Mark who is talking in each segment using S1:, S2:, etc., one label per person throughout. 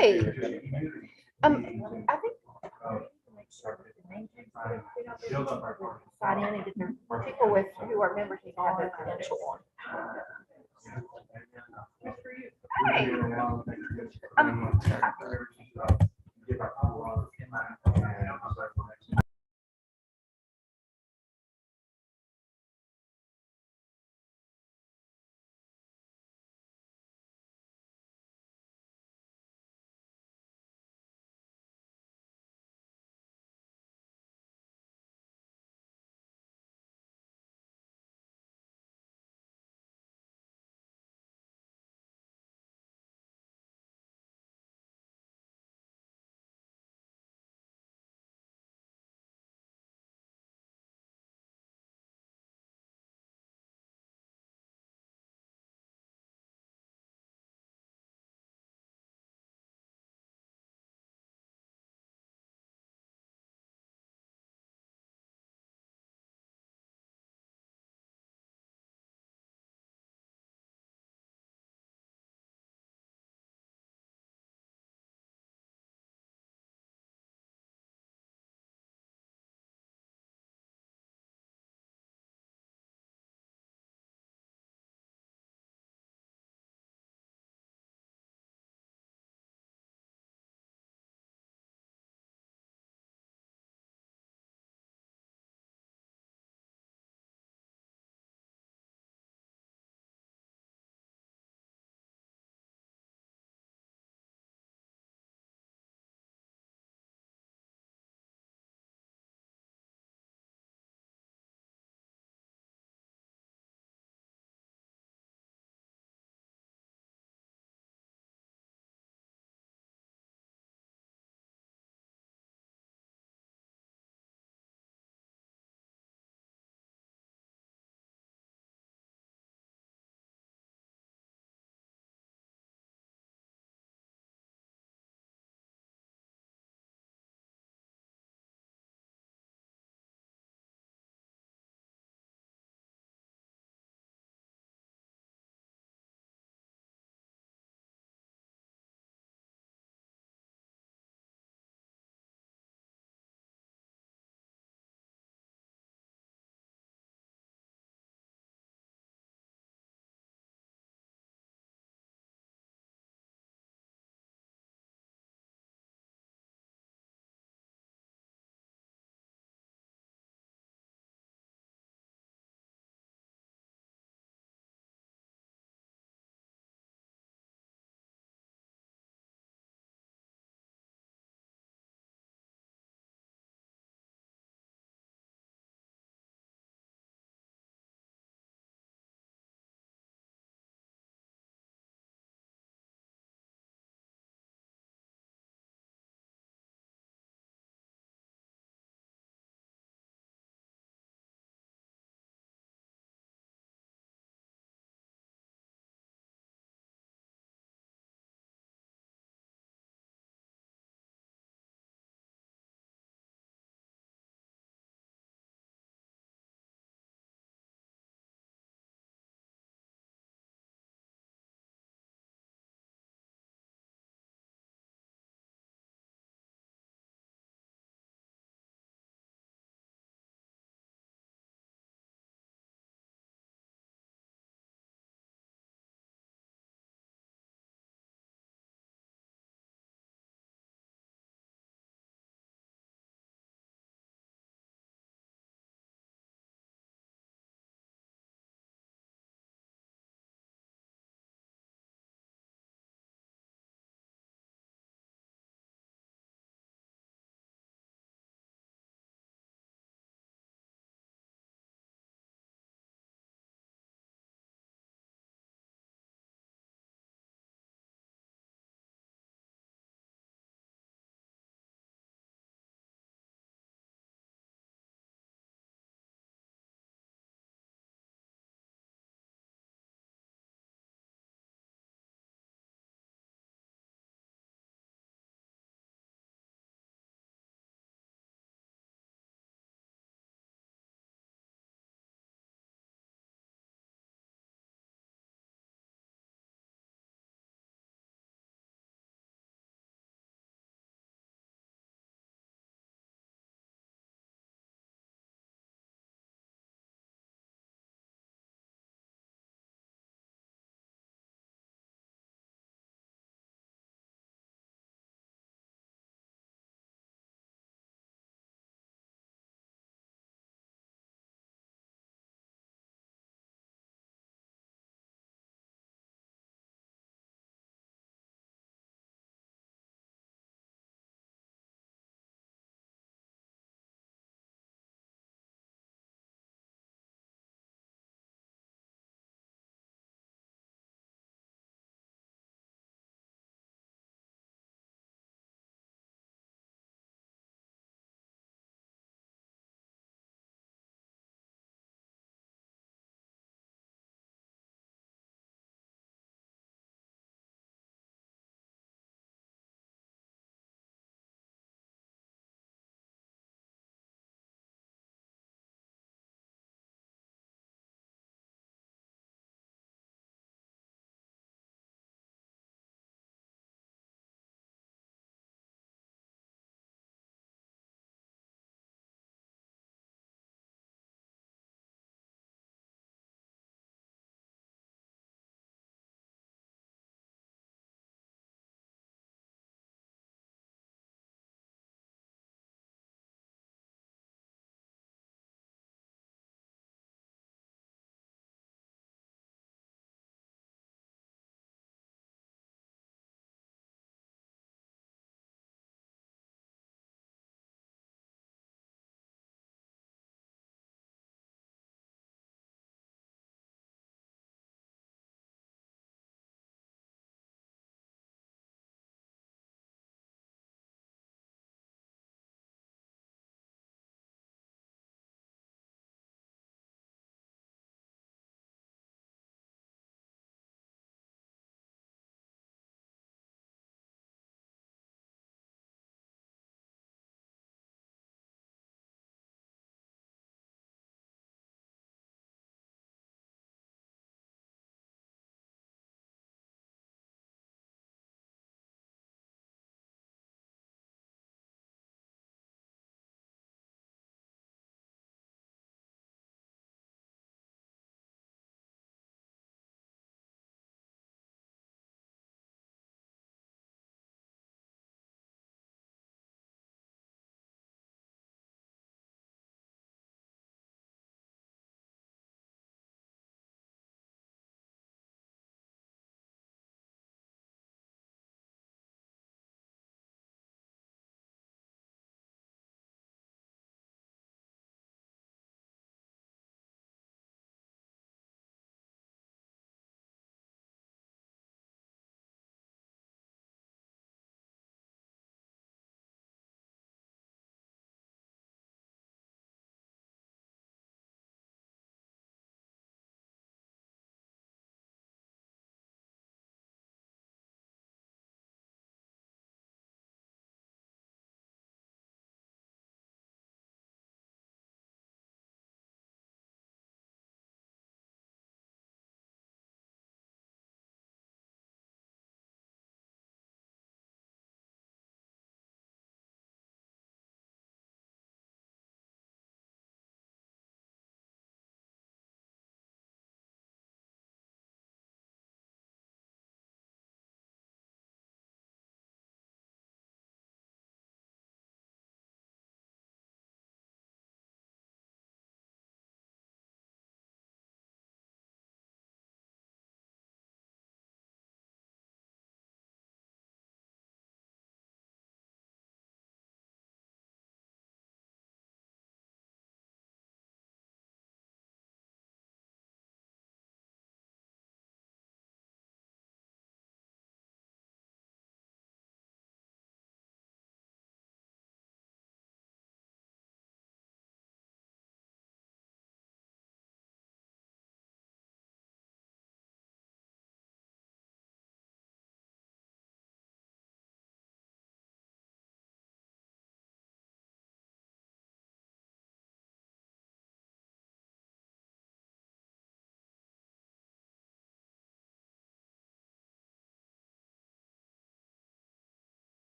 S1: Hey, I think sign in and get their people with who are members need to have their credential on. Hey,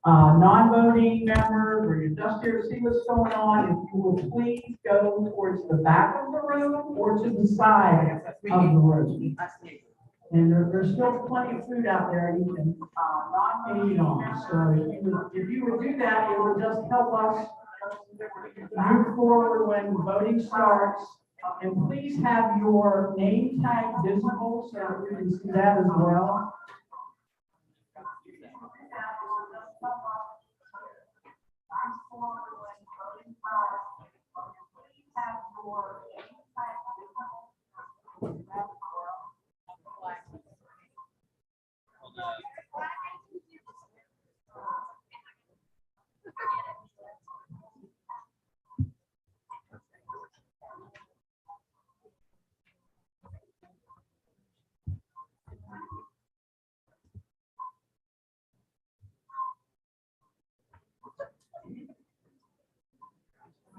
S2: non-voting members or you're just here to see what's going on, if you will please go towards the back of the room or to the side of the room. And there's still plenty of food out there you can eat on. So if you would do that, it would just help us move forward when voting starts. And please have your name tag visible so that we can see that as well.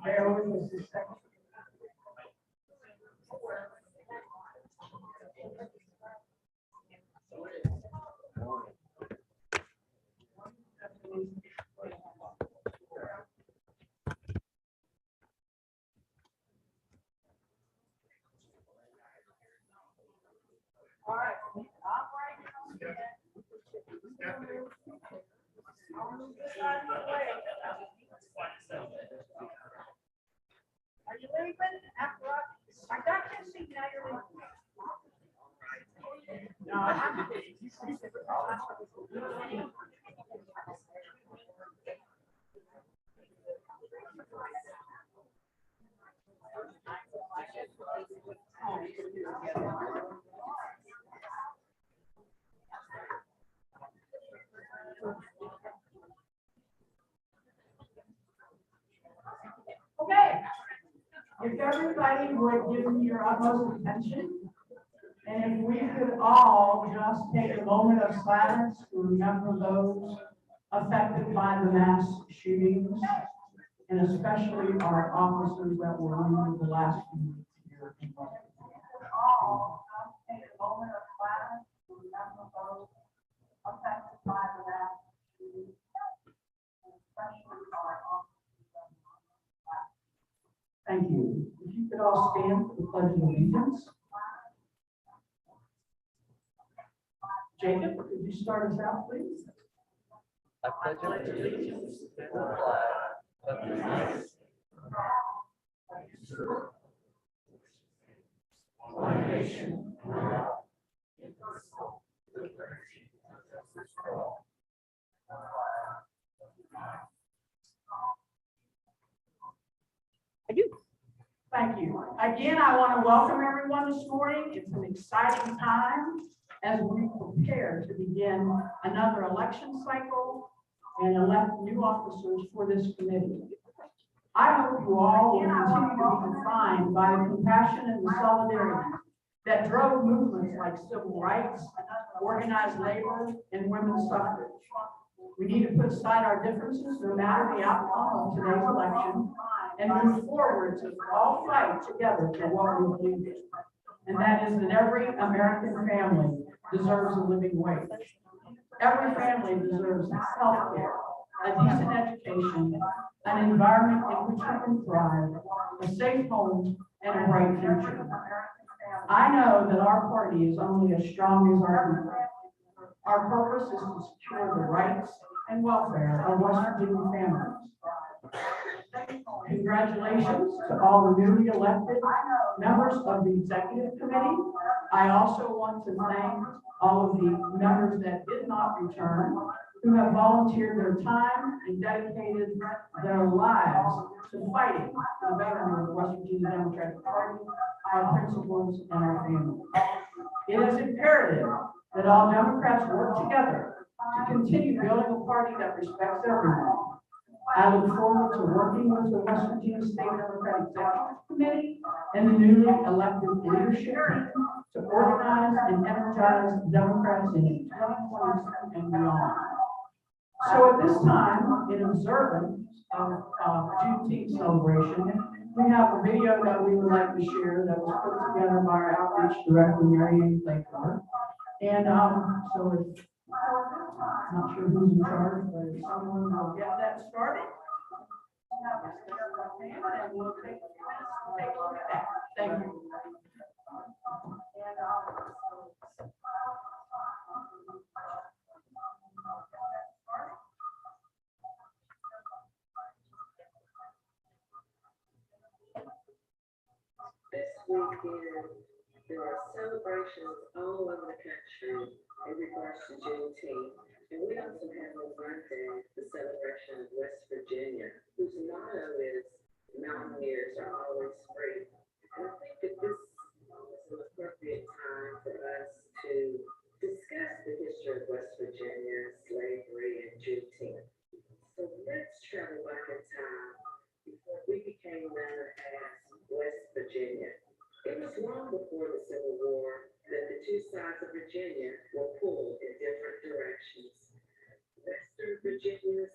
S2: Bear with us a second. All right. Are you leaving? After I got your seat, now you're leaving. Okay. If everybody would give me your utmost attention, and if we could all just take a moment of silence to remember those affected by the mass shootings, and especially our officers that were wounded the last few weeks here in Washington. All just take a moment of silence to remember those affected by the mass shootings, and especially our officers. Thank you. If you could all stand for the Pledge of Allegiance. Jacob, could you start us out, please?
S3: I pledge allegiance to the flag of the United States, one nation, under God, indivisible, with liberty and justice for all.
S1: I do.
S2: Thank you. Again, I want to welcome everyone this morning. It's an exciting time as we prepare to begin another election cycle and elect new officers for this committee. I hope you all will continue to be defined by the compassion and the solidarity that drove movements like civil rights, organized labor, and women's suffrage. We need to put aside our differences no matter the outcome of today's election and move forward to all fight together for what we believe in. And that is that every American family deserves a living wage. Every family deserves health care, a decent education, an environment in which we can thrive, a safe home, and a bright future. I know that our party is only as strong as our people. Our purpose is to secure the rights and welfare of West Virginia families. Congratulations to all the newly elected members of the executive committee. I also want to thank all of the members that did not return, who have volunteered their time and dedicated their lives to fighting for the betterment of the West Virginia Democratic Party, our principles, and our families. It is imperative that all Democrats work together to continue building a party that respects everyone. I look forward to working with the West Virginia State Democratic Executive Committee and the newly elected leadership team to organize and energize Democrats in 2022 and beyond. So at this time, in observance of Juneteenth celebration, we have a video that we would like to share that was put together by our outreach director, Mary Ann Laker. And so if Not sure who's in charge, but if someone will get that started. And we'll take a look at that. Thank you.
S3: This weekend, there are celebrations all over the country in regards to Juneteenth. And we also have on Monday the celebration of West Virginia, whose motto is "Mountain years are always free." And I think that this is an appropriate time for us to discuss the history of West Virginia, slavery, and Juneteenth. So let's travel back in time before we became known as West Virginia. It was long before the Civil War that the two sides of Virginia were pulled in different directions. Western Virginians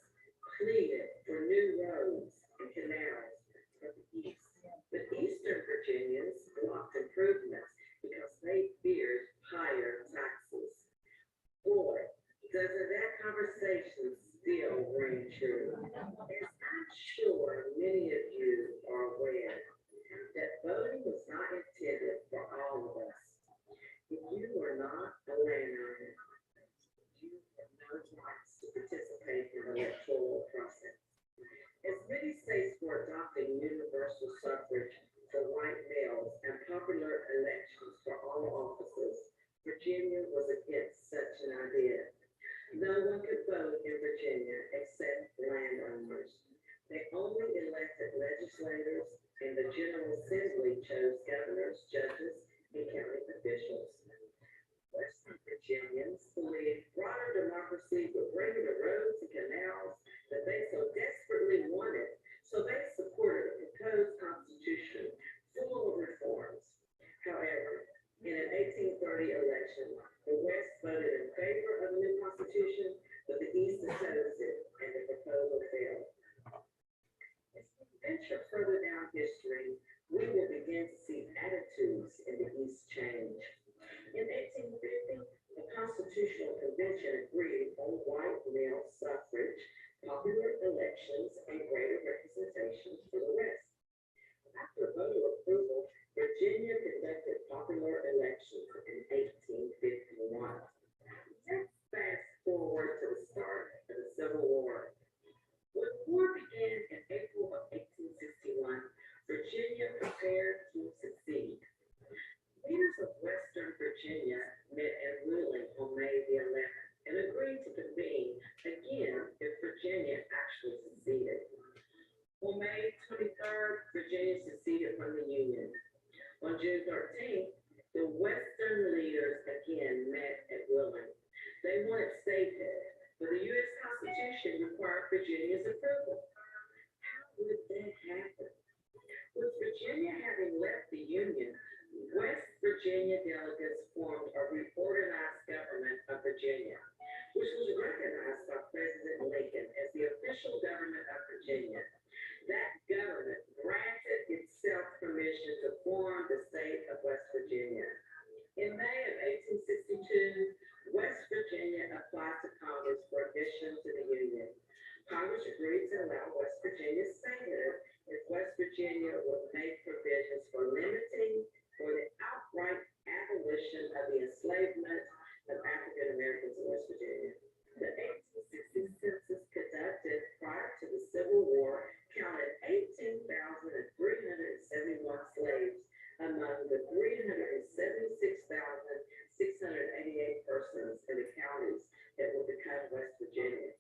S3: pleaded for new roads and canals for the East, but Eastern Virginians blocked improvements because they feared higher taxes. Boy, doesn't that conversation still ring true? As I'm sure many of you are aware, that voting was not intended for all of us. If you were not a landowner, you had no rights to participate in the electoral process. As many states were adopting universal suffrage for white males and popular elections for all offices, Virginia was against such an idea. No one could vote in Virginia except landowners. They only elected legislators, and the General Assembly chose governors, judges, and county officials. Western Virginians believed broader democracy would bring the roads and canals that they so desperately wanted, so they supported a proposed constitution full of reforms. However, in an 1830 election, the West voted in favor of a new constitution, but the East opposed it, and the proposal failed. As we venture further down history, we will begin to see attitudes in the East change. In 1850, the Constitutional Convention agreed on white male suffrage, popular elections, and greater representation for the West. After voter approval, Virginia conducted popular elections in 1851. Let's fast forward to the start of the Civil War. When the war began in April of 1861, Virginia prepared to secede. Leaders of Western Virginia met at Wheeling on May the 11th and agreed to convene again if Virginia actually seceded. On May 23rd, Virginia seceded from the Union. On June 13th, the Western leaders again met at Wheeling. They wanted statehood, but the U.S. Constitution required Virginia's approval. How would that happen? With Virginia having left the Union, West Virginia delegates formed a reorganized government of Virginia, which was recognized by President Lincoln as the official government of Virginia. That government granted itself permission to form the state of West Virginia. In May of 1862, West Virginia applied to Congress for admission to the Union. Congress agreed to allow West Virginia statehood if West Virginia would make provisions for limiting or the outright abolition of the enslavement of African Americans in West Virginia. The 1860 census conducted prior to the Civil War counted 18,371 slaves among the 376,688 persons in the counties that would become West Virginia.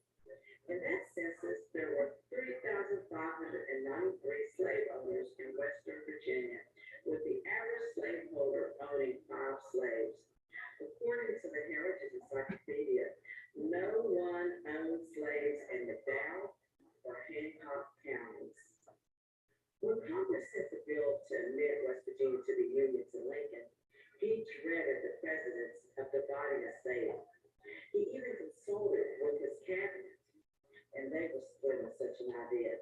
S3: In that census, there were 3,593 slave owners in Western Virginia, with the average slaveholder owning 5 slaves. According to the Heritage Encyclopedia, no one owned slaves in the Dow or Hancock counties. When Congress sent the bill to admit West Virginia to the Union to Lincoln, he dreaded the precedence of dividing a state. He even consulted with his cabinet, and they were split on such an idea.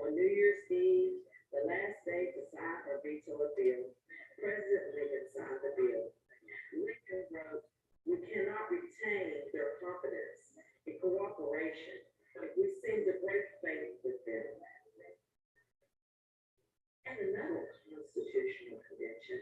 S3: On New Year's Eve, the last day to sign or veto a bill, President Lincoln signed the bill. Lincoln wrote, We cannot retain their confidence and cooperation if we seem to break faith with them. At another constitutional convention,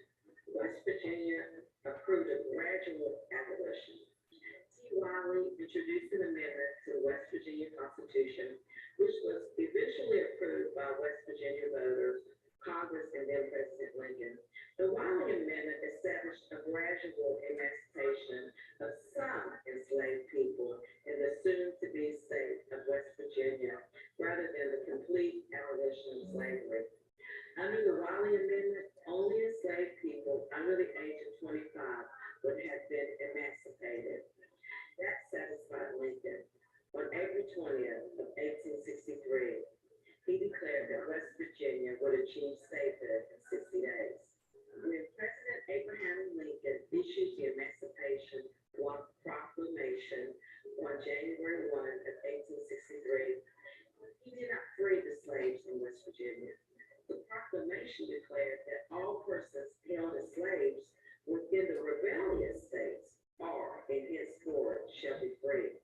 S3: West Virginia approved a gradual abolition. T. Wiley introduced an amendment to the West Virginia Constitution, which was eventually approved by West Virginia voters, Congress, and then President Lincoln. The Wiley Amendment established a gradual emancipation of some enslaved people in the soon-to-be state of West Virginia, rather than the complete abolition of slavery. Under the Wiley Amendment, only enslaved people under the age of 25 would have been emancipated. That satisfied Lincoln. On April 20th of 1863, he declared that West Virginia would achieve statehood in 60 days. When President Abraham Lincoln issued the Emancipation Proclamation on January 1 of 1863, he did not free the slaves in West Virginia. The proclamation declared that all persons held as slaves within the rebellious states are and henceforth shall be free.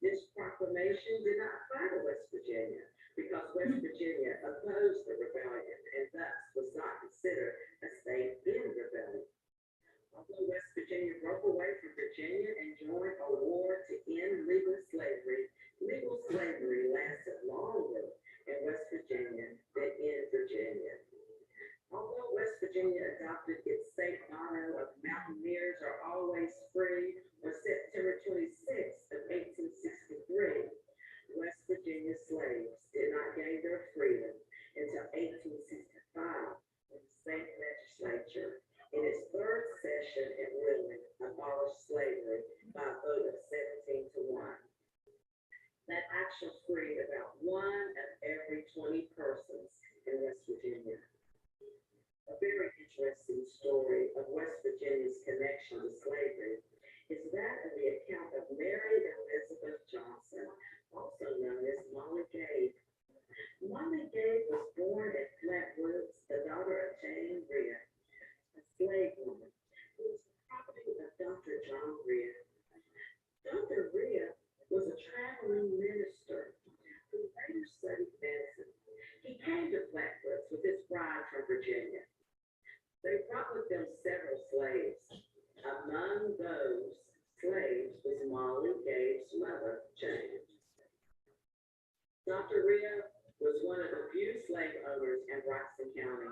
S3: This proclamation did not apply to West Virginia because West Virginia opposed the rebellion and thus was not considered a state in rebellion. Although West Virginia broke away from Virginia and joined a war to end legal slavery lasted longer in West Virginia than in Virginia. Although West Virginia adopted its state motto of "Mountaineers are always free" on September 26th of 1863, West Virginia slaves did not gain their freedom until 1865, when the state legislature, in its third session and ruling, abolished slavery by a vote of 17 to 1. That action freed about 1 of every 20 persons in West Virginia. A very interesting story of West Virginia's connection to slavery is that of the account of Mary Elizabeth Johnson, also known as Molly Gage. Molly Gage was born at Flatwoods, the daughter of Jane Rhea, a slave woman who was the property of Dr. John Rhea. Dr. Rhea was a traveling minister who later studied medicine. He came to Flatwoods with his bride from Virginia. They brought with them several slaves. Among those slaves was Molly Gage's mother, Jane. Dr. Rhea was one of the few slave owners in Roxton County.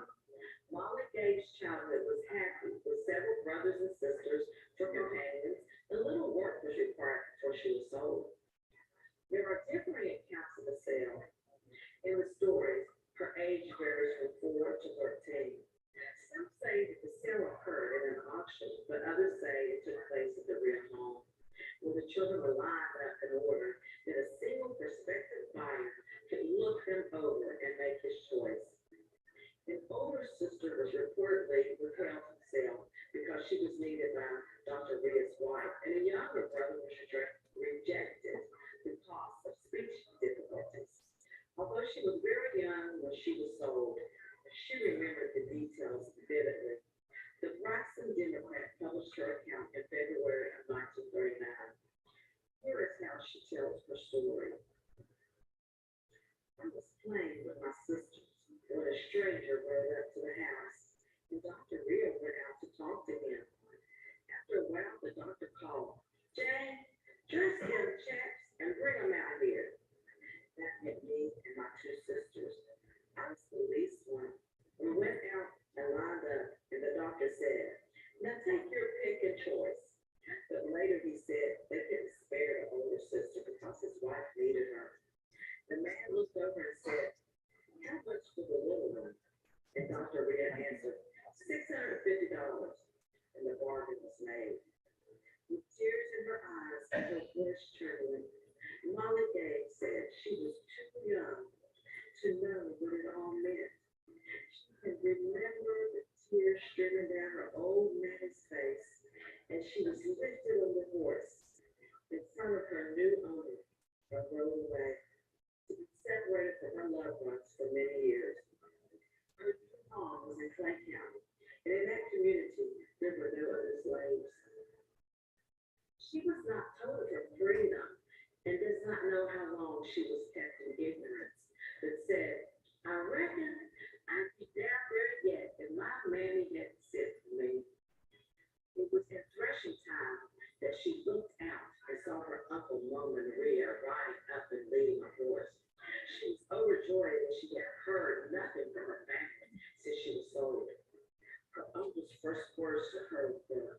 S3: Molly Gage's childhood was happy with several brothers and sisters for companions, and little work was required before she was sold. There are differing accounts of the sale. In the stories, her age varies from 4 to 13. Some say that the sale occurred in an auction, but others say it took place at the Rhea home, where the children were lined up in order that a single prospective buyer could look them over and make his choice. An older sister was reportedly withheld from the sale because she was needed by Dr. Rhea's wife, and a younger brother was rejected because of speech difficulties. Although she was very young when she was sold, she remembered the details vividly. The Roxton Democrat published her account in February of 1939. Here is how she tells her story. I was playing with my sisters when a stranger rode up to the house, and Dr. Rhea went out to talk to him. After a while, the doctor called, "Jane, dress them chaps and bring them out here." That meant me and my 2 sisters. I was the least one. We went out and lined up, and the doctor said, "Now take your pick and choice." But later he said they couldn't spare the older sister because his wife needed her. The man looked over and said, "How much for the little one?" And Dr. Rhea answered, $650. And the bargain was made. With tears in her eyes and her voice trembling, Molly Gage said she was too young to know what it all meant. She could remember the tears streaming down her old man's face, and she was lifted on the horse in front of her new owner and rode away to be separated from her loved ones for many years. Her new home was in Clay County, and in that community there were no other slaves. She was not told of her freedom and does not know how long she was kept in ignorance, but said, I reckon I'd be down there yet if my mammy hadn't sent for me. It was at threshing time that she looked out and saw her uncle Mom and Maria riding up and leading a horse. She was overjoyed that she had heard nothing from her family since she was sold. Her uncle's first words to her were,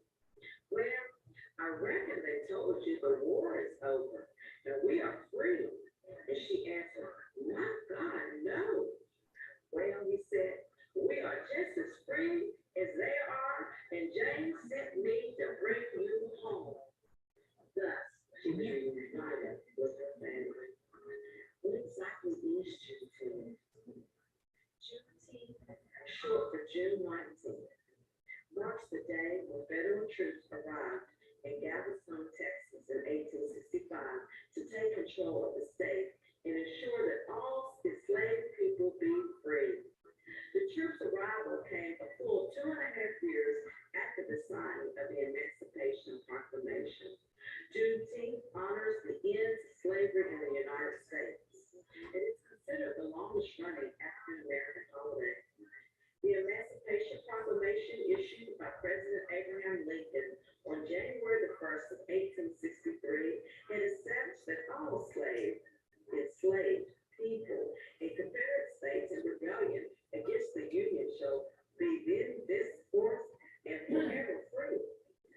S3: well, I reckon they told you the war is over and we are free. And she answered, my God, no. Well, he said, we are just as free as they are, and James sent me to bring you home. Thus, she was reunited with her family. What exactly is Juneteenth? Juneteenth, short for June 19th, marks the day when federal troops arrived in Galveston, Texas in 1865 to take control of the state and ensure that all enslaved people be free. The troops' arrival came a full 2.5 years after the signing of the Emancipation Proclamation. Juneteenth honors the end of slavery in the United States. It is considered the longest running African-American holiday. The Emancipation Proclamation issued by President Abraham Lincoln on January the 1st of 1863 had established that all enslaved people in Confederate states in rebellion against the Union shall be then thenceforth and forever free.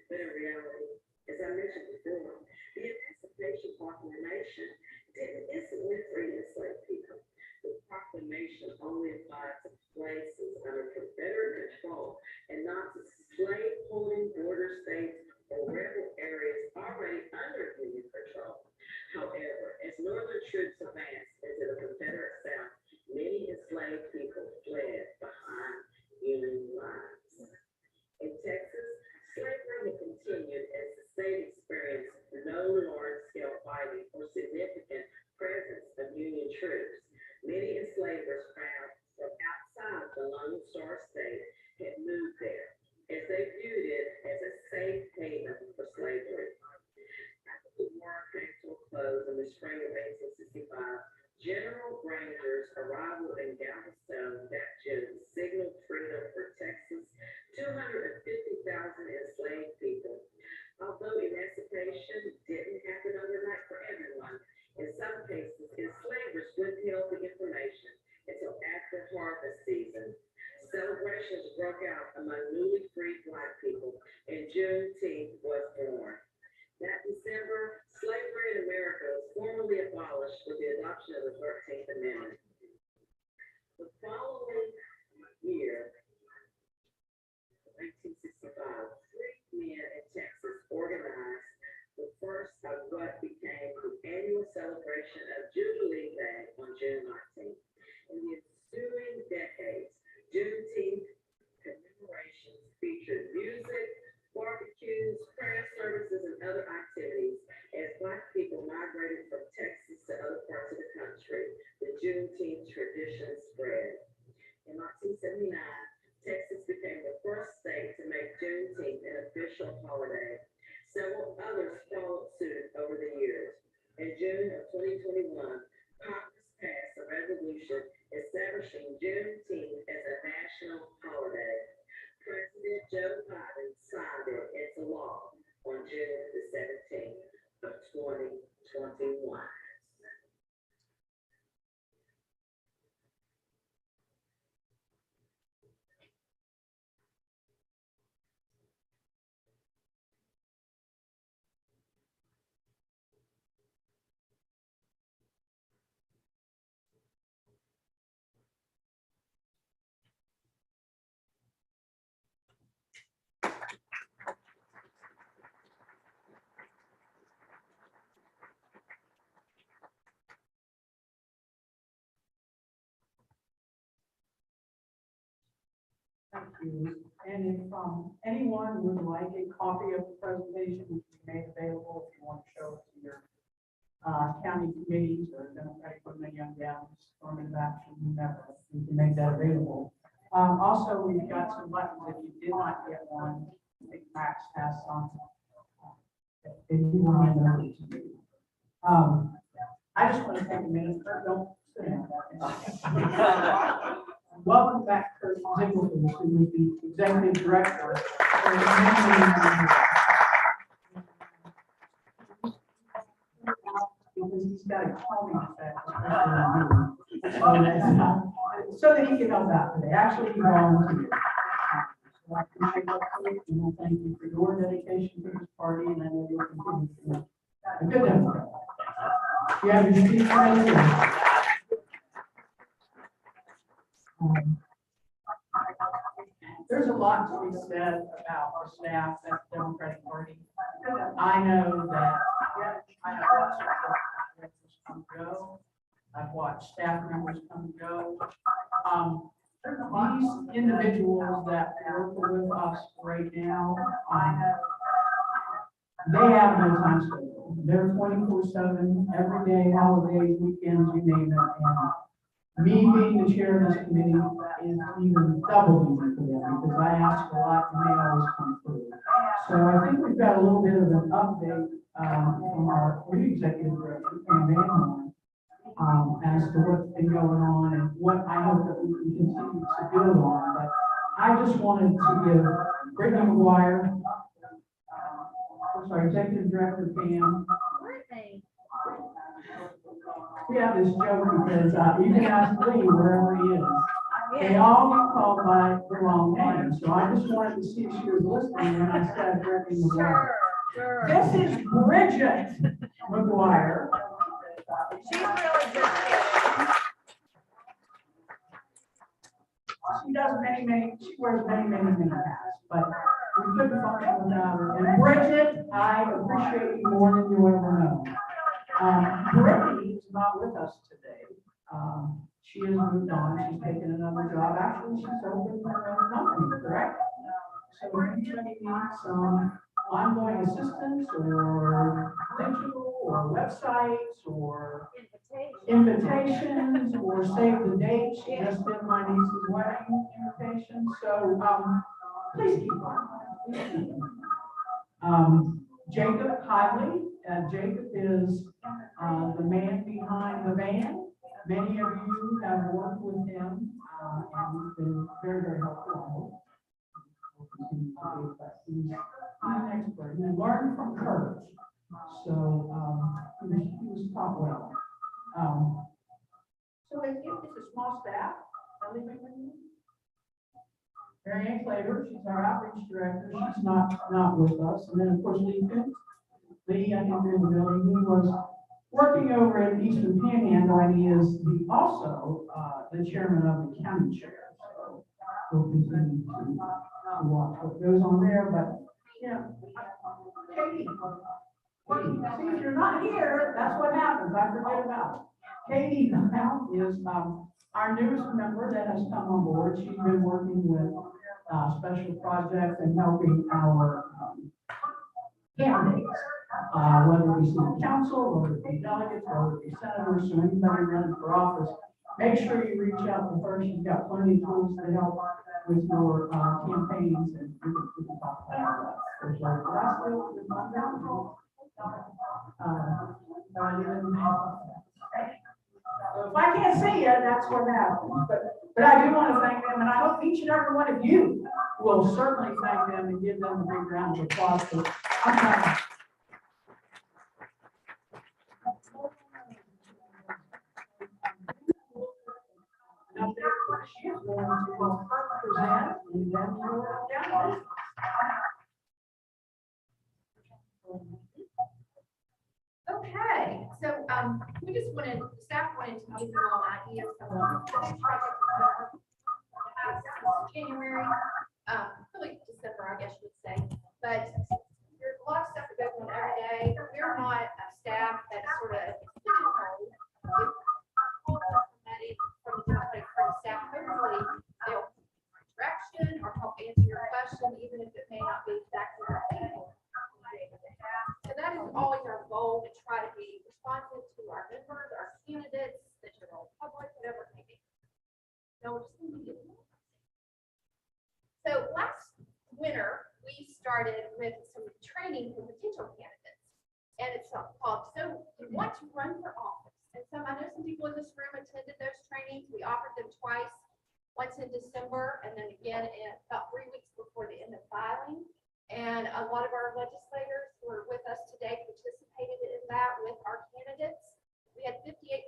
S3: But in reality, as I mentioned before, the Emancipation Proclamation didn't instantly free enslaved people. The proclamation only applied to places under Confederate control and not to slave-holding border states or rebel areas already under Union control. However, as Northern troops advanced into the Confederate South, many enslaved people fled behind Union lines. In Texas, slavery had continued as the state experienced no large-scale fighting or significant presence of Union troops. Many enslavers found from outside the Lone Star State had moved there, as they viewed it as a safe haven for slavery. After the war came to a close in the spring of 1865, General Granger's arrival in Galveston that June signaled freedom for Texas' 250,000 enslaved people. Although emancipation didn't happen overnight for everyone, in some cases, enslavers withheld the information until after harvest season. Celebrations broke out among newly freed Black people, and Juneteenth was born. That December, slavery in America was formally abolished with the adoption of the 13th Amendment. The following year, 1965, three men in Texas organized the first of what became the annual celebration of Jubilee Day on June 19th. In the ensuing decades, Juneteenth commemorations featured music, barbecues, prayer services, and other activities. As Black people migrated from Texas to other parts of the country, the Juneteenth tradition spread. In 1979, Texas became the first state to make Juneteenth an official holiday. Several others followed suit over the years. In June of 2021, Congress passed a resolution establishing Juneteenth as a national holiday. President Joe Biden signed it into law on June the 17th of 2021.
S2: Thank you. And if anyone would like a copy of the presentation, which we made available, if you want to show it to your county committees or Democratic Women and Young Gals, Affirmative Action, whomever, we can make that available. Also, we've got some buttons. If you did not get one, I think Max has some. If you want to hand over to me. I just want to take a minute, don't sit down. Welcome back, Kurt Ziegler, who is the executive director. Because he's got a calming effect, especially on me. So that he can help out today. Actually, he volunteered. So I appreciate that, Kurt, and I thank you for your dedication to this party, and I know you'll continue to do a good job. You have your seat right here. There's a lot to be said about the staff at the Democratic Party. I know that I have watched directors come and go. I've watched staff members come and go. These individuals that work with us right now, they have no time schedule. They're 24/7, every day, holidays, weekends, you name it. And me being the chair of this committee is even double duty for them because I ask a lot and they always come through. So I think we've got a little bit of an update from our new executive director, Pam Van Horn, as to what's been going on and what I hope that we can continue to build on. But I just wanted to give Brittany McGuire, Executive Director Pam. We have this joke because you can ask Lee wherever he is. They all get called by the wrong name. So I just wanted to see if she was listening when I said Brittany McGuire.
S1: Sure.
S2: This is Bridget McGuire.
S1: She's really good.
S2: She does she wears many hats, but we couldn't function without her. And Bridget, I appreciate you more than you ever know. Brittany is not with us today. She has moved on. She's taken another job. Actually, she's opened her own company, correct? So if anybody needs some ongoing assistance or digital or websites or invitations or save the date, she just did my niece's wedding invitation. So please keep on. Jacob Hiley. Jacob is the man behind the van. Many of you have worked with him and he's been very helpful. He's an expert. He learned from Kurt. So he was taught well. So it's a small staff. Mary Ann Claver, she's our outreach director. She's not with us. And then of course Lee Coons. Lee, I think in the building, he was working over at Eastern Panhandle, and he is also the chairman of the county chair. So we'll continue to watch what goes on there. But yeah, Katie, see, if you're not here, that's what happens. I forget about it. Katie now is our newest member that has come on board. She's been working with special projects and helping our candidates. Whether it be city council, whether it be delegates, whether it be senators, or anybody running for office, make sure you reach out to her. She's got plenty of tools to help with your campaigns, and we can talk about that. There's our last little bit on that. If I can't see you, that's what happens. But I do want to thank them, and I hope each and every one of you will certainly thank them and give them a big round of applause. She is going to present and then
S1: Okay, so we just wanted, staff wanted to give you all an idea of some of the projects January, really December, I guess you would say. But there's a lot of stuff that goes on every day. We're not a staff that's sort of pigeonholed. From the Democratic Party staff, hopefully they'll direction or help answer your question, even if it may not be exactly what they want. So that is always our goal, to try to be responsive to our members, our candidates, the general public, whatever it may be. So last winter, we started with some training for potential candidates. and it's called So You Want to Run for Office. And I know some people in this room attended those trainings. We offered them twice, once in December and then again in about 3 weeks before the end of filing. And a lot of our legislators who are with us today participated in that with our candidates. We had 58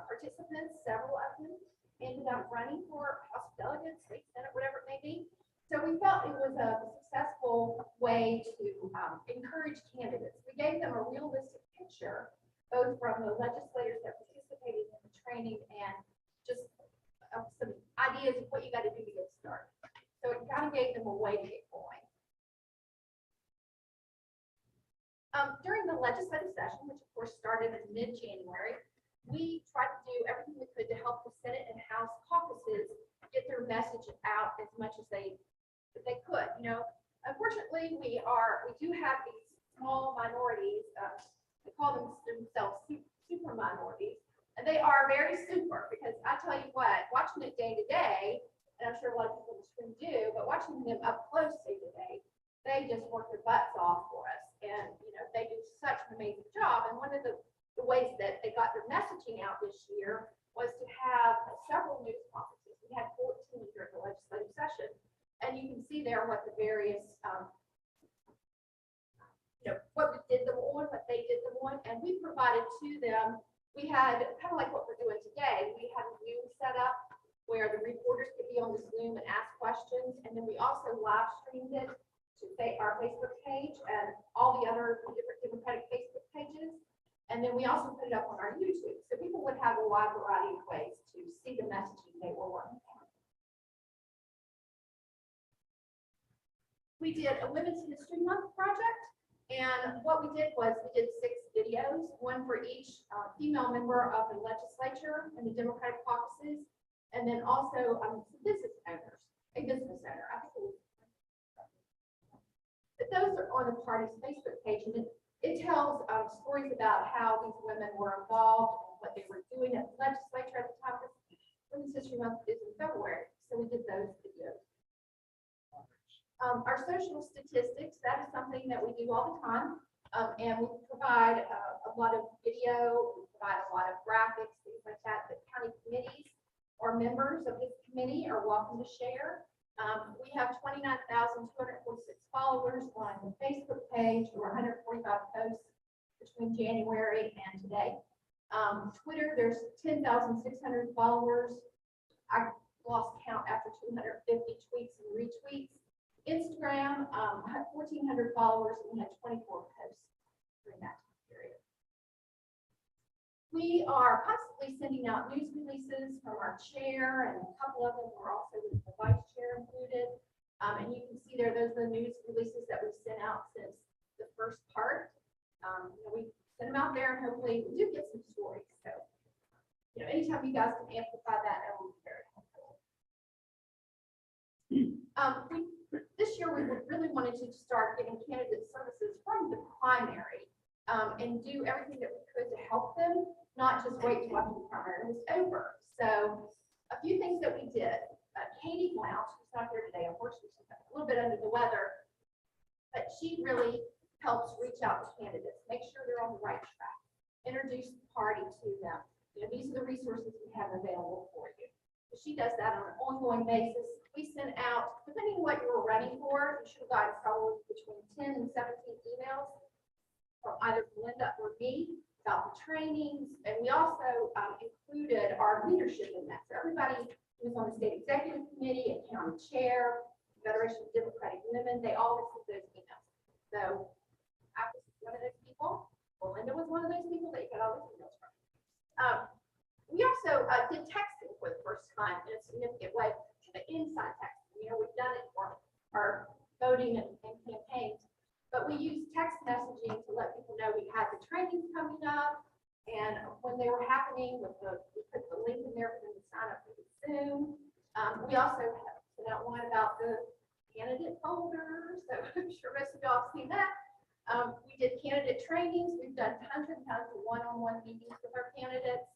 S1: participants, several of them ended up running for House of Delegates, State Senate, whatever it may be. So we felt it was a successful way to encourage candidates. We gave them a realistic picture, both from the legislators that participated in the training and just some ideas of what you got to do to get started. So it kind of gave them a way to get going. During the legislative session, which of course started in mid-January, we tried to do everything we could to help the Senate and House caucuses get their message out as much as they could. You know, unfortunately, we do have these small minorities. They call themselves super minorities, and they are very super because I tell you what, watching it day to day, and I'm sure a lot of people in this room do, but watching them up close day to day, they just work their butts off for us, and you know they do such an amazing job. And one of the ways that they got their messaging out this year was to have several news conferences. We had 14 during the legislative session, and you can see there what the various, what we did them on, what they did them on, and we provided to them. We had kind of like what we're doing today. We had a Zoom set up where the reporters could be on the Zoom and ask questions, and then we also live streamed it to our Facebook page and all the other different Democratic Facebook pages. And then we also put it up on our YouTube. So people would have a wide variety of ways to see the messaging they were working on. We did a Women's History Month project. And what we did was we did 6 videos, one for each female member of the legislature and the Democratic caucuses. And then also some business owners, a business owner. I think it was, but those are on the party's Facebook page. And it tells stories about how these women were involved and what they were doing at the legislature at the time. Women's History Month is in February, so we did those videos. Our social statistics, that is something that we do all the time, and we provide a lot of video, we provide a lot of graphics, things like that, that county committees or members of this committee are welcome to share. We have 29,246 followers on the Facebook page, or 145 posts between January and today. Twitter, there's 10,600 followers. I lost count after 250 tweets and retweets. Instagram, 1,400 followers, and we had 24 posts during that time period. We are constantly sending out news releases from our chair, and a couple of them were also with the vice chair included. And you can see there, those are the news releases that we've sent out since the first part. We send them out there, and hopefully we do get some stories. So, anytime you guys can amplify that will be very helpful. This year, we really wanted to start getting candidate services from the primary and do everything that we could to help them, not just wait till after the primary was over. So a few things that we did. Katie Blount, who's not here today, unfortunately, she's a little bit under the weather, but she really helps reach out to candidates, make sure they're on the right track, introduce the party to them. These are the resources we have available for you. She does that on an ongoing basis. We sent out, depending on what you were running for, you should have gotten probably between 10 and 17 emails from either Linda or me about the trainings. And we also included our leadership in that. So everybody who was on the state executive committee and county chair, Federation of Democratic Women, they all received those emails. So I was one of those people. Well, Linda was one of those people that you got all those emails from. We also did texting for the first time in a significant way, to the inside texting. We've done it for our voting and campaigns, but we use text messaging to let people know we had the trainings coming up and when they were happening. We put the link in there for them to sign up for the Zoom. We also have sent out one about the candidate folder, so I'm sure most of y'all have seen that. We did candidate trainings. We've done tons and tons of one-on-one meetings with our candidates.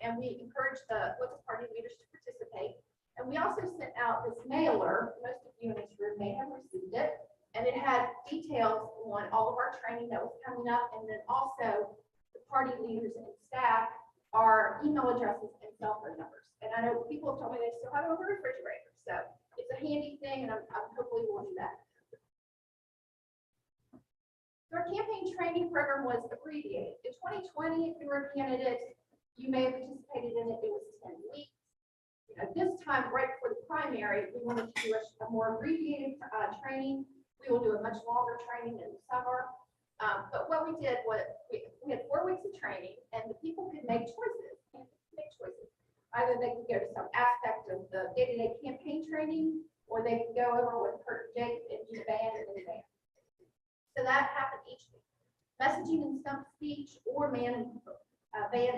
S1: And we encourage the local party leaders to participate. And we also sent out this mailer. Most of you in this room may have received it. And it had details on all of our training that was coming up, and then also the party leaders and staff, our email addresses and cell phone numbers. And I know people have told me they still have them on the refrigerator, so it's a handy thing, and I'm hopefully will do that. So our campaign training program was abbreviated. In 2020, if you were a candidate, you may have participated in it. It was 10 weeks. You know, this time, right before the primary, we wanted to do a more abbreviated training. We will do a much longer training in the summer. But what we did was we had 4 weeks of training, and the people could make choices. Either they could go to some aspect of the day-to-day campaign training, or they could go over with Kurt and Jake and do band and minivan. So that happened each week. Messaging and stump speech, or van and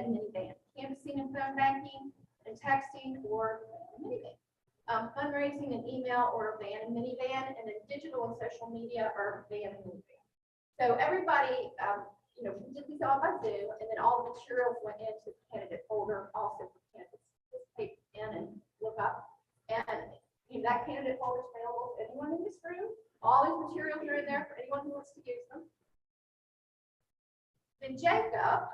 S1: minivan. Canvassing and phone banking, and texting, or minivan. Fundraising and email, or van and minivan, and then digital and social media, or van and minivan. So everybody, you know, we did these all by Zoom, and then all the materials went into the candidate folder, also for candidates to participate in and look up. And you know, that candidate folder is available to anyone in this room. All these materials are in there for anyone who wants to use them. Then Jacob,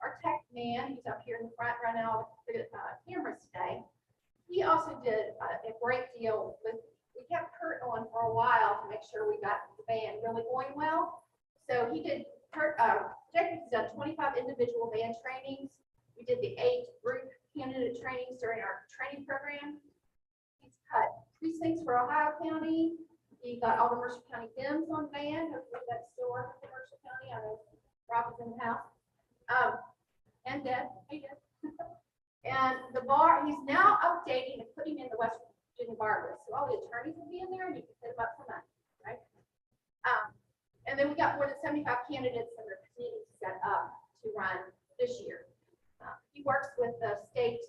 S1: our tech man, who's up here in the front right now with the cameras today, he also did a great deal with, we kept Kurt on for a while to make sure we got the band really going well. So he did, Jacob's done 25 individual band trainings. We did the 8 group candidate trainings during our training program. He's cut precincts for Ohio County. He got all the Mercer County hymns on band. Hopefully that's still working for Mercer County. I know Rob is in the house. And Deb, hey Deb. And the bar, he's now updating and putting in the West Virginia bar list. So all the attorneys will be in there, and you can set them up for money, right? And then we got more than 75 candidates and their committees set up to run this year. He works with the state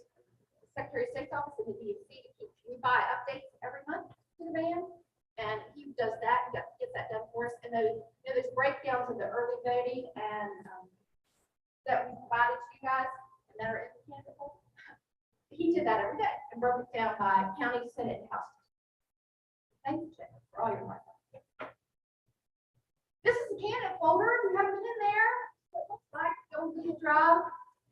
S1: Secretary of State's office in the DFC to keep, we buy updates every month to the band, and he does that, gets that done for us. And those, you know, there's breakdowns of the early voting and that we provided to you guys and that are in the candidate folder. He did that every day and broke it down by county, senate, and house. Thank you, Jacob, for all your work. This is the candidate folder. If you haven't been in there, it looks like go Google Drive.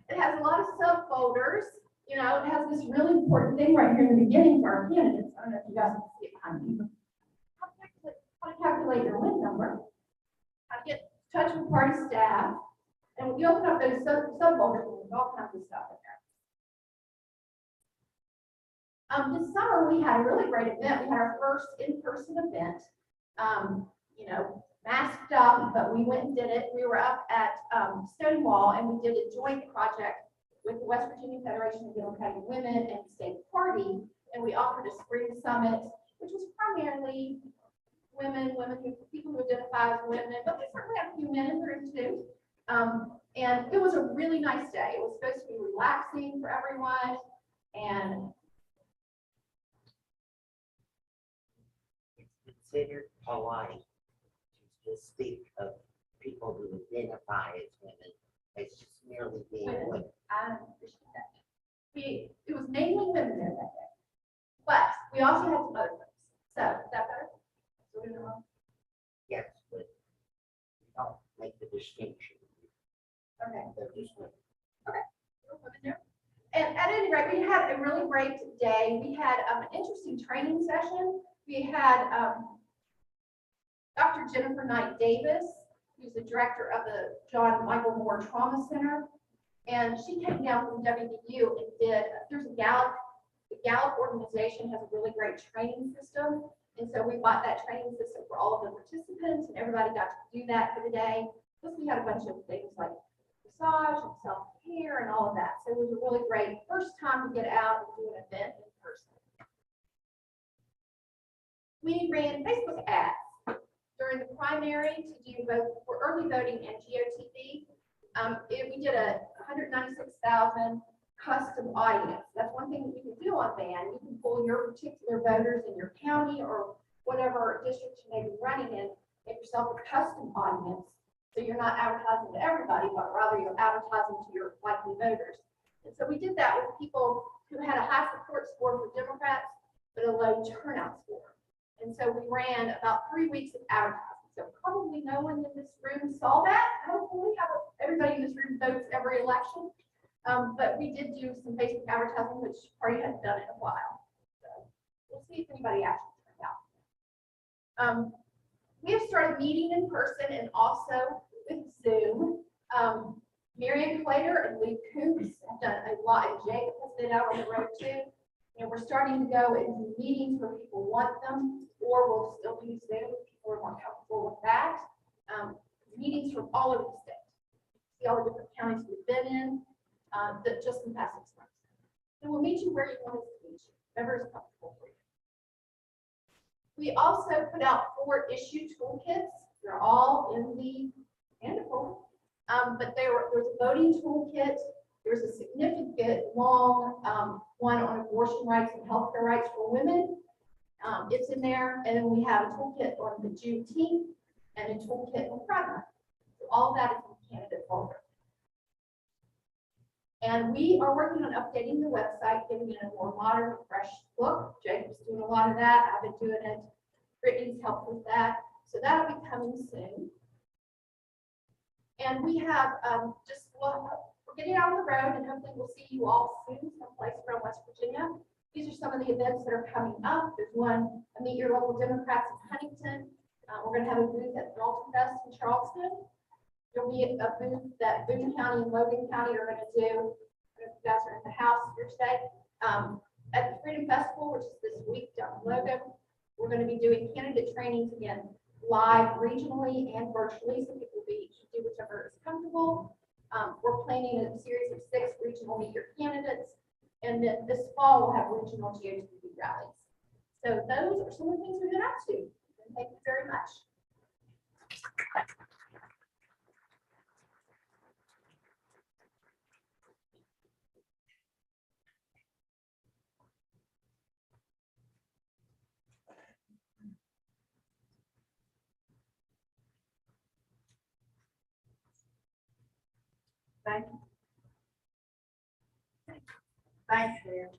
S1: It has a lot of subfolders. You know, it has this really important thing right here in the beginning for our candidates. I don't know if you guys can see it behind me. How to calculate your win number. How to get in touch with party staff. And when you open up those subfolders, there's all kinds of stuff in there. This summer we had a really great event. We had our first in-person event. You know, masked up, but we went and did it. We were up at Stonewall, and we did a joint project with the West Virginia Federation of Democratic Women and State Party, and we offered a spring summit, which was primarily people who identify as women, but we certainly had a few men in the room too. And it was a really nice day. It was supposed to be relaxing for everyone, and
S4: it's considered polite to speak of people who identify as women as just merely being women.
S1: I appreciate that. It was mainly women there that day, but we also had some other folks. So is that better?
S4: Yes, but we don't make the distinction.
S1: Okay.
S4: They're just women.
S1: And at any rate, we had a really great day. We had an interesting training session. We had Dr. Jennifer Knight Davis, who's the director of the John Michael Moore Trauma Center. And she came down from WVU and did, there's a Gallup, the Gallup organization has a really great training system. And so we bought that training system for all of the participants, and everybody got to do that for the day. Plus we had a bunch of things like massage and self-care and all of that. So it was a really great first time to get out and do an event in person. We ran Facebook ads during the primary to do both for early voting and GOTV. We did a 196,000 custom audience. That's one thing that you can do on VAN. You can pull your particular voters in your county or whatever district you may be running in, make yourself a custom audience. So you're not advertising to everybody, but rather you're advertising to your likely voters. And so we did that with people who had a high support score for Democrats, but a low turnout score. And so we ran about 3 weeks of advertising. So probably no one in this room saw that. Hopefully, everybody in this room votes every election. But we did do some Facebook advertising, which Party hadn't done in a while. So we'll see if anybody actually turned out. We have started meeting in person and also with Zoom. Marianne Clater and Lee Coops have done a lot, and Jake has been out on the road too. And we're starting to go into meetings where people want them, or we'll still use Zoom if people are more comfortable with that. Meetings from all over the state. See all the different counties we've been in, just in the past 6 months. So we'll meet you where you want us to meet you, wherever is comfortable for you. We also put out 4 issue toolkits. They're all in the handful. But there's a voting toolkit. There's a significant long one on abortion rights and healthcare rights for women. It's in there. And then we have a toolkit on the Juneteenth and a toolkit on Pride Month. So all of that is in the candidate folder. And we are working on updating the website, giving it a more modern, fresh look. Jacob's doing a lot of that. I've been doing it. Brittany's helped with that. So that'll be coming soon. And we have we're getting out on the road, and hopefully we'll see you all soon, someplace from West Virginia. These are some of the events that are coming up. There's one, Meet Your Local Democrats in Huntington. We're going to have a booth at Dalton Fest in Charleston. There'll be a booth that Boone County and Logan County are going to do. I don't know if you guys are in the house here today. At the Freedom Festival, which is this week down in Logan, we're going to be doing candidate trainings again, live regionally and virtually, so people can do whichever is comfortable. We're planning a series of 6 regional Meet Your Candidates, and then this fall we'll have regional GOTV rallies. So those are some of the things we've been up to. And thank you very much.
S2: Thank you. Thanks, Mayor.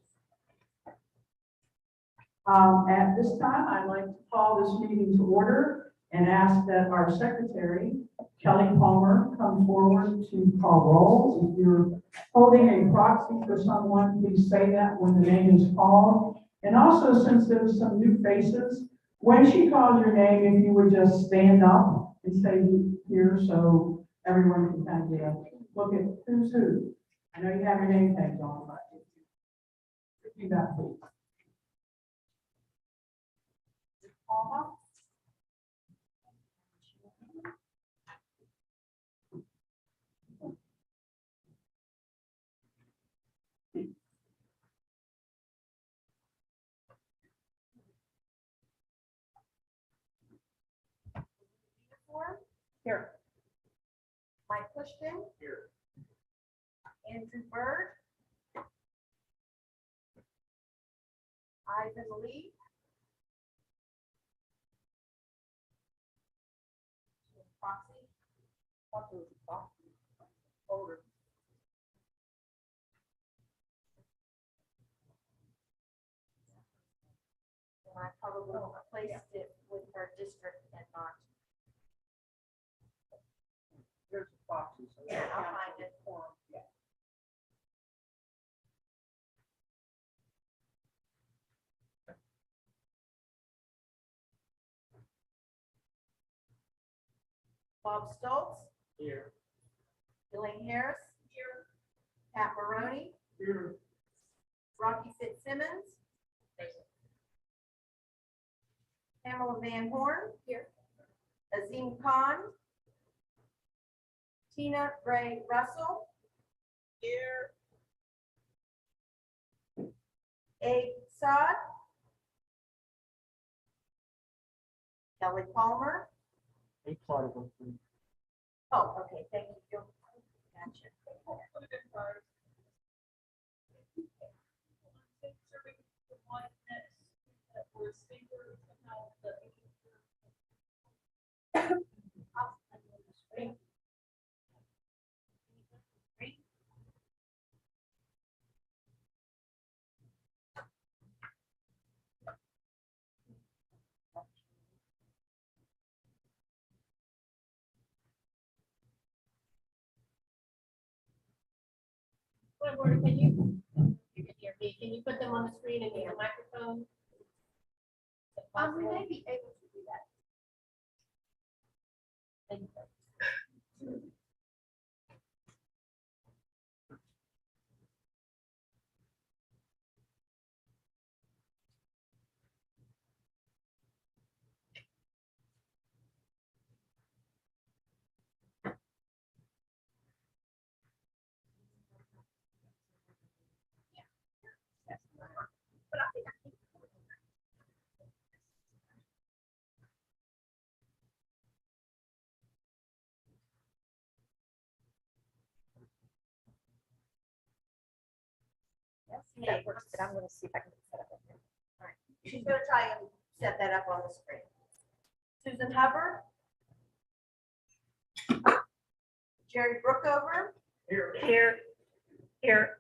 S2: At this time, I'd like to call this meeting to order and ask that our secretary, Kelly Palmer, come forward to call roll. If you're holding a proxy for someone, please say that when the name is called. And also, since there's some new faces, when she calls your name, if you would just stand up and say here so everyone can kind of get a look at who's who. I know you have your name tags on, but repeat that, please. Palmer.
S1: Here. Mike Pushkin.
S5: Here.
S1: Andrew Bird. Ivan Lee. Proxy. Folder. And I probably placed it with our district and not.
S5: There's a box.
S1: Yeah, I'll find it.
S5: Yeah.
S1: Bob Stoltz,
S5: Here.
S1: Elaine Harris. Here. Pat Maroney,
S5: Here.
S1: Rocky Fitzsimmons. Pamela Van Horn. Here. Azim Khan. Tina Ray Russell. Here. Abe Saad. Kelly Palmer.
S5: Hey, Claudia, please.
S1: Oh, okay, thank you. Gotcha.
S6: Point of order, can you hear me? Can you put them on the screen and use the microphone?
S1: We may be able to do that.
S6: Thank you.
S1: But I think
S6: That works, but I'm gonna see if I can set up.
S7: She's gonna try and set that up on the screen. Susan Hubbard. Jerry Brookover.
S6: Here.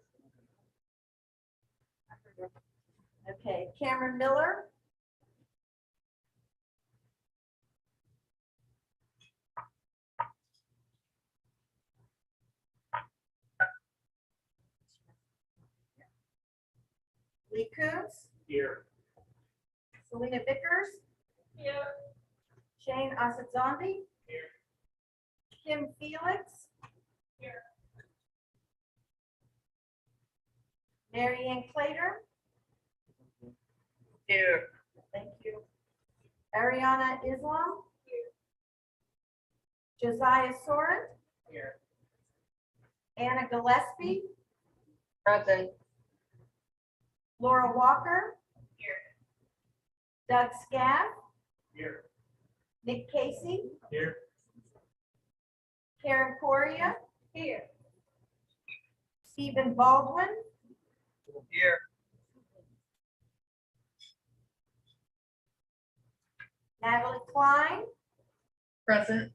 S7: Okay, Cameron Miller. Lee Coons.
S5: Here.
S7: Selena Vickers.
S6: Here.
S7: Shane Asadzondi.
S5: Here.
S7: Kim Felix.
S6: Here.
S7: Mary Ann Clater.
S6: Here.
S7: Thank you. Ariana Islam. Josiah Soren.
S5: Here.
S7: Anna Gillespie.
S6: Present.
S7: Laura Walker.
S6: Here.
S7: Doug Scav.
S5: Here.
S7: Nick Casey.
S5: Here.
S7: Karen Correa.
S6: Here.
S7: Stephen Baldwin.
S5: Here.
S7: Natalie Klein.
S6: Present.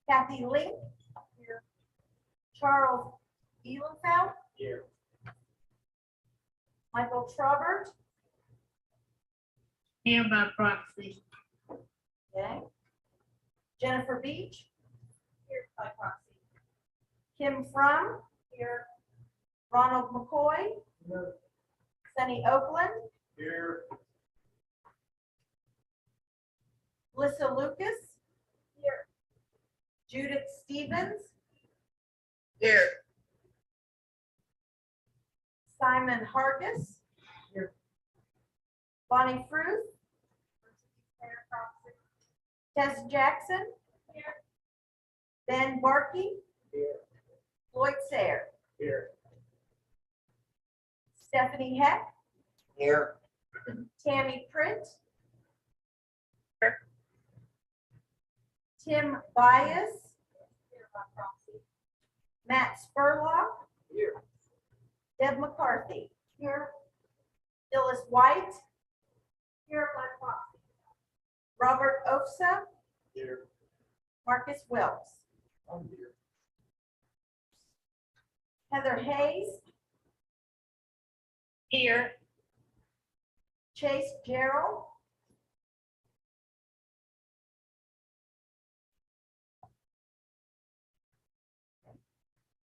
S7: Kathy Link. Charles Ehlenfeld.
S5: Here.
S7: Michael Trobert.
S6: Here by proxy.
S7: Okay. Jennifer Beach.
S6: Here by proxy.
S7: Kim Frum. Here. Ronald McCoy.
S5: Here.
S7: Sunny Oakland.
S5: Here.
S7: Melissa Lucas. Here. Judith Stevens.
S6: Here.
S7: Simon Hargis.
S5: Here.
S7: Bonnie Fruth. Tess Jackson.
S6: Here.
S7: Ben Barkey.
S5: Here.
S7: Lloyd Sayre.
S5: Here.
S7: Stephanie Heck.
S4: Here.
S7: Tammy Print.
S6: Here.
S7: Tim Bias.
S6: Here by proxy.
S7: Matt Spurlock.
S5: Here.
S7: Deb McCarthy. Here. Phyllis White. Here by proxy. Robert Ofsa.
S5: Here.
S7: Marcus Wilkes.
S5: I'm here.
S7: Heather Hayes.
S6: Here.
S7: Chase Gerald.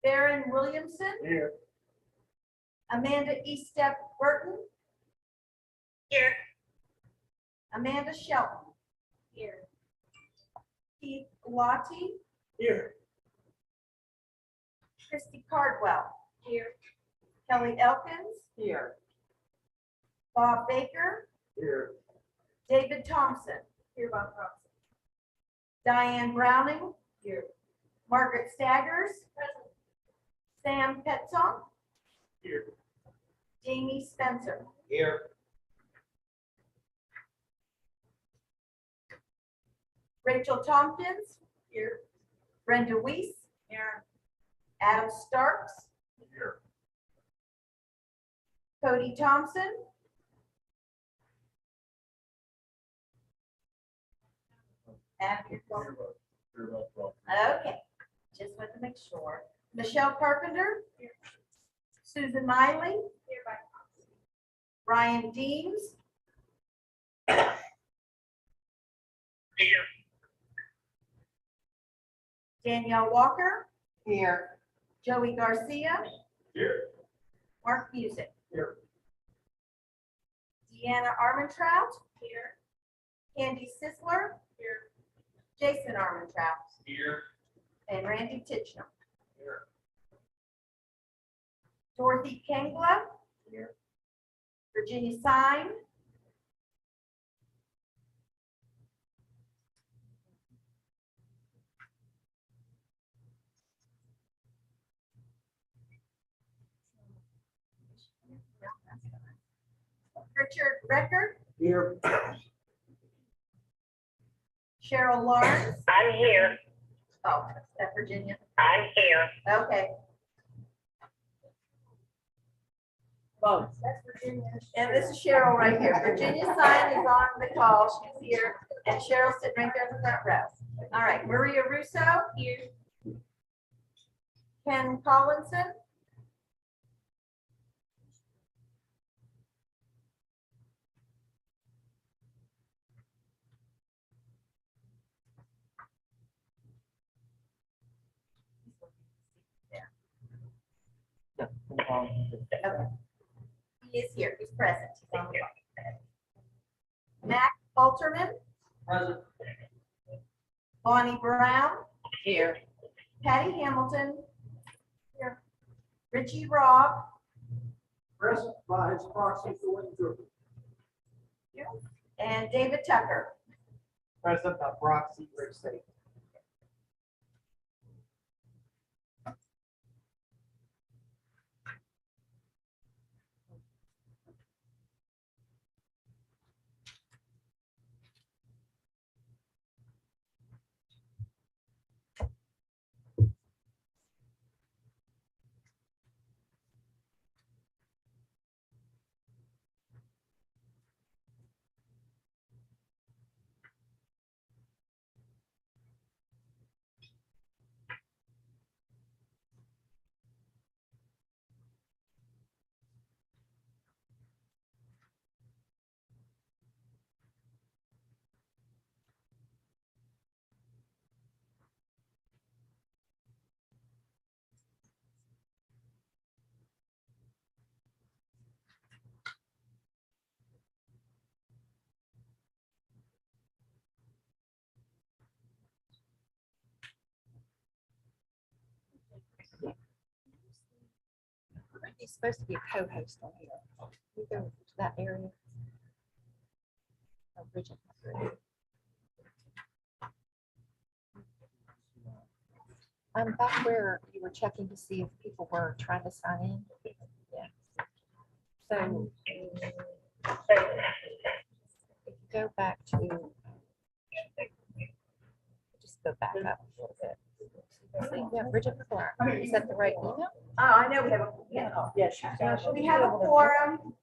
S7: Baron Williamson.
S5: Here.
S7: Amanda Eastep Burton.
S6: Here.
S7: Amanda Shelton.
S6: Here.
S7: Keith Lottie.
S5: Here.
S7: Christy Cardwell.
S6: Here.
S7: Kelly Elkins.
S6: Here.
S7: Bob Baker.
S5: Here.
S7: David Thompson.
S6: Here by proxy.
S7: Diane Browning.
S6: Here.
S7: Margaret Staggers.
S6: Present.
S7: Sam Petzong.
S5: Here.
S7: Jamie Spencer.
S5: Here.
S7: Rachel Tompkins.
S6: Here.
S7: Brenda Weiss.
S6: Here.
S7: Adam Starks.
S5: Here.
S7: Cody Thompson. And okay, just want to make sure. Michelle Carpenter. Susan Miley.
S6: Here by proxy.
S7: Ryan Deems.
S5: Here.
S7: Danielle Walker.
S4: Here.
S7: Joey Garcia.
S5: Here.
S7: Mark Music.
S5: Here.
S7: Deanna Armentrout. Here. Candy Sisler. Here. Jason Armentrout.
S5: Here.
S7: And Randy Titchnell.
S5: Here.
S7: Dorothy Kengla. Here. Virginia Sign. Richard Record.
S5: Here.
S7: Cheryl Lawrence.
S8: I'm here.
S7: Oh, is that Virginia?
S8: I'm here.
S7: Okay.
S2: Both.
S7: And this is Cheryl right here. Virginia Sign is on the call. She's here. And Cheryl's sitting right there in the front row. All right, Maria Russo. Here. Ken Collinson. Okay. He is here. He's present. He's on the phone. Mac Alterman.
S5: Present.
S7: Bonnie Brown.
S6: Here.
S7: Patty Hamilton. Here. Richie Robb.
S5: Present by his proxy for Windsor.
S7: And David Tucker.
S5: Present by proxy, Rick State.
S9: He's supposed to be a co-host on here. We go to that area. Oh, Bridget. Back where you were checking to see if people were trying to sign in. Yeah. So if you go back to, just go back up a little bit. Yeah, Bridget McClure. Is that the right email?
S7: Oh, I know we have a, yeah.
S2: Yes.
S7: We have a quorum.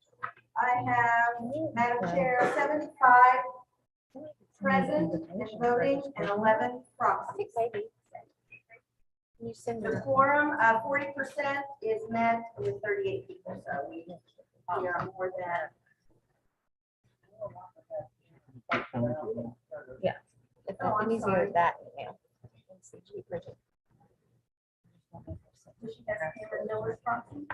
S7: I have, Madam Chair, 75 present and voting and 11
S9: I
S7: proxies.
S9: think maybe. Can you send
S7: The
S9: me?
S7: quorum, 40% is met with 38 people, so we are more than.
S9: Yeah. If
S7: Oh, I'm
S9: it's easier
S7: sorry.
S9: that email. CG Bridget.
S7: Does she have Cameron Miller's proxy?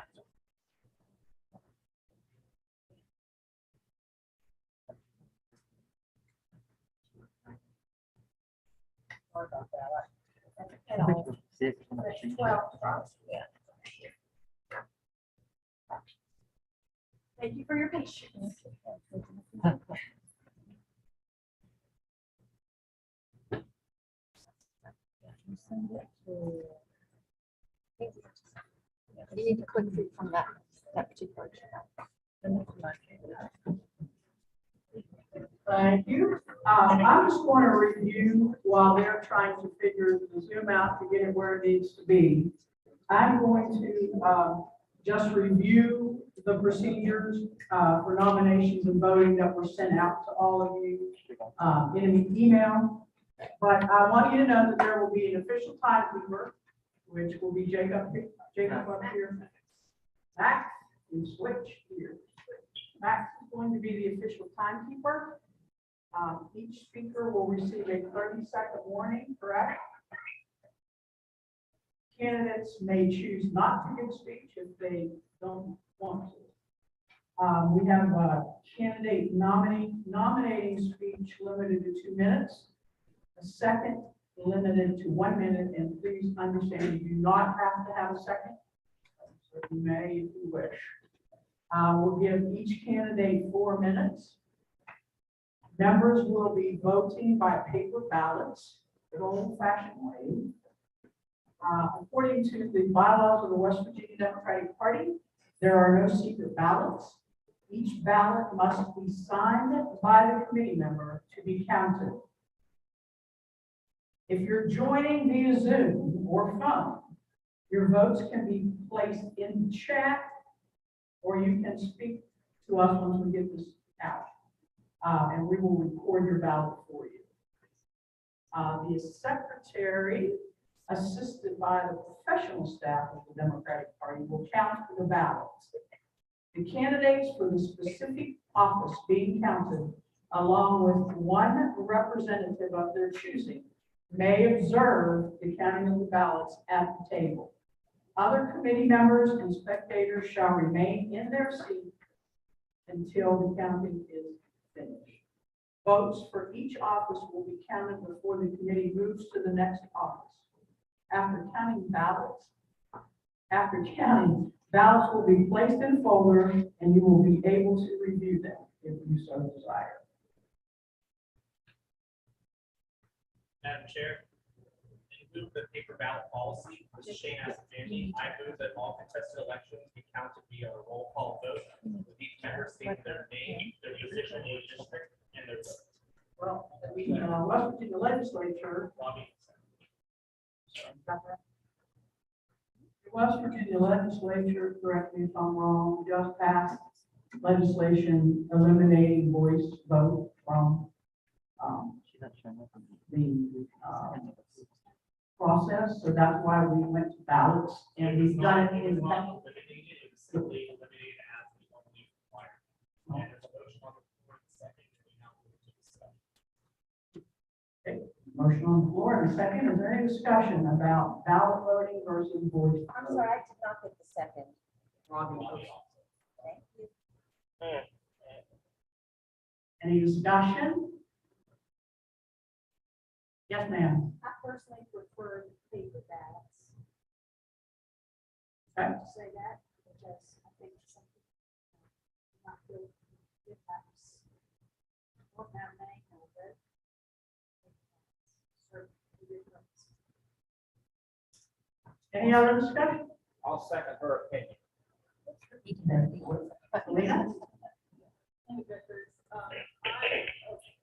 S2: Sorry about that.
S7: And all. There's 12 proxies. Yeah. Thank you for your patience.
S9: You need to click through from that particular channel.
S2: Thank you. I'm just going to review while they're trying to figure the Zoom out to get it where it needs to be. I'm going to just review the procedures for nominations and voting that were sent out to all of you in an email. But I want you to know that there will be an official timekeeper, which will be Jacob up here. Max and switch here. Max is going to be the official timekeeper. Each speaker will receive a 30-second warning, correct? Candidates may choose not to give speech if they don't want to. We have a candidate nominating speech limited to 2 minutes. A second limited to 1 minute, and please understand you do not have to have a second. So you may if you wish. We'll give each candidate 4 minutes. Members will be voting by paper ballots, the old-fashioned way. According to the bylaws of the West Virginia Democratic Party, there are no secret ballots. Each ballot must be signed by the committee member to be counted. If you're joining via Zoom or phone, your votes can be placed in chat, or you can speak to us once we get this out. And we will record your ballot for you. The secretary, assisted by the professional staff of the Democratic Party, will count the ballots. The candidates for the specific office being counted, along with one representative of their choosing, may observe the counting of the ballots at the table. Other committee members and spectators shall remain in their seat until the counting is finished. Votes for each office will be counted before the committee moves to the next office. After counting, ballots will be placed in folders and you will be able to review them if you so desire.
S8: Madam Chair, in lieu of the paper ballot policy, Ms. Shane asked Jamie, I move that all contested elections be counted via a roll call vote, with each member stating their name, their position in the district, and their vote.
S2: Well, the West Virginia legislature,
S8: Lobby.
S2: the West Virginia legislature, correct me if I'm wrong, just passed legislation eliminating voice vote from the process. So that's why we went to ballots, and we've done it in the past.
S8: It was simply eliminated as the only requirement. And there's a motion on the floor and second, and we now move to discussion.
S2: Okay, motion on the floor and a second. Is there any discussion about ballot voting versus voice?
S9: I'm
S2: voting?
S9: sorry, I did not get the second.
S2: Robbie,
S8: Lobby also.
S9: Thank you.
S2: any discussion? Yes, ma'am.
S6: I personally prefer paper ballots.
S2: Okay.
S6: Say that because I think some people not feel good perhaps. What now name of it? Serve the difference.
S2: Any other discussion?
S8: I'll second her opinion.
S2: Lena?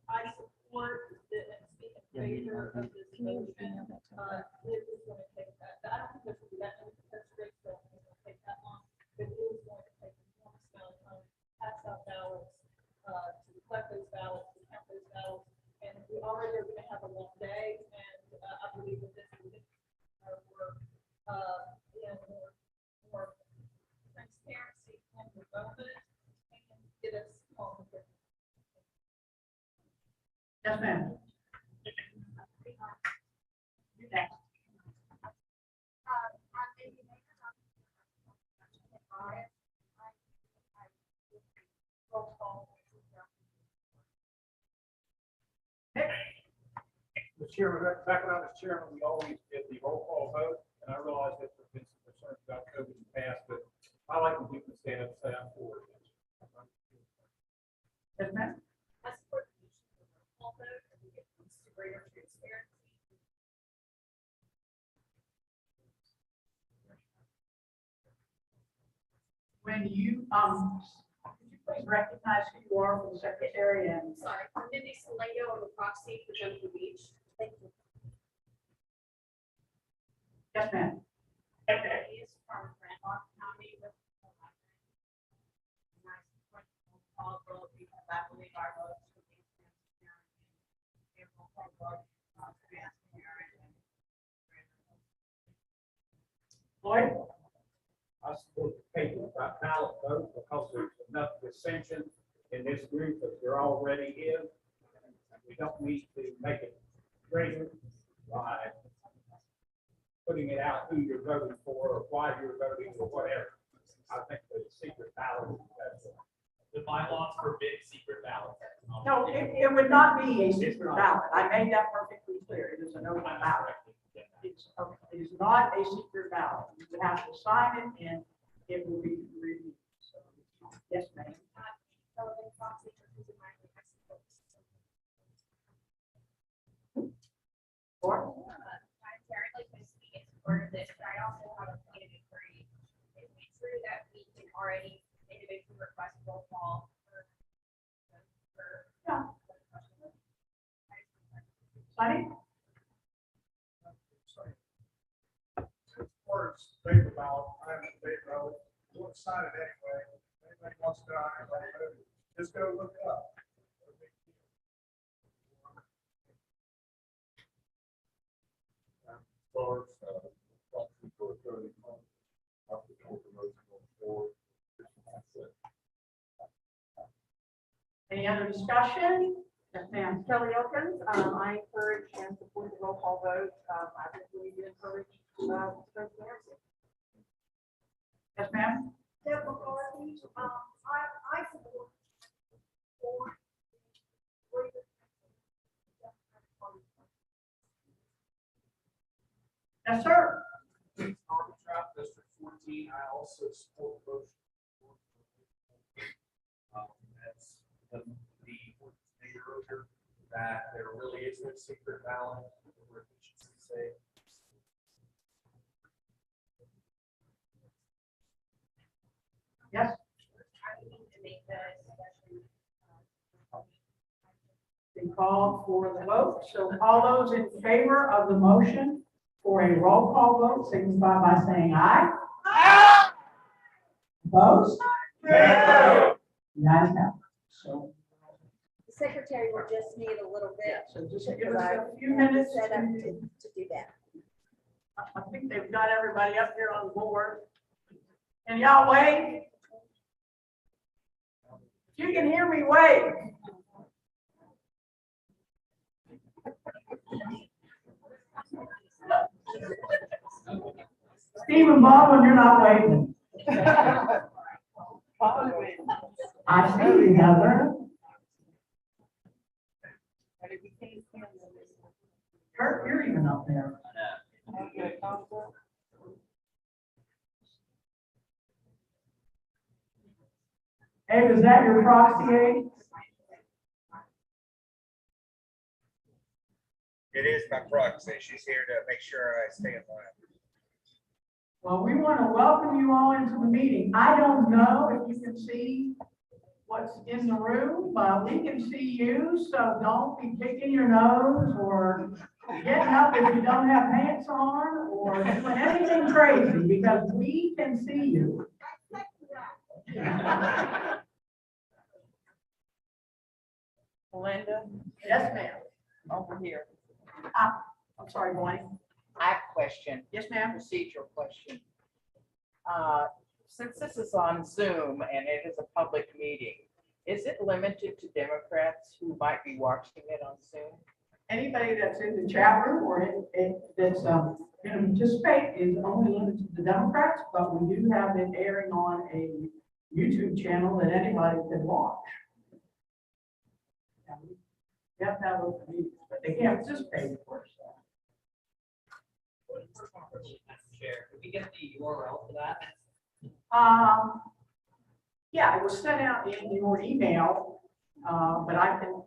S6: I support the, speak in favor of this motion. It is going to take that, I don't think there should be that many contested races, so it's going to take that long, but it is going to take an enormous amount of time, to pass out ballots, to collect those ballots, to count those ballots, and we already are going to have a long day, and I believe that this will get our work, more transparency and development, and get us home.
S2: Yes, ma'am. You next.
S5: The chairman, back when I was chairman, we always did the roll call vote, and I realized that there's been some concerns about COVID in the past, but I like when people stand up and say I'm for it.
S2: Yes, ma'am.
S6: I support the use of the roll call vote, and we get used to greater transparency.
S2: When you, could you please recognize who you are for the secretary and
S6: Sorry, Mindy Salado, on the proxy for Jennifer Beach. Thank you.
S2: yes, ma'am.
S6: He is from Grandma County with. All will be faculty, our votes will be
S2: Lloyd?
S5: I support the paper ballot vote because there's enough dissension in this group that they're already in. We don't need to make it greater by putting it out who you're voting why you were voting or whatever. I think the secret ballot, that's
S8: The bylaws forbid secret ballots.
S2: No, it would not be a secret ballot. I made that perfectly clear. It is an open ballot. It's, okay, it is not a secret ballot. You would have to sign it and it will be reviewed. So, yes, ma'am. Or,
S1: I'm terribly confused as part of this, but I also have a point of inquiry. Is it true that we can already individually request roll call for?
S2: yeah. Sonny?
S5: Words, paper ballot, I'm in favor of it. We'll sign it anyway. Anybody wants to, just go look it up.
S2: Any other discussion? Yes, ma'am.
S10: Kelly Elkins, I encourage and support the roll call vote. I think we need to encourage transparency.
S2: Yes, ma'am.
S10: Deb McCarthy, I support.
S2: Yes, sir.
S5: Draft District 14, I also support the motion. That's the stated earlier that there really is no secret ballot. Or efficiency say.
S2: Yes.
S1: I would need to make the suggestion.
S2: Been called for the vote. So all those in favor of the motion for a roll call vote, signify by saying aye. Aye. Opposed? No. Ayes have it. So,
S7: The secretary will just need a little bit.
S2: so just give
S7: because
S2: us
S7: I
S2: a few minutes.
S7: set up to do that.
S2: I think they've got everybody up here on the board. Can y'all wave? If you can hear me, wave. Stephen Baldwin, you're not waving. I see you, Heather. Kurt, you're even up there. Hey, is that your proxy aide?
S11: It is my proxy. She's here to make sure I stay in line.
S2: Well, we want to welcome you all into the meeting. I don't know if you can see what's in the room, but we can see you, so don't be picking your nose or getting up if you don't have pants on or doing anything crazy, because we can see you.
S12: Linda,
S2: Yes, ma'am.
S12: over here.
S2: I'm sorry, Bonnie.
S12: I have a question.
S2: Yes, ma'am.
S12: Procedural question. Since this is on Zoom and it is a public meeting, is it limited to Democrats who might be watching it on Zoom?
S2: Anybody that's in the chat room or that's going to participate is only limited to the Democrats, but we do have it airing on a YouTube channel that anybody can watch. You have to have open meetings, but they can't participate, of course.
S8: Chair, could we get the URL for that?
S2: Yeah, it was sent out in your email, but I can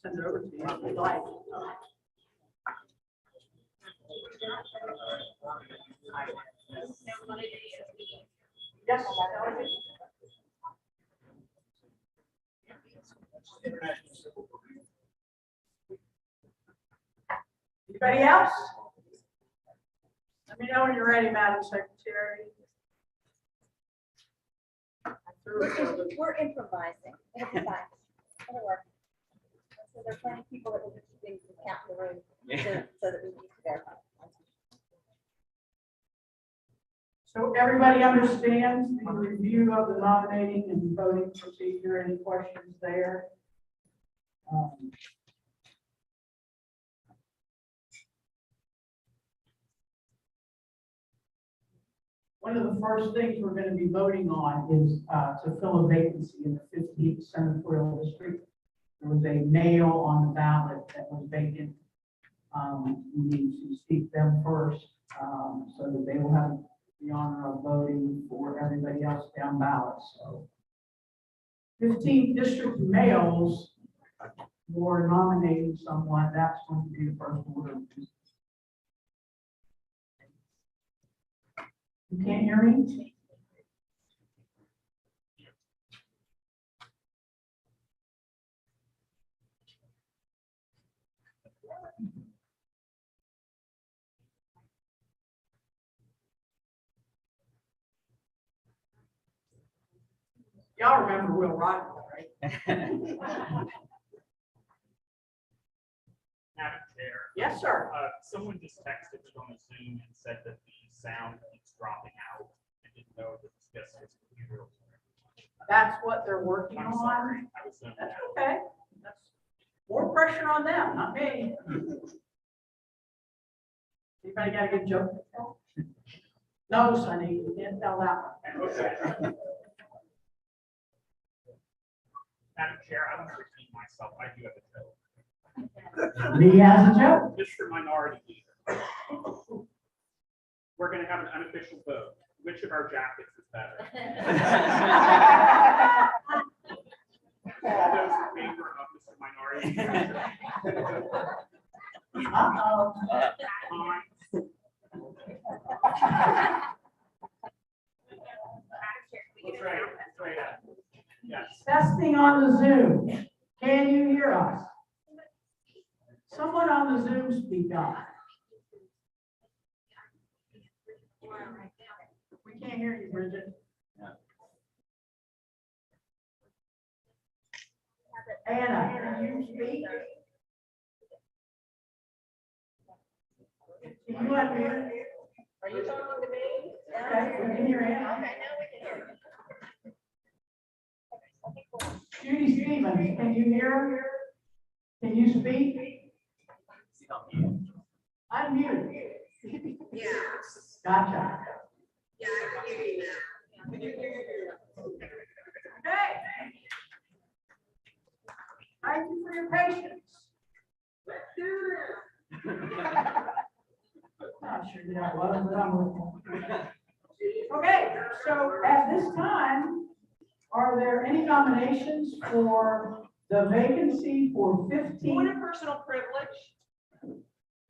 S2: send it over to you if you'd like. Yes. Anybody else? Let me know when you're ready, Madam Secretary.
S7: We're improvising. It'll be fine. It'll work. So there are plenty of people that will just things to count in the room so that we need to verify.
S2: So everybody understands the review of the nominating and voting procedure. Any questions there? One of the first things we're going to be voting on is to fill a vacancy in the 15th senatorial district. There was a male on the ballot that was vacant. We need to seek them first, so that they will have the honor of voting for everybody else down ballot. So 15th district males were nominating someone. That's going to be the first order of business. You can't hear me? Y'all remember Will Rodwell, right?
S8: Madam Chair.
S2: Yes, sir.
S8: Someone just texted me on the Zoom and said that the sound keeps dropping out. I didn't know that this guy's computer.
S2: That's what they're working
S8: I'm
S2: on.
S8: sorry. I was zoned
S2: That's
S8: out.
S2: okay. That's more pressure on them, not me. Anybody got a good joke? No, Sonny, you can't tell that one.
S8: Okay. Madam Chair, I want to repeat myself. I do have a joke.
S2: Lee has a joke.
S8: Mr. Minority Leader. We're going to have an unofficial vote. Which of our jackets is better? All those in favor of Mr. Minority Leader?
S2: Uh-oh.
S8: Aye. Let's try it. Let's try it. Yes.
S2: Testing on the Zoom. Can you hear us? Someone on the Zoom speak up. We can't hear you, Bridget. Anna, can you speak? Can you unmute?
S7: Are you talking to me?
S2: Okay, we can hear Anna.
S7: Okay, now we can hear you.
S2: Judy Stevens, can you hear her? Can you speak? Unmute.
S3: Yeah,
S2: Gotcha.
S3: yeah, I can hear you now.
S2: Okay. Thank you for your patience.
S3: Let's do this.
S2: Not sure who that was, but I'm with you. Okay, so at this time, are there any nominations for the vacancy for
S10: Point
S2: 15?
S10: of personal privilege.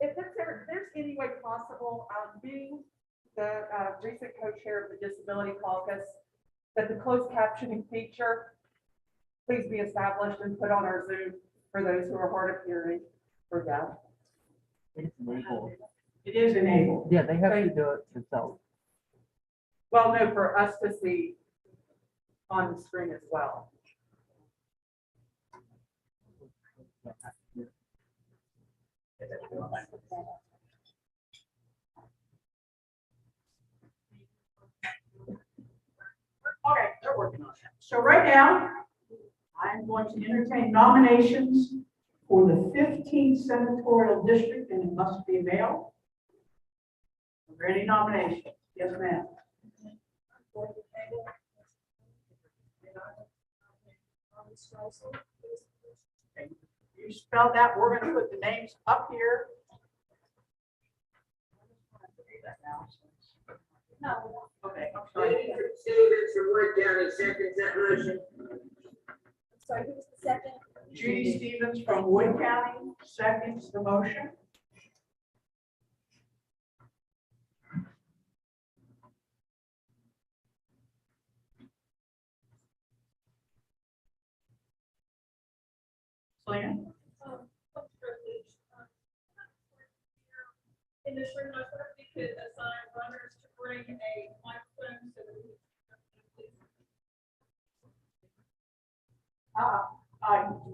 S10: If there's any way possible, being the recent co-chair of the Disability Caucus, that the closed captioning feature please be established and put on our Zoom for those who are hard of hearing or deaf.
S2: It is enabled.
S12: Yeah, they have to do it themselves.
S10: Well, no, for us to see on the screen as well.
S2: Okay, they're working on that. So right now, I'm going to entertain nominations for the 15th senatorial district, and it must be male. Are there any nominations? Yes, ma'am. Okay, you spelled that. We're going to put the names up here.
S7: No.
S2: Okay, I'm sorry.
S3: Stevens from Wood County seconds that motion.
S7: Sorry, who was the second?
S2: Judy Stevens from Wood County seconds the motion. Selena?
S6: In this room, I thought we could assign runners to bring a microphone so that we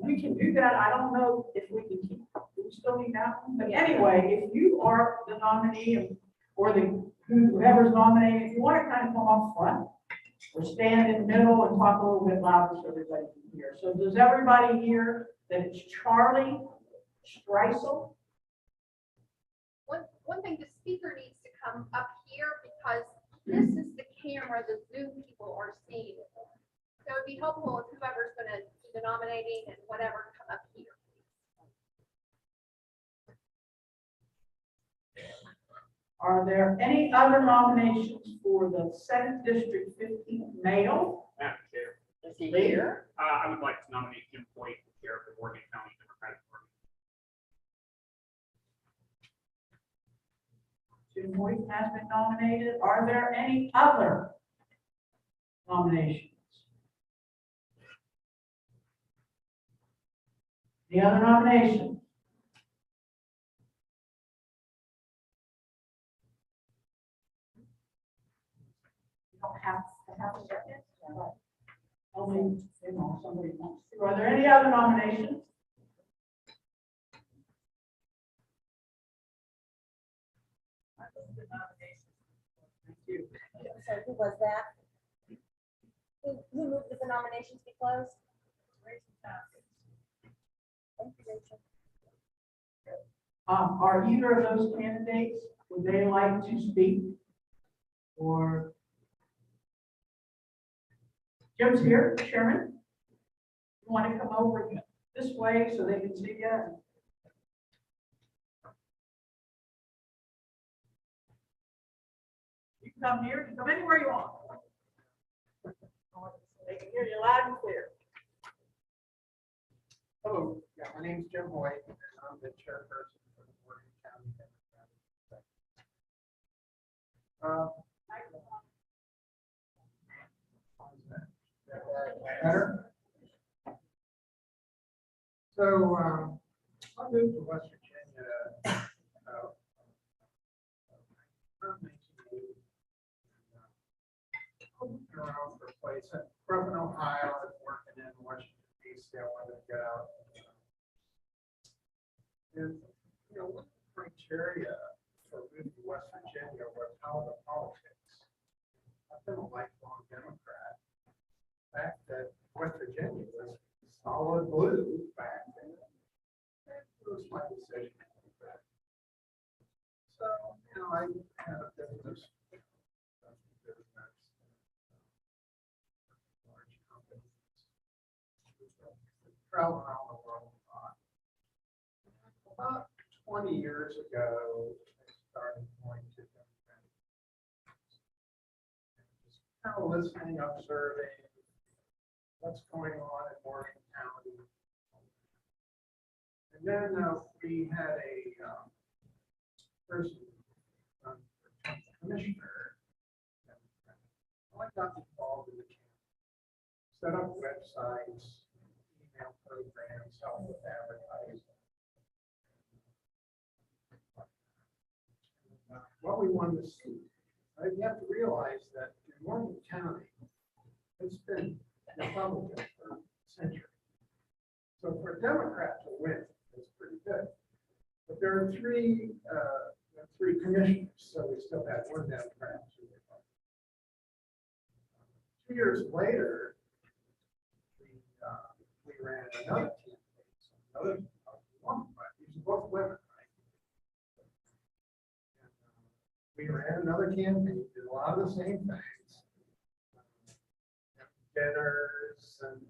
S2: We can do that. I don't know if we can keep, we still need that one. But anyway, if you are the nominee or whoever's nominated, if you want to kind of come up front or stand in the middle and talk a little bit louder so everybody can hear. So does everybody hear that it's Charlie Streisel?
S1: One thing, the speaker needs to come up here because this is the camera the Zoom people are seeing. So it'd be helpful if whoever's gonna do the nominating and whatever, come up here.
S2: Are there any other nominations for the Second District 15th male?
S5: Madam Chair,
S12: Is he
S2: Lee?
S12: here?
S5: I would like to nominate Jim Hoyt for chair of the Morgan County Democratic Party.
S2: Jim Hoyt has been nominated. Are there any other nominations? Any other nominations? You don't have to have a second. But only, somebody wants to. Are there any other nominations? Thank you.
S7: So who was that? Who moved that the nominations be closed? Thank you, Rachel.
S2: Are either of those candidates, would they like to speak? Or Jim's here, Chairman. You want to come over this way so they can see you? You can come here, you can come anywhere you want. They can hear you loud and clear.
S13: Hello, yeah, my name's Jim Hoyt, and I'm the chairperson for the Morgan County Democratic Party. Better? So, I moved to West Virginia, around 1980. I moved around for a place. I grew up in Ohio, I was working in Washington, D.C. I wanted to get out. And, you know, one of the criteria for moving to West Virginia was how the politics. I've been a lifelong Democrat. The fact that West Virginia was solid blue back then, that was my decision. So, you know, I had a business. Large companies. Travel around the world a lot. About 20 years ago, I started going to different just kind of listening, observing what's going on in Morgan County. And then we had a person, commissioner. I got involved in the campaign, set up websites, email programs, help with advertising. What we wanted to see, right? You have to realize that in Morgan County, it's been Republican for a century. So for a Democrat to win, it's pretty good. But there are three commissioners, so we still had one Democrat. 2 years later, we ran another campaign. So another woman, right? These are both women, right? And, we ran another campaign, did a lot of the same things. Dinners and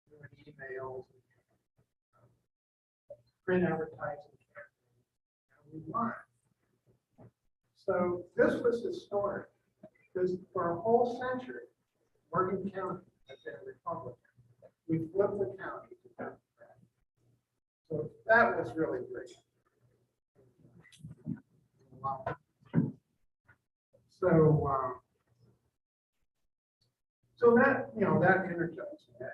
S13: doing emails, print advertising campaigns, and we won. So this was historic, because for a whole century, Morgan County has been Republican. We flipped the county to Democrat. So that was really great. So that, you know, that energized me.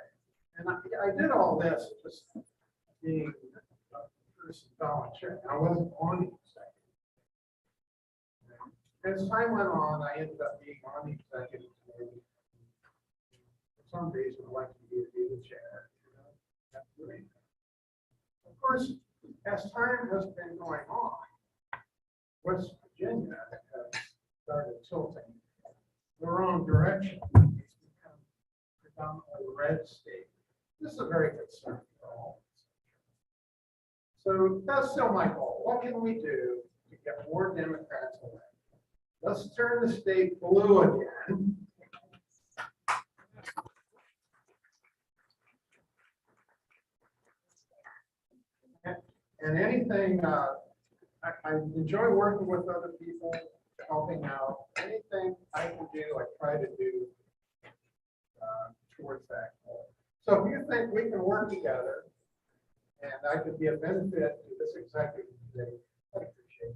S13: And I did all this just being a person volunteer. I wasn't on the executive. As time went on, I ended up being on the executive committee. For some reason, I like to be the chair. You know, of course, as time has been going on, West Virginia has started tilting the wrong direction. It's become predominantly a red state. This is a very concern for all. So that's still my goal. What can we do to get more Democrats elected? Let's turn the state blue again. And anything, I enjoy working with other people, helping out. Anything I can do, I try to do towards that goal. So if you think we can work together and I could be a benefit to this executive committee, I appreciate it.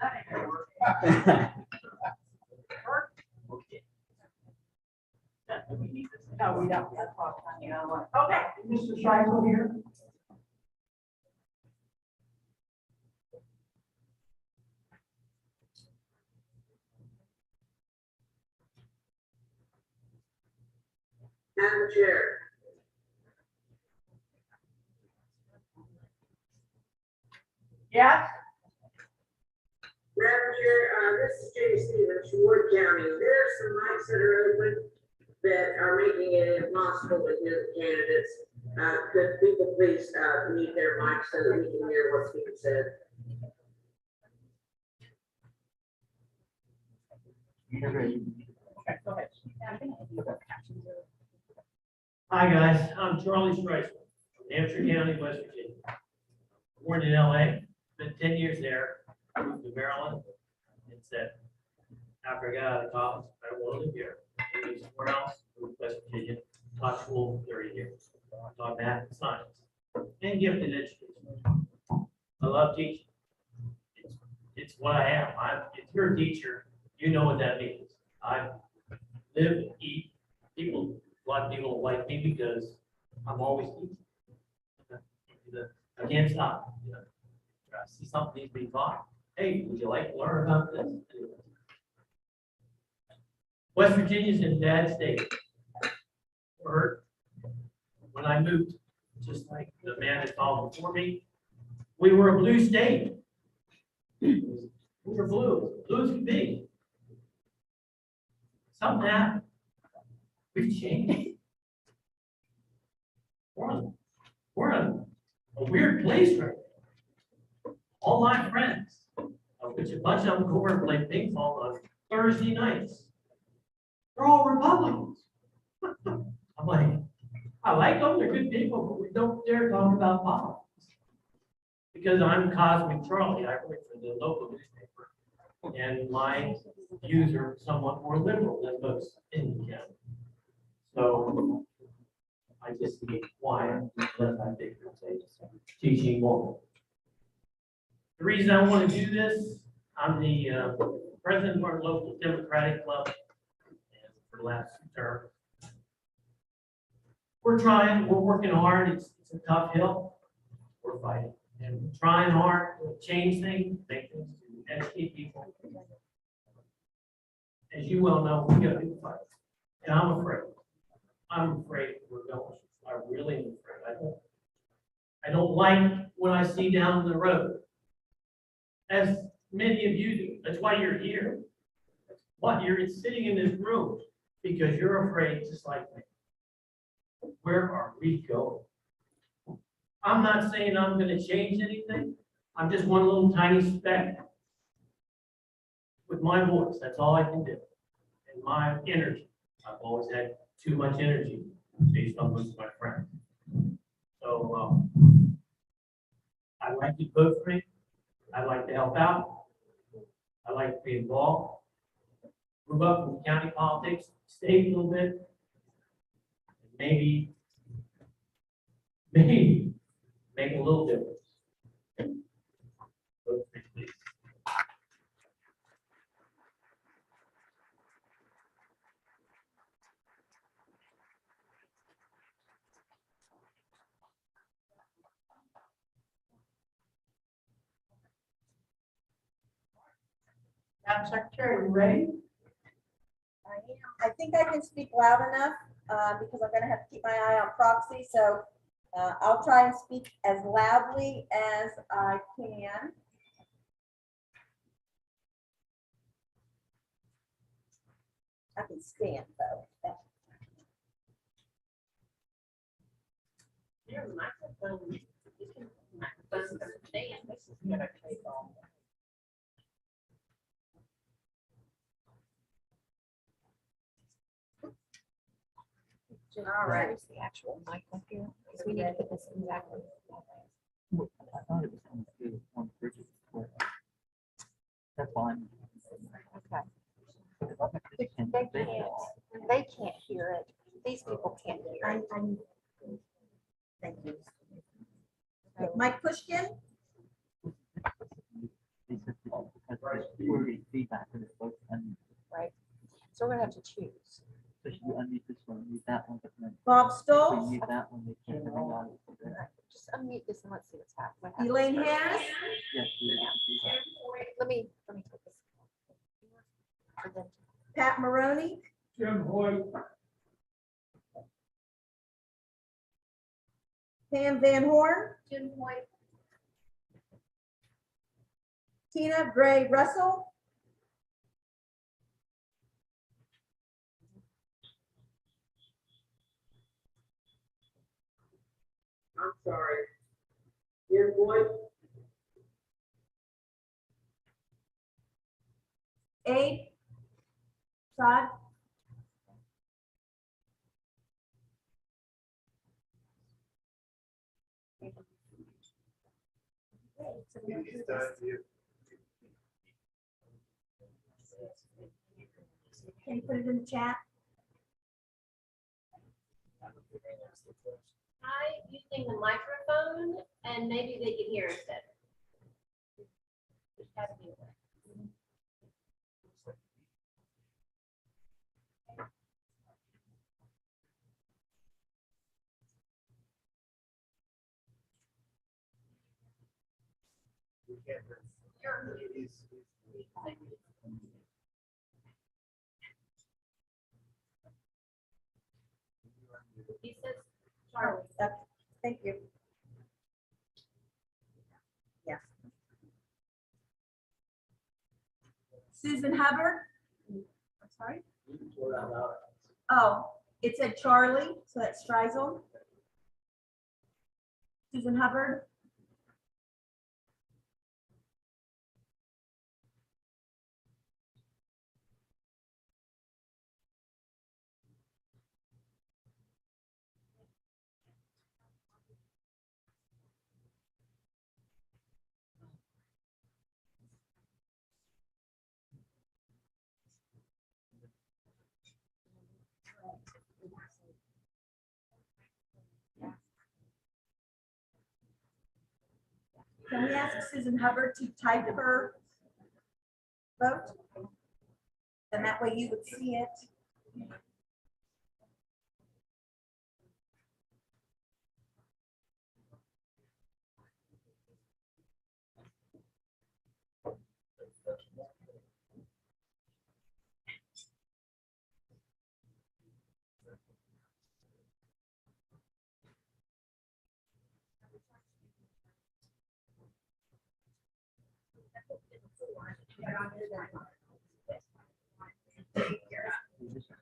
S13: Thank you.
S2: No, we don't. Okay, Mr. Scheifel here.
S3: Madam Chair.
S2: Yes.
S3: Madam Chair, this is Jenny Stevens, from Wood County. There are some mics that are open that are making it impossible with new candidates. Could people please mute their mics so that we can hear what's being said?
S14: Hi, guys. I'm Charlie Streisel from Hampshire County, West Virginia. Born in LA, spent 10 years there, moved to Maryland, and said, after I got out of college, I don't want to live here. I moved somewhere else, moved to West Virginia, taught school for 30 years. I taught math and science, and gifted education. I love teaching. It's what I am. If you're a teacher, you know what that means. I live and eat. A lot of people like me because I'm always teaching. I can't stop. You know, I see something needs to be taught. Hey, would you like to learn about this? Anyway. West Virginia's in bad state. Or when I moved, just like the man that called before me, we were a blue state. We were blue as could be. Something happened. We've changed. We're in a weird place right now. All my friends, which a bunch of them go over and play ping pong on Thursday nights, they're all Republicans. I'm like, I like them, they're good people, but we don't dare talk about politics. Because I'm Cosmic Charlie, I work for the local newspaper, and my views are somewhat more liberal than most in the county. So I just get quiet because I think it's teaching more. The reason I want to do this, I'm the president of our local Democratic club for the last term. We're trying, we're working hard. It's a tough hill. We're fighting and we're trying hard to change things, make things, to educate people. As you well know, we got to do the fight. And I'm afraid. I'm afraid we're going. I really am afraid. I don't like what I see down the road. As many of you do. That's why you're here. That's why you're sitting in this room, because you're afraid, just like me. Where are we going? I'm not saying I'm going to change anything. I'm just one little tiny speck with my voice. That's all I can do. And my energy. I've always had too much energy based on most of my friends. So I'd like you to vote for me. I'd like to help out. I'd like to be involved. Move up from county politics, stay a little bit. Maybe make a little difference. Vote for me, please.
S2: Madam Secretary, you ready?
S7: I am. I think I can speak loud enough because I'm going to have to keep my eye on proxy. So I'll try and speak as loudly as I can. I can stand though. All right.
S9: Where's the actual mic up here? Because we need to put this exactly.
S15: I thought it was on the one Bridget. That's why I'm.
S9: Okay. They can't hear it. These people can't hear it.
S7: Thank you. Mike Pushkin,
S15: They said because there's already feedback and it's both unmuted.
S9: Right. So we're gonna have to choose.
S15: So should you unmute this one, mute that one, but then
S7: Bob
S15: if
S7: Stoltz,
S15: we mute that one, they can't hear me.
S9: Just unmute this and let's see what's happening.
S7: Elaine Harris,
S15: Yes, we can do that.
S9: Let me take this. And then
S7: Pat Maroney,
S5: Jim Hoyt.
S7: Pam Van Horn,
S1: Jim White,
S7: Tina Gray Russell,
S3: I'm sorry. Jim Boyd,
S7: Abe Todd, can you put it in the chat?
S16: Try using the microphone and maybe they can hear us better. Just have to do it. He says, Charlie.
S7: Thank you. Yeah. Susan Hubbard. I'm sorry. Oh, it said Charlie, so that's Streisel. Susan Hubbard. Can we ask Susan Hubbard to type her vote? And that way you would see it.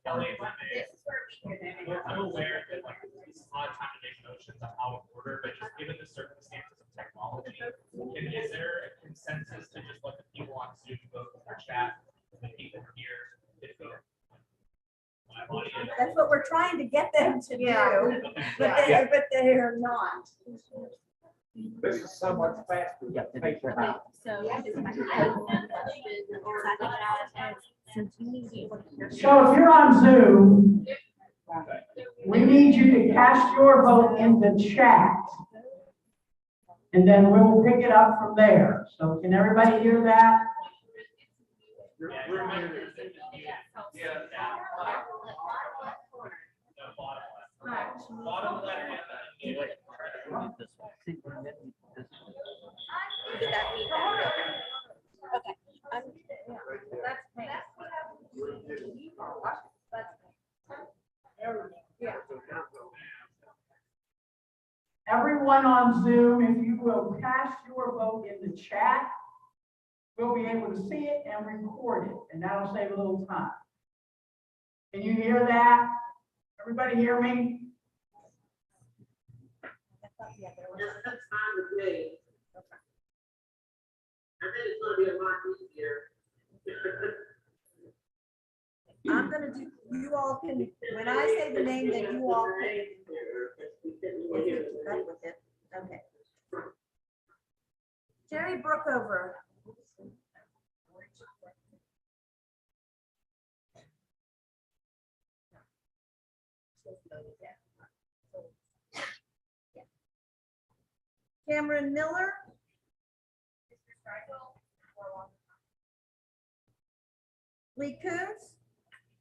S8: Kelly, if I may, I'm aware that like it's a lot of time to make motions on out of order, but just given the circumstances of technology, is there a consensus to just let the people on Zoom vote with their chat, and the people here did vote? My audience.
S7: That's what we're trying to get them to do,
S8: Yeah.
S7: but they're not.
S5: This is so much faster.
S15: Yeah, it is right now.
S16: So.
S2: So if you're on Zoom, we need you to cast your vote in the chat. And then we'll pick it up from there. So can everybody hear that?
S8: Bottom left.
S15: Mute this one. See, we're gonna mute this one.
S9: Okay.
S2: Everyone on Zoom, if you will cast your vote in the chat, we'll be able to see it and record it, and that'll save a little time. Can you hear that? Everybody hear me?
S7: Yeah, there was.
S3: That's fine with me. I think it's gonna be a lot easier.
S7: I'm gonna do, you all can, when I say the name, then you all can. If you're back with it, okay. Jerry Brookover. Cameron Miller. Lee Coons.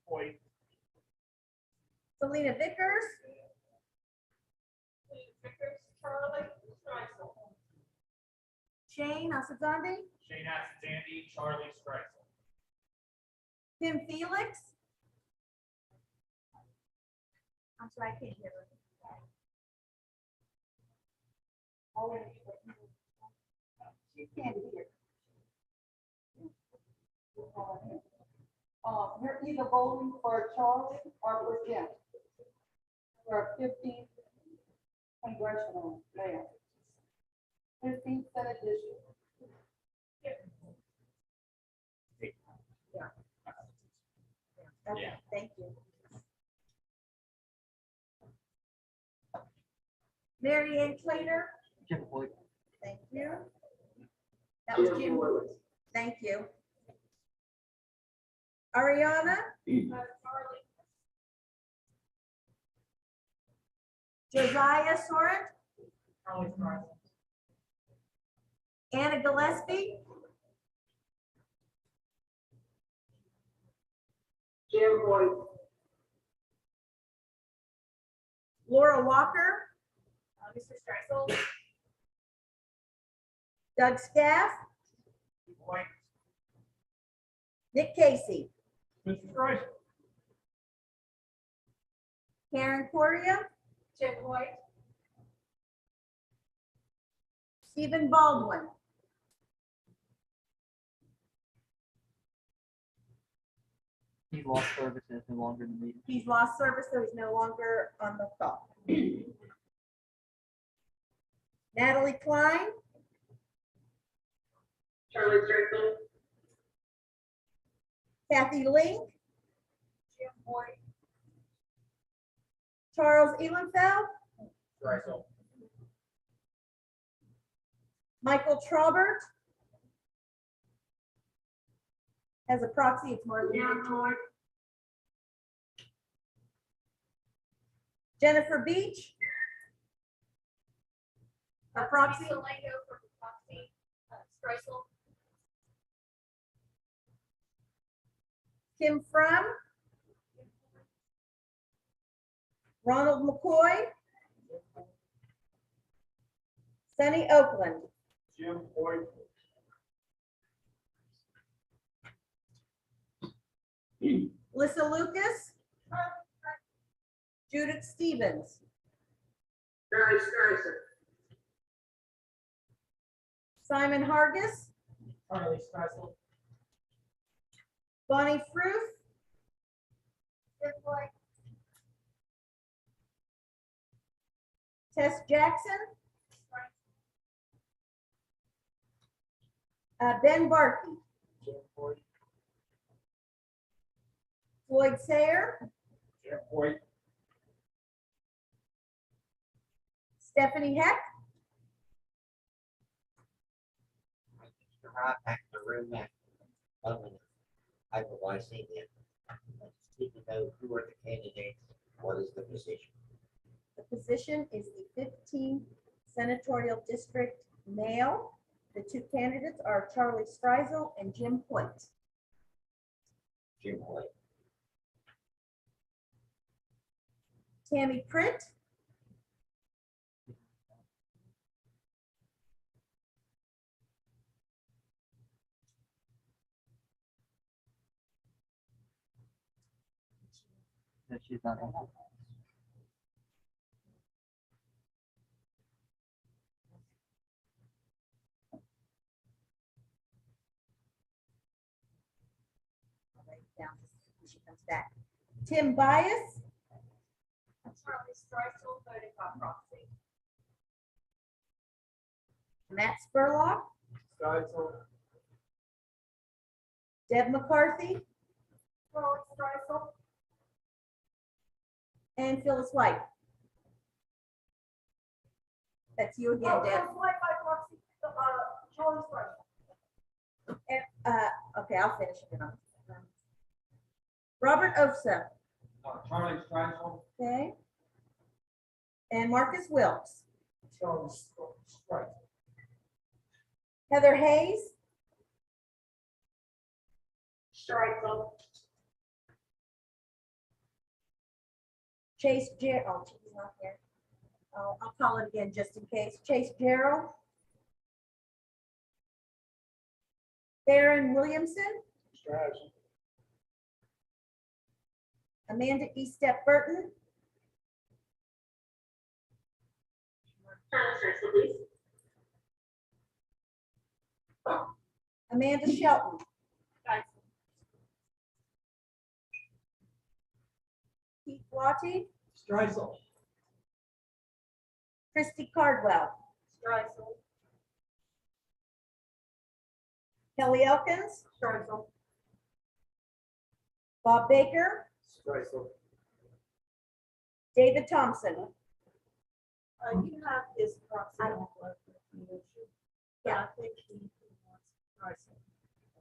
S5: Point.
S7: Selena Vickers.
S6: Charlie Streisel.
S7: Shane Asadandi.
S8: Shane Dandy, Charlie Streisel.
S7: Tim Felix. I'm sorry, I can't hear her. She can't hear.
S10: You're either voting for Charlie or for Jim. For 15th congressional mayor. 15th Senate district.
S7: Okay, thank you. Mary Ann Claytor.
S15: Jim Boyd.
S7: Thank you. That was Jim. Thank you. Ariana.
S6: Charlie.
S7: Josiah Soren.
S6: Charlie Streisel.
S7: Anna Gillespie.
S3: Jim Boyd.
S7: Laura Walker.
S6: Mr. Streisel.
S7: Doug Scaff.
S5: Point.
S7: Nick Casey.
S5: Mr. Streisel.
S7: Karen Correa.
S6: Jim White.
S7: Stephen Baldwin.
S15: He's lost service and is no longer in the meeting.
S7: He's lost service, so he's no longer on the call. Natalie Klein.
S3: Charlie Streisel.
S7: Kathy Link.
S6: Jim White.
S7: Charles Ehlenfeld.
S5: Streisel.
S7: Michael Traubert. As a proxy, it's Martha. Jennifer Beach. A proxy.
S16: Lisa Lango for proxy, Streisel.
S7: Kim Frum. Ronald McCoy. Sunny Oakland.
S5: Jim Boyd.
S7: Lissa Lucas. Judith Stevens.
S3: Charlie Streisel.
S7: Simon Hargis.
S6: Charlie Streisel.
S7: Bonnie Fruth.
S6: Jim White.
S7: Tess Jackson. Ben Barkey.
S5: Jim Boyd.
S7: Floyd Sayer.
S5: Jim Boyd.
S7: Stephanie Heck.
S4: Mr. Rock, back in the room at hypervising it. Let's need to know who are the candidates, what is the position?
S7: The position is the 15th senatorial district male. The two candidates are Charlie Streisel and Jim Hoyt.
S4: Jim Boyd.
S7: Tammy Pritt.
S15: No, she's not on.
S7: I'll write it down when she comes back. Tim Bias.
S16: Charlie Streisel voted by proxy.
S7: Matt Spurlock,
S5: Streisel.
S7: Deb McCarthy, and Phyllis White. That's you again, Deb. Okay, I'll finish it. Robert Ofsa,
S5: Charlie Streisel.
S7: okay? And Marcus Wilkes.
S5: Charlie Streisel.
S7: Heather Hayes, Chase Gerald, oh, she's not here. I'll call it again just in case. Chase Gerald. Theron Williamson,
S5: Streisel.
S7: Amanda E. Step Burton. Amanda Shelton. Keith Watty,
S14: Streisel.
S7: Christy Cardwell. Kelly Elkins. Bob Baker,
S5: Streisel.
S7: David Thompson.
S10: You have his proxy.
S7: Yeah.
S10: I think he wants pricing.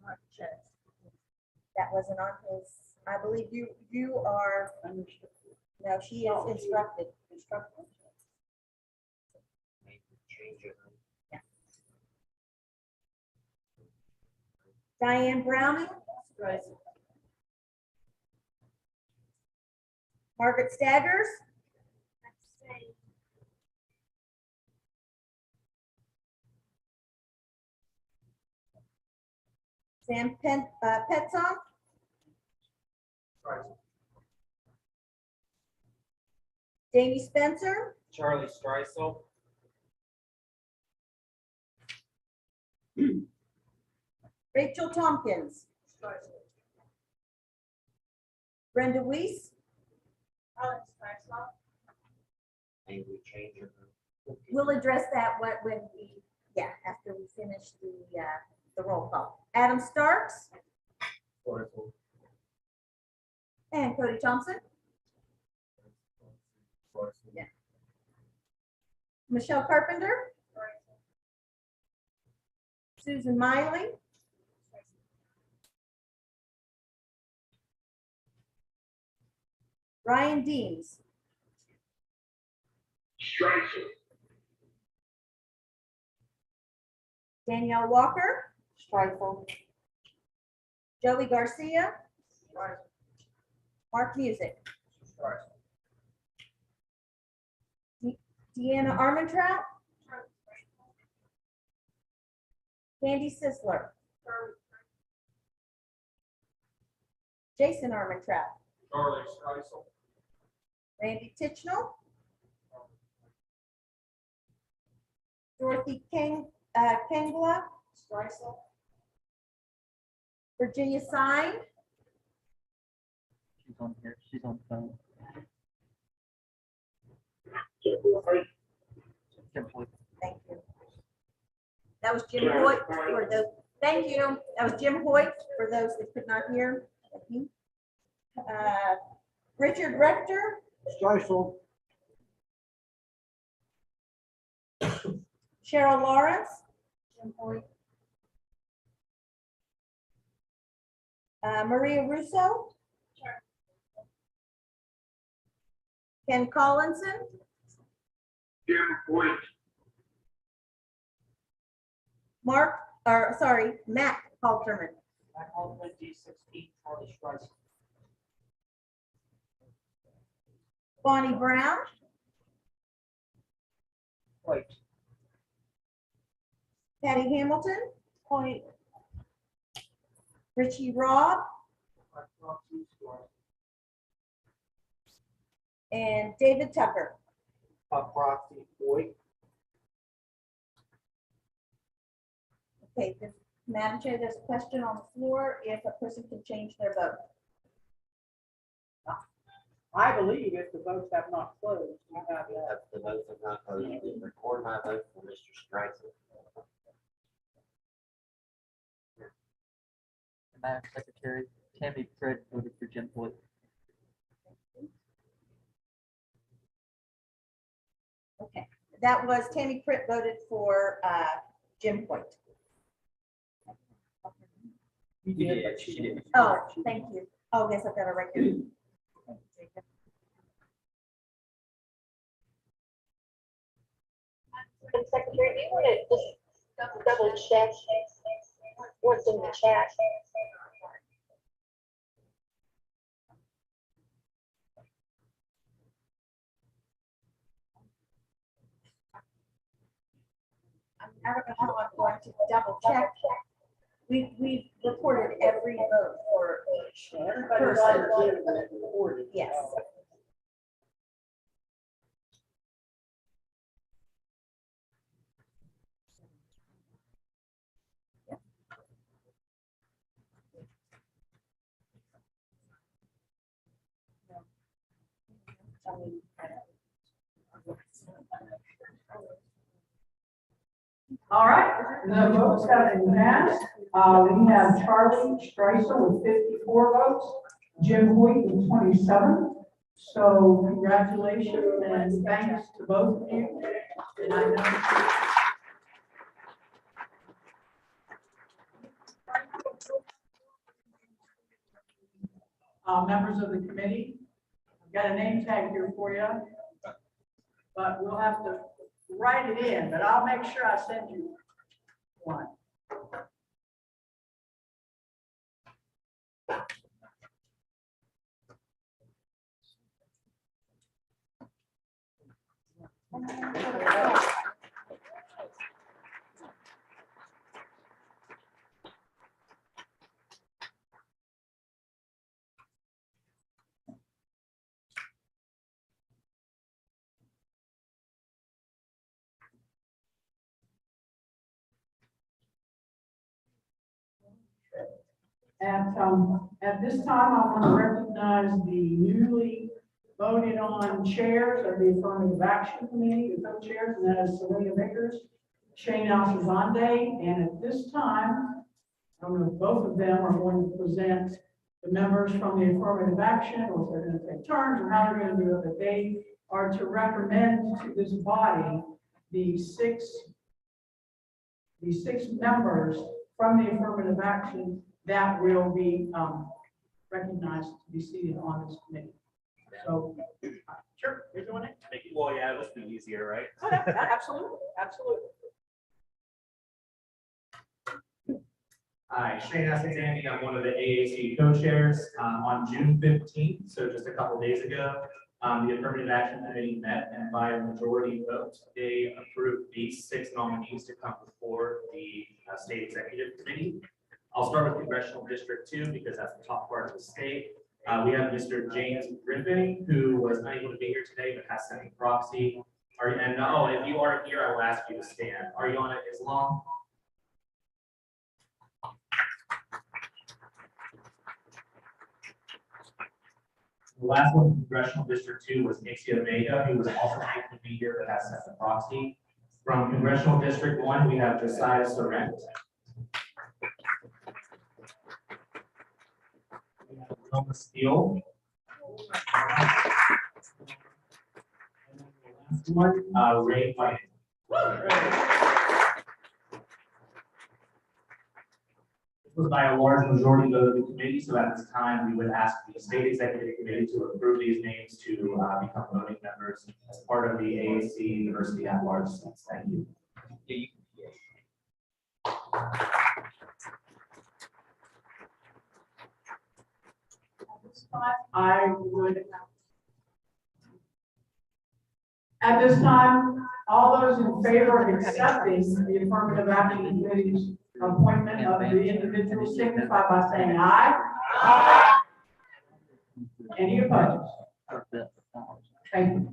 S10: I have to check.
S7: That wasn't on his, I believe you are, no, she is instructed.
S4: Change it.
S7: Diane Browning, Margaret Staggers, Sam Petzoff, Jamie Spencer,
S8: Charlie Streisel.
S7: Rachel Tompkins, Brenda Weiss,
S4: Maybe we change it.
S7: we'll address that when we, yeah, after we finish the roll call. Adam Starks
S5: Streisel.
S7: and Cody Thompson,
S5: Yeah.
S7: Michelle Carpenter, Susan Miley, Ryan Deans, Danielle Walker, Joey Garcia, Mark Music, Deanna Armentrout, Candy Sisler, Jason Armentrout,
S5: Charlie Streisel.
S7: Randy Titchnell, Dorothy Kengla, Virginia Sign,
S15: She's on here, she's on the phone.
S7: thank you. That was Jim Hoyt for those, thank you. That was Jim Hoyt for those that could not hear. Thank you. Richard Rector,
S13: Streisel.
S7: Cheryl Lawrence, Maria Russo, Ken Collinson, Matt Halterman.
S12: D16, Charlie Streisel.
S7: Bonnie Brown,
S12: White.
S7: Patty Hamilton, Richie Robb, and David Tucker.
S12: Proxy, White.
S7: Okay, Madam Chair, there's a question on the floor if a person can change their vote.
S12: I believe if the votes have not closed, you have that.
S4: If the votes have not closed, you can record my vote for Mr. Streisand.
S15: Madam Secretary, Tammy Fred voted for Jim Boyd.
S7: Okay, that was Tammy Pritt voted for Jim Point.
S15: You did, but she didn't.
S7: Oh, thank you. Oh, yes, I've got it right here.
S9: Secretary, do you want to just double check what's in the chat?
S7: I don't know how I'm going to double check. We've reported every vote for each person. Yes.
S2: All right, the votes have been passed. We have Charlie Streisand with 54 votes, Jim Hoyt with 27. So congratulations and thanks to both of you. And I know members of the committee, I've got a name tag here for you, but we'll have to write it in, but I'll make sure I send you one. At this time, I want to recognize the newly voted on chairs of the Affirmative Action Committee, the co-chairs, and that is Selena Vickers, Shane Alcazande, and at this time, I don't know if both of them are going to present the members from the Affirmative Action, or if they're going to take turns, or how they're going to do it, but they are to recommend to this body the six members from the Affirmative Action that will be recognized to be seated on this committee. So, sure, you're doing it.
S8: Thank you. Well, yeah, let's be easier, right?
S2: Oh, absolutely, absolutely.
S8: Hi, Shane Alcazande. I'm one of the AAC co-chairs. On June 15th, so just a couple days ago, the Affirmative Action Committee met, and by a majority vote, they approved these 6 nominees to come before the State Executive Committee. I'll start with Congressional District 2 because that's the top part of the state. We have Mr. James Griffin, who was unable to be here today but has sent a proxy. If you are here, I will ask you to stand. Are you on it, Islam? The last one, Congressional District 2, was Ixia Vega, who was also unable to be here but has sent a proxy. From Congressional District 1, we have Josiah Sorrent. Roma Steele. Ray White. This was by a large majority vote of the committee, so at this time, we would ask the State Executive Committee to approve these names to become voting members as part of the AAC University at Large. Thank you.
S2: At this time, all those in favor of accepting the Affirmative Action Committee's appointment of the individual signify by saying aye. Aye. Any opposed? Thank you.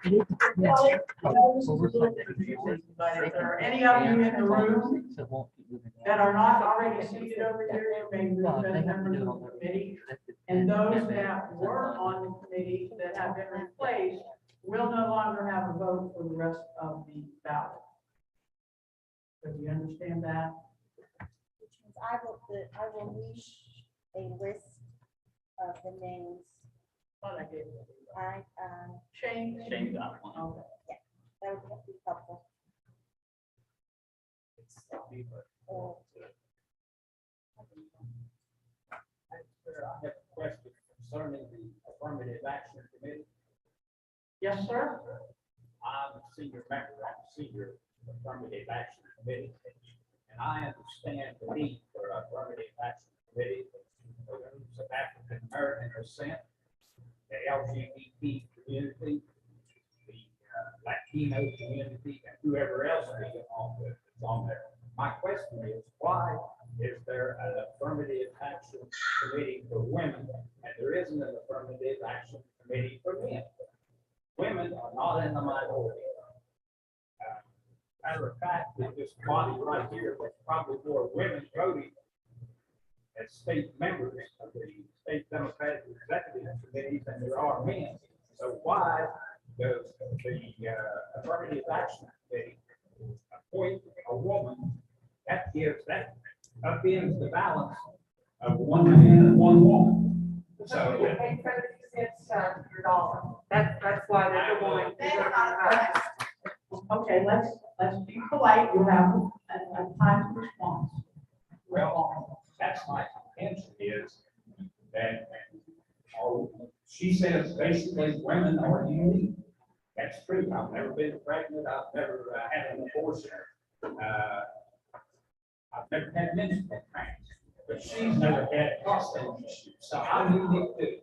S2: If there are any of you in the room that are not already seated over here, you may move as members of the committee. And those that were on the committee that have been replaced will no longer have a vote for the rest of the ballot. Do you understand that?
S7: Which means I will need a list of the names.
S2: Thought I gave it.
S7: Shane.
S15: Shane got one.
S2: Okay.
S7: That would be helpful.
S5: I have a question concerning the Affirmative Action Committee.
S2: Yes, sir.
S5: I'm a senior member of the Senior Affirmative Action Committee, and I understand the need for an Affirmative Action Committee for those of African American descent, the LGBT community, the Latino community, and whoever else is on there. My question is, why is there an Affirmative Action Committee for women, and there isn't an Affirmative Action Committee for men? Women are not in the minority. Matter of fact, in this body right here, there's probably more women voting as state members of the state Democratic executive committees than there are men. So why does the Affirmative Action Committee appoint a woman? That upends the balance of one man and one woman. So
S10: It's your dollar. That's why they're going.
S2: Okay, let's be polite. You have a time to respond.
S5: Well, that's my intention is that, she says basically women are unique. That's true. I've never been pregnant. I've never had an abortion. I've never had menstrual cramps, but she's never had prostate issues. So I'm unique too.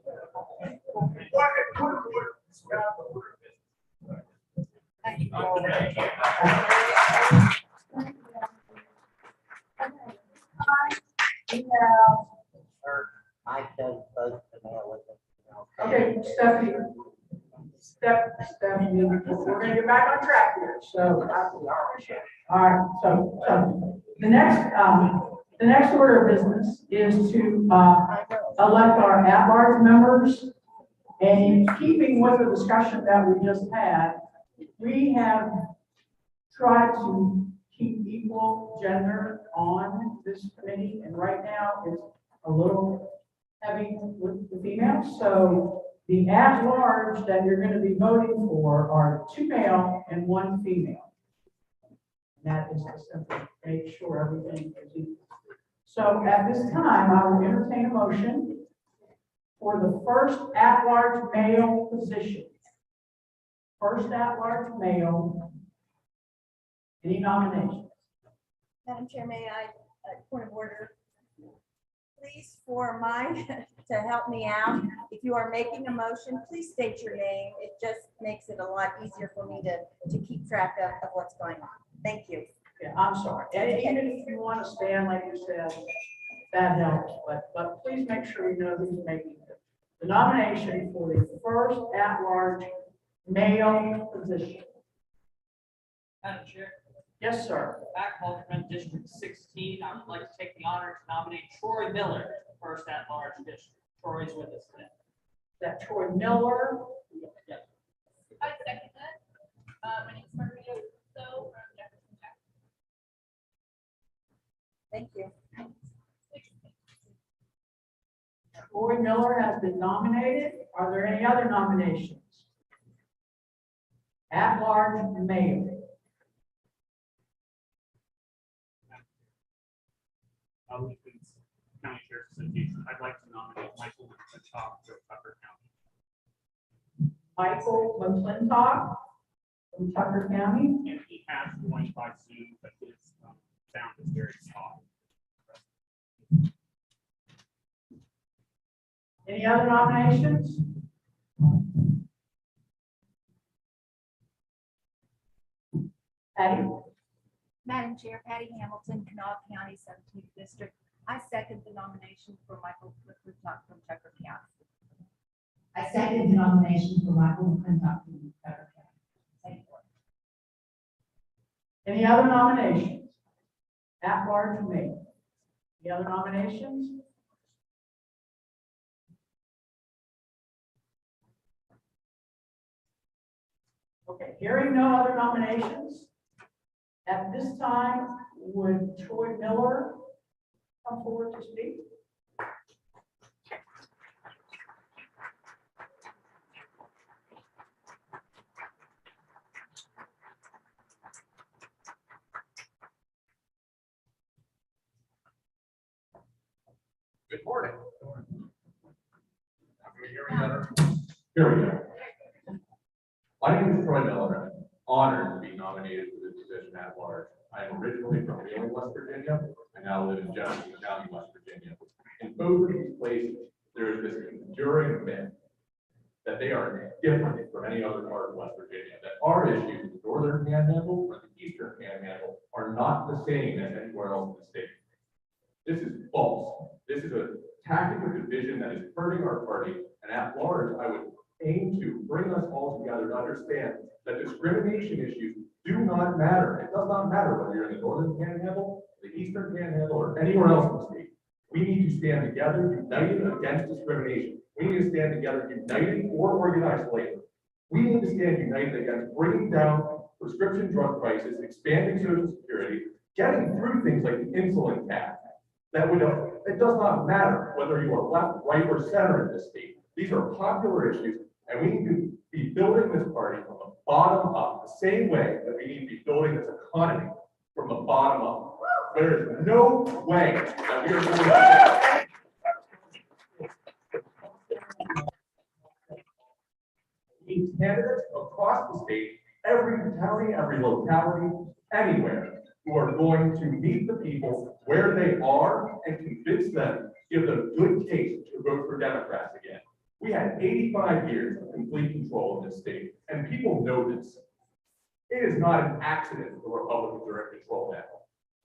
S4: I chose both the male and the female.
S2: Okay, Stephanie, we're gonna get back on track here, so. All right, so the next order of business is to, elect our at-large members. And in keeping with the discussion that we just had, we have tried to keep equal gender on this committee, and right now it's a little heavy with the females. So the at-large that you're going to be voting for are 2 male and 1 female. And that is to simply make sure everything is equal. So at this time, I will entertain a motion for the first at-large male position. First at-large male. Any nominations?
S7: Madam Chair, may I, point of order? Please, to help me out, if you are making a motion, please state your name. It just makes it a lot easier for me to keep track of what's going on. Thank you.
S2: Yeah, I'm sorry. And even if you want to stand, like you said, that helps, but please make sure you know who's making the nomination for the first at-large male position.
S17: Madam Chair,
S2: Yes, sir.
S17: back Alderman District 16, I would like to take the honor to nominate Troy Miller, first at-large district. Troy's with us today.
S2: That Troy Miller.
S17: Yep.
S1: I second that. My name is Maria So from Jefferson County.
S7: Thank you.
S2: Troy Miller has been nominated. Are there any other nominations? At-large male.
S8: County Sheriff's Association, I'd like to nominate Michael McClintock for Tucker County.
S2: Michael McClintock from Tucker County.
S8: And he has joined by Zoom, but his sound is very soft.
S2: Any other nominations? Patty?
S18: Madam Chair, Patty Hamilton, Kanawha County, 17th District. I second the nomination for Michael McClintock from Tucker County.
S19: I second the nomination for Michael McClintock from Tucker County.
S2: Any other nominations? at-large mayor. Any other nominations? Okay, hearing no other nominations, at this time, would Troy Miller come forward to speak?
S20: Good morning. Can you hear me better? Here we go. My name is Troy Miller. I'm honored to be nominated for this position at large. I am originally from Wheeling, West Virginia. I now live in Jefferson County, West Virginia. In both of these places, there is this enduring myth that they are different from any other part of West Virginia, that our issues in the northern panhandle or the eastern panhandle are not the same as anywhere else in the state. This is false. This is a tactic of division that is hurting our party, and at large, I would aim to bring us all together to understand that discrimination issues do not matter. It does not matter whether you're in the northern panhandle, the eastern panhandle, or anywhere else in the state. We need to stand together, united against discrimination. We need to stand together, united for organized labor. We need to stand united against bringing down prescription drug prices, expanding Social Security, getting through things like the insulin tax. It does not matter whether you are left, right, or center in this state. These are popular issues, and we need to be building this party from the bottom up, the same way that we need to be building this economy from the bottom up. There is no way that we are going to need candidates across the state, every county, every locality, anywhere, who are going to meet the people where they are and convince them, give them good taste to vote for Democrats again. We had 85 years of complete control of this state, and people know this. It is not an accident that the Republicans are in control now.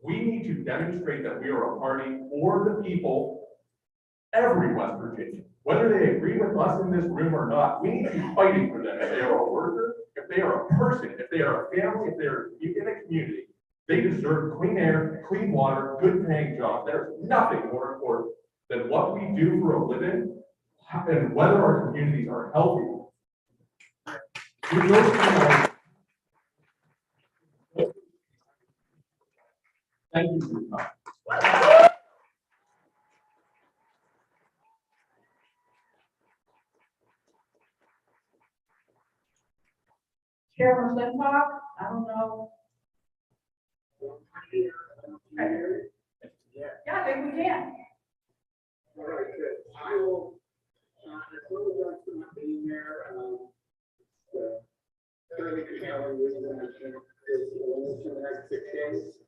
S20: We need to demonstrate that we are a party for the people, every West Virginian. Whether they agree with us in this room or not, we need to be fighting for them. If they are a worker, if they are a person, if they are a family, if they're in a community, they deserve clean air, clean water, good paying jobs. There's nothing more important than what we do for a living and whether our communities are healthy. Thank you for your time.
S2: Chairman Slintock, I don't know. Yeah, I think we can.
S13: All right, good. I will, apologize for not being there. Fairly compelling reason is only for the next 6 days.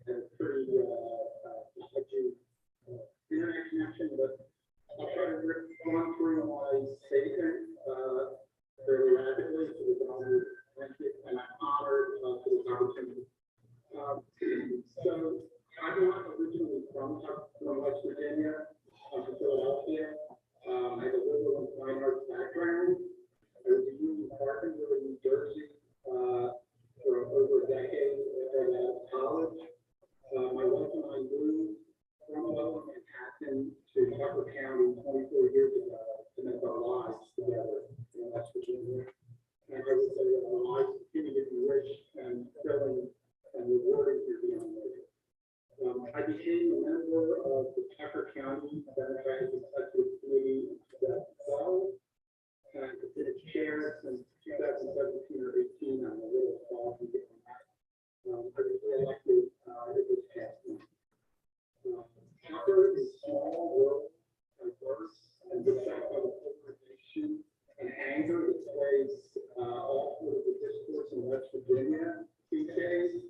S13: And pretty, internet connection, but I'll try to run through my statement, fairly rapidly so we can all move. And I'm honored for this opportunity. So I'm not originally from West Virginia. I'm from Philadelphia. I have a liberal and fine arts background. I was a union carpenter in New Jersey for over a decade right out of college. My wife and I moved from Lower Manhattan to Tucker County 24 years ago to make our lives together in West Virginia. And I would say our lives continue to be rich and filling and rewarding here beyond measure. I became a member of the Tucker County Democratic Executive Committee in 2012, and I've been its chair since 2017 or 18. I'm a little small to get on that. I was elected this past month. Tucker is small, rural, diverse, and beset by the polarization and anger that plays all political discourse in West Virginia these days.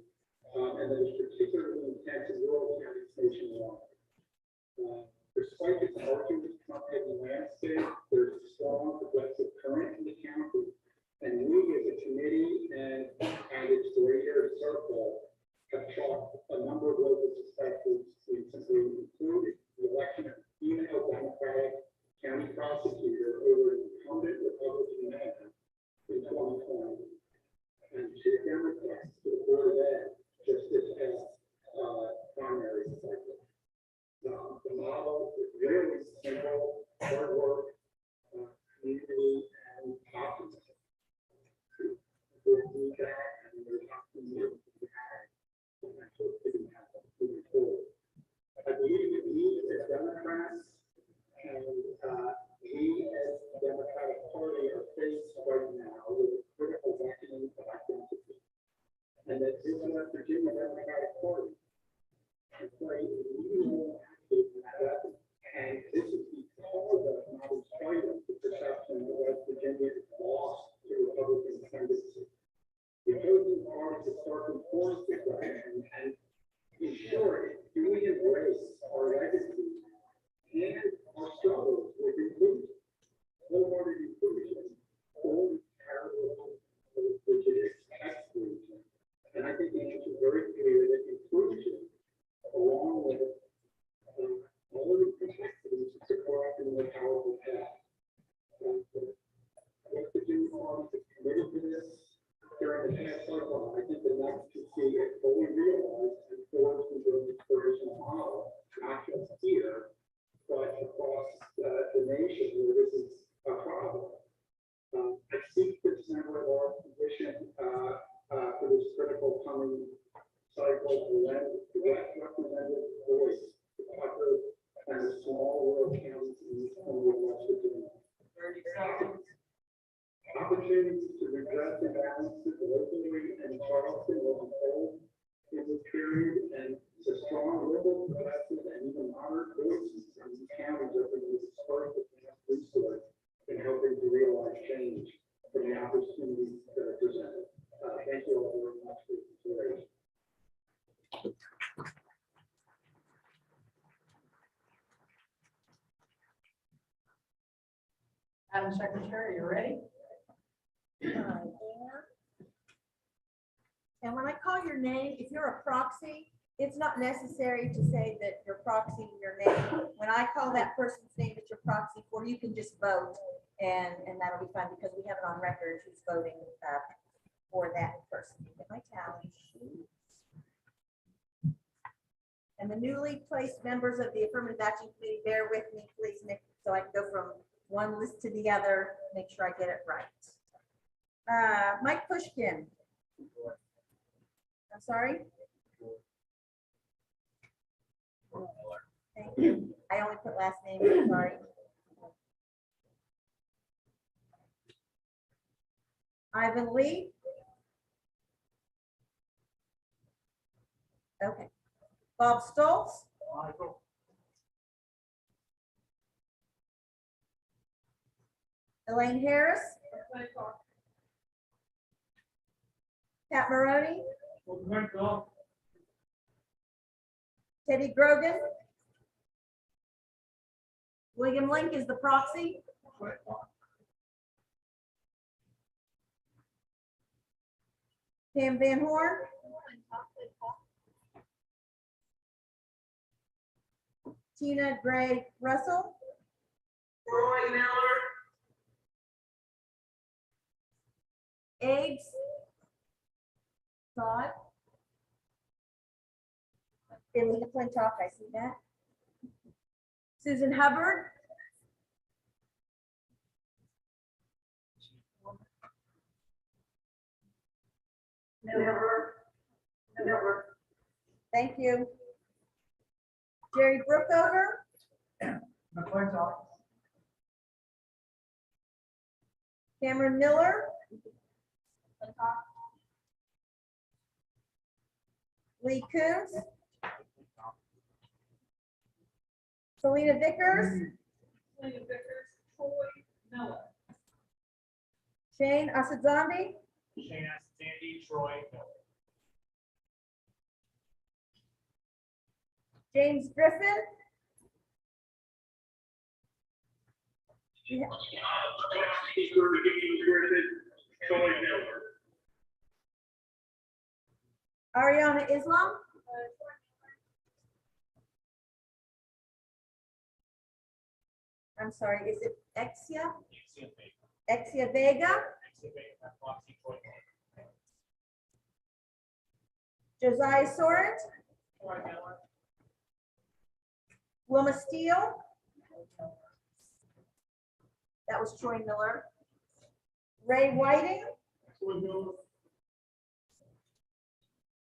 S13: And that is particularly intense in rural counties nationwide. Despite its arduous Trump-heavy landscape, there's a strong progressive current in the county, and we as a committee and its greater circle have chalked a number of local successes recently, including the election of a female Democratic county prosecutor over an incumbent Republican man in 2020, and 2 Democrats to the Board of Ed just this past Democrats. And we as the Democratic Party are faced right now with a critical reckoning of identity. And that this West Virginia Democratic Party has played a leading role in that effort. And this is because of, not in spite of, the perception that West Virginia is lost to Republican tendency. The opposing parties have started to force the question and ensure, do we embrace our legacy and our struggles with inclusion, wholehearted inclusion, or parallel, which is exclusion? And I think the answer is very clear that inclusion, along with all of the complexities, is a correct and more powerful path. West Virginia Party is committed to this during the past cycle. I think the next to see it fully realized and forged into an inspirational model, not just here, but across the nation where this is a problem. I seek this member of our position for this critical coming cycle to lend direct representative voice to Tucker and the small rural counties in West Virginia. Opportunities to redress imbalances locally and Charleston will unfold in this period, and the strong liberal, progressive, and even moderate voices in these counties are going to disperse the past resource in helping to realize change from the opportunities that are presented. Thank you all very much for your consideration.
S2: Madam Secretary, you ready?
S7: And when I call your name, if you're a proxy, it's not necessary to say that you're proxying your name. When I call that person's name that you're proxy for, you can just vote, and that'll be fine because we have it on record who's voting for that person. Get my tally sheet. And the newly placed members of the Affirmative Action Committee, bear with me, please, Nick, so I can go from one list to the other, make sure I get it right. Mike Pushkin. I'm sorry? Thank you. I only put last name, I'm sorry. Ivan Lee. Okay. Bob Stoltz. Elaine Harris. Pat Maroney. Teddy Grogan. William Link is the proxy. Pam Van Horn. Tina Gray Russell.
S3: Roy Miller.
S7: Abe's Todd. Billy McClintock, I see that. Susan Hubbard.
S3: Never.
S7: Thank you. Jerry Brookover.
S13: McClintock.
S7: Cameron Miller. Lee Coons. Selena Vickers.
S6: Troy Miller.
S7: Shane Asadzondi.
S8: Shane Sandy, Troy Miller.
S7: James Griffin. Ariana Islam. I'm sorry, is it Exia? Exia Vega. Josiah Sorrent. Wilma Steele. That was Troy Miller. Ray Whiting.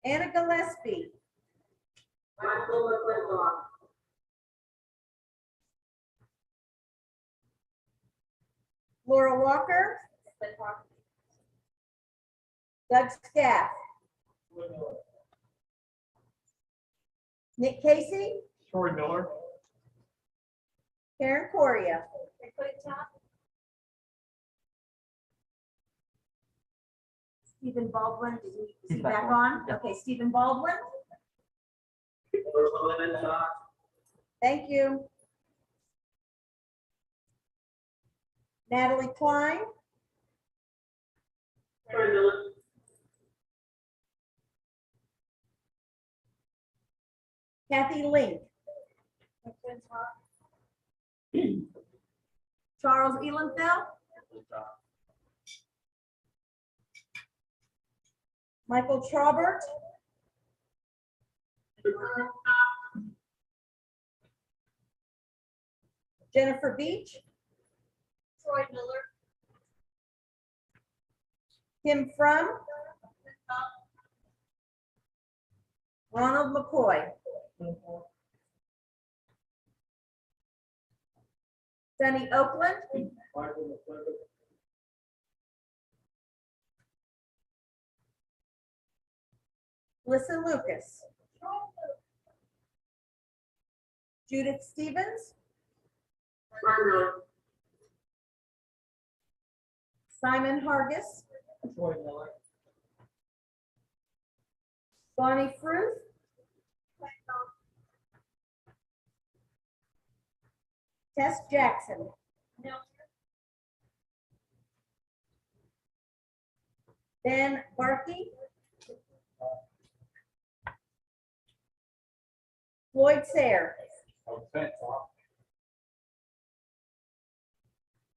S7: Anna Gillespie.
S3: Michael McClintock.
S7: Laura Walker, Doug Scaff, Nick Casey,
S14: Troy Miller.
S7: Karen Correa. Stephen Baldwin, is he back on? Okay, Stephen Baldwin. Thank you. Natalie Klein. Kathy Link. Charles Elenfeld. Michael Traubert. Jennifer Beach.
S16: Troy Miller.
S7: Kim Frum. Ronald McCoy. Sunny Oakland. Melissa Lucas. Judith Stevens. Simon Hargis.
S14: Troy Miller.
S7: Bonnie Fruth. Tess Jackson. Ben Barkey. Floyd Sayre.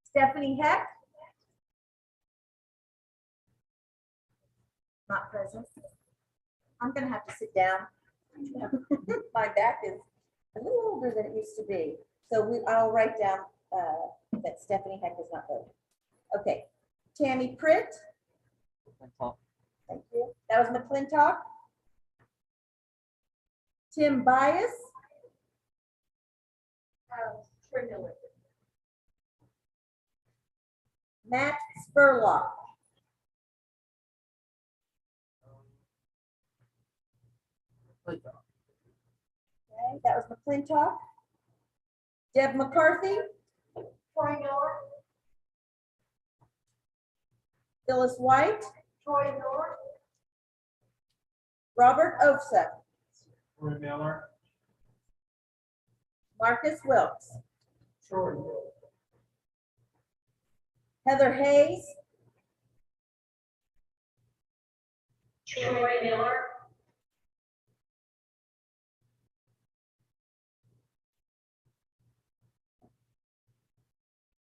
S7: Stephanie Heck. Not present. I'm gonna have to sit down. My back is a little older than it used to be. So I'll write down that Stephanie Heck is not voting. Okay. Tammy Pritt. Thank you. That was McClintock. Tim Bias.
S16: Troy Miller.
S7: Matt Spurlock. Okay, that was McClintock. Deb McCarthy.
S16: Troy Miller.
S7: Phyllis White.
S16: Troy Miller.
S7: Robert Ofsa.
S14: Troy Miller.
S7: Marcus Wilkes.
S14: Troy Miller.
S7: Heather Hayes.
S16: Troy Miller.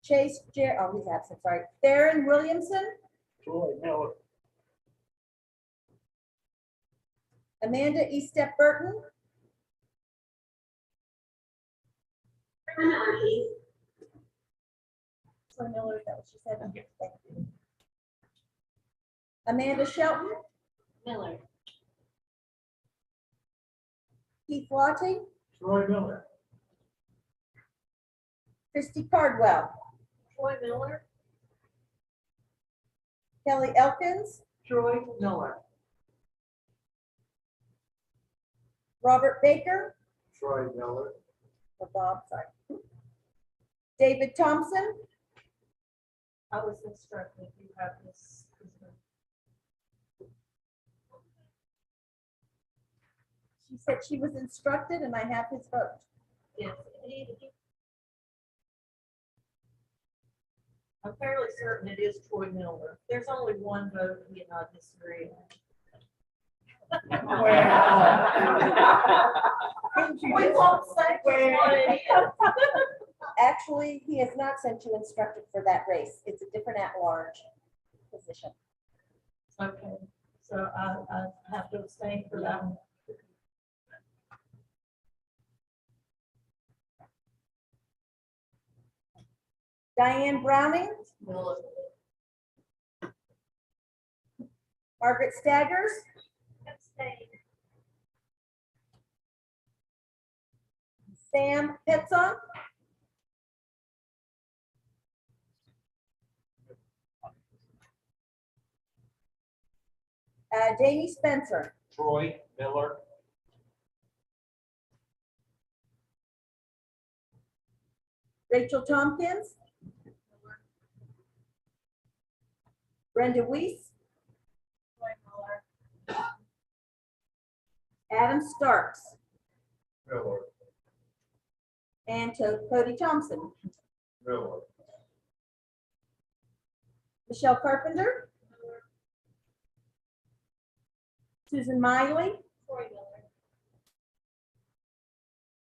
S7: Chase oh, he's absent, sorry. Theron Williamson.
S14: Troy Miller.
S7: Amanda Estep Burton. Troy Miller, is that what she said? Okay, thank you. Amanda Shelton.
S16: Miller.
S7: Keith Lottie.
S14: Troy Miller.
S7: Christy Cardwell.
S16: Troy Miller.
S7: Kelly Elkins.
S10: Troy Miller.
S7: Robert Baker.
S13: Troy Miller.
S7: Or Bob, sorry. David Thompson.
S6: I was instructed, you have this.
S7: She said she was instructed and I have his vote.
S6: Yes. I'm fairly certain it is Troy Miller. There's only one vote he and I disagree on.
S7: We won't say what it is. Actually, he has not sent you instructed for that race. It's a different at-large position.
S6: Okay, so I have to abstain for that one.
S7: Diane Browning.
S6: Miller.
S7: Margaret Staggers.
S16: Abstain.
S7: Sam Petzoff. Jamie Spencer,
S5: Troy Miller,
S7: Rachel Tompkins, Brenda Weiss, Adam Starks,
S11: Miller.
S7: and Cody Thompson.
S11: Miller.
S7: Michelle Carpenter, Susan Miley,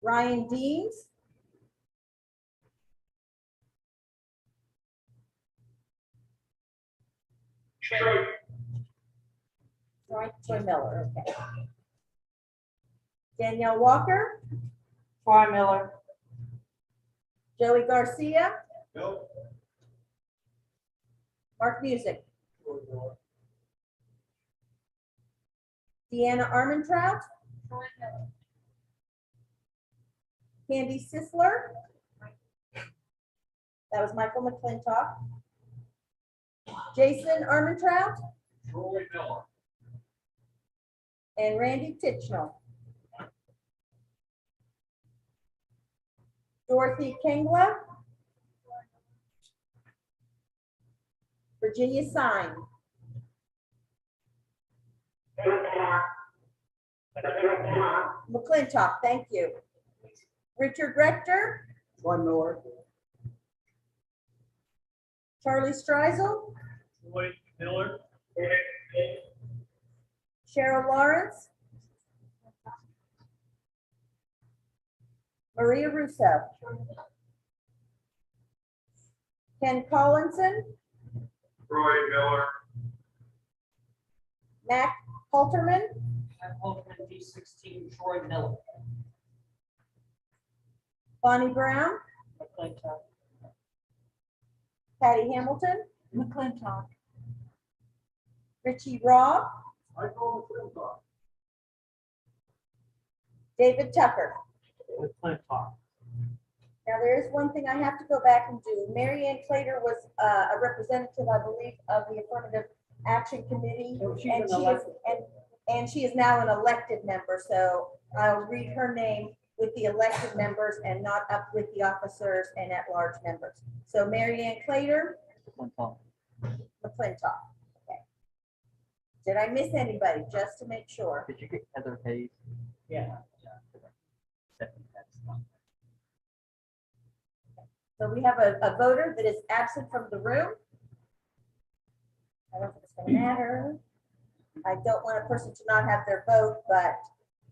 S7: Ryan Deans, Troy Miller, okay. Danielle Walker,
S12: Troy Miller.
S7: Joey Garcia,
S11: Nope.
S7: Mark Music, Deanna Armentrout, Candy Sisler. That was Michael McClintock. Jason Armentrout
S5: Troy Miller,
S7: and Randy Titchnell. Dorothy Kengla, Virginia Sign, McClintock, thank you. Richard Rector,
S13: Troy Miller.
S7: Charlie Streisel,
S5: Troy Miller,
S7: Cheryl Lawrence, Maria Russo, Ken Collinson,
S11: Troy Miller.
S7: Mac Halterman,
S17: And Alderman D16, Troy Miller.
S7: Bonnie Brown,
S12: McClintock.
S7: Patty Hamilton,
S9: McClintock.
S7: Richie Raw,
S13: Michael McClintock.
S7: David Tucker.
S5: McClintock.
S7: Now, there is one thing I have to go back and do. Mary Ann Clater was a representative, I believe, of the Affirmative Action Committee.
S2: Oh, she's
S7: And
S2: an
S7: she is,
S2: elected.
S7: and she is now an elected member, so I'll read her name with the elected members and not up with the officers and at-large members. So Mary Ann Clater, McClintock. Okay. Did I miss anybody, just to make sure?
S15: Did you get Heather Hayes?
S12: Yeah.
S7: So we have a voter that is absent from the room. I don't think it's gonna matter. I don't want a person to not have their vote, but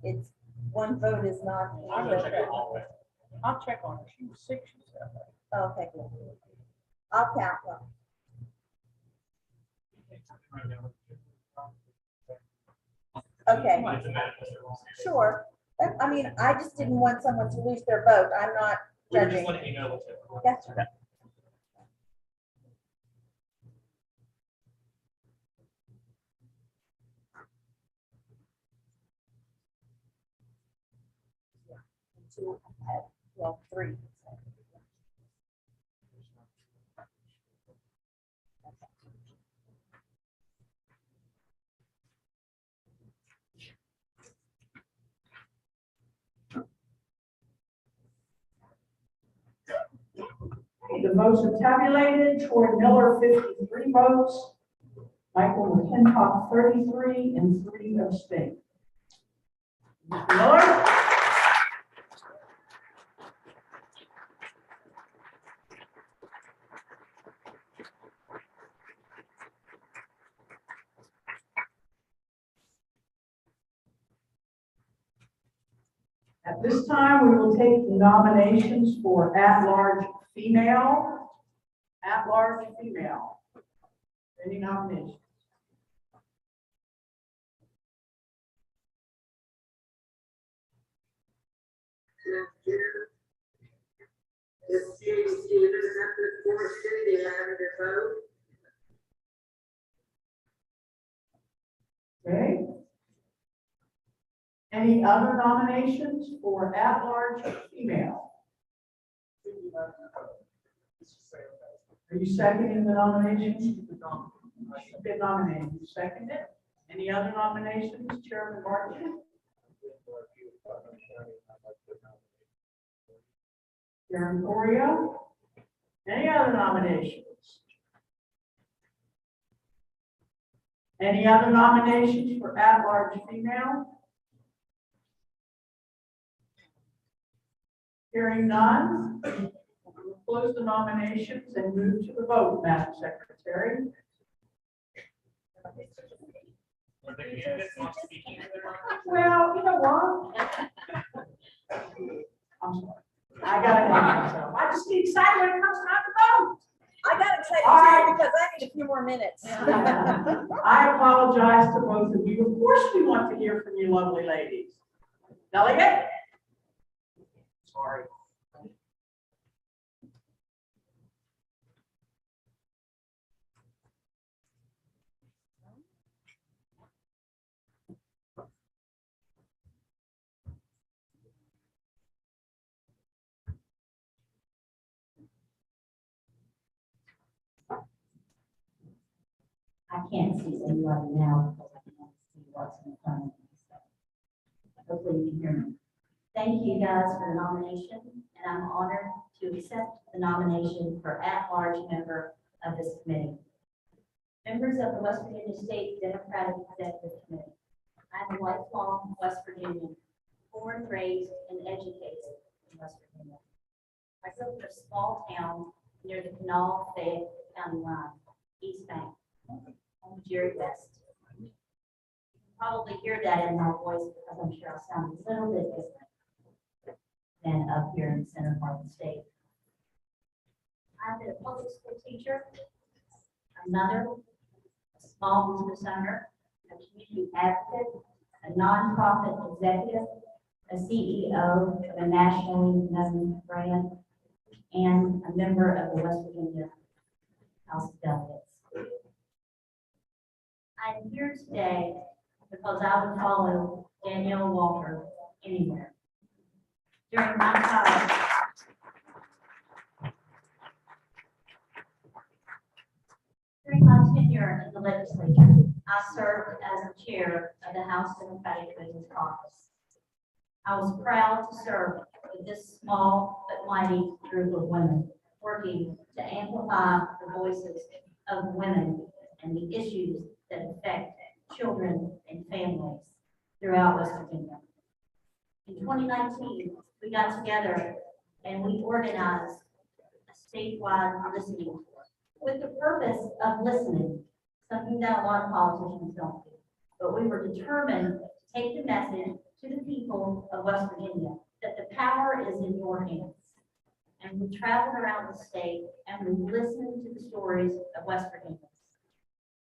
S7: it's, one vote is not.
S5: I'm gonna check it all the way.
S12: I'll check on her. She was sick, she said.
S7: Okay, good. I'll count one. Okay, sure. I mean, I just didn't want someone to lose their vote. I'm not
S8: We were just
S7: judging.
S8: letting you know what's.
S7: That's right. Two, well, three.
S2: The votes are tabulated. Troy Miller, 53 votes. Michael McClintock, 33, and 3 abstain. Mr. Miller? At this time, we will take the nominations for at-large female. At-large female. Any nominations?
S3: This Judy Stevens, after the fourth city, having their vote.
S2: Okay. Any other nominations for at-large female? Are you seconding the nomination? She's been nominated. You second it? Any other nominations, Chairman Martin? Chairman Corio? Any other nominations? Any other nominations for at-large female? Hearing none, we'll close the nominations and move to the vote, Madam Secretary.
S8: Were the candidates not speaking to their?
S2: Well, you know what? I'm sorry. I gotta hang myself. I just get excited when it comes time to vote.
S7: I got excited
S2: All right.
S7: too because I need a few more minutes.
S2: I apologize to both of you. Of course, we want to hear from you lovely ladies. Delegate? Sorry.
S19: I can't see anybody now because I can't see what's in front of me. So hopefully you can hear me. Thank you guys for the nomination, and I'm honored to accept the nomination for at-large member of this committee. Members of the West Virginia State Democratic Executive Committee, I'm a lifelong West Virginian, born, raised, and educated in West Virginia. I grew up in a small town near the Kanawha-Fayette County line, East Bank. I'm Jerry West. You can probably hear that in my voice because I'm sure I sound a little bit different than up here in the center part of the state. I've been a public school teacher, a mother, a small business owner, a community advocate, a nonprofit executive, a CEO of a nationally known brand, and a member of the West Virginia House of Delegates. I'm here today because I would follow Danielle Walker anywhere. During my time, tenure in the legislature, I served as the chair of the House Democratic Business Caucus. I was proud to serve with this small but mighty group of women, working to amplify the voices of women and the issues that affect children and families throughout West Virginia. In 2019, we got together and we organized a statewide listening tour with the purpose of listening, something that a lot of politicians don't do. But we were determined to take the message to the people of West Virginia that the power is in your hands. And we traveled around the state and we listened to the stories of West Virginians.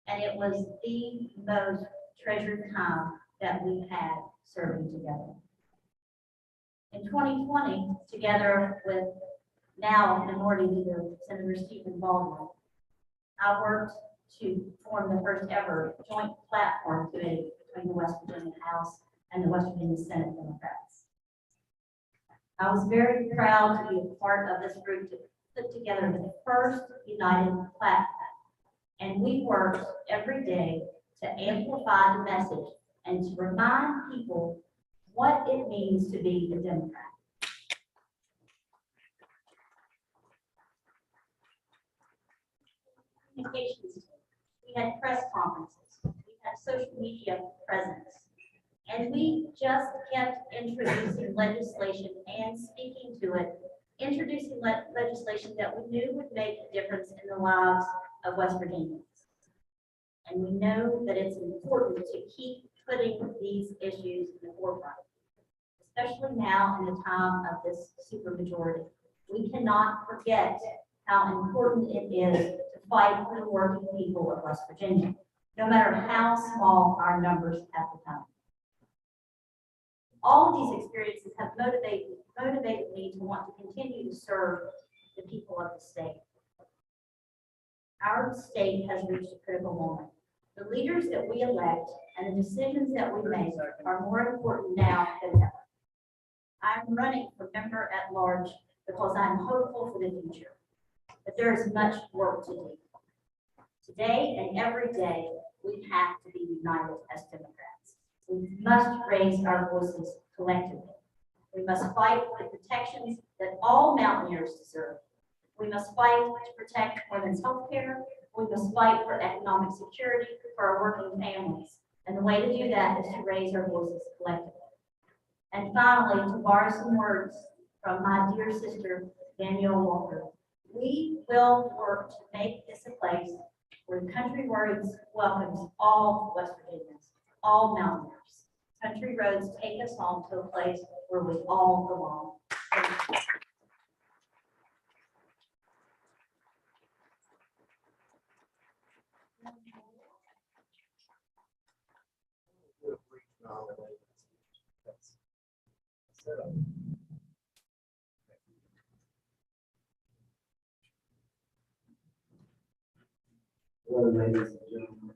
S19: And it was the most treasured time that we've had serving together. In 2020, together with now Minority Leader Senator Stephen Baldwin, I worked to form the first ever joint platform committee between the West Virginia House and the West Virginia Senate Democrats. I was very proud to be a part of this group to put together the first united platform. And we worked every day to amplify the message and to remind people what it means to be a Democrat. Communications, we had press conferences, we had social media presence, and we just kept introducing legislation and speaking to it, introducing legislation that we knew would make a difference in the lives of West Virginians. And we know that it's important to keep putting these issues in the forefront, especially now in the time of this supermajority. We cannot forget how important it is to fight for the working people of West Virginia, no matter how small our numbers have become. All of these experiences have motivated me to want to continue to serve the people of the state. Our state has reached a critical moment. The leaders that we elect and the decisions that we make are more important now than ever. I'm running for member at large because I'm hopeful for the future, but there is much work to do. Today and every day, we have to be united as Democrats. We must raise our voices collectively. We must fight for the protections that all Mountaineers deserve. We must fight to protect women's health care. We must fight for economic security for our working families. And the way to do that is to raise our voices collectively. And finally, to borrow some words from my dear sister, Danielle Walker, we will work to make this a place where Country Roads welcomes all West Virginians, all Mountaineers. Country Roads take us home to a place where we all belong. Thank you.
S21: Hello, ladies and gentlemen.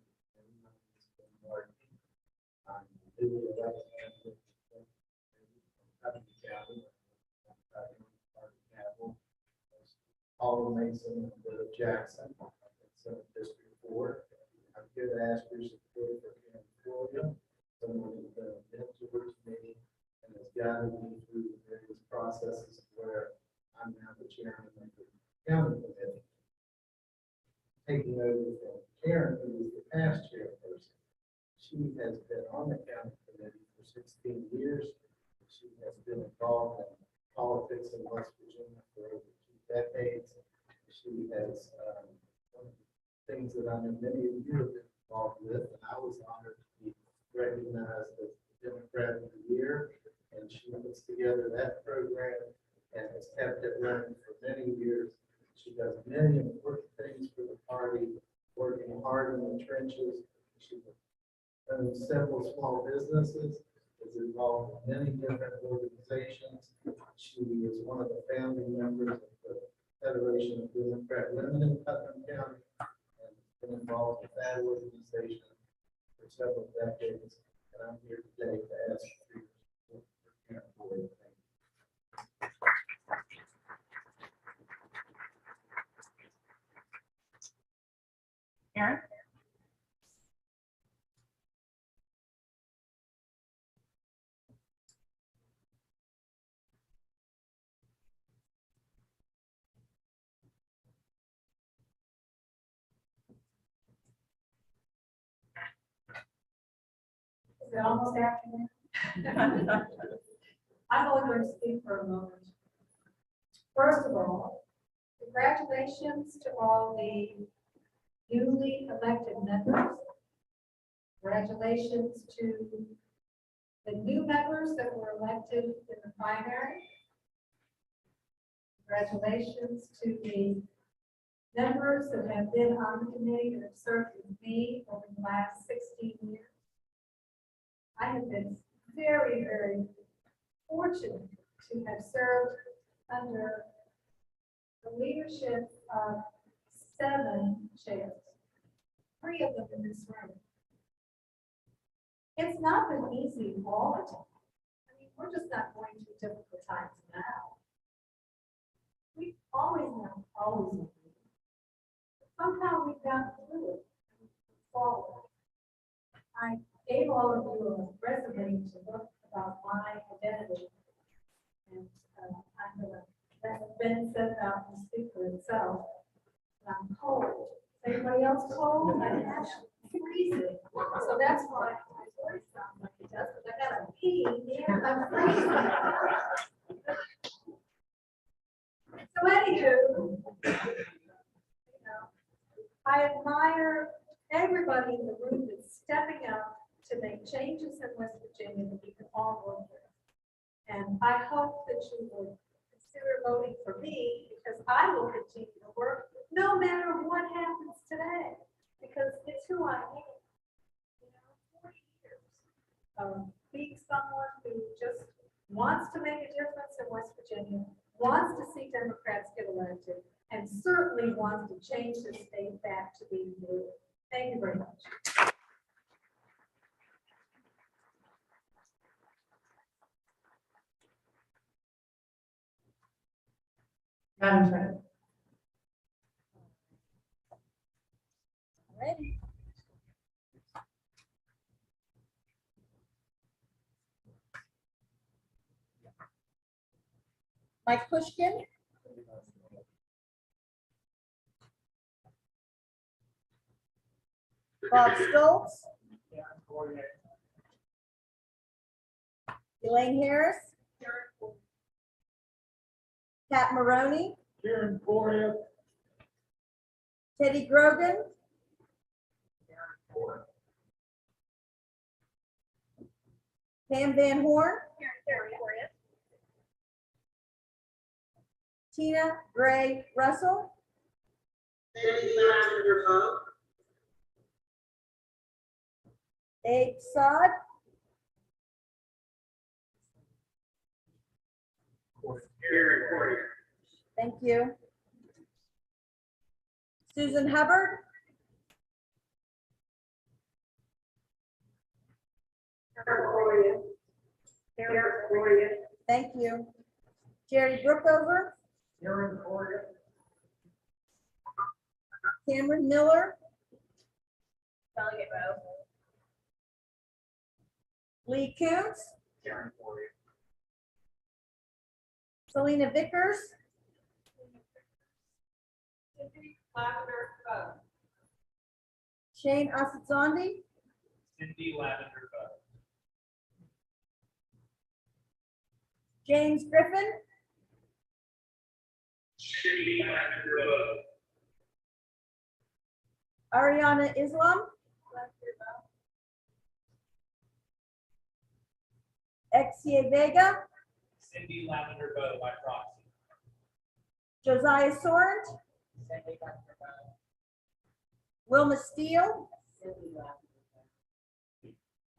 S21: I'm newly elected member of Kentucky County, Paul Mason and Bill Jackson. It's District 4. I'm here to ask your support for Karen Floria, someone who's been a mentor to me and has guided me through the various processes where I'm now the chairman of the county committee. Taking over from Karen, who was the past chairperson. She has been on the county committee for 16 years. She has been involved in politics in West Virginia for over 2 decades. She has one of the things that I know many of you have been involved with, and I was honored to be recognized as the Democrat of the Year. And she puts together that program and has kept it running for many years. She does many important things for the party, working hard in the trenches. She owns several small businesses, is involved in many different organizations. She is one of the founding members of the Federation of Democrat Women in Putnam County and has been involved with that organization for several decades. And I'm here today to ask for your support for Karen Floria.
S2: Aaron?
S1: Is it almost afternoon? I'm only going to speak for a moment. First of all, congratulations to all the newly elected members. Congratulations to the new members that were elected in the primary. Congratulations to the members that have been on the committee that have served with me over the last 16 years. I have been very, very fortunate to have served under the leadership of 7 chairs, 3 of them in this room. It's not been easy all the time. I mean, we're just not going through difficult times now. We've always known, but somehow we've gotten through it and moved forward. I gave all of you a resume to look about my identity, and I'm gonna let Ben set out and speak for itself. I'm cold. Is anybody else cold? I'm actually freezing. So that's why my voice sounds like it does, because I got a pee and I'm freezing. So anywho, I admire everybody in the room that's stepping up to make changes in West Virginia that we can all work with. And I hope that you will consider voting for me, because I will continue to work no matter what happens today, because it's who I am. 40 years of being someone who just wants to make a difference in West Virginia, wants to see Democrats get elected, and certainly wants to change the state back to being blue. Thank you very much.
S2: Madam Chair.
S9: Ready?
S7: Mike Pushkin, Bob Stoltz, Elaine Harris, Pat Maroney,
S14: Karen Correa.
S7: Teddy Grogan, Pam Van Horn, Tina Gray Russell, Abe Sod, thank you. Susan Hubbard, thank you. Jerry Brookover, Cameron Miller, Lee Coombs, Selena Vickers, Shane Asadzandi,
S8: Cindy Lavender Bow.
S7: James Griffin,
S8: Cindy Lavender Bow.
S7: Ariana Islam, Exie Vega,
S8: Cindy Lavender Bow by proxy.
S7: Josiah Sorrent, Wilma Steele,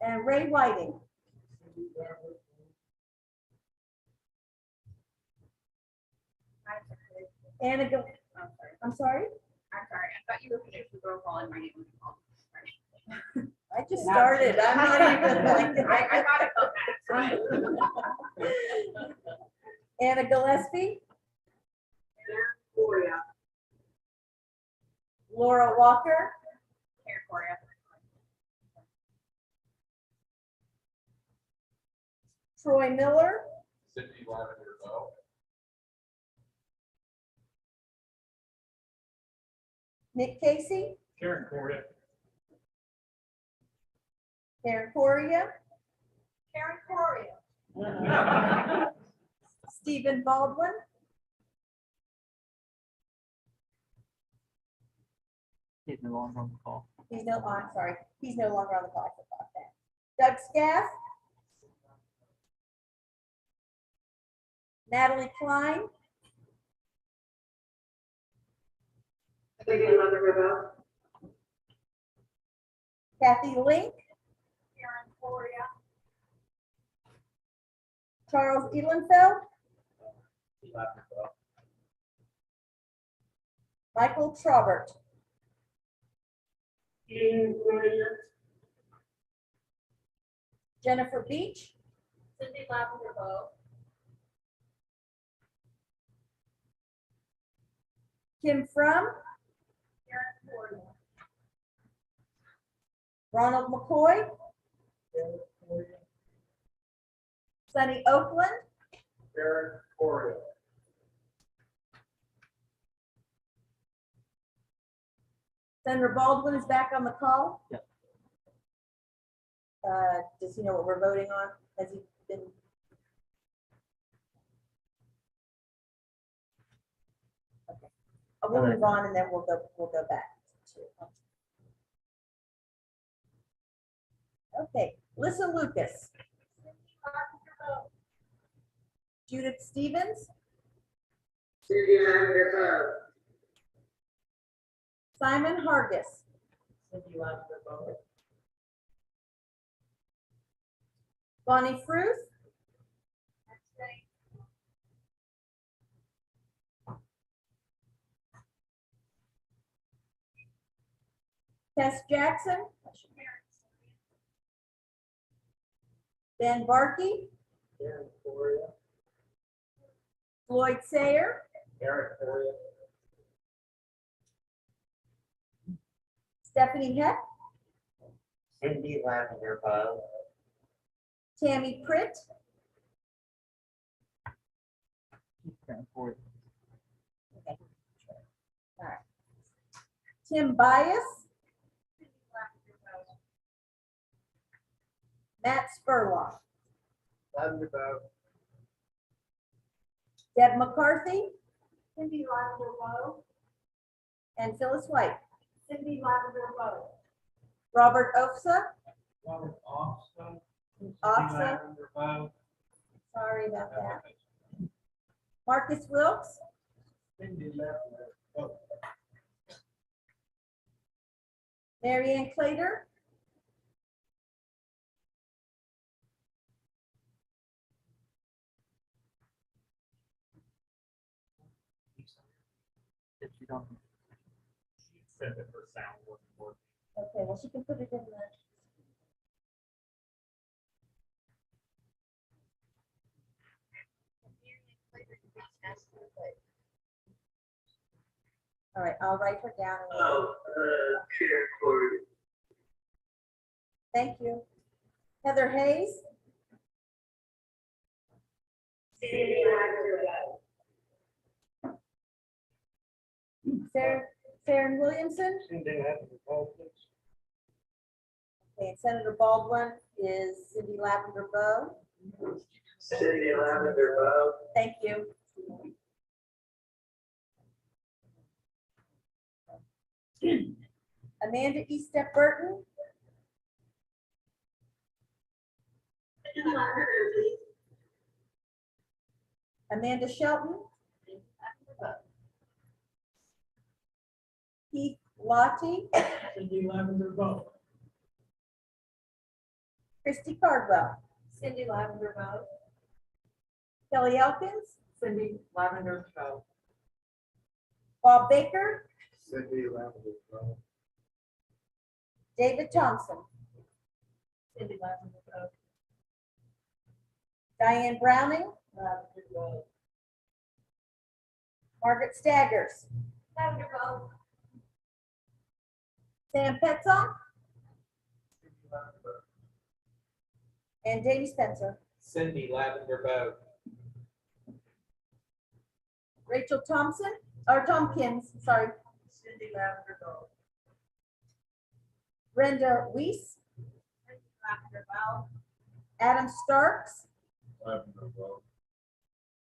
S7: and Ray Whiting. Anna, I'm sorry?
S18: I'm sorry, I thought you were finished with roll call and reading.
S7: I just started. I'm not even like.
S18: I thought it felt bad.
S7: Anna Gillespie, Laura Walker,
S18: Karen Correa.
S7: Troy Miller,
S20: Cindy Lavender Bow.
S7: Nick Casey,
S14: Karen Correa.
S7: Karen Correa,
S6: Karen Correa.
S7: Stephen Baldwin,
S15: He's no longer on the call.
S7: he's no, oh, I'm sorry, he's no longer on the call. I forgot that. Doug Scaff, Natalie Klein, Kathy Link,
S6: Karen Correa.
S7: Charles Elenfeld, Michael Trobert, Jennifer Beach,
S6: Cindy Lavender Bow.
S7: Kim Frum,
S6: Karen Correa.
S7: Ronald McCoy, Sunny Oakland,
S13: Karen Correa.
S7: Senator Baldwin is back on the call.
S15: Yep.
S7: Does he know what we're voting on? Has he been? Okay. We'll move on and then we'll go back to. Okay, Lissa Lucas, Judith Stevens, Simon Hargis, Bonnie Fruth, Tess Jackson, Ben Barkey,
S13: Karen Correa.
S7: Floyd Sayer,
S13: Karen Correa.
S7: Stephanie Heck,
S11: Cindy Lavender Bow.
S7: Tammy Pritt,
S12: for it.
S7: Okay. All right. Tim Bias. Matt Spurlock.
S21: Lavender Bow.
S7: Deb McCarthy
S6: Cindy Lavender Bow.
S7: and Phyllis White.
S6: Cindy Lavender Bow.
S7: Robert Ofsa.
S5: Robert Ofsa.
S7: Ofsa. Sorry about that. Marcus Wilkes.
S21: Cindy Lavender Bow.
S7: Mary Ann Clater.
S15: If you don't.
S8: She said that her sound wasn't working.
S7: Okay, well, she can put it in the. All right, I'll write her down.
S3: Chair Corey.
S7: Thank you. Heather Hayes.
S3: Cindy Lavender Bow.
S7: Farron Williamson.
S21: Cindy Lavender Bow, please.
S7: Okay, and Senator Baldwin is Cindy Lavender Bow.
S3: Cindy Lavender Bow.
S7: Thank you. Amanda Estep Burton.
S3: Cindy Lavender, please.
S7: Amanda Shelton. Keith Lottie.
S14: Cindy Lavender Bow.
S7: Christy Cardwell.
S6: Cindy Lavender Bow.
S7: Kelly Elkins.
S10: Cindy Lavender Bow.
S7: Bob Baker.
S21: Cindy Lavender Bow.
S7: David Thompson.
S6: Cindy Lavender Bow.
S7: Diane Browning.
S6: Lavender Bow.
S7: Margaret Staggers.
S6: Lavender Bow.
S7: Sam Petzon. And Jamie Spencer.
S8: Cindy Lavender Bow.
S7: Rachel Thompson, or Tompkins, sorry.
S6: Cindy Lavender Bow.
S7: Brenda Weiss.
S6: Lavender Bow.
S7: Adam Starks.
S21: Lavender Bow.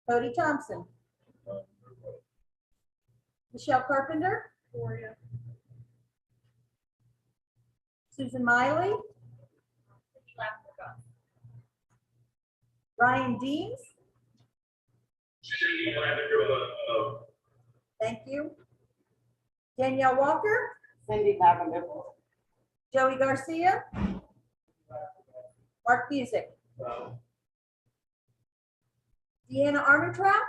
S7: Cody Thompson.
S21: Lavender Bow.
S7: Michelle Carpenter.
S6: Gloria.
S7: Susan Miley.
S6: Cindy Lavender Bow.
S7: Ryan Deans.
S3: Cindy Lavender Bow.
S7: Thank you. Danielle Walker.
S10: Cindy Lavender Bow.
S7: Joey Garcia. Mark Music. Deanna Armentrout.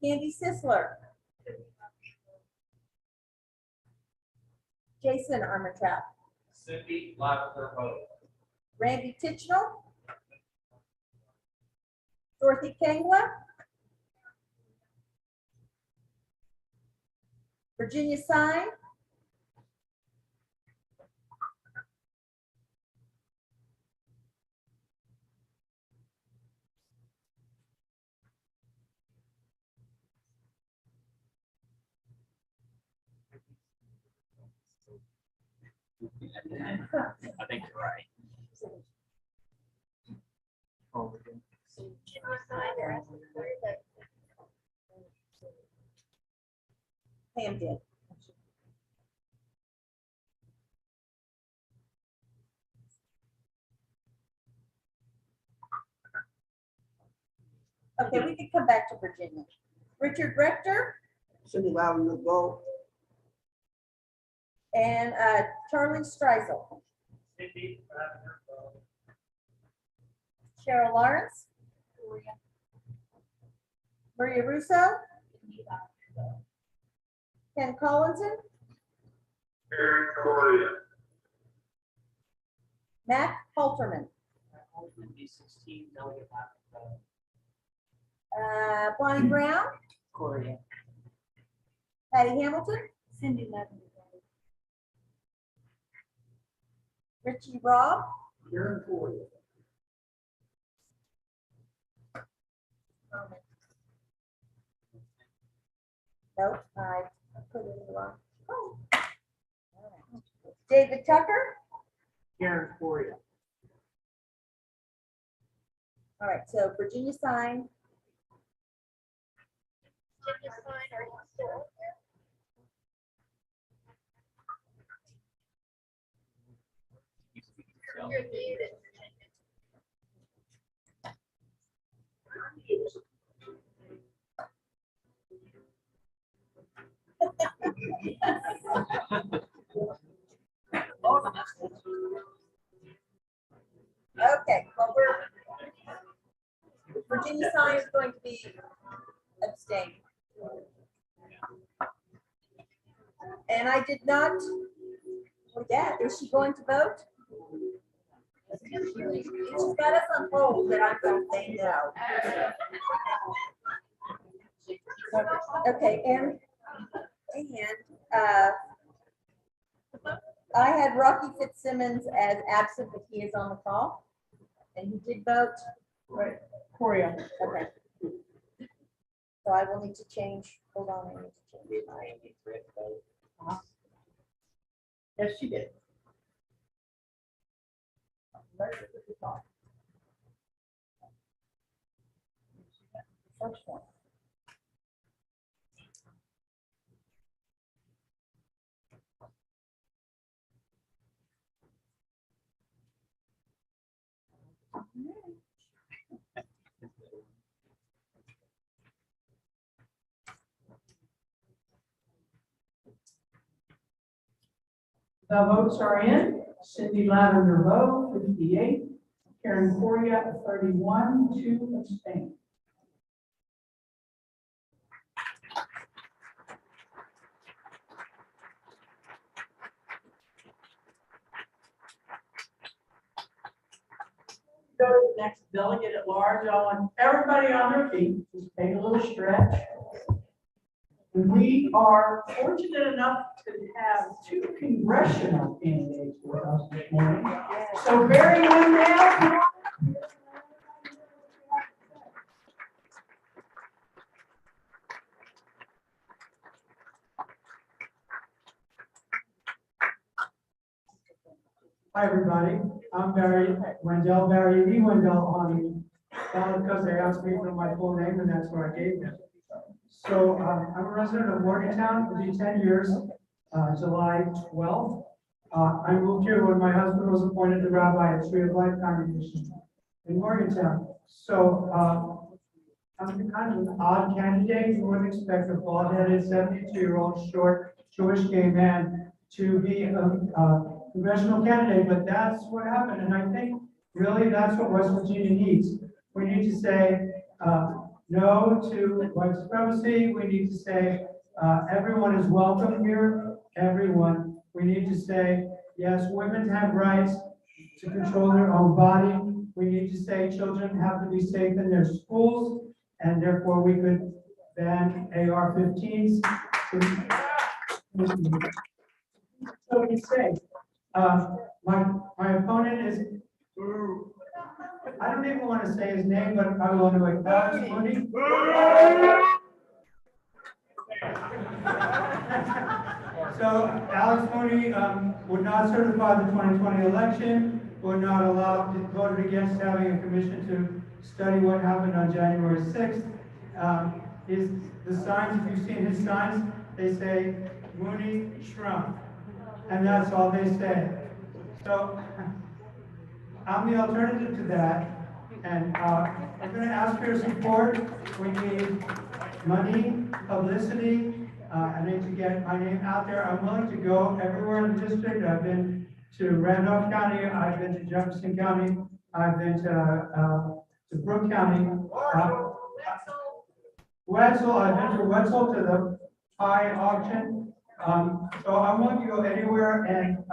S7: Candy Sisler. Jason Armentrout.
S8: Cindy Lavender Bow.
S7: Randy Tichnell. Dorothy Kangwa. Virginia Sign.
S5: I think you're right.
S7: Pam did. Okay, we can come back to Virginia. Richard Rector
S21: Cindy Lavender Bow.
S7: and Charlie Streisel.
S8: Cindy Lavender Bow.
S7: Cheryl Lawrence. Maria Russo. Ken Collinson.
S3: Chair Corey.
S7: Matt Halterman.
S17: B16, Delegate Lavender Bow.
S7: Bonnie Brown.
S12: Gloria.
S7: Patty Hamilton.
S6: Cindy Lavender Bow.
S7: Richie Robb.
S21: Karen Corey.
S7: comment? Nope, I put it in the wrong. Oh. All right. David Tucker?
S12: Karen Coria.
S7: All right, so Virginia sign.
S16: Virginia sign, are you still here? You're muted.
S7: Okay, well, Virginia sign is going to be abstained. And I did not forget, is she going to vote? She's got us on hold, but I'm going to say no. Okay, and I had Rocky Fitzsimmons as absent, but he is on the call. And he did vote.
S2: Right, Coria.
S7: Okay. So I will need to change, hold on, I need to change.
S2: Yes, she did. First one. The votes are in. Cindy Lavender Rowe, 58. Karen Coria, 31, 2 abstain. Go to the next delegate at large. I want everybody on their feet. Just take a little stretch. We are fortunate enough to have 2 congressional candidates with us this morning. So Barry Wendell. Hi, everybody. I'm Barry Wendell, Barry Lee Wendell on the ballot because they asked me for my full name and that's what I gave them. So I'm a resident of Morgantown, it'll be 10 years, July 12th. I moved here when my husband was appointed the rabbi at Tree of Life Congregation in Morgantown. So I'm kind of an odd candidate. You wouldn't expect a bald-headed 72-year-old short Jewish gay man to be a congressional candidate, but that's what happened. And I think really that's what West Virginia needs. We need to say, no to white supremacy. We need to say everyone is welcome here. Everyone. We need to say yes, women have rights to control their own body. We need to say children have to be safe in their schools, and therefore we could ban AR-15s. So we say my opponent is. I don't even want to say his name, but I will anyway. Alex Mooney. So Alex Mooney would not certify the 2020 election, would not allow, voted against having a commission to study what happened on January 6th. The signs, if you've seen his signs, they say Mooney shrunk, and that's all they say. So I'm the alternative to that, and I'm going to ask for your support. We need money, publicity. I need to get my name out there. I'm willing to go everywhere in the district. I've been to Randolph County. I've been to Jefferson County. I've been to Brooke County. Wetzel. I've been to Wetzel to the pie auction. So I'm willing to go anywhere, and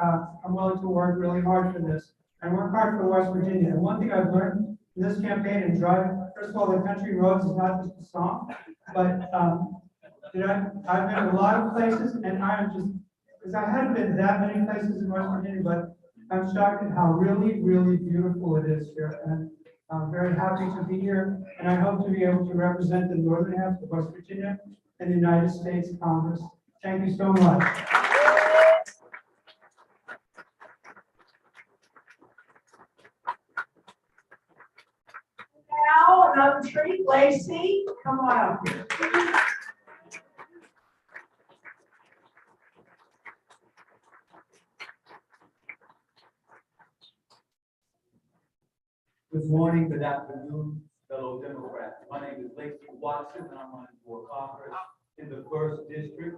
S2: I'm willing to work really hard for this. And work hard for West Virginia. And one thing I've learned in this campaign and driving, first of all, the country roads is not just a song, but I've been a lot of places, and I'm just, because I haven't been that many places in West Virginia, but I'm shocked at how really, really beautiful it is here. And
S4: I'm very happy to be here, and I hope to be able to represent the northern half of West Virginia in the United States Congress. Thank you so much.
S2: Now, another treat, Lacey, come on up here.
S22: Good morning, good afternoon, fellow Democrats. My name is Lacey Watson, and I'm running for Congress in the 1st District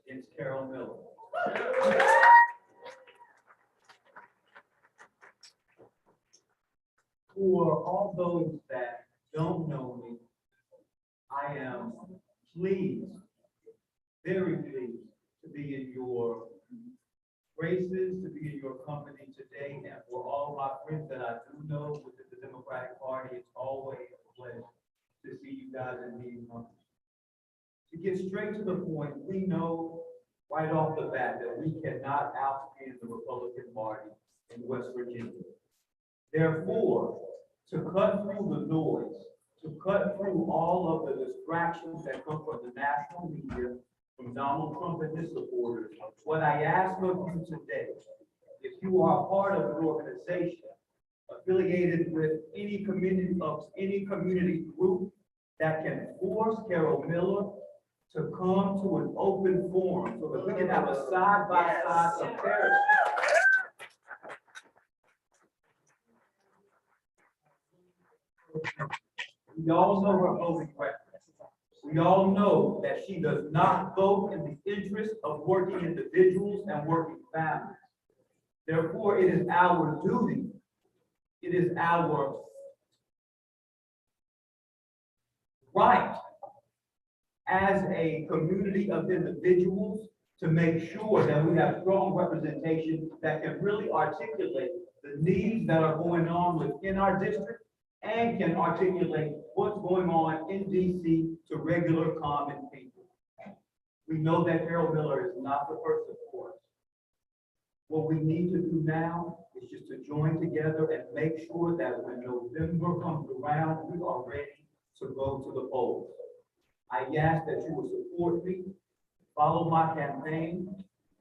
S22: against Carol Miller. For all those that don't know me, I am pleased, very pleased to be in your graces, to be in your company today, and for all my friends that I do know within the Democratic Party, it's always a pleasure to see you guys in these companies. To get straight to the point, we know right off the bat that we cannot outspin the Republican Party in West Virginia. Therefore, to cut through the noise, to cut through all of the distractions that come from the national media, from Donald Trump and his supporters, what I ask of you today, if you are part of an organization affiliated with any community group that can force Carol Miller to come to an open forum so that we can have a side-by-side comparison. We all know her voting record. We all know that she does not vote in the interest of working individuals and working families. Therefore, it is our duty, it is our right as a community of individuals to make sure that we have strong representation that can really articulate the needs that are going on within our district and can articulate what's going on in DC to regular common people. We know that Carol Miller is not the person for us. What we need to do now is just to join together and make sure that when November comes around, we are ready to go to the polls. I ask that you will support me, follow my campaign,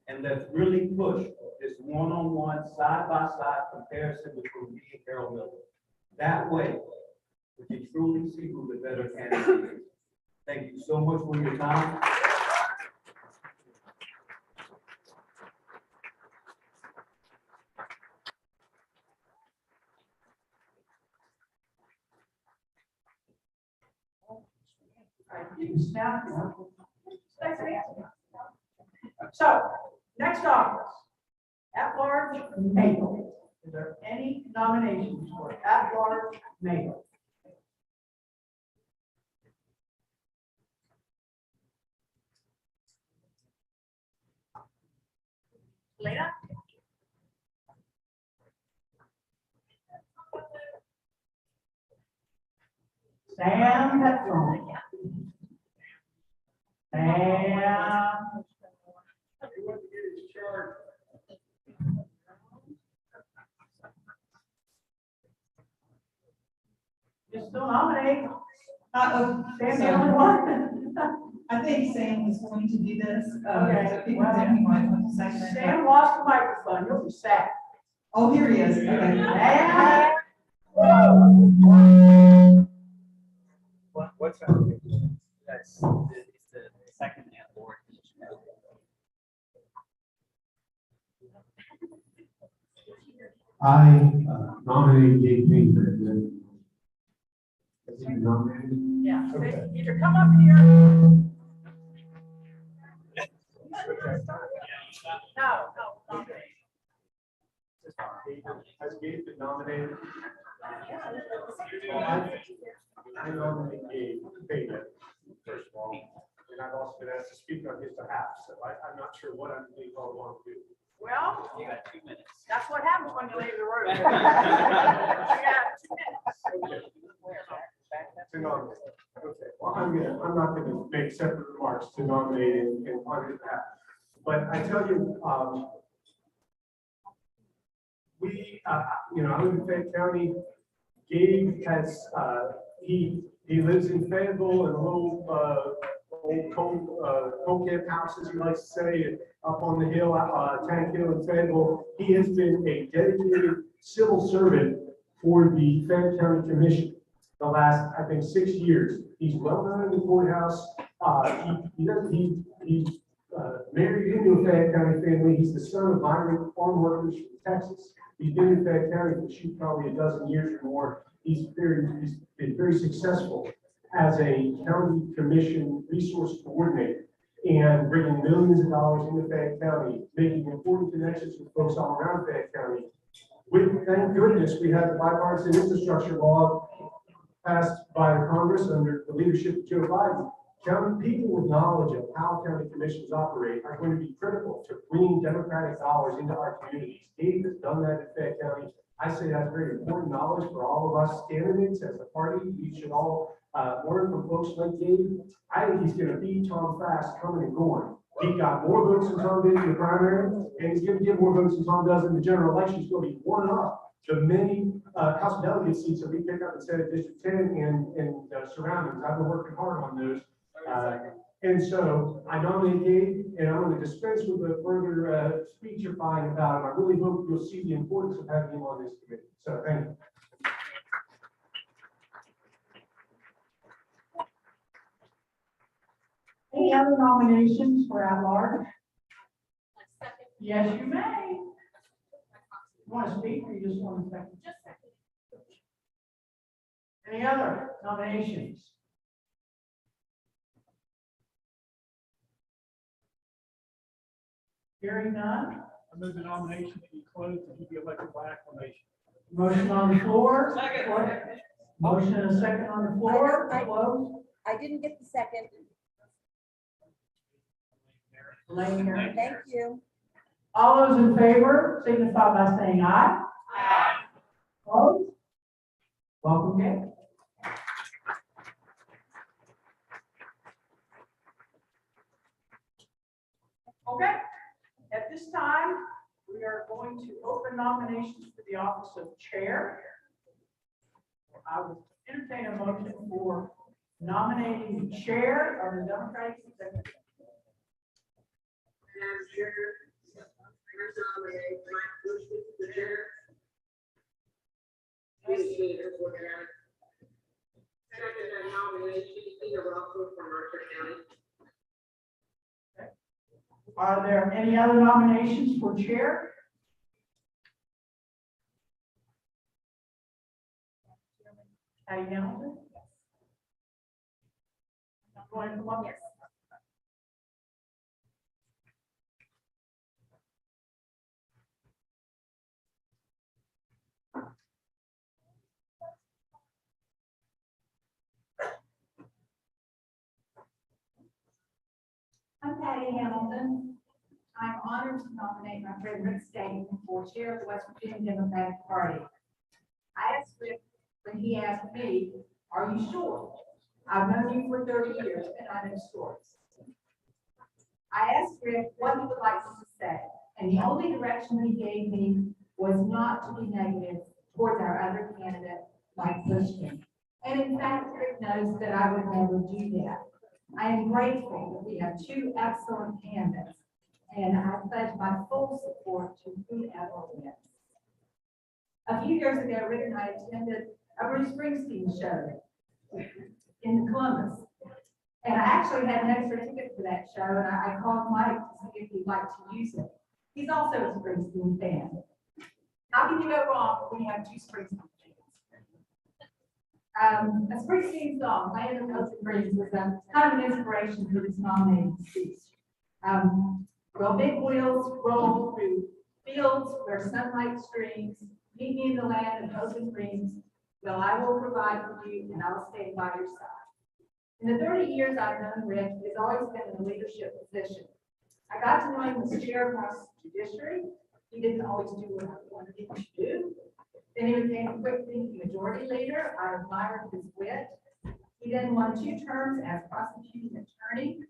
S22: and let's really push this one-on-one, side-by-side comparison between me and Carol Miller. That way, we can truly see who the better candidate is. Thank you so much for your time.
S2: So, next office, at-large mayor. Is there any nominations for at-large mayor? Lena? Sam Petron. Sam. You still nominate? Sam, the only one?
S23: I think Sam was going to do this.
S2: Okay.
S23: So people think he might want to second it.
S2: Sam lost the microphone, you'll be sad.
S23: Oh, here he is. Okay.
S5: What's that? That's the second at board.
S13: I nominate Dave Painter. Is he nominated?
S2: Yeah,
S13: Okay.
S2: either come up here. No.
S13: Has Gabe been nominated? I nominate Gabe Painter, first of all, and I've also been asked to speak on his behalf, so I'm not sure what I'm being called on to do.
S2: Well,
S5: You got 2 minutes.
S2: that's what happens when you leave the room. You got 2 minutes.
S13: To nominate. Okay, well, I'm not gonna make separate remarks to nominate and on his behalf. But I tell you, we, I live in Fayette County.
S1: Gabe has, he lives in Fayetteville in a little, old coal camp house, as he likes to say, up on the hill, Tank Hill in Fayetteville. He has been a dedicated civil servant for the Fayette County Commission the last, I think, 6 years. He's well known in the courthouse. He married into a Fayette County family. He's the son of migrant farm workers from Texas. He's been in Fayette County for shoot probably a dozen years or more. He's been very successful as a county commission resource coordinator and bringing millions of dollars into Fayette County, making important connections with folks all around Fayette County. Thank goodness we had the bipartisan infrastructure law passed by Congress under the leadership of Joe Biden. County people with knowledge of how county commissions operate are going to be critical to bringing democratic dollars into our communities. Gabe has done that in Fayette County. I say that's very important knowledge for all of us candidates as a party. We should all learn from folks like Gabe. I think he's going to beat Tom Fast coming and going. He got more votes than Tom did in the primary, and he's going to get more votes than Tom does in the general election. He's going to be one up the many House delegate seats that we pick up in Senate District 10 and surroundings. I've been working hard on those. And so I nominate Gabe, and I'm going to dispense with the further speechifying about him. I really hope you'll see the importance of having him on this committee. So thank you.
S2: Any other nominations for at large? Yes, you may. You want to speak or you just want a second?
S6: Just second.
S2: Any other nominations? Hearing none.
S15: I move the nomination to be closed and he be elected by acclamation.
S2: Motion on the floor.
S17: Second.
S2: Motion and a second on the floor. Closed.
S7: I didn't get the second.
S2: Elaine Harris.
S7: Thank you.
S2: All those in favor signify by saying aye.
S17: Aye.
S2: Opposed? Welcome, Gabe. Okay, at this time, we are going to open nominations for the office of chair. I would entertain a motion for nominating the chair of the Democratic Executive.
S3: Madam Chair, I nominate Mike Bush as the chair. Second nomination, Tina Russell from Mercer County.
S2: Are there any other nominations for chair? Patty Hamilton? Going to come up? Yes.
S18: I'm Patty Hamilton. I'm honored to nominate my friend Rick Staten for chair of the West Virginia Democratic Party. I asked Rick when he asked me, "Are you sure?" I've known you for 30 years and I'm in sports. I asked Rick what he would like me to say, and the only direction he gave me was not to be negative towards our other candidate, Mike Bushman. And in fact, Rick knows that I would never do that. I am grateful that we have two excellent candidates, and I pledge my full support to whoever wins. A few years ago, Rick and I attended a Bruce Springsteen show in Columbus. And I actually had an extra ticket for that show, and I called Mike to see if he'd like to use it. He's also a Springsteen fan. How can you go wrong when you have two Springsteen fans? A Springsteen song, Land of Hopes and Dreams, was kind of an inspiration for this nominating speech. Well, big wheels roll through fields where sunlight streams, meet me in the land of hope and dreams. Well, I will provide for you and I'll stay by your side. In the 30 years I've known Rick, he's always been in a leadership position. I got to know him as chair across the judiciary. He didn't always do what I wanted him to do. Then he became a quick thinking majority leader. I admired his wit. He then won 2 terms as prosecuting attorney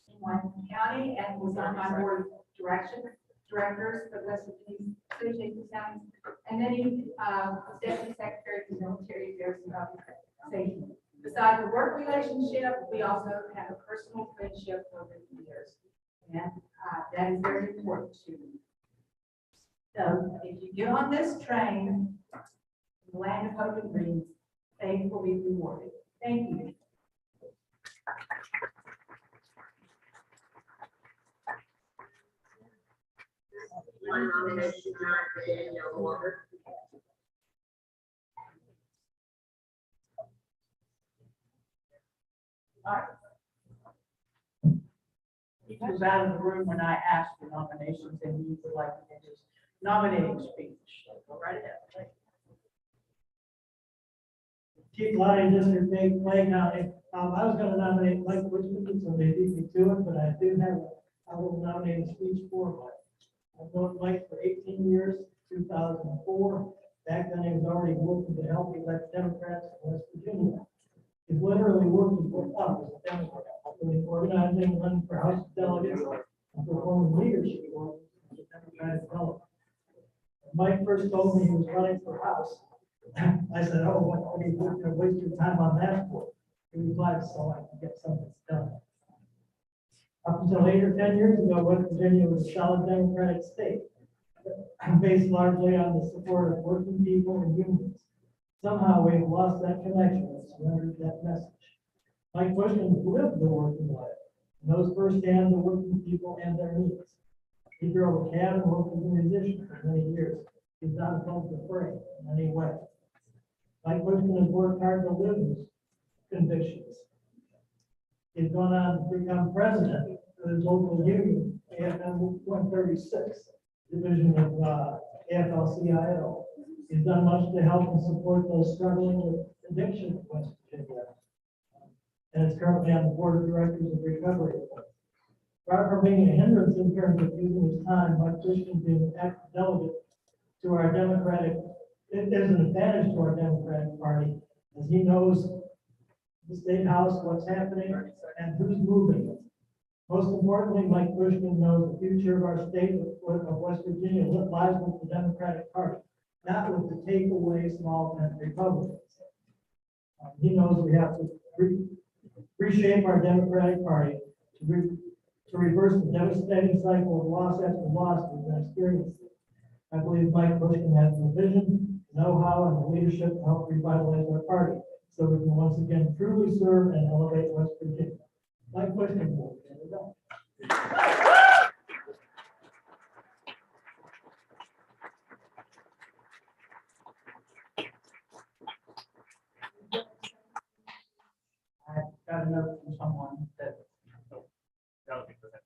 S18: in one county and was on my board of direction directors for the West Virginia Association of Counties, and then he was Deputy Secretary for Military Affairs and Public Safety. Besides the work relationship, we also have a personal friendship over the years, and that is very important to me. So if you get on this train, the land of hope and dreams, faith will be rewarded. Thank you.
S3: One nomination, Daniel Walker.
S2: He was out of the room when I asked for nominations, and he would like to get his nominating speech. So go right ahead.
S9: Chief Lion District Big Play County. I was gonna nominate Mike Richmond, so they beat me to it, but I do have a little nominating speech for Mike. I've known Mike for 18 years, 2004. Back then, he was already working to help elect Democrats in West Virginia. He's literally working for us as a Democrat, doing organizing, running for House of Delegates, and performing leadership roles as a Democratic delegate. When Mike first told me he was running for House, I said, "Oh, what are you going to waste your time on that for?" He replied, "So I can get something done." Up until 8 or 10 years ago, West Virginia was a solid Democratic state, based largely on the support of working people and unions. Somehow we've lost that connection and surrendered that message. Mike Bushman lived the working life, knows firsthand the working people and their needs. He drove a cab and worked as a musician for many years. He's not above the fray in any way. Mike Bushman has worked hard to live his convictions. He's gone on to become president of his local union, AFM 136, division of AFL-CIO. He's done much to help and support those struggling with addiction in West Virginia, and is currently on the board of directors of Recovery. Far from being a hindrance in terms of using his time, Mike Bushman being an active delegate to our Democratic, it is an advantage to our Democratic Party, as he knows the state house, what's happening, and who's moving it. Most importantly, Mike Bushman knows the future of our state of West Virginia lies with the Democratic Party, not with the takeaway small tent Republicans. He knows we have to reshape our Democratic Party to reverse the devastating cycle of loss after loss we've been experiencing. I believe Mike Bushman has the vision, know-how, and the leadership to help revitalize our party, so we can once again truly serve and elevate West Virginia. Mike Bushman will get it done.
S2: I got a note from someone that.
S8: That'll be for that.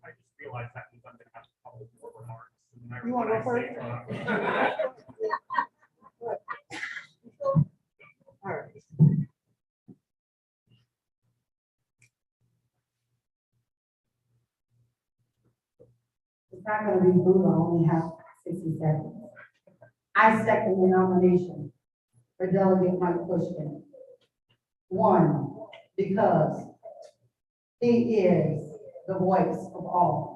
S8: I just realized that means I'm gonna have to follow more remarks.
S23: You want to go first? All right.
S19: It's not going to be brutal, I only have 60 seconds. I second the nomination for Delegate Mike Bushman. One, because he is the voice of all.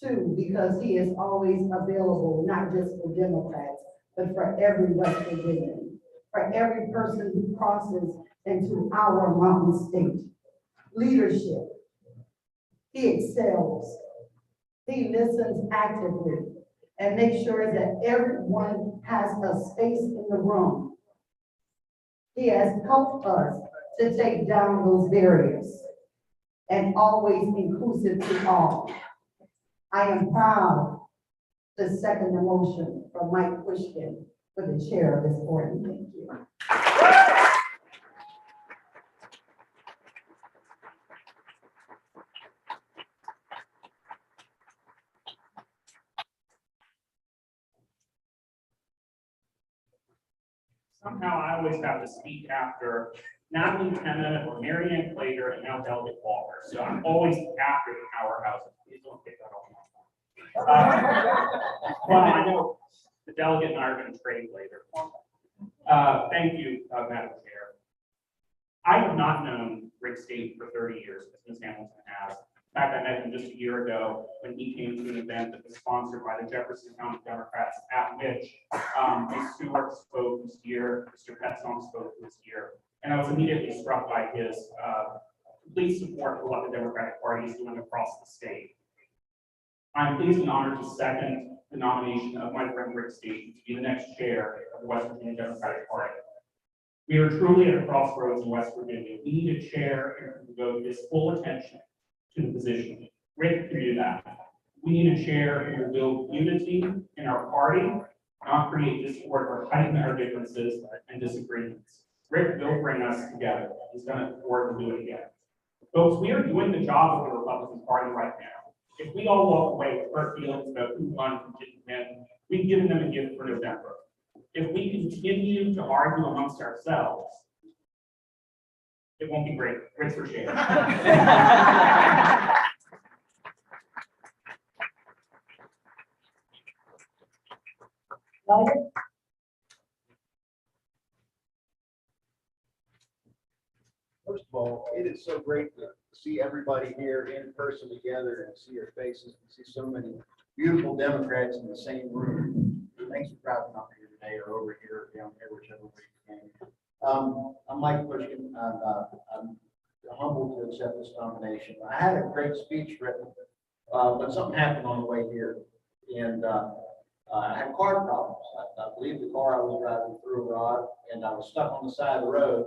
S19: Two, because he is always available, not just for Democrats, but for every West Virginian, for every person who crosses into our mountain state. Leadership. He excels. He listens actively and makes sure that everyone has a space in the room. He has helped us to take down those barriers and always inclusive to all. I am proud to second the motion from Mike Bushman for the chair of this board. Thank you.
S8: Somehow I always have to speak after Natalie Penna or Marianne Clater and now Delegate Walker. So I'm always after the powerhouses. Please don't take that off my phone. Well, I know the delegate and I are going to trade later.
S11: Thank you, Madam Chair. I have not known Rick State for 30 years, as Ms. Hamilton has. In fact, I met him just a year ago when he came to an event that was sponsored by the Jefferson County Democrats, at which Ms. Stewart spoke this year, Mr. Petzong spoke this year, and I was immediately struck by his complete support for what the Democratic Party is doing across the state. I'm pleased and honored to second the nomination of my friend Rick State to be the next chair of the West Virginia Democratic Party. We are truly at a crossroads in West Virginia. We need a chair who can devote his full attention to the position. Rick can do that. We need a chair who will build unity in our party, not create discord or heighten our differences and disagreements. Rick will bring us together. He's done it before, he'll do it again. Folks, we are doing the job of the Republican Party right now. If we all walk away with hurt feelings about who won and didn't win, we've given them a gift for November. If we continue to argue amongst ourselves, it won't be great. Rick's for share.
S21: First of all, it is so great to see everybody here in person together and see your faces and see so many beautiful Democrats in the same room. Thanks for driving up here today or over here, down here, whichever way you can. I'm Mike Pushkin. I'm humbled to accept this nomination. I had a great speech written, but something happened on the way here. And I had car problems. I believe the car I was driving through a rod, and I was stuck on the side of the road.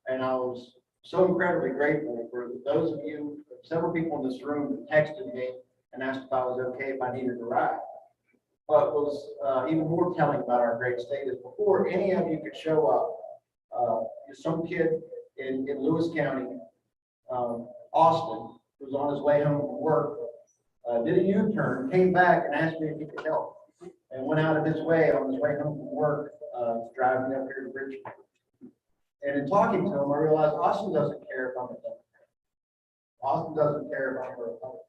S21: And I was so incredibly grateful for those of you, several people in this room that texted me and asked if I was okay if I needed a ride. What was even more telling about our great state is before any of you could show up, some kid in Lewis County, Austin, who was on his way home from work, did a U-turn, came back and asked me if he could help, and went out of his way on his way home from work to drive me up here to Richmond. And in talking to him, I realized Austin doesn't care if I'm a Democrat. Austin doesn't care if I'm a Republican.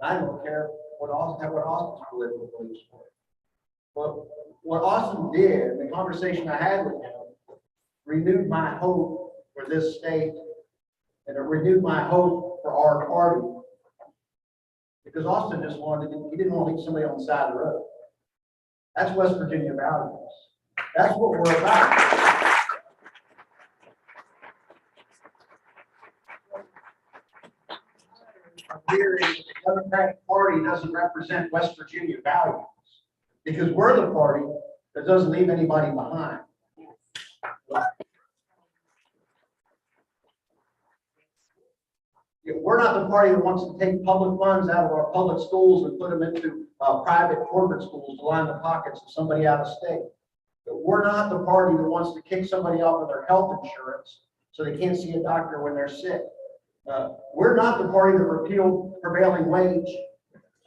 S21: I don't care what Austin's political beliefs were. But what Austin did, the conversation I had with him, renewed my hope for this state, and it renewed my hope for our party. Because Austin just he didn't want to leave somebody on the side of the road. That's West Virginia values. That's what we're about. Here, the Democratic Party doesn't represent West Virginia values because we're the party that doesn't leave anybody behind. We're not the party that wants to take public funds out of our public schools and put them into private corporate schools to line the pockets of somebody out of state. We're not the party that wants to kick somebody off of their health insurance so they can't see a doctor when they're sick. We're not the party that repealed prevailing wage.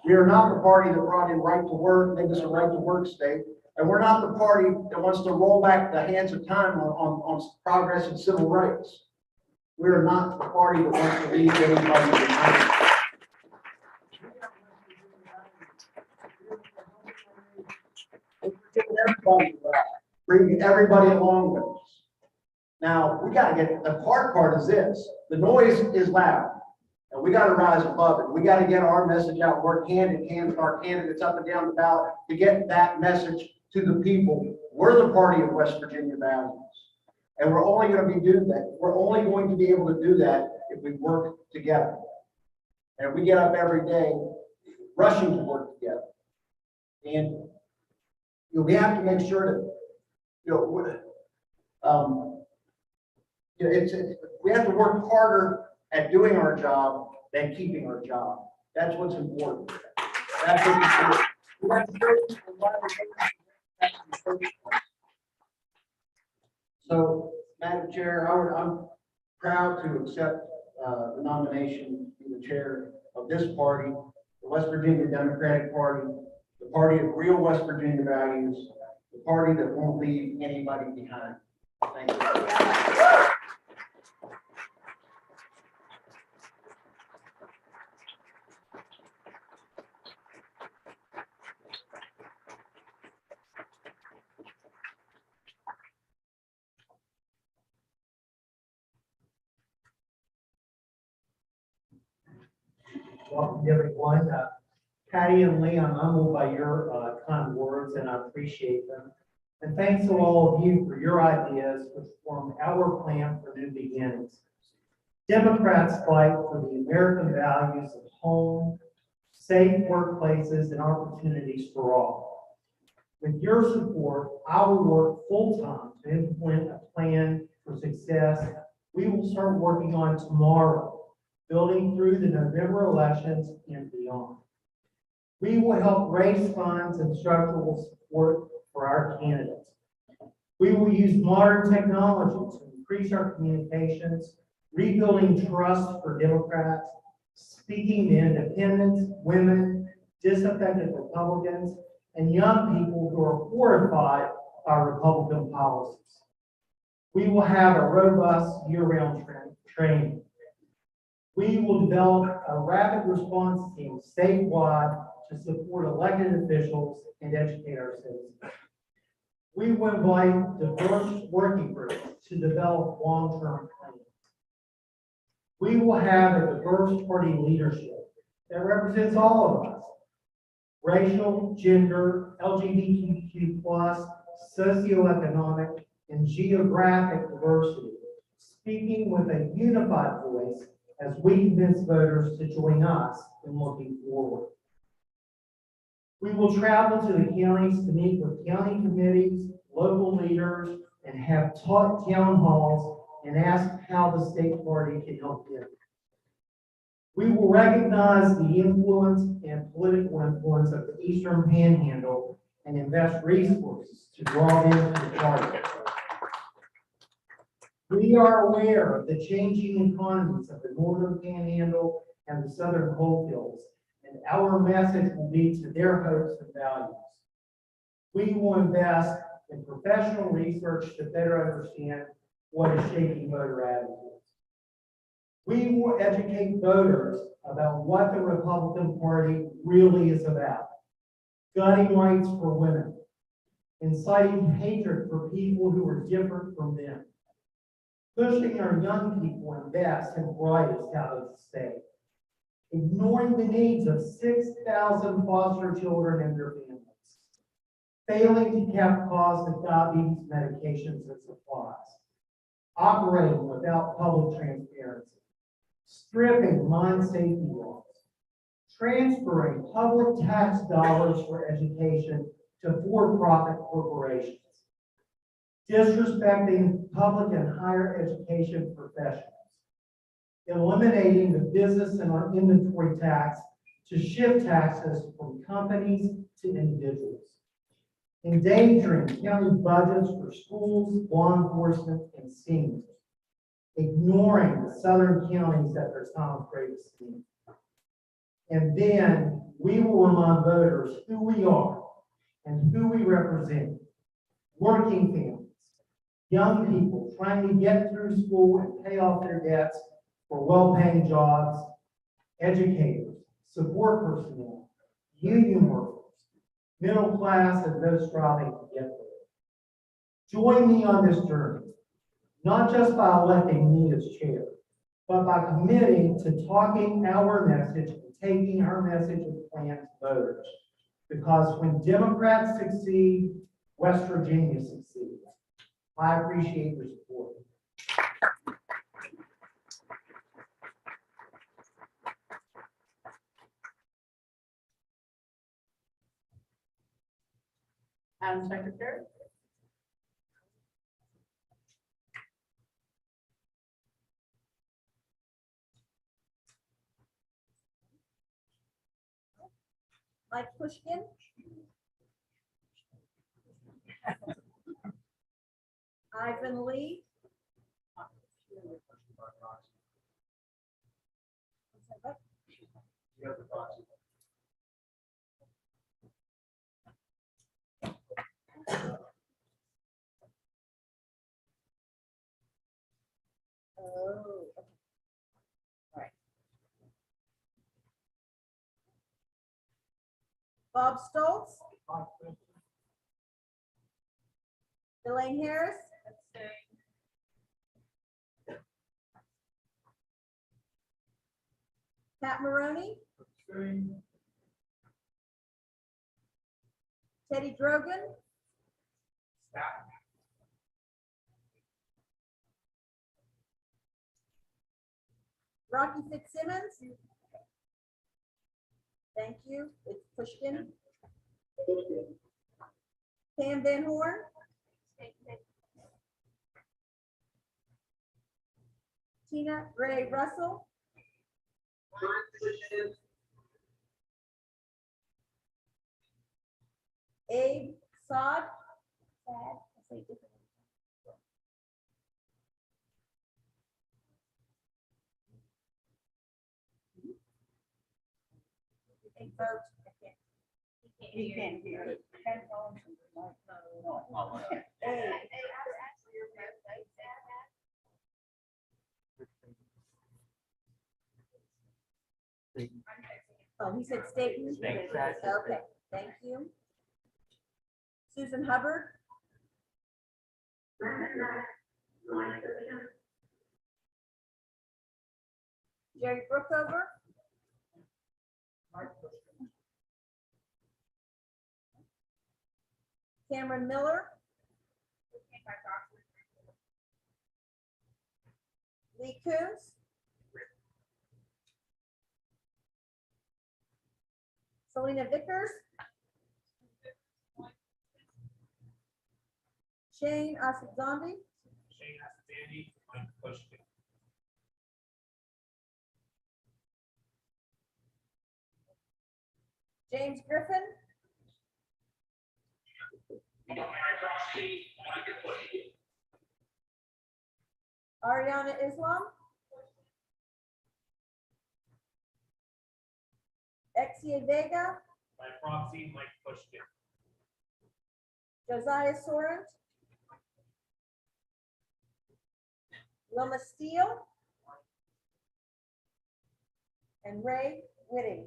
S21: We are not the party that brought in right to work, made us a right to work state. And we're not the party that wants to roll back the hands of time on progress and civil rights. We are not the party that wants to leave anybody behind. Bring everybody along with us. Now, we got to get, the hard part is this, the noise is loud, and we got to rise above it. We got to get our message out, work hand in hand with our candidates up and down the ballot to get that message to the people. We're the party of West Virginia values, and we're only going to we're only going to be able to do that if we work together. And we get up every day rushing to work together. And we have to make sure that, we have to work harder at doing our job than keeping our job. That's what's important. That's what's important. So, Madam Chair, I'm proud to accept the nomination to be the chair of this party, the West Virginia Democratic Party, the party of real West Virginia values, the party that won't leave anybody behind. Thank you.
S10: Welcome everyone. Patty and Lee, I'm humbled by your kind words and I appreciate them. And thanks to all of you for your ideas which form our plan for new beginnings. Democrats fight for the American values of home, safe workplaces, and opportunities for all. With your support, I will work full-time to implement a plan for success we will start working on tomorrow, building through the November elections and beyond. We will help raise funds and structural support for our candidates. We will use modern technology to increase our communications, rebuilding trust for Democrats, speaking to independents, women, disaffected Republicans, and young people who are horrified by Republican policies. We will have a robust year-round training. We will develop a rapid response team statewide to support elected officials and educate our citizens. We will invite diverse working groups to develop long-term plans. We will have a diverse party leadership that represents all of us: racial, gender, LGBTQ+, socioeconomic, and geographic diversity, speaking with a unified voice as we convince voters to join us in looking forward. We will travel to the counties to meet with county committees, local leaders, and have town halls and ask how the state party can help them. We will recognize the influence and political influence of the Eastern Panhandle and invest resources to draw them to the party. We are aware of the changing economies of the Northern Panhandle and the Southern coalfields, and our message will be to their hopes and values. We will invest in professional research to better understand what is shaping voter attitudes. We will educate voters about what the Republican Party really is about: gutting rights for women, inciting hatred for people who are different from them, pushing our young people and best and brightest out of the state, ignoring the needs of 6,000 foster children and their families, failing to cap costs of diabetes medications and supplies, operating without public transparency, stripping mine safety laws, transferring public tax dollars for education to for-profit corporations, disrespecting public and higher education professionals, eliminating the business and inventory tax to shift taxes from companies to individuals, endangering county budgets for schools, law enforcement, and seniors, ignoring the southern counties at their time of greatest need. And then we will remind voters who we are and who we represent: working families, young people trying to get through school and pay off their debts for well-paying jobs, educators, support personnel, union workers, middle class, and those striving to get there. Join me on this journey, not just by electing me as chair, but by committing to talking our message and taking our message and plan to voters. Because when Democrats succeed, West Virginia succeeds. I appreciate your support.
S2: Madam Secretary.
S7: Mike Pushkin. Ivan Lee. Oh, okay. All right. Bob Stoltz. Elaine Harris. Pat Maroney. Teddy Drogan,
S11: Stop.
S7: Rocky Fitzsimmons. Thank you. It's Pushkin. Pam Van Horn. Tina Ray Russell. Abe Sod. Vote. He can't hear it. Abe. Oh, he said Staten?
S15: Staten.
S7: Okay, thank you. Susan Hubbard? Jerry Brookover? Cameron Miller? Lee Coons? Selena Vickers? Shane Asadzandi?
S8: Shane Assandy, Mike Pushkin.
S7: James Griffin? Ariana Islam? Exia Vega?
S8: By proxy, Mike Pushkin.
S7: Josiah Sorrent? Wilma Steele? And Ray Whitting.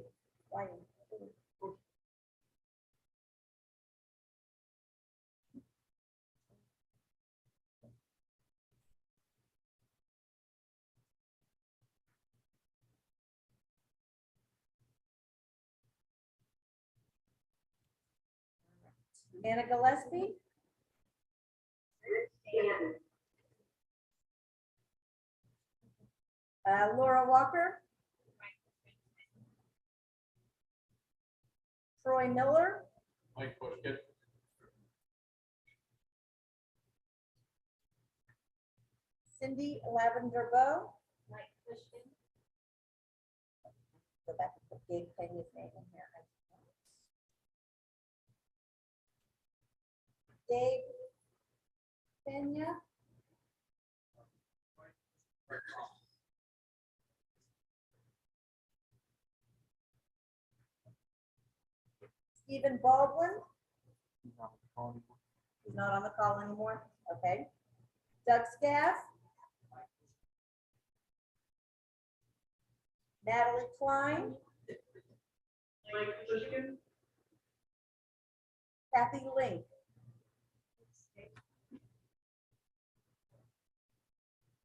S7: Anna Gillespie? Laura Walker? Troy Miller?
S8: Mike Pushkin.
S7: Cindy Lavender Bow?
S16: Mike Pushkin.
S7: Go back and put Gabe Pena's name in here. Gabe Pena? Stephen Baldwin? He's not on the call anymore? Okay. Doug Scaff? Natalie Klein? Kathy Link?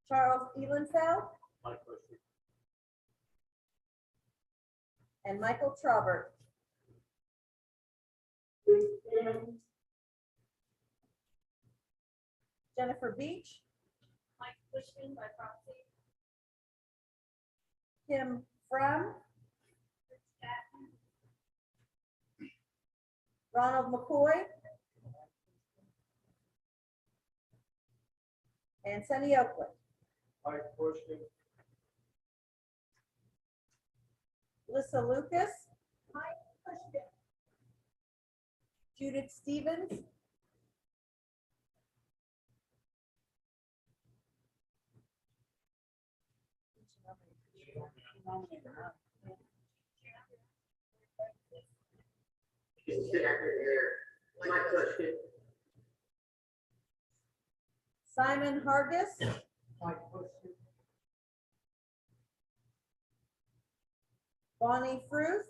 S7: Charles Elenfeld?
S8: Mike Pushkin.
S7: And Michael Traubert. Jennifer Beach?
S16: Mike Pushkin by proxy.
S7: Kim Frum? Ronald McCoy? And Sunny Oakland.
S13: Mike Pushkin.
S7: Lissa Lucas?
S18: Mike Pushkin.
S7: Judith Stevens? Simon Hargis?
S13: Mike Pushkin.
S7: Bonnie Fruth?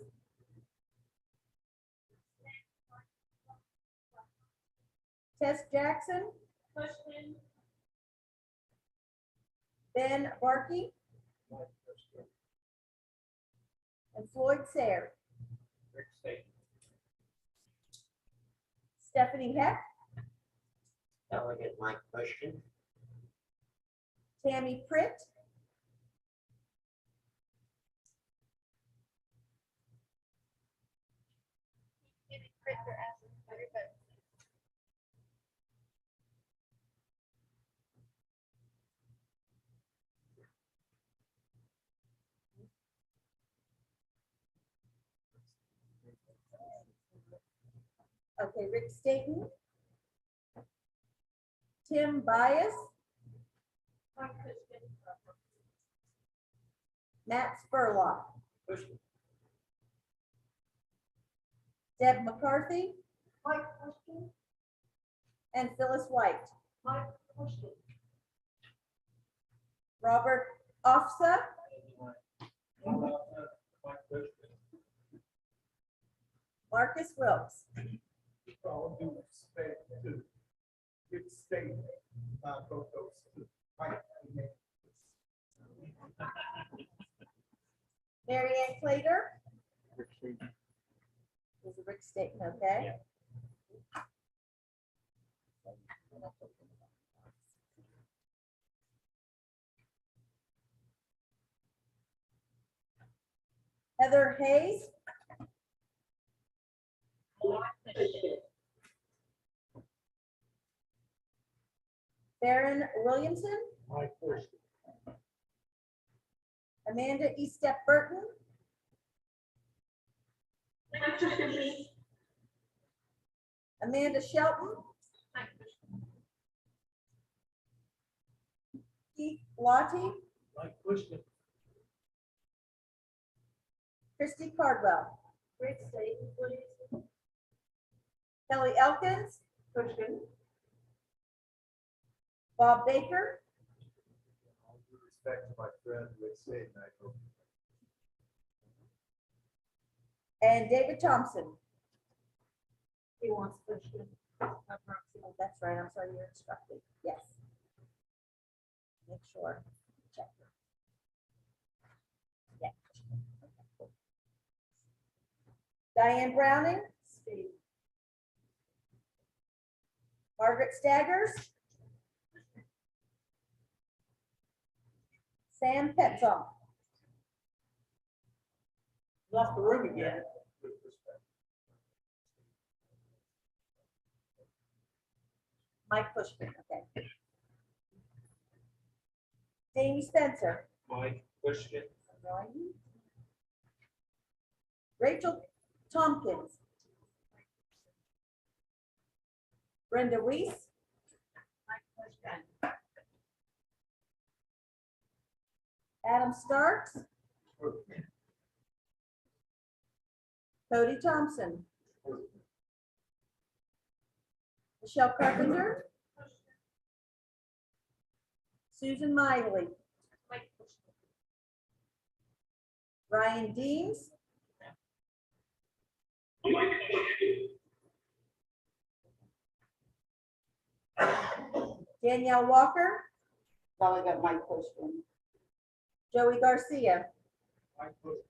S7: Tess Jackson?
S16: Pushkin.
S7: Ben Barkey?
S13: Mike Pushkin.
S7: And Floyd Sayre.
S8: Rick State.
S7: Stephanie Heck,
S12: Delegate Mike Pushkin.
S7: Tammy Pritt, okay, Rick Staten, Tim Bias, Matt Spurlock, Deb McCarthy, and Phyllis White. Robert Ofsa, Marcus Wilkes.
S13: All due respect to Rick State, both those two.
S7: Mary Ann Clater. Is a Rick Staten, okay? Heather Hayes. Baron Williamson.
S13: Mike Pushkin.
S7: Amanda Estep Burton. Amanda Shelton. Keith Lottie.
S13: Mike Pushkin.
S7: Christy Cardwell.
S3: Rick Staten, please.
S7: Kelly Elkins.
S3: Pushkin.
S7: Bob Baker.
S21: All due respect to my friend Rick State, I hope.
S7: And David Thompson.
S3: He wants Pushkin.
S7: Oh, that's right, I'm sorry, you're instructed, yes. Make sure. Check. Yeah. Diane Browning.
S3: Steve.
S7: Margaret Staggers. Sam Petzl.
S2: Left the room again.
S7: Mike Pushkin, okay. Jamie Spencer.
S8: Mike Pushkin.
S7: Rachel Tompkins. Brenda Weiss. Adam Starks. Cody Thompson. Michelle Carpenter. Susan Miley. Ryan Deans. Danielle Walker.
S19: Delegate Mike Pushkin.
S7: Joey Garcia.
S13: Mike Pushkin.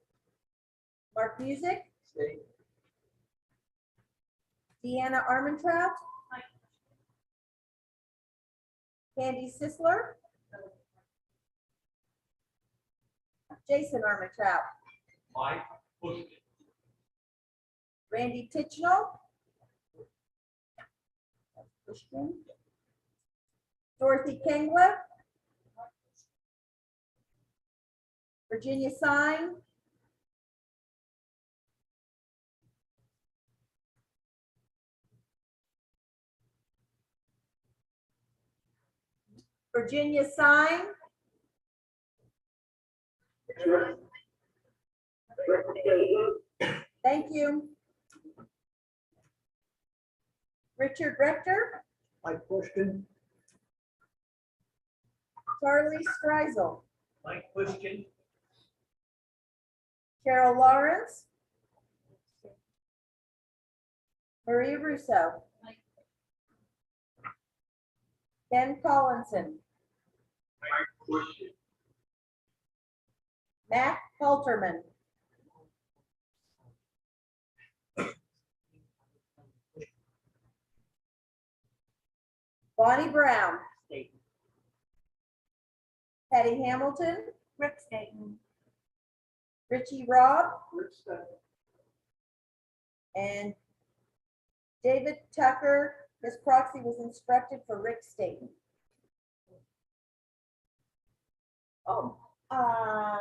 S7: Mark Music.
S21: State.
S7: Deanna Armentrout. Candy Sisler. Jason Armentrout.
S8: Mike Pushkin.
S7: Randy Tichenal. Dorothy Kengwa. Virginia Sign. Virginia Sign. Thank you. Richard Rector.
S21: Mike Pushkin.
S7: Charlie Streisel.
S5: Mike Pushkin.
S7: Carol Lawrence. Maria Russo. Ken Collinson.
S8: Mike Pushkin.
S7: Matt Halterman. Bonnie Brown,
S17: State.
S7: Patty Hamilton,
S18: Rick Staten.
S7: Richie Robb,
S1: Rick Staten.
S7: and David Tucker. His proxy was instructed for Rick Staten. Oh, I'm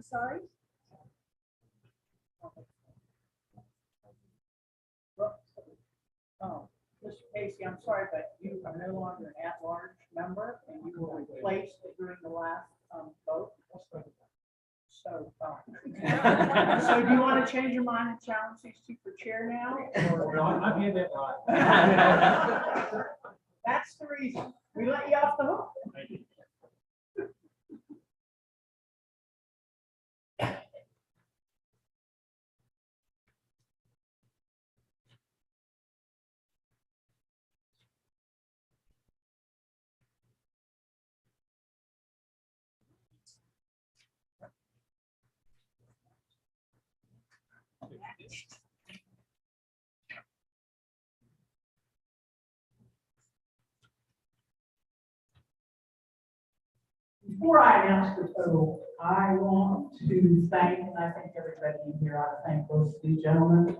S7: sorry.
S17: Oh, Mr. Casey, I'm sorry, but you are no longer an at-large member, and you were replaced during the last vote. So, so do you want to change your mind and challenge these two for chair now? or-
S1: I'm here that right.
S17: That's the reason. We let you off the hook.
S2: Before I announce the total, I want to thank, and I think everybody in here ought to thank both of these gentlemen.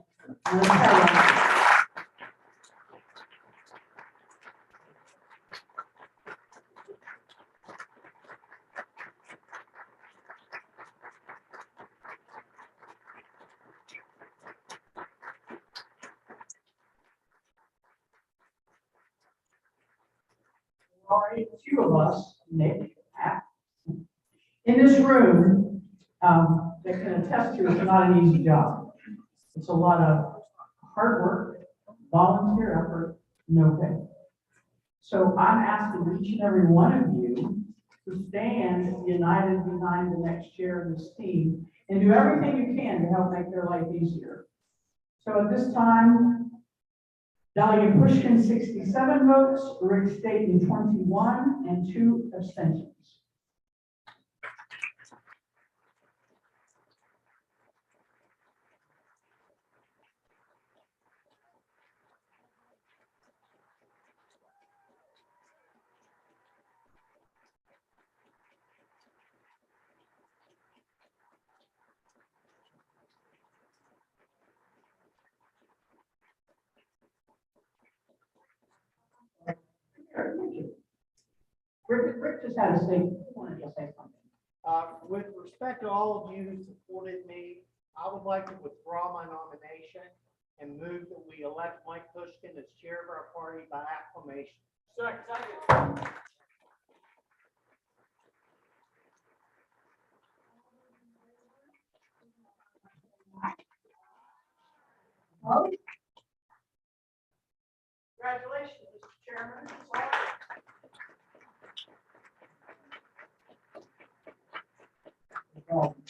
S2: Already a few of us, Nick, in this room, that can attest to it's not an easy job. It's a lot of hard work, volunteer effort, no pay. So I'm asking each and every one of you to stand united behind the next chair of this team and do everything you can to help make their life easier. So at this time, Delegate Pushkin, 67 votes, Rick Staten, 21, and 2 abstentions. Rick just had a statement. He wanted to say something.
S10: With respect to all of you who supported me, I would like to withdraw my nomination and move that we elect Mike Pushkin as chair of our party by acclamation.
S17: Second.
S2: Congratulations, Mr. Chairman.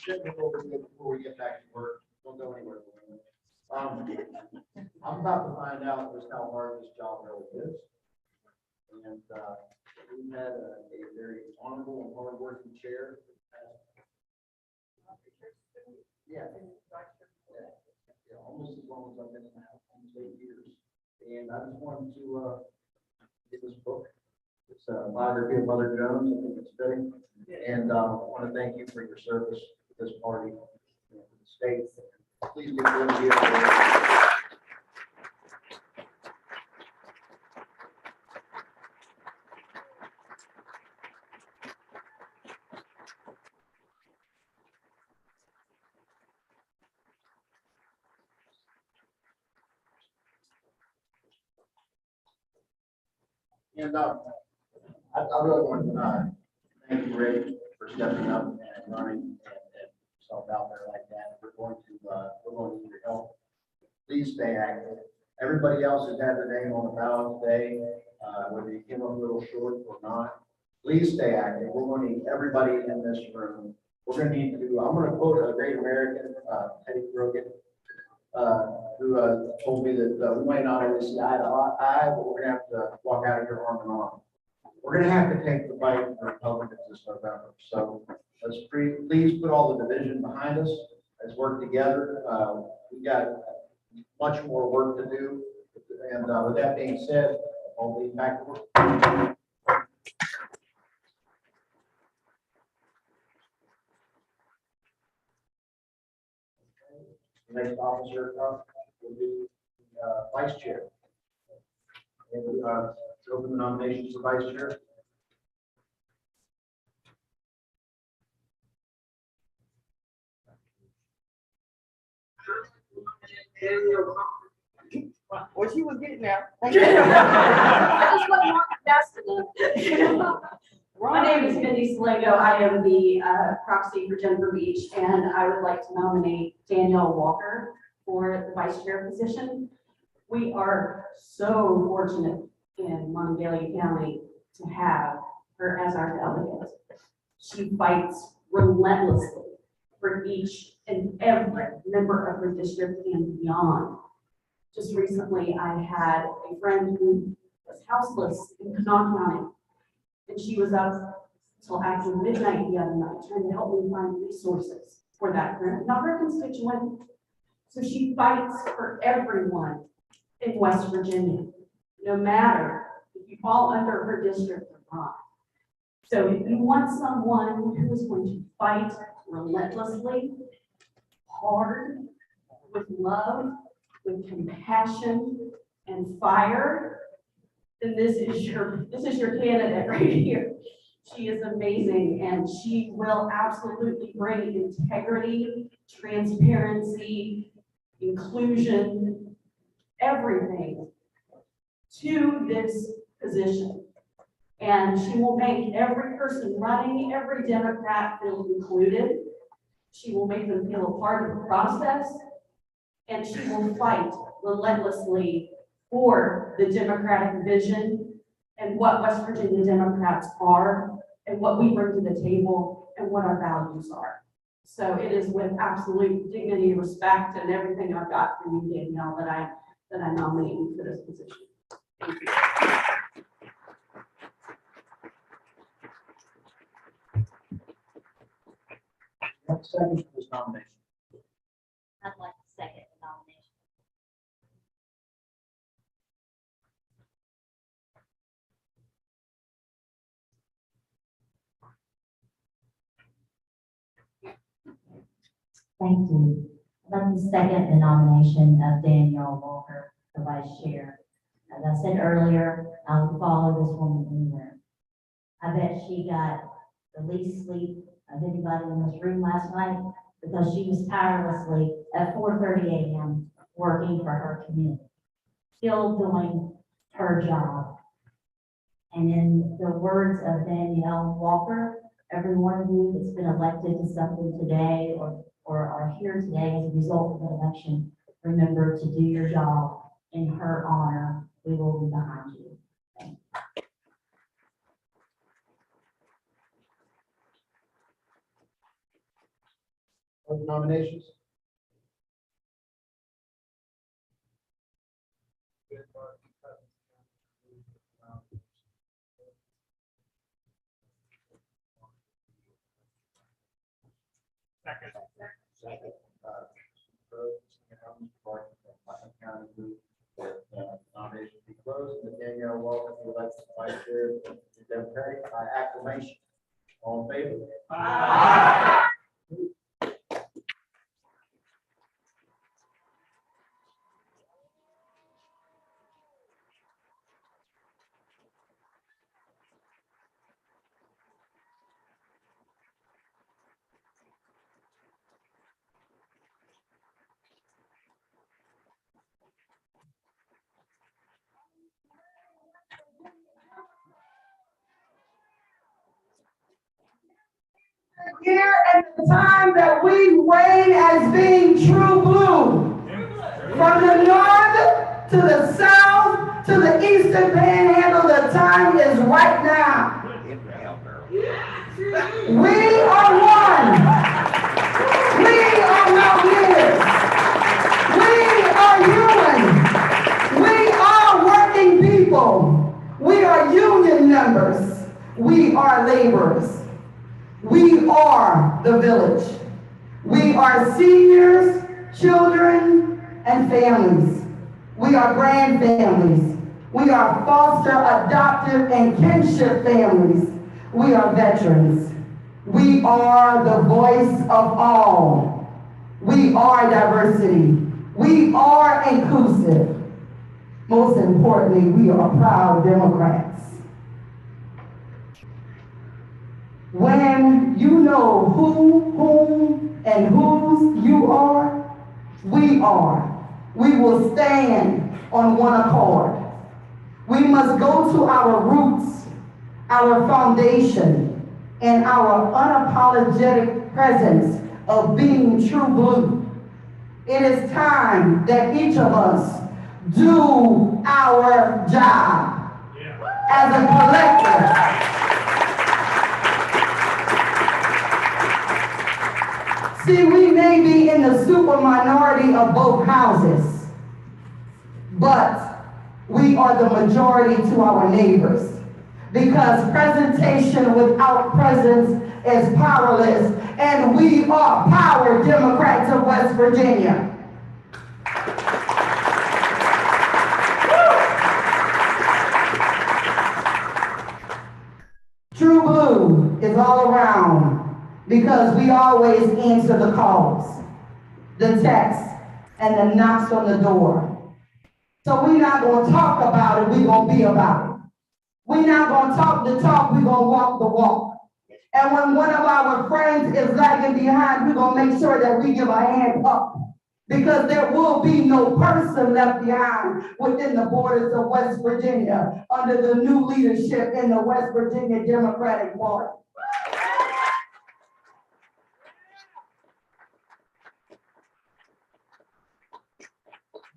S21: Get me over here before we get back to work. Don't go anywhere. I'm about to find out just how hard this job really is. And, we've had a very honorable and hardworking chair. Yeah. Yeah, almost as long as I've been in the house, almost 8 years. And I just wanted to, get this book. It's a biography of Mother Jones. I think it's fitting. And, I want to thank you for your service to this party, to the state. Please give them here. And I really want to thank you, Rick, for stepping up and running and yourself out there like that. We're going to need your help. Please stay active. Everybody else has had their name on the ballot today, whether you came up a little short or not. Please stay active. We're going to need everybody in this room. We're going to need to. I'm going to quote a great American, Teddy Grogan, who told me that we might not always see eye to eye, but we're going to have to walk out of here arm in arm. we're gonna have to take the fight for Republicans this November. So please put all the division behind us. Let's work together. We got much more work to do. And with that being said, I'll be back to work. The next officer up will be vice chair. And to open the nominations for vice chair.
S17: What she was getting there.
S2: I just wasn't fast enough. My name is Mindy Sligo. I am the proxy for Jennifer Beach, and I would like to nominate Danielle Walker for the vice chair position. We are so fortunate in Monongalia County to have her as our delegate. She fights relentlessly for each and every member of her district and beyond. Just recently, I had a friend who was houseless in Kanawha County, and she was up till after midnight the other night trying to help me find resources for that friend, not her constituent. So she fights for everyone in West Virginia, no matter if you fall under her district or not. So if you want someone who is going to fight relentlessly, hard, with love, with compassion and fire, then this is your candidate right here. She is amazing, and she will absolutely bring integrity, transparency, inclusion, everything to this position. And she will make every person running, every Democrat feel included. She will make them feel a part of the process, and she will fight relentlessly for the Democratic vision and what West Virginia Democrats are and what we bring to the table and what our values are. So it is with absolute dignity, respect, and everything I've got for you, Danielle, that I nominate you for this position. Thank you.
S21: Next second for this nomination.
S4: I'd like to second the nomination. Thank you. I'd like to second the nomination of Danielle Walker for vice chair. As I said earlier, I would follow this woman anywhere. I bet she got the least sleep of anybody in this room last night because she was tirelessly at 4:30 a.m. working for her community, still doing her job. And in the words of Danielle Walker, every one of you that's been elected to something today or are here today as a result of the election, remember to do your job in her honor. We will be behind you. Thank you.
S21: Other nominations?
S8: Second.
S21: Second. Nomination be closed, and Danielle Walker be elected vice chair of the Democratic by acclamation. All in favor?
S8: Aye.
S19: Here at the time that we reign as being true blue. From the north to the south to the eastern panhandle, the time is right now. We are one. We are Mountaineers. We are human. We are working people. We are union members, we are laborers. We are the village. We are seniors, children, and families. We are grandfamilies. We are foster, adoptive, and kinship families. We are veterans. We are the voice of all. We are diversity. We are inclusive. Most importantly, we are proud Democrats. When you know who, whom, and whose you are, we are. We will stand on one accord. We must go to our roots, our foundation, and our unapologetic presence of being true blue. It is time that each of us do our job as a collective. See, we may be in the super minority of both houses, but we are the majority to our neighbors, because presentation without presence is powerless, and we are power Democrats of West Virginia. True blue is all around because we always answer the calls, the texts, and the knocks on the door. So we're not going to talk about it, we're going to be about it. We're not going to talk the talk, we're going to walk the walk. And when one of our friends is lagging behind, we're going to make sure that we give a hand up, because there will be no person left behind within the borders of West Virginia under the new leadership in the West Virginia Democratic Party.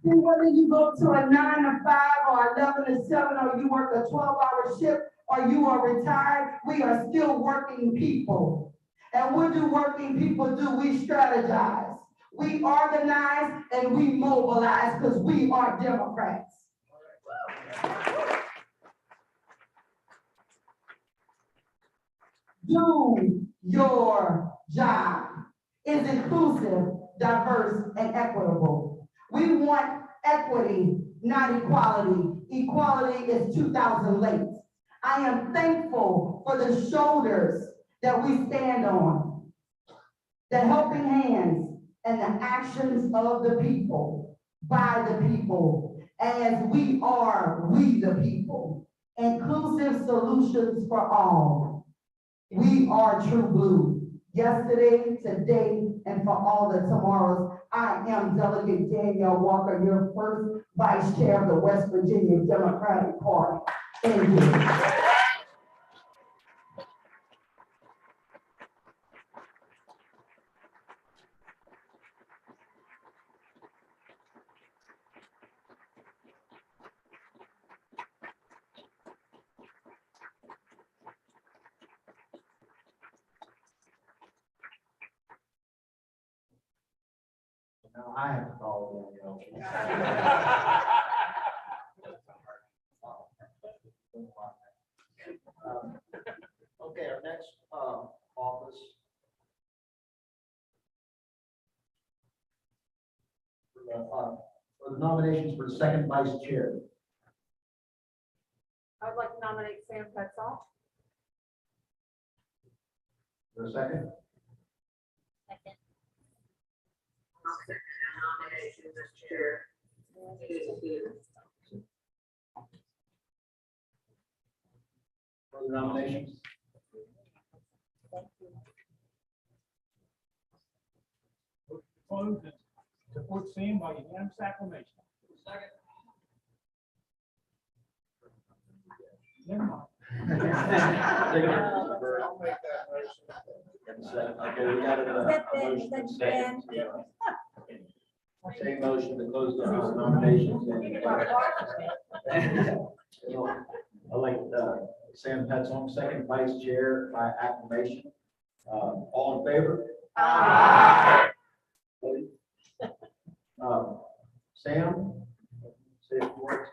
S19: And whether you go to a 9 to 5 or 11 to 7, or you work a 12-hour shift, or you are retired, we are still working people. And what do working people do? We strategize, we organize, and we mobilize, because we are Democrats. Do your job. Is inclusive, diverse, and equitable. We want equity, not equality. Equality is 2,000 late. I am thankful for the shoulders that we stand on, the helping hands, and the actions of the people, by the people, as we are, we the people. Inclusive solutions for all. We are true blue. Yesterday, today, and for all the tomorrows. I am Delegate Danielle Walker, your first Vice Chair of the West Virginia Democratic Party. Thank you.
S10: Now I have to call Danielle. Okay, our next office. For the nominations for the second vice chair.
S18: I'd like to nominate Sam Petzall.
S10: For a second?
S4: Second.
S3: I'll second the nomination, Mr. Chair.
S10: Further nominations?
S5: Closed and support Sam by unanimous acclamation. Second. Never mind.
S13: I'll make that motion.
S10: Okay, we got a motion.
S7: Is that Ben?
S10: Same motion to close the nominations. I like Sam Petzong, second vice chair by acclamation. All in favor?
S18: Aye.
S10: Sam? Say it once.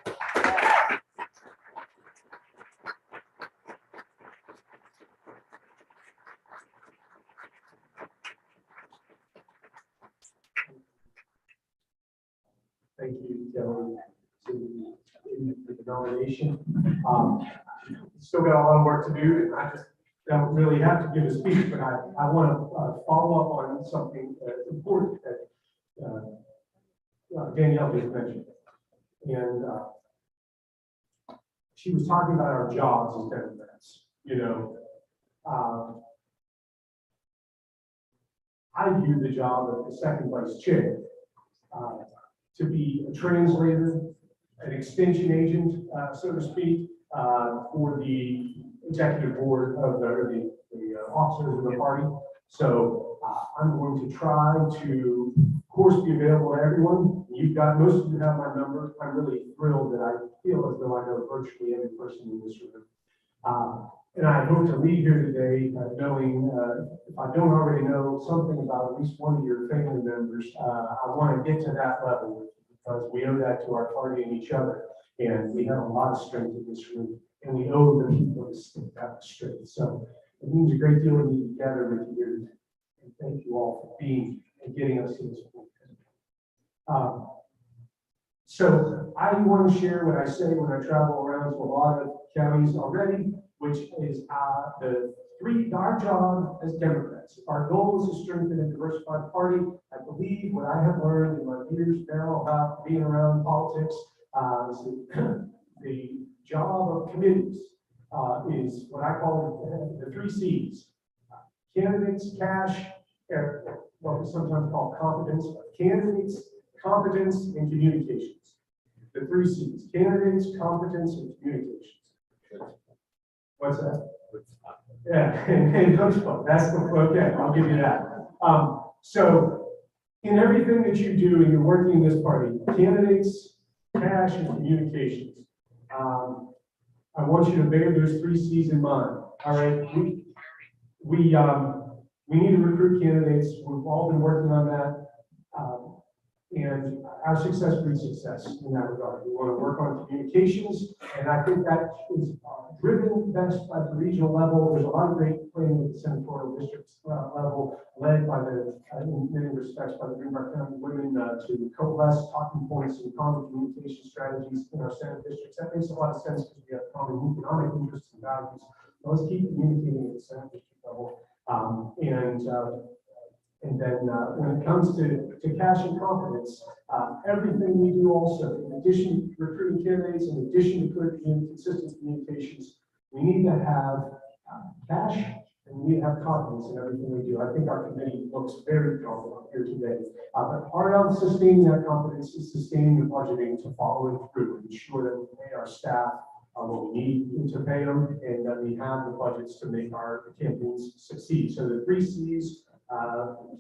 S1: thank you, Kelly, for the nomination. Still got a lot of work to do, and I just don't really have to give a speech, but I want to follow up on something important that Danielle just mentioned. And she was talking about our jobs as Democrats. You know, I view the job of the second vice chair to be a translator, an extension agent, so to speak, for the executive board of the officers of the party. So I'm going to try to, of course, be available to everyone. You've got, most of you have my number. I'm really thrilled that I feel as though I know virtually every person in this room. And I hope to leave here today knowing, if I don't already know something about at least one of your family members, I want to get to that level because we owe that to our party and each other. And we have a lot of strength in this room, and we owe the people to stick that strength. So it means a great deal to be together with you. And thank you all for being and getting us to this point. So I want to share what I say when I travel around to a lot of counties already, which is our job as Democrats. Our goal is to strengthen and diversify the party. I believe what I have learned in my years now about being around politics is the job of committees is what I call the 3 C's. Candidates, cash, what we sometimes call competence. Candidates, competence, and communications. The 3 C's: candidates, competence, and communications. What's that? Yeah, and chutzpah. That's the, okay, I'll give you that. So in everything that you do and you're working in this party, candidates, cash, and communications. I want you to bear those 3 C's in mind. All right, we need to recruit candidates. We've all been working on that. And our success breeds success in that regard. We want to work on communications, and I think that is driven best by the regional level. There's a lot of great planning at the senatorial district level, led by in many respects, by the Greenbrier County women to coalesce talking points and common communication strategies in our Senate districts. That makes a lot of sense because we have common economic interests and values. Let's keep communicating at the Senate district level. And then when it comes to cash and confidence, everything we do also, in addition to recruiting candidates, in addition to good consistent communications, we need to have cash and we need to have confidence in everything we do. I think our committee looks very confident here today. But part of sustaining that confidence is sustaining the budgeting to follow it through and ensure that we pay our staff what we need to pay them and that we have the budgets to make our campaigns succeed. So the 3 C's,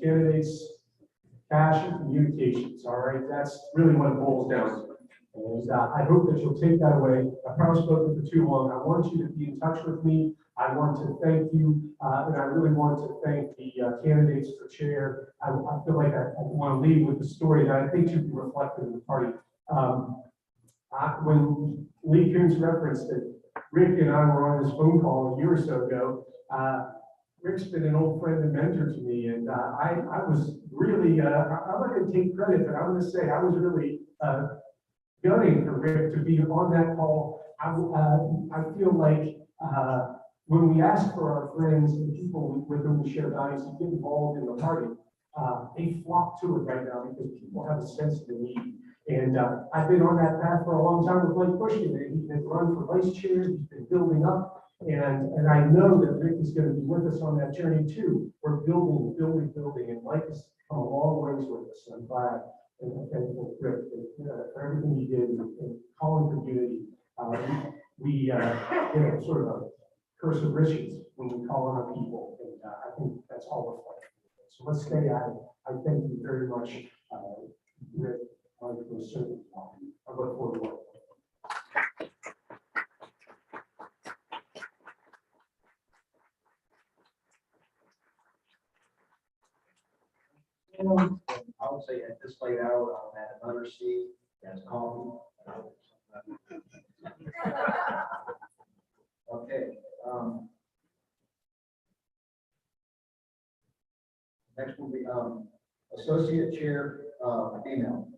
S1: candidates, cash, and communications. All right, that's really what it boils down to. And I hope that you'll take that away. I've probably spoken for too long. I want you to be in touch with me. I want to thank you, and I really want to thank the candidates for chair. I feel like I want to leave with the story that I think should be reflected in the party. When Lee Coons referenced that Rick and I were on this phone call a year or so ago, Rick's been an old friend and mentor to me, and I was really, I'm not going to take credit, but I'm going to say I was really gunning for Rick to be on that call. I feel like when we ask for our friends and people with whom we share values to get involved in the party, they flock to it right now because people have a sense of the need. And I've been on that path for a long time with Blake Pushkin. He's been run for vice chair, he's been building up. And I know that Rick is going to be with us on that journey too. We're building, and Mike has come a long ways with us. I'm glad and thankful for Rick for everything he did in calling community. We get sort of a curse of riches when we call on our people, and I think that's all reflected. So let's stay at it. I thank you very much, Rick. I look forward to working.
S21: I would say at this late hour, I'll add another seat, that's coffee. Okay. Next will be associate chair, female.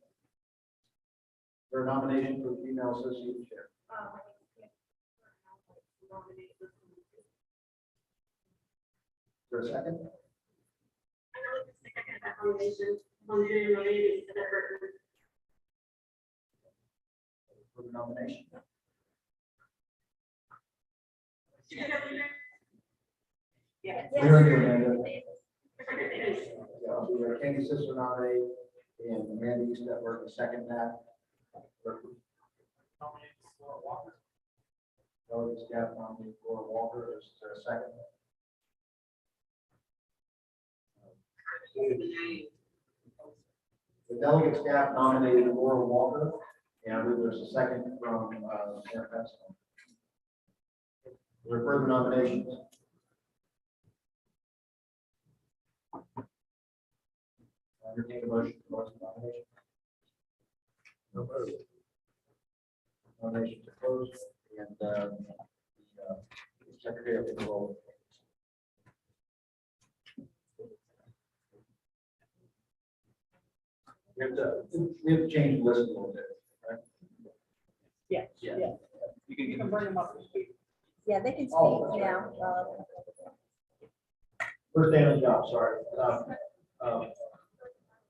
S21: For a nomination for female associate chair. Is there a second? For the nomination.
S2: Yes.
S21: We are doing Amanda. Yeah, I'll do Kenny's sister nominate and Amanda used that work to second that. Delegate staff nominate Laura Walker. Is there a second? The delegate staff nominated Laura Walker, and I believe there's a second from Sarah Petson. Are there further nominations? Entertain a motion to close the nomination. No vote. Nomination to close, and the secretary of the roll. We have to change the list a little bit, right?
S17: Yes,
S21: Yeah.
S17: yes. You can bring them up to speak.
S7: Yeah, they can
S21: Oh,
S7: speak
S21: that's
S7: now.
S21: First day on the job, sorry.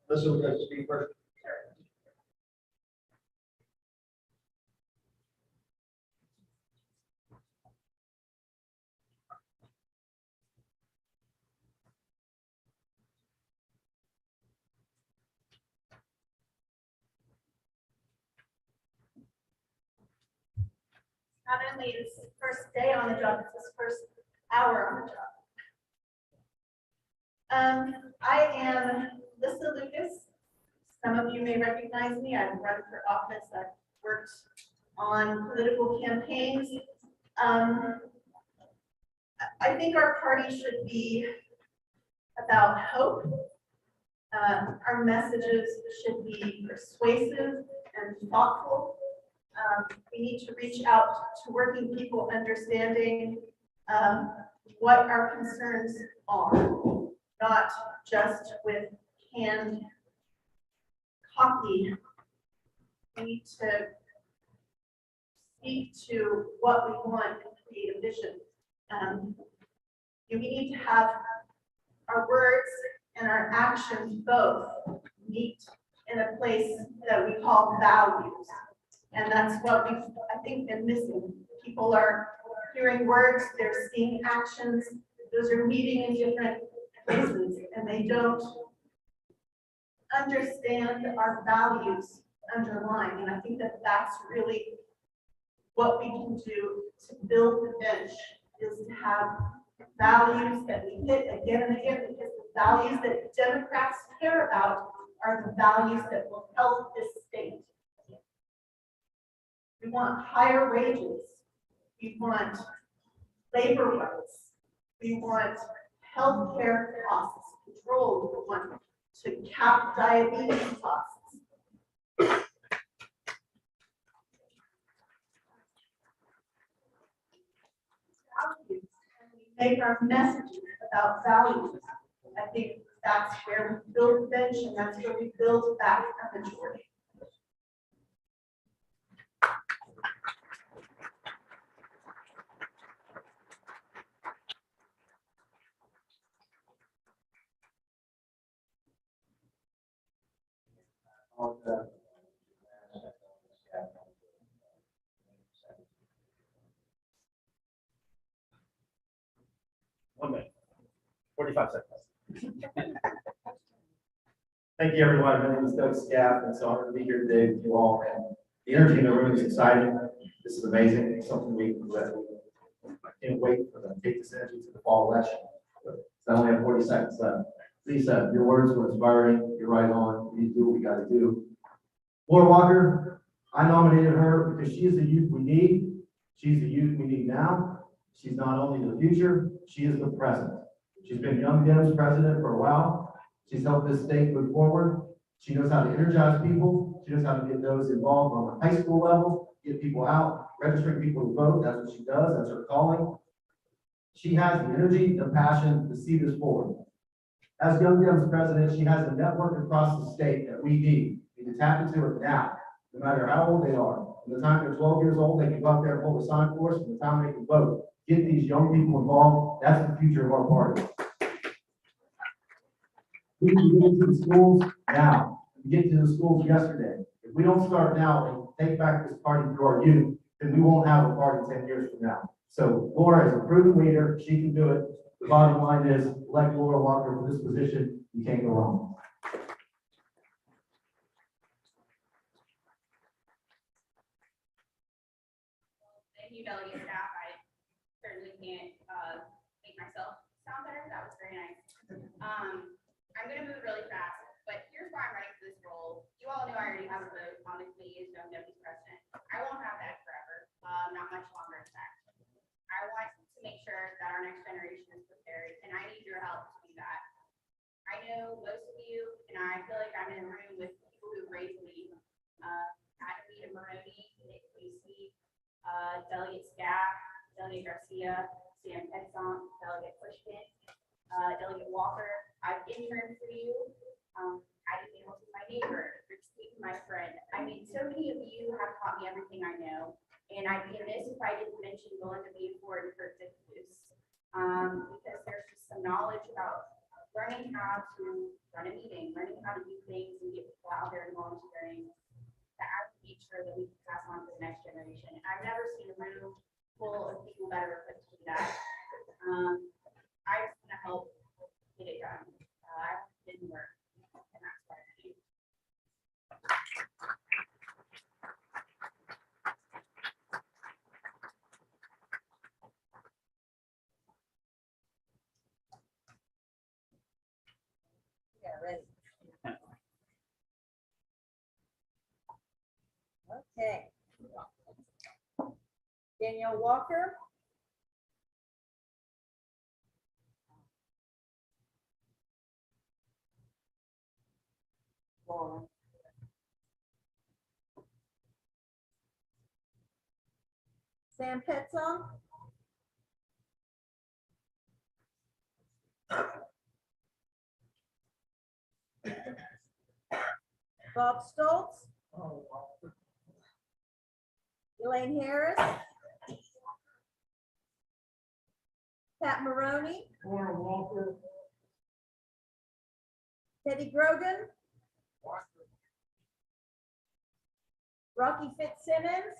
S21: Listen, we're going to speak first.
S18: Not only is his first day on the job, it's his first hour on the job. I am Lisa Lucas. Some of you may recognize me. I've run for office. I've worked on political campaigns. I think our party should be about hope. Our messages should be persuasive and thoughtful. We need to reach out to working people understanding what our concerns are, not just with canned copy. We need to speak to what we want and create a vision. We need to have our words and our actions both meet in a place that we call values. And that's what we've, I think, been missing. People are hearing words, they're seeing actions. Those are meeting in different places, and they don't understand our values underlying. And I think that that's really what we can do to build the bench, is to have values that we hit again and again, because the values that Democrats care about are the values that will help this state. We want higher wages. We want labor rights. We want healthcare costs controlled. We want to cap diabetes costs. Values, and we make our messages about values. I think that's where we build the bench, and that's where we build back a majority.
S21: One minute, 45 seconds. Thank you, everyone. My name is Doug Scaff, and it's an honor to be here today with you all. And the energy in the room is exciting. This is amazing. It's something I can't wait for them to take this energy to the fall election. So I only have 40 seconds left. Lisa, your words were inspiring. You're right on. We need to do what we got to do. Laura Walker, I nominated her because she is the youth we need. She's the youth we need now. She's not only the future, she is the present. She's been Young Dems president for a while. She's helped this state move forward. She knows how to energize people. She knows how to get those involved on the high school level, get people out, registering people to vote. That's what she does. That's her calling. She has the energy, the passion to see this forward. As Young Dems president, she has a network across the state that we need. We need to tap into it now. no matter how old they are. From the time they're 12 years old, they can go out there and hold a sign for us. From the time they can vote, get these young people involved. That's the future of our party. We need to get into the schools now. We get to the schools yesterday. If we don't start now and take back this party through our youth, then we won't have a party 10 years from now. So Laura is a proven leader. She can do it. The bottom line is, elect Laura Walker for this position. You can't go wrong.
S14: Thank you, delegate staff. I certainly can't make myself sound better. That was very nice. I'm gonna move really fast, but here's why I'm running for this role. You all knew I already have a vote on the committee as nominating president. I won't have that forever, not much longer in fact. I want to make sure that our next generation is prepared, and I need your help to do that. I know most of you, and I feel like I'm in a room with people who raised me. Adamita Maroney, Nick Casey, Delegate Staff, Delegate Garcia, Sam Petzon, Delegate Pushkin, Delegate Walker. I've interned for you. I didn't able to be my neighbor, Rick, my friend. I mean, so many of you have taught me everything I know. And I'd be amiss if I didn't mention Belinda Beaufort and Kurt Dickus, because there's just some knowledge about learning how to run a meeting, learning how to do things and get people out there and volunteering that I would make sure that we can pass on to the next generation. I've never seen a room full of people that are equipped to do that. I just want to help get it done. It didn't work, and that's what I do.
S7: Yeah, ready. Okay. Danielle Walker. Laura. Sam Petzon. Bob Stoltz. Elaine Harris. Pat Maroney.
S9: Laura Walker.
S7: Teddy Grogan. Rocky Fitzsimmons.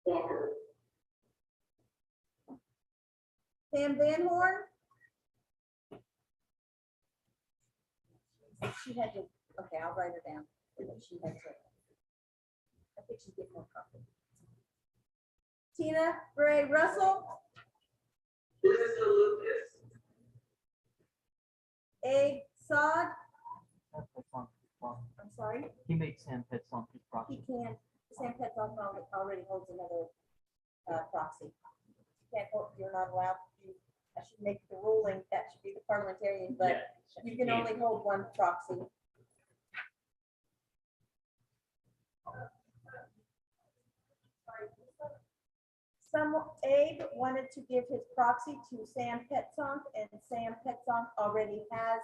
S3: Walker.
S7: Pam Van Horn. She had to, okay, I'll write her down. She had to. I think she's getting more coffee. Tina Bray Russell.
S3: Melissa Lucas.
S7: Abe Sod. I'm sorry.
S15: He makes Sam Petzon his proxy.
S7: He can, Sam Petzon already holds another proxy. Can't hold, you're not allowed to, I should make the ruling, that should be the parliamentarian, but you can only hold one proxy. Abe wanted to give his proxy to Sam Petzon, and Sam Petzon already has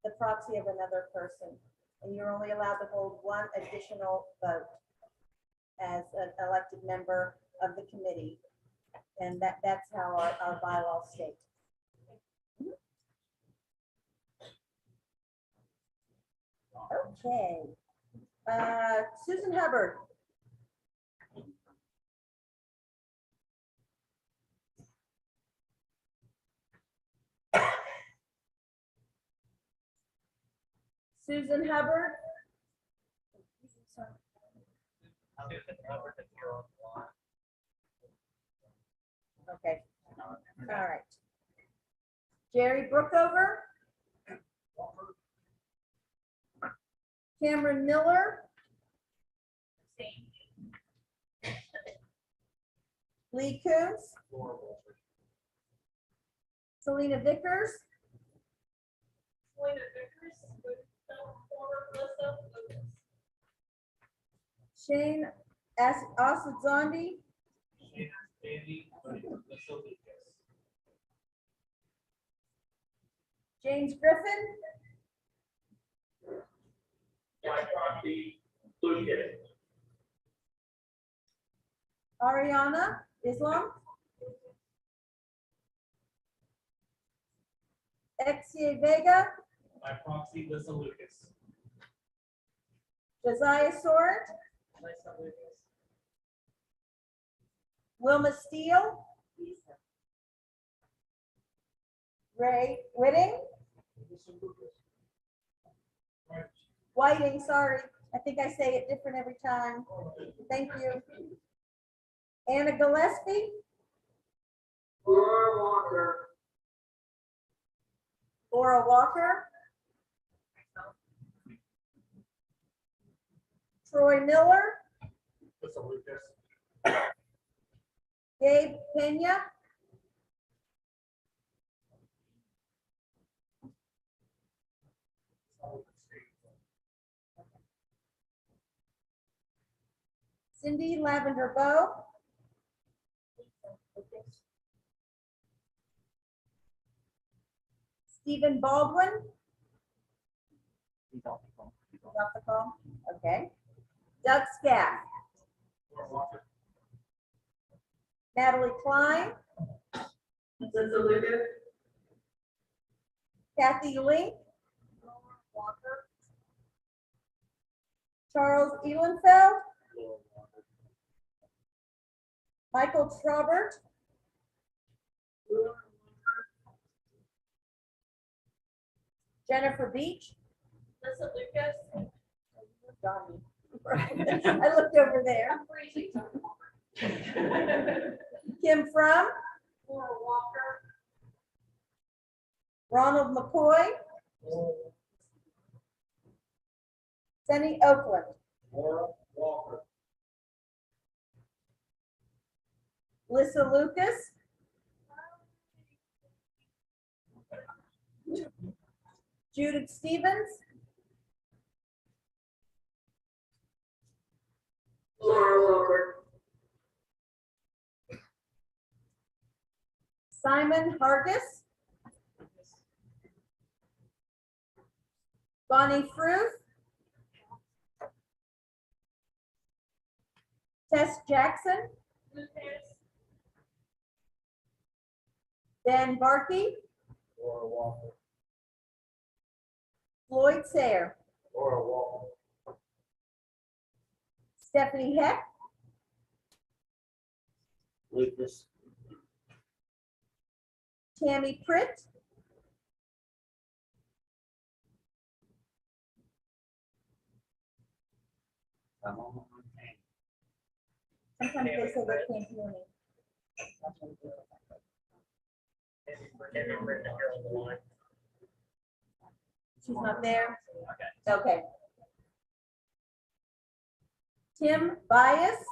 S7: the proxy of another person. And you're only allowed to hold one additional vote as an elected member of the committee. And that's how our bylaws state. Okay. Susan Hubbard. Susan Hubbard. Okay. All right. Jerry Brookover. Cameron Miller. Lee Coons. Selena Vickers.
S6: Selena Vickers, former Melissa Lucas.
S7: Shane Asadzondi. James Griffin.
S8: My proxy, Lucas.
S7: Ariana Islam. Exie Vega,
S8: By proxy, Lissa Lucas.
S7: Josiah Sword, Wilma Steele, Ray Whitting, Whiting, sorry. I think I say it different every time. Thank you. Anna Gillespie. Laura Walker. Laura Walker. Troy Miller.
S8: Lissa Lucas.
S7: Gabe Pena. Cindy Lavender Bow. Stephen Baldwin.
S15: He's off the phone. He's off.
S7: Off the phone. Okay. Doug Scaff. Natalie Klein. Lissa Lucas. Kathy Link. Walker. Charles Elenfeld. Michael Trobert. Jennifer Beach. Lissa Lucas. Donnie. I looked over there. Kim Frum. Laura Walker. Ronald McCoy. Sunny Oakland.
S21: Laura Walker.
S7: Lissa Lucas. Judith Stevens. Laura Walker. Simon Hargis. Bonnie Fruth. Tess Jackson. Ben Barkey.
S21: Laura Walker.
S7: Floyd Sayre.
S21: Laura Walker.
S7: Stephanie Heck.
S12: Lucas.
S7: Tammy Pritt.
S12: Come on.
S7: Sometimes they say they can't hear me. She's not there? Okay. Tim Bias.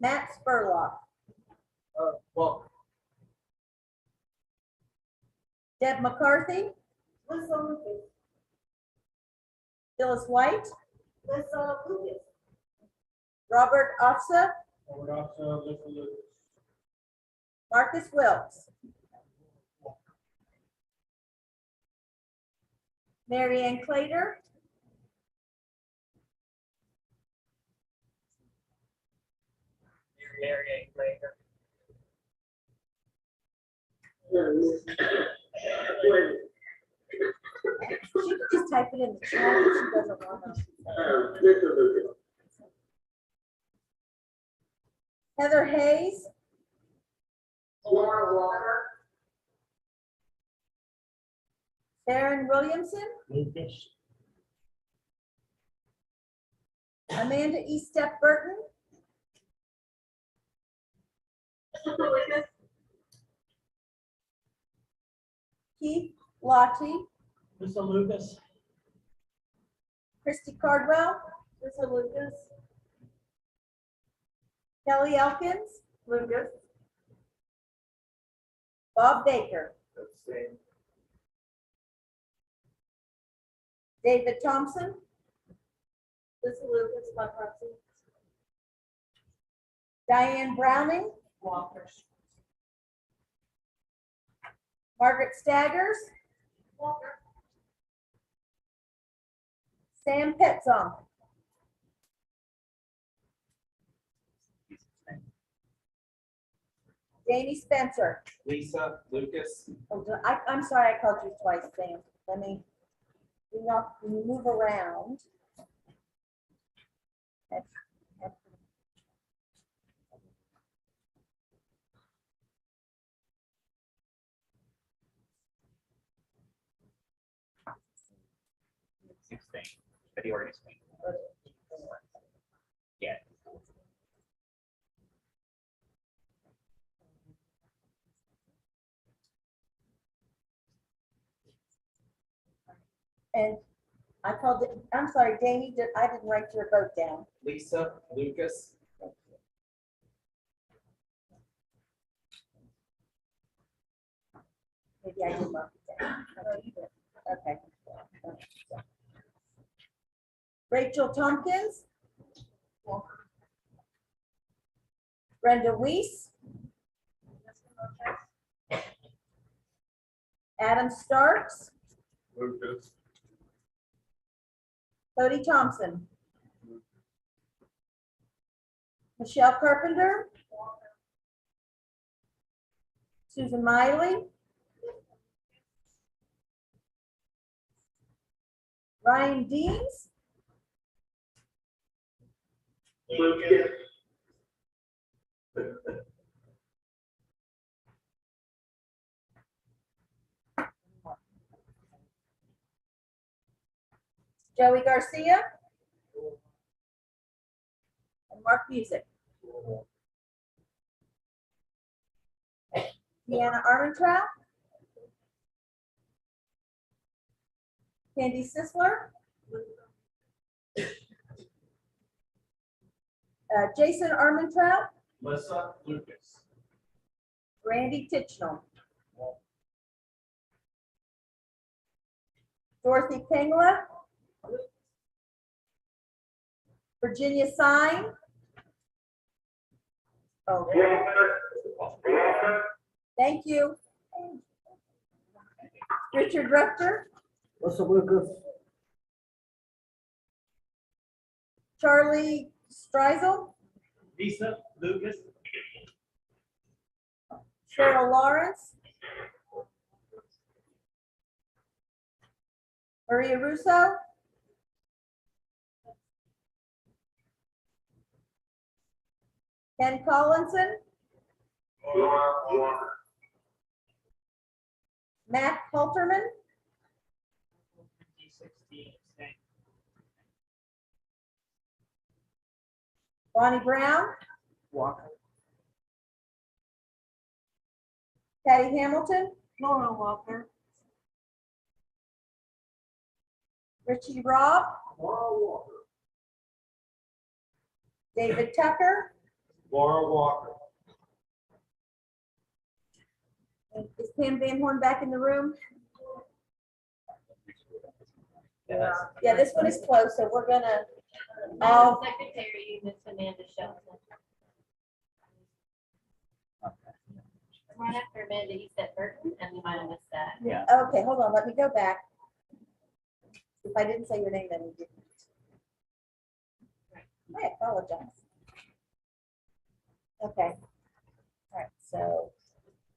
S7: Matt Spurlock.
S21: Walker.
S7: Deb McCarthy. Lissa Lucas. Phyllis White. Lissa Lucas. Robert Ofsa.
S21: Lissa Lucas.
S7: Marcus Wilkes. Mary Ann Clater.
S8: Mary Ann Clater.
S7: She could just type it in the chat if she doesn't want to. Heather Hayes. Laura Walker. Sharon Williamson.
S12: Lucas.
S7: Amanda E. Step Burton. Keith Lottie.
S9: Lissa Lucas.
S7: Christy Cardwell. Lissa Lucas. Kelly Elkins. Lucas. Bob Baker.
S21: Abstain.
S7: David Thompson. Lissa Lucas, my proxy. Diane Browning.
S2: Walters.
S7: Margaret Staggers.
S2: Walker.
S7: Sam Petzong. Jamie Spencer.
S8: Lisa Lucas.
S7: Oh, I'm sorry, I called you twice, Sam. Let me, when you move around.
S5: But he already explained. Yeah.
S7: And I called it, I'm sorry, Jamie, I didn't write your vote down.
S8: Lisa Lucas.
S7: Maybe I didn't mark it down. Okay. Rachel Tompkins. Brenda Weiss. Adam Starks.
S13: Lucas.
S7: Cody Thompson. Michelle Carpenter. Susan Miley. Ryan Deans.
S8: Lucas.
S7: Joey Garcia. And Mark Music. Deanna Armentrout. Candy Sisler. Jason Armentrout.
S8: Melissa Lucas.
S7: Randy Titchnell. Dorothy Pingla. Virginia Sign. Oh. Thank you. Richard Rector.
S12: Melissa Lucas.
S7: Charlie Streisel.
S8: Lisa Lucas.
S7: Cheryl Lawrence. Maria Russo. Ken Collinson. Matt Halterman. Bonnie Brown.
S12: Walker.
S7: Patty Hamilton. Laura Walker. Richie Robb.
S13: Laura Walker.
S7: David Tucker.
S13: Laura Walker.
S7: Is Pam Van Horn back in the room? Yeah, this one is close, so we're gonna,
S16: Madam Secretary, Miss Amanda Shelton. Right after Amanda, you said Burton, and we might have missed that.
S12: Yeah.
S7: okay, hold on, let me go back. If I didn't say your name, then you didn't. I apologize. Okay. All right, so,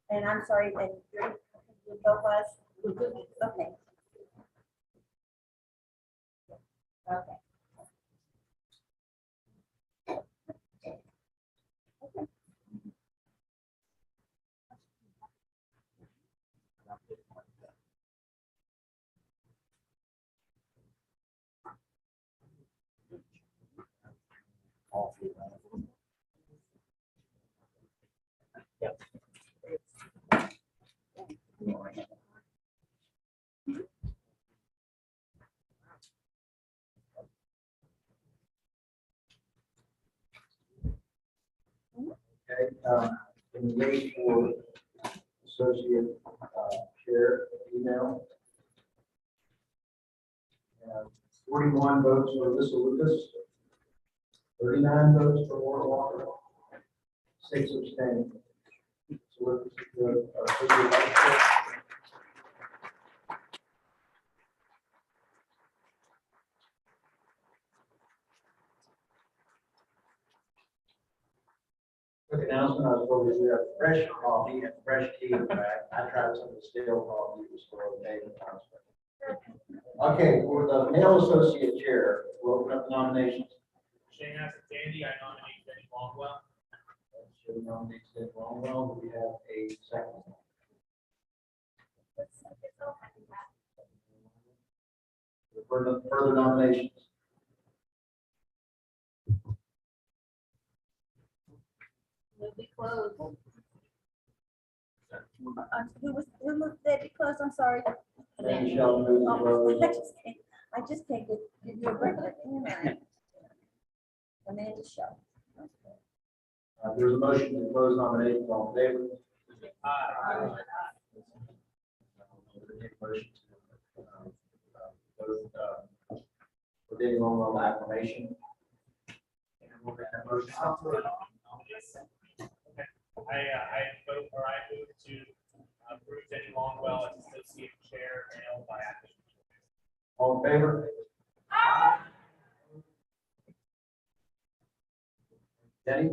S7: and I'm sorry, and your vote was? Okay. Okay.
S21: Okay, can you wait for associate chair email? 41 votes for Alyssa Lucas, 39 votes for Laura Walker, 6 abstaining. So the associate vice chair. Okay, announcement, I was told we have fresh coffee and fresh tea in the back. I tried some of the stale coffee, it was for the day. Okay, for the male associate chair, we'll open up the nominations.
S8: Shane has Dandy, I nominate Benny Longwell.
S21: Should nominate Ted Longwell, do we have a second? Further nominations?
S16: Will be closed.
S7: Who moved that be closed? I'm sorry.
S21: Randy Sheldon moves to close.
S7: I just can't give you a regular, can I? Amanda Shaw.
S21: There's a motion to close nominations, all in favor?
S8: Aye.
S21: Motion to, for Danny Longwell acclamation. And we'll get that motion.
S8: Okay. I vote, or I move to approve Benny Longwell as associate chair and by acclamation.
S21: All in favor? Denny?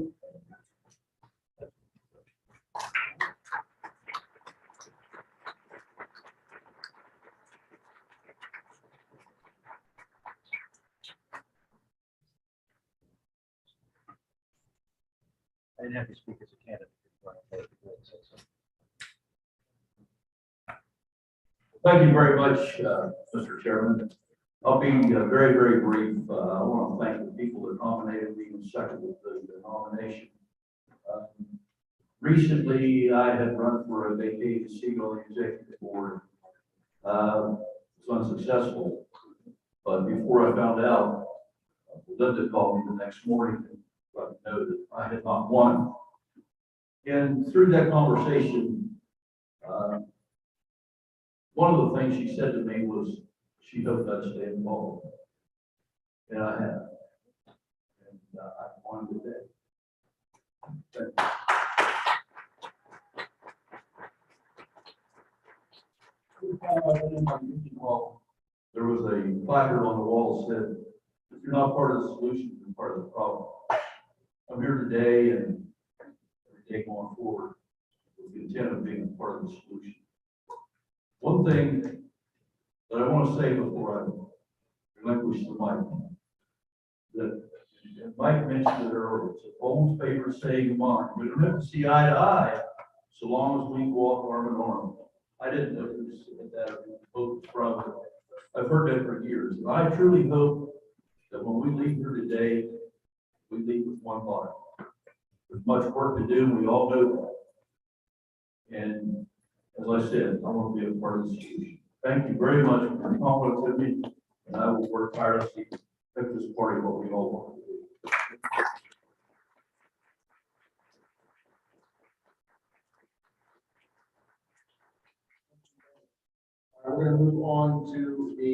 S15: I didn't have you speak as a candidate.
S20: Thank you very much, Mr. Chairman. I'll be very, very brief. I want to thank the people that nominated me and seconded the nomination. Recently, I had run for a vacancy on the executive board. It was unsuccessful, but before I found out, Linda called me the next morning and let me know that I had not won. And through that conversation, one of the things she said to me was she hoped I'd stay involved. And I have. And I won today. Thank you. There was a placard on the wall that said, if you're not part of the solution, you're part of the problem. I'm here today and every day going forward with the intent of being a part of the solution. One thing that I want to say before I relinquish the mic, that Mike mentioned it earlier, it's a bold favor saying mine. We don't have to see eye to eye so long as we walk arm in arm. I didn't know who said that vote from. I've heard that for years. And I truly hope that when we leave here today, we leave with one body. There's much work to do, we all know that. And as I said, I want to be a part of the solution. Thank you very much for your confidence in me, and I will work tirelessly to make this party what we all want to do.
S21: We're going to move on to the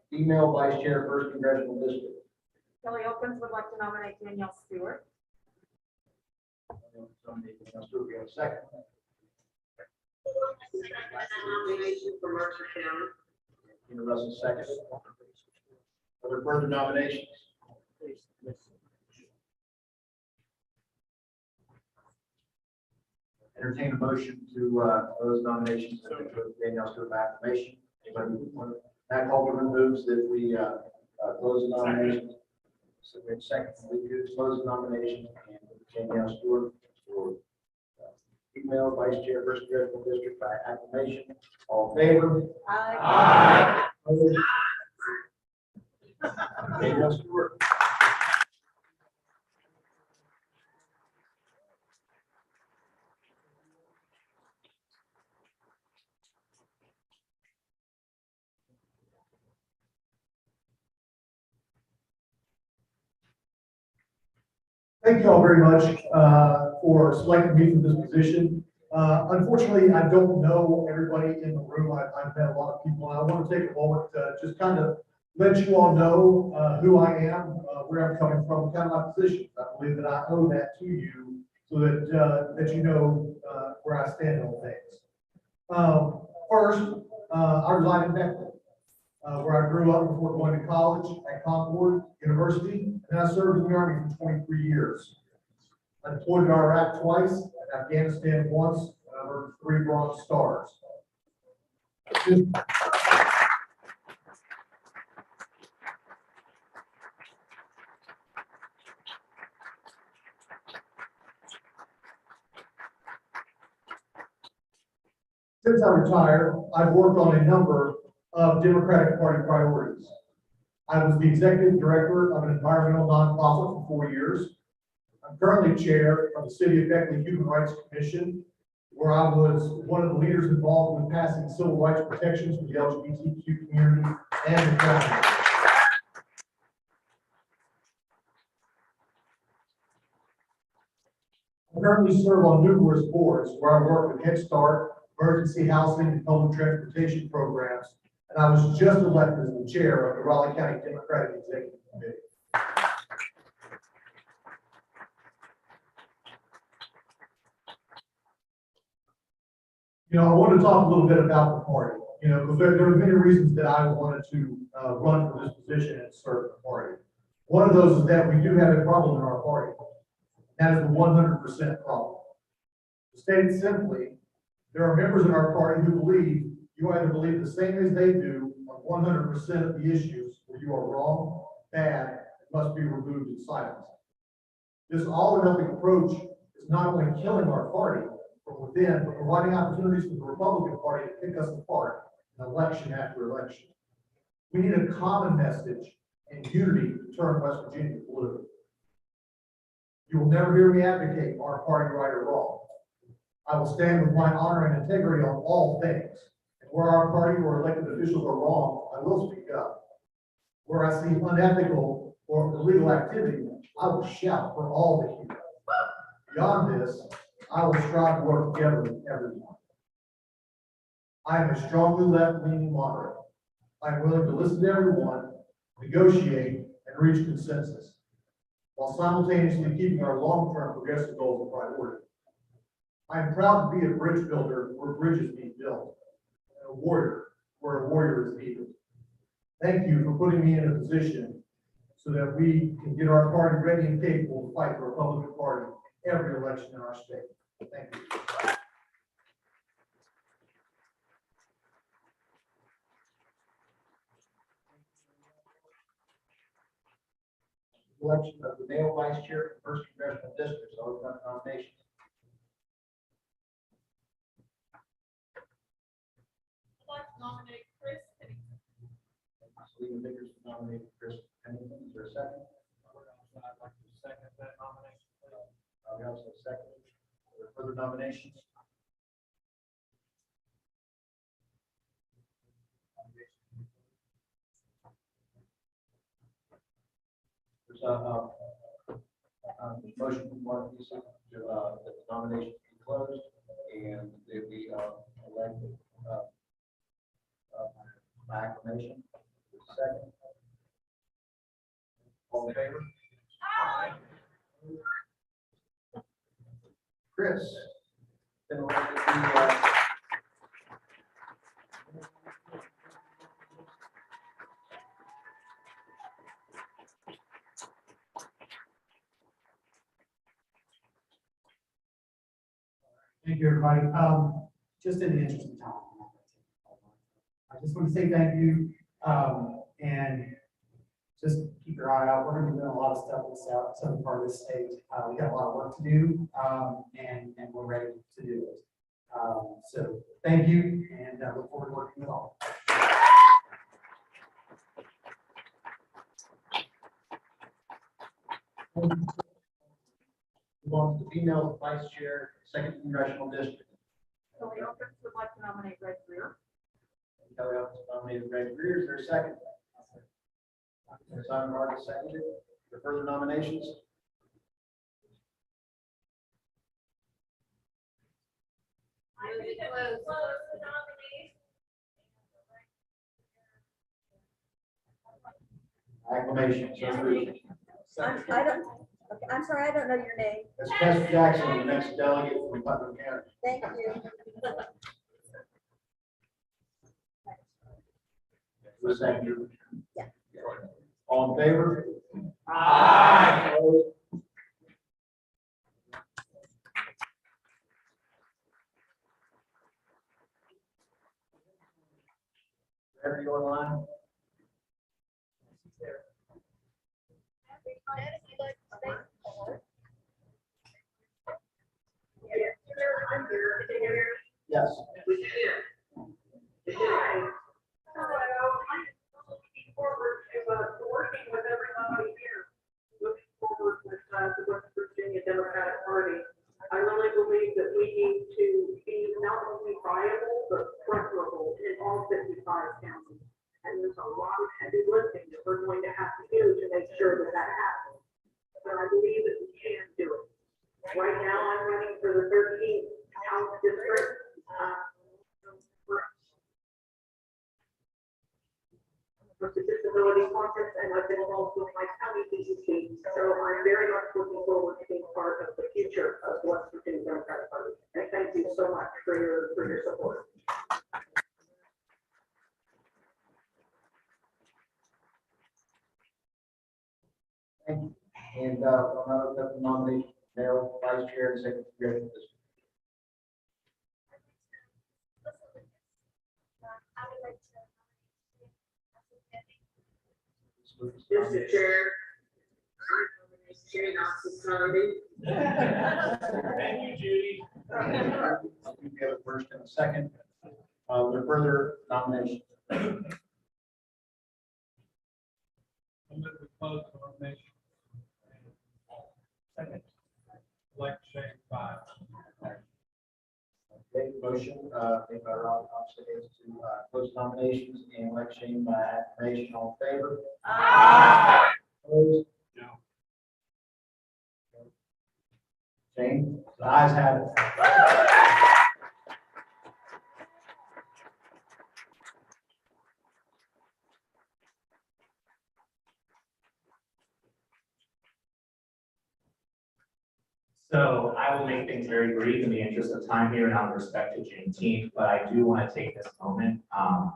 S21: female vice chair, first congressional district.
S18: Kelly Opens would like to nominate Danielle Stewart.
S21: We have a second.
S3: Nomination for Mercer County.
S21: Tina Russell, second. Are there further nominations? Entertain a motion to close nominations and to Danielle Stewart by acclamation. Anybody want to? Matt Alderman moves that we close the nominations. So we have second. We could close the nominations and Danielle Stewart for female vice chair, first congressional district by acclamation. All in favor?
S7: Aye.
S21: Opposed? Danielle Stewart.
S1: Thank you all very much for selecting me for this position. Unfortunately, I don't know everybody in the room. I've met a lot of people, and I want to take a moment to just kind of let you all know who I am, where I'm coming from, kind of my position. I believe that I owe that to you so that you know where I stand on things. First, I reside in Beckley, where I grew up before going to college at Concord University, and I served in the Army for 23 years.
S13: I deployed in Iraq twice, and Afghanistan once, and I earned 3 Bronze Stars. Since I retired, I've worked on a number of Democratic Party priorities. I was the executive director of an environmental nonprofit for 4 years. I'm currently chair of the City of Beckley Human Rights Commission, where I was one of the leaders involved with passing civil rights protections for the LGBTQ community and the county. I currently serve on numerous boards where I work with Head Start, emergency housing, and public transportation programs, and I was just elected as the chair of the Raleigh County Democratic Executive Committee. I want to talk a little bit about the party, because there are many reasons that I wanted to run for this position and serve the party. One of those is that we do have a problem in our party. That is the 100% problem. To state it simply, there are members in our party who believe you either believe the same as they do on 100% of the issues where you are wrong, bad, and must be removed and silenced. This all or nothing approach is not only killing our party from within, but providing opportunities for the Republican Party to pick us apart in election after election. We need a common message and unity to turn West Virginia blue. You will never hear me advocate our party right or wrong. I will stand with my honor and integrity on all things. And where our party or elected officials are wrong, I will speak up. Where I see unethical or illegal activity, I will shout for all to hear. Beyond this, I will strive to work together with everyone. I am a strongly left-leaning moderate. I am willing to listen to everyone, negotiate, and reach consensus, while simultaneously keeping our long-term progressive goals a priority. I am proud to be a bridge builder where bridges need built, and a warrior where a warrior is needed. Thank you for putting me in a position so that we can get our party ready and capable to fight the Republican Party every election in our state. Thank you.
S10: Election of the male vice chair for first congressional district, so open up nominations.
S6: I'd like to nominate Chris Pennington.
S10: Selena Vickers nominated Chris Pennington. Is there a second?
S5: I'd like to second that nomination.
S10: We also second. Are there further nominations? There's a motion from Mark Lisa to that the nominations be closed and they be elected by acclamation. Second. All in favor?
S6: Aye.
S10: Chris. Been elected
S11: Thank you, everybody. Just in the interest of time, I just want to say thank you, and just keep your eye out. We're going to be doing a lot of stuff in the southern part of the state. We got a lot of work to do, and we're ready to do it. So thank you, and I look forward to working with all.
S10: Move on to the female vice chair, second congressional district.
S6: Kelly Elkins would like to nominate Red Greer.
S10: Kelly Elkins nominated Greg Greer. Is there a second? Simon Marcus seconded. For further nominations?
S16: I move to close the nomination.
S10: Acclamation. So moved.
S7: I'm sorry, I don't know your name.
S10: That's Pastor Jackson, the next delegate from Putnam County.
S7: Thank you.
S10: For a second.
S7: Yeah.
S10: All in favor?
S5: Aye.
S10: Opposed? Mary, your line. Yes.
S6: Looking forward to working with everybody here. Looking forward with the West Virginia Democratic Party. I really believe that we need to be not only viable, but preferable in all 55 counties. And there's a lot of heavy lifting that we're going to have to do to make sure that that happens. But I believe that we can do it. Right now, I'm running for the 13th House District. With the Disability Conference, and I've been involved with my county DCC, so I'm very much looking forward to being part of the future of West Virginia Democratic Party. And thank you so much for your support.
S10: Thank you. And I'll now open up the nomination, Mayor, Vice Chair, and Secretary of the District.
S3: Mr. Chair, I nominate Judy Knox.
S5: Thank you, Judy.
S10: We have a first and a second. Are there further nominations?
S5: I'm going to close the nomination. Second. Elect Shane 5.
S10: Okay, motion made by Rob Thompson is to close nominations and elect Shane by acclamation. All in favor?
S5: Aye.
S10: Opposed?
S5: No.
S10: Shane, the ayes have it.
S19: So I will make things very brief in the interest of time here and out of respect to Juneteenth, but I do want to take this moment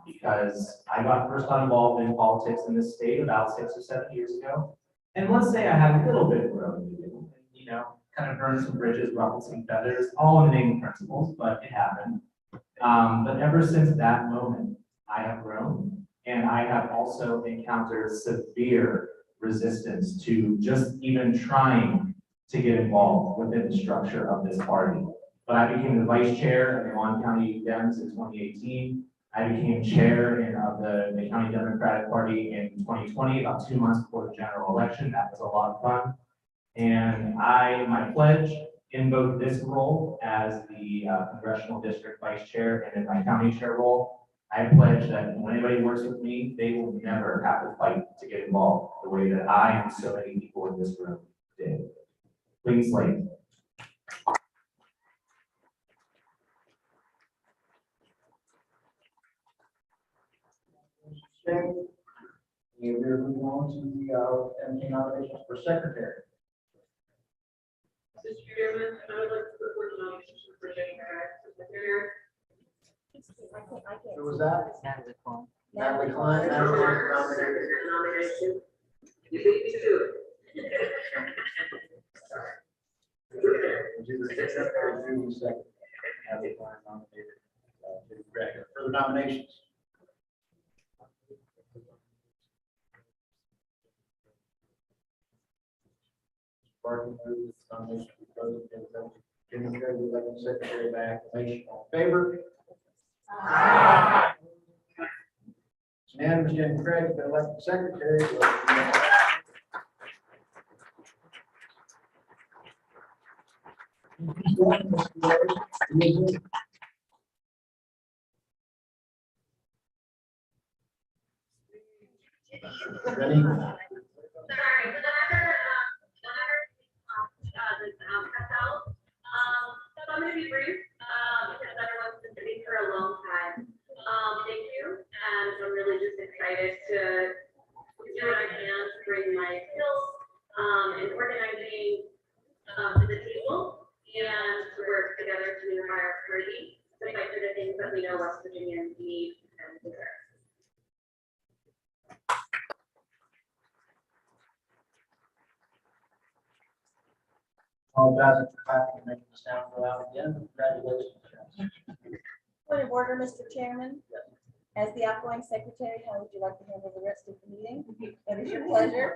S19: because I first got involved in politics in this state about 6 or 7 years ago. And let's say I had a little bit of growing to do, you know, kind of burned some bridges, ruffled some feathers, all in the name of principles, but it happened. But ever since that moment, I have grown, and I have also encountered severe resistance to just even trying to get involved within the structure of this party. But I became the vice chair of the Mon County Dems in 2018. I became chair of the County Democratic Party in 2020, about 2 months before the general election. That was a lot of fun. And my pledge in both this role as the congressional district vice chair and in my county chair role, I pledge that when anybody works with me, they will never have to fight to get involved the way that I and so many people in this room did. Clean slate.
S10: Shane, and we're moving on to the empty nominations for secretary.
S3: Mr. Chairman, I would like to put forward a nomination for Jane Craig, Secretary.
S10: Who was that?
S12: Natalie Klein.
S10: Natalie Klein.
S3: Nomination. You beat me to it.
S10: Would you accept or do the second? Natalie Klein nominated. Greg. Further nominations? Barton moves the nomination to be closed. Jimmy Craig, the elected secretary by acclamation. All in favor?
S5: Aye.
S10: Unanimous. Jimmy Craig, the elected secretary. Ready?
S16: Sorry, so I'm gonna be brief, because everyone's been sitting for a long time. Thank you, and I'm really just excited to do what I can to bring my skills, in organizing, to the table, and to work together to unify our party, to fight for the things that we know West Virginians need and deserve.
S10: Apologize for clapping and making the sound go out again. Congratulations.
S7: Point of order, Mr. Chairman. As the outgoing secretary, how would you like to handle the rest of the meeting? What is your pleasure?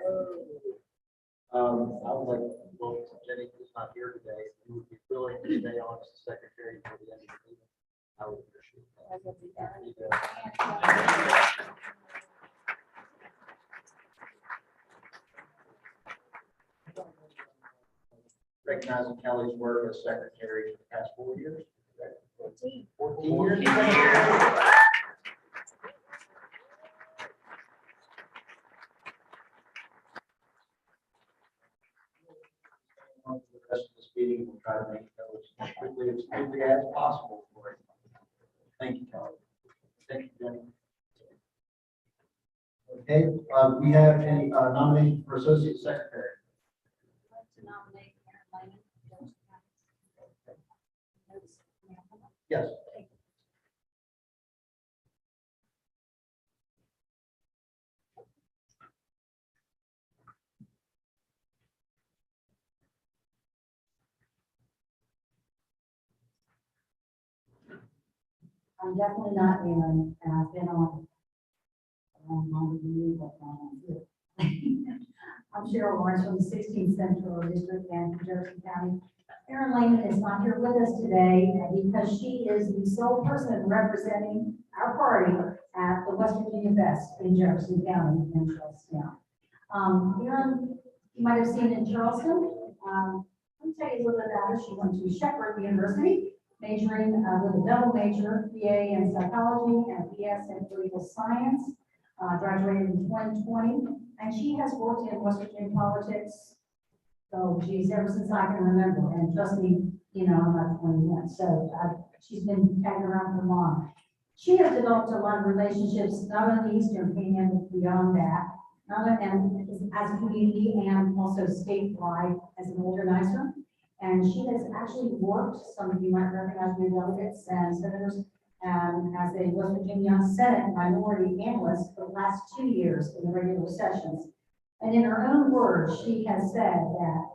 S21: I would like, well, Jenny is not here today, you would be willing to stay on as the secretary for the end of the meeting. I would appreciate that.
S7: As of the end.
S21: Recognizing Kelly's work as secretary for the past 4 years.
S7: 14.
S21: 14 years. On to the rest of this meeting, we'll try to make it go as quickly as possible for you. Thank you, Kelly. Thank you, Jenny. Okay, we have any nomination for associate secretary.
S2: I'd like to nominate Karen Lehman.
S21: Yes.
S18: I'm definitely not Aaron, and I've been on longer than you, but I'm here. I'm Cheryl Lawrence from the 16th Central District and from Jefferson County. Erin Lehman is not here with us today because she is the sole person representing our party at the West Virginia Fest in Jefferson County in Charlestown. Erin, you might have seen in Charleston. Let me tell you a little bit about her. She went to Shepherd University, majoring with a double major, BA in psychology and BS in political science. Graduated in 2020, and she has worked in West Virginia politics. So geez, ever since I can remember, and trust me, you know, I'm not 21, so she's been tagging around for long. She has developed a lot of relationships, not only in the Eastern Panhandle, but beyond that, and as a community and also statewide as an organizer. And she has actually worked, some of you might recognize new delegates and senators, as a West Virginia Senate minority analyst for the last 2 years in the regular sessions. And in her own words, she has said that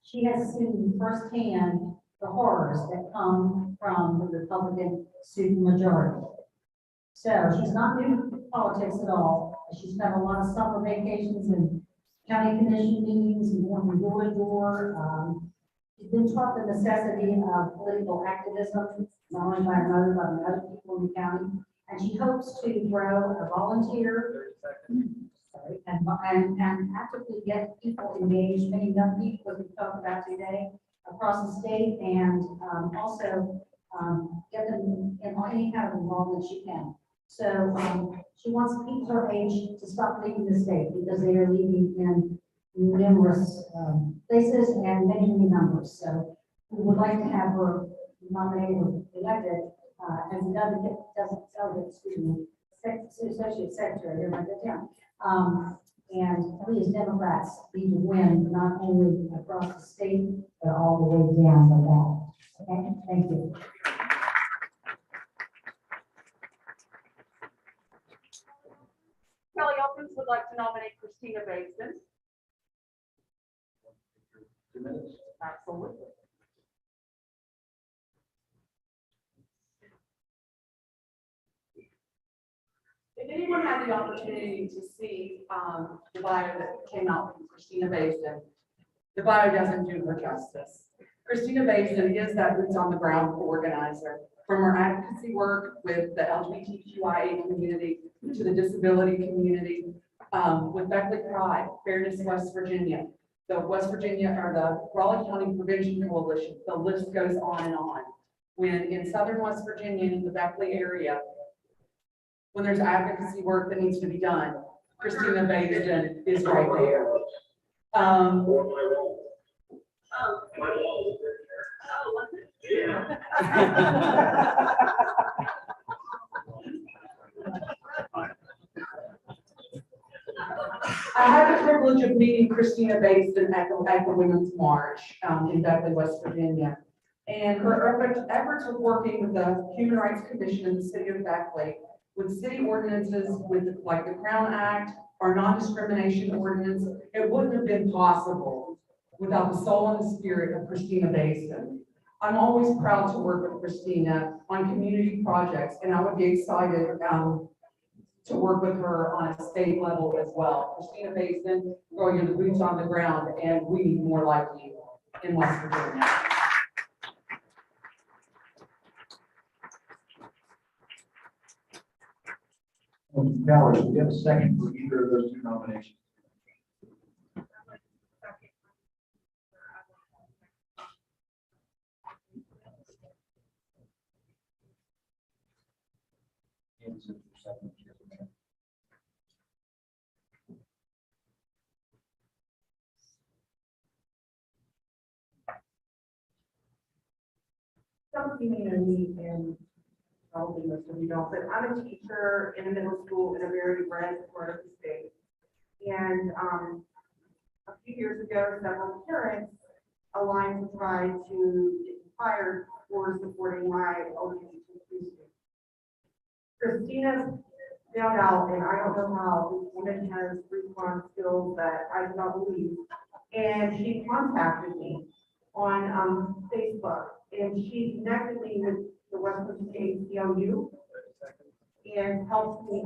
S18: she has seen firsthand the horrors that come from the Republican supermajority. So she's not new to politics at all. She spent a lot of summer vacations in county commission meetings and going from door to door. She's been taught the necessity of political activism, not only by her mother, but by other people in the county. And she hopes to grow a volunteer and actively get people engaged, many young people, as we talked about today, across the state, and also get them in any kind of involvement she can. So she wants people her age to stop leaving the state because they are leaving in numerous places and many numbers. So we would like to have her nominated or elected as another associate secretary here in the town. And we as Democrats need to win not only across the state, but all the way down the ballot. Okay, thank you.
S2: Kelly Elkins would like to nominate Christina Basin.
S21: 2 minutes.
S2: Absolutely. If anyone had the opportunity to see the bio that came out from Christina Basin, the bio doesn't do her justice. Christina Basin is that boots on the ground organizer, from her advocacy work with the LGBTQIA community to the disability community, with Beckley Pride, Fairness West Virginia, the West Virginia or the Raleigh County Prevention Coalition. The list goes on and on. When in Southern West Virginia, in the Beckley area, when there's advocacy work that needs to be done, Christina Basin is right there. I had the privilege of meeting Christina Basin at the Women's March in Beckley, West Virginia. And her efforts with working with the Human Rights Commission in the city of Beckley, with city ordinances, with like the Crown Act, our non-discrimination ordinance, it wouldn't have been possible without the soul and the spirit of Christina Basin. I'm always proud to work with Christina on community projects, and I would be excited to work with her on a state level as well. Christina Basin, girl, you're the boots on the ground, and we need more like you in West Virginia.
S20: Valerie, do we have a second for either of those two nominations?
S4: Some of you may know me, and probably most of you don't, but I'm a teacher in a middle school in a very red part of the state. And a few years ago, several parents aligned to try to get fired for supporting my LGBT students. Christina's found out, and I don't know how, this woman has response skills that I do not believe. And she contacted me on Facebook, and she connected me with the Western State COU and helped me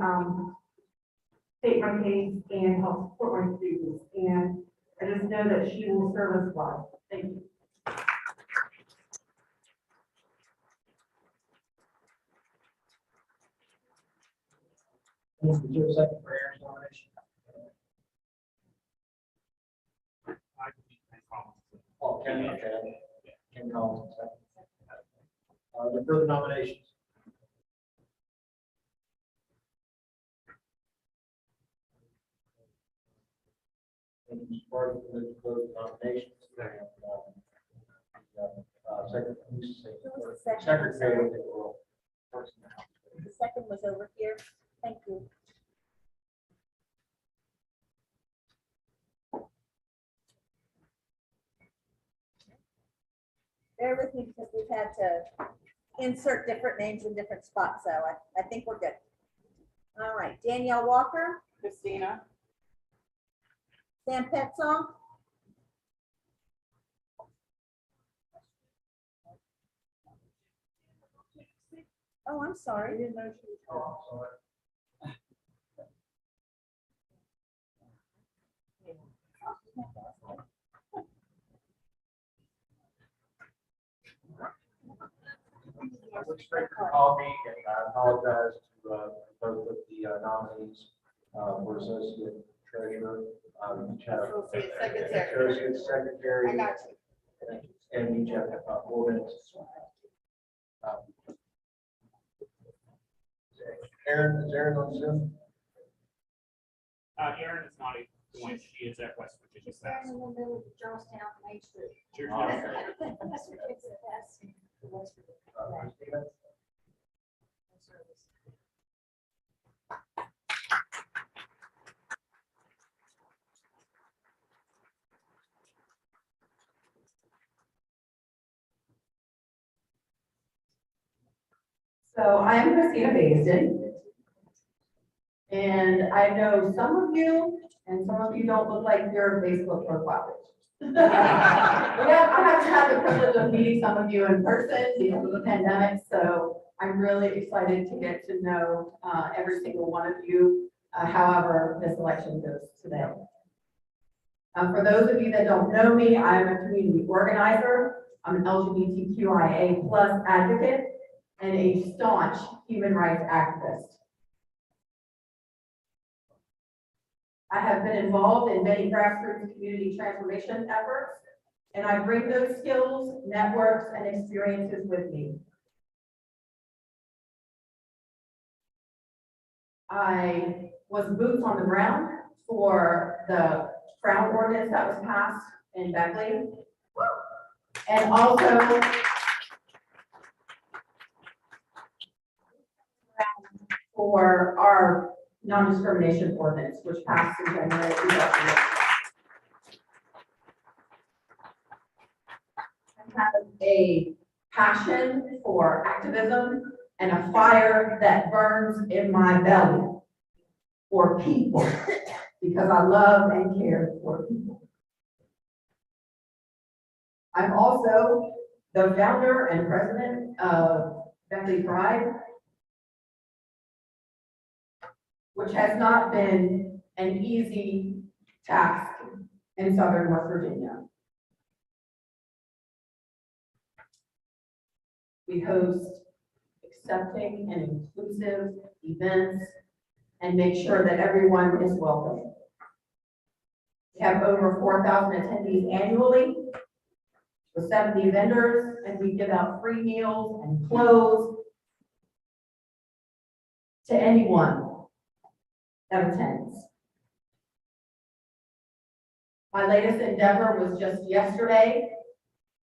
S4: state my case and help support my students. And I just know that she will serve us well. Thank you.
S10: Is there a second for Aaron's nomination? Oh, Ken, okay. Ken Collins, second. Are there further nominations? And as part of the closed nominations, Secretary will take the roll.
S7: The second was over here. Thank you. Bear with me because we've had to insert different names in different spots, so I think we're good. All right, Danielle Walker.
S2: Christina.
S7: Sam Petzong. Oh, I'm sorry. I didn't know she was.
S10: I would expect to call me, and I apologize to both of the nominees for associate treasurer. Each have
S2: Associate secretary.
S10: Associate secretary.
S2: I got you.
S10: And each have 4 minutes. Aaron, is Aaron on Zoom?
S8: Erin is not a point. She is at West Virginia
S7: She's there
S8: South.
S7: in the middle of Charlestown, Main Street.
S8: Sure.
S7: That's what it's the best.
S10: Christina?
S4: So I am Christina Basin. And I know some of you, and some of you don't look like your Facebook profile pictures. I haven't had the privilege of meeting some of you in person because of the pandemic, so I'm really excited to get to know every single one of you, however this election goes today. For those of you that don't know me, I'm a community organizer. I'm an LGBTQIA+ advocate and a staunch human rights activist. I have been involved in many grassroots community transformation efforts, and I bring those skills, networks, and experiences with me. I was boots on the ground for the Crown ordinance that was passed in Beckley, and also for our non-discrimination ordinance, which passed in January 2008. I have a passion for activism and a fire that burns in my belly for people, because I love and care for people. I'm also the founder and president of Bentley Pride, which has not been an easy task in Southern West Virginia. We host accepting and inclusive events and make sure that everyone is welcome. We have over 4,000 attendees annually with 70 vendors, and we give out free meals and clothes to anyone that attends. My latest endeavor was just yesterday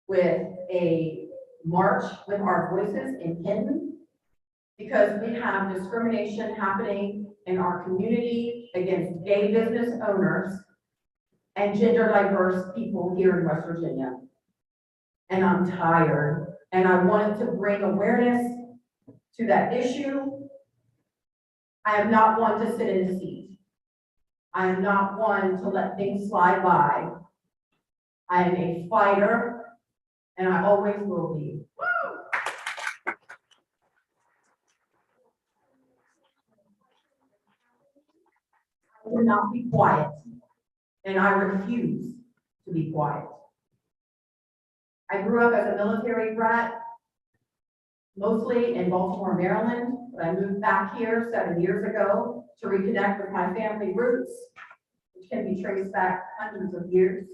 S4: with a march with our voices in Hinton, because we have discrimination happening in our community against gay business owners and gender diverse people here in West Virginia. And I'm tired, and I wanted to bring awareness to that issue. I am not one to sit in a seat. I am not one to let things slide by. I am a fighter, and I always will be. I will not be quiet, and I refuse to be quiet. I grew up as a military brat, mostly in Baltimore, Maryland, but I moved back here 7 years ago to reconnect with my family roots, which can be traced back hundreds of years.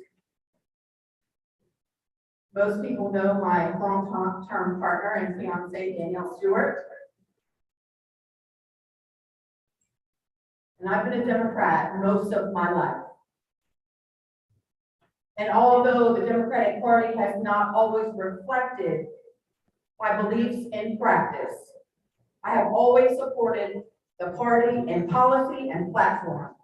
S4: Most people know my long-term partner and fiance, Danielle Stewart. And I've been a Democrat most of my life. And although the Democratic Party has not always reflected my beliefs in practice, I have always supported the party in policy and platform.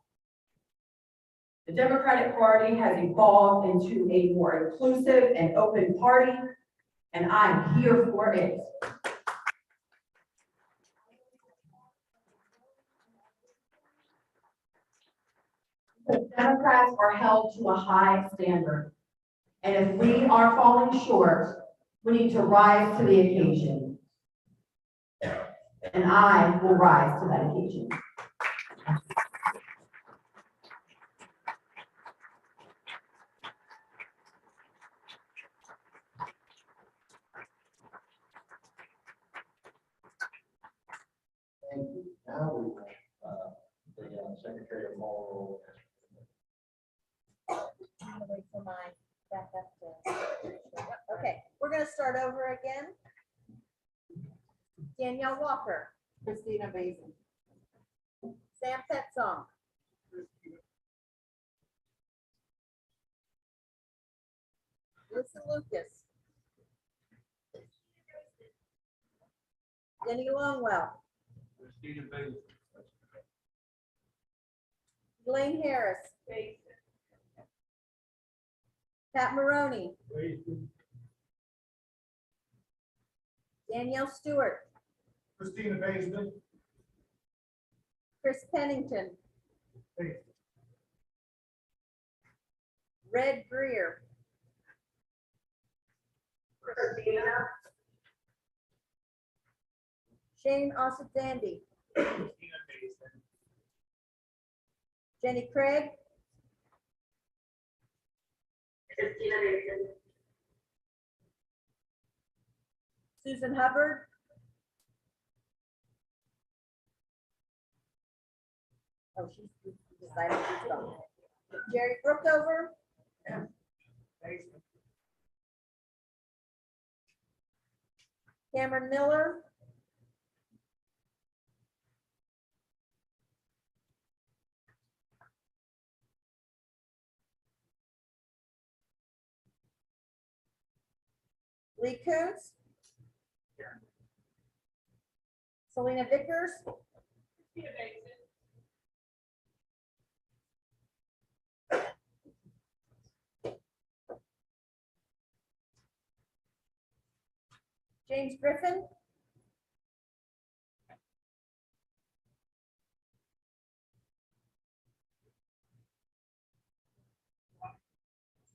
S4: The Democratic Party has evolved into a more inclusive and open party, and I'm here for it. The Democrats are held to a high standard. And if we are falling short, we need to rise to the occasion. And I will rise to that occasion.
S21: Thank you. Now we will, the Secretary of Moral.
S7: I'm gonna wait for my back up to. Okay, we're gonna start over again. Danielle Walker.
S4: Christina Basin.
S7: Sam Petzong. Lisa Lucas. Jenny Longwell. Elaine Harris. Pat Maroney. Danielle Stewart.
S13: Christina Basin.
S7: Chris Pennington. Red Greer.
S16: Christina.
S7: Shane Osadandi. Jenny Craig.
S16: Christina Mason.
S7: Susan Hubbard. Oh, she's decided she's gone. Jerry Brookover. Cameron Miller. Lee Coons. Selena Vickers. James Griffin.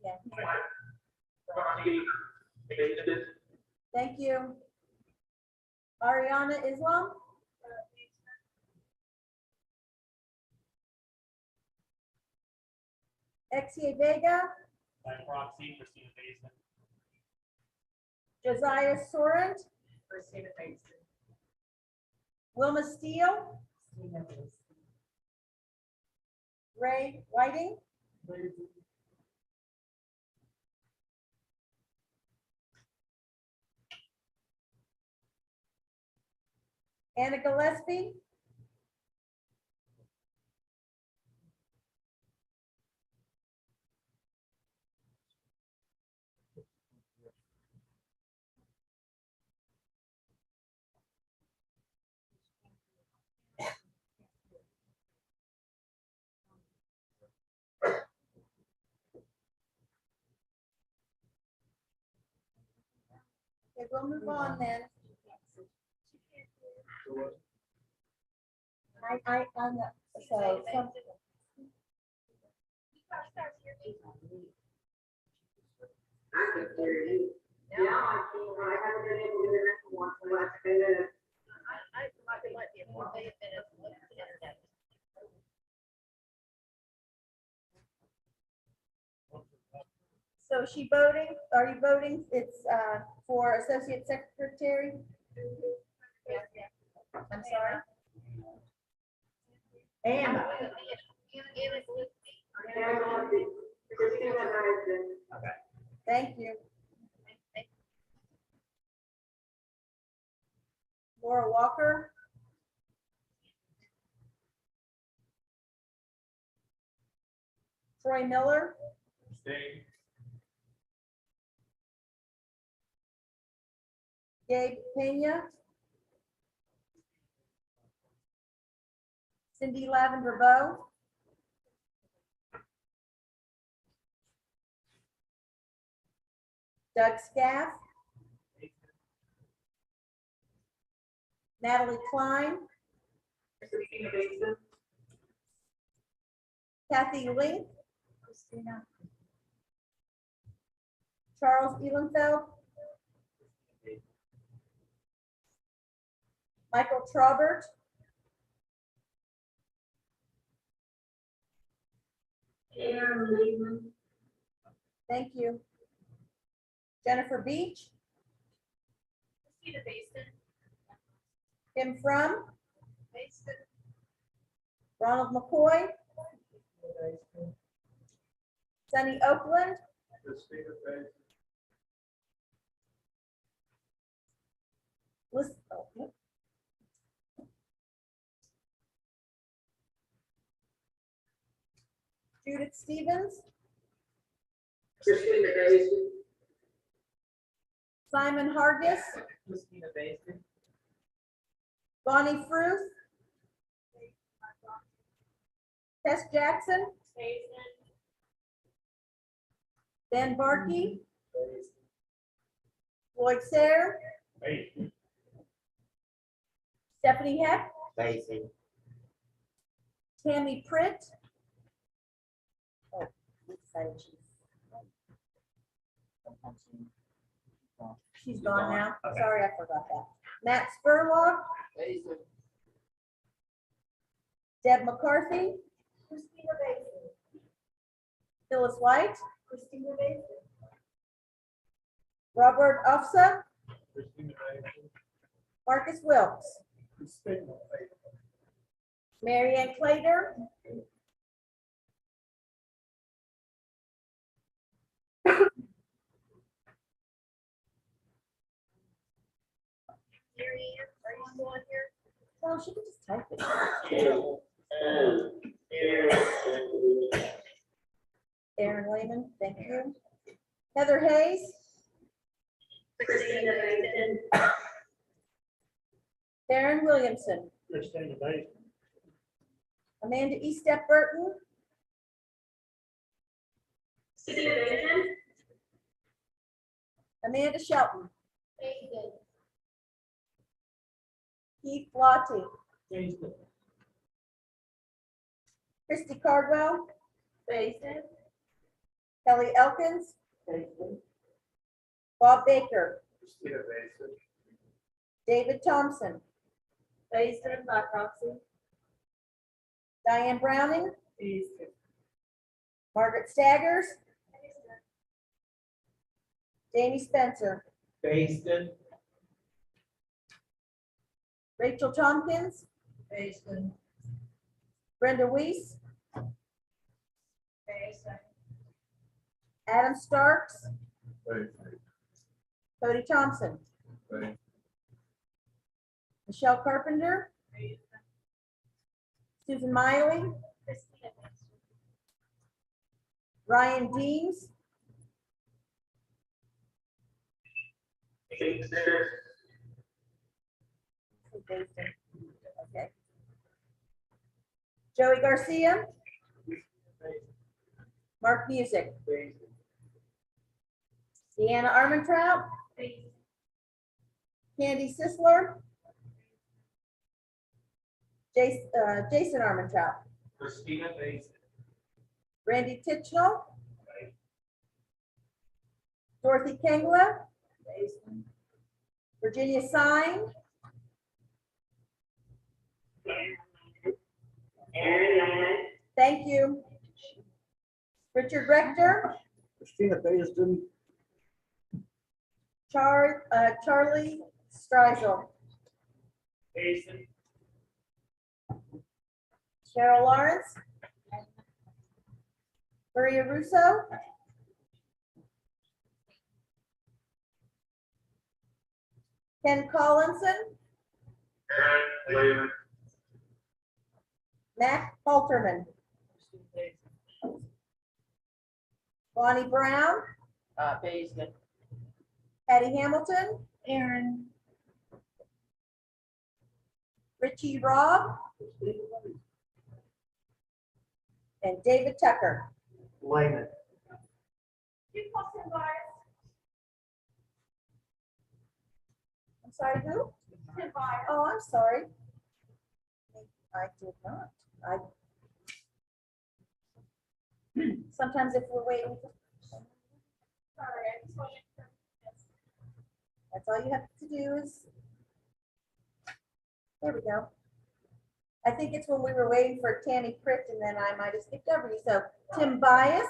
S7: Yeah. Thank you. Ariana Islam? Exia Vega?
S8: By proxy, Christina Basin.
S7: Josiah Sorrent?
S18: Christina Basin.
S7: Wilma Steele?
S18: Christina Basin.
S7: Ray Whiting? Anna Gillespie? Okay, we'll move on then. I'm not, so, some,
S3: I can hear you. Yeah, I haven't been able to do the next one, so I have to do it.
S6: I might be more minutes of the internet.
S7: so is she voting? Are you voting? It's, for associate secretary? I'm sorry?
S2: Anna.
S8: Okay.
S7: Thank you. Laura Walker? Troy Miller?
S8: Stay.
S7: Gabe Pena? Cindy Lavender Bowe? Doug Scaff? Natalie Klein? Kathy Link? Charles Ehlenfeld? Michael Traubert? Thank you. Jennifer Beach?
S6: Christina Basin.
S7: Kim From?
S6: Basin.
S7: Ronald McCoy? Sunny Oakland?
S20: Christina Basin.
S7: Judith Stevens?
S3: Christina Basin.
S7: Simon Hargis?
S5: Christina Basin.
S7: Bonnie Fruth? Tess Jackson? Ben Barkey? Lloyd Sayre?
S8: Basin.
S7: Stephanie Heck?
S5: Basin.
S7: Tammy Pritt? Oh, which side is she? She's gone now.
S8: Okay.
S7: Sorry, I forgot that. Matt Spurlock?
S5: Basin.
S7: Deb McCarthy?
S18: Christina Basin.
S7: Phyllis White?
S18: Christina Basin.
S7: Robert Ufsa?
S20: Christina Basin.
S7: Marcus Wilkes?
S20: Christina Basin.
S7: Mary Ann Clater?
S6: Mary Ann, are you still on here?
S7: Oh, she can just type it. Aaron Lehman, thank you. Heather Hayes?
S16: Christina Basin.
S7: Darren Williamson?
S9: Christina Basin.
S7: Amanda Estep Burton?
S16: Christina Basin.
S7: Amanda Shelton?
S6: Basin.
S7: Keith Lottie?
S9: Basin.
S7: Christy Cardwell? Kelly Elkins? Bob Baker?
S13: Christina Mason.
S7: David Thompson,
S3: Basin by proxy.
S7: Diane Browning, Margaret Staggers, Jamie Spencer,
S10: Basin.
S7: Rachel Tompkins, Brenda Weiss, Adam Starks, Cody Thompson, Michelle Carpenter, Susan Miley, Ryan Deems, okay. Joey Garcia, Mark Music, Deanna Armentrout, Candy Sisler, Jason Armentrout,
S5: Christina Basin.
S7: Randy Titchnell, Dorothy Kengla, Virginia Sign, thank you. Richard Rector,
S12: Christina Basin,
S7: Charlie Streisel,
S5: Basin.
S7: Cheryl Lawrence, Maria Russo, Ken Collinson, Matt Halterman, Bonnie Brown, Patty Hamilton, Richie Robb, and David Tucker.
S10: Layman.
S7: I'm sorry, who? Oh, I'm sorry. I did not. Sometimes if we're waiting. That's all you have to do is. There we go. I think it's when we were waiting for Tammy Pritt and then I might have skipped over you. So Tim Bias.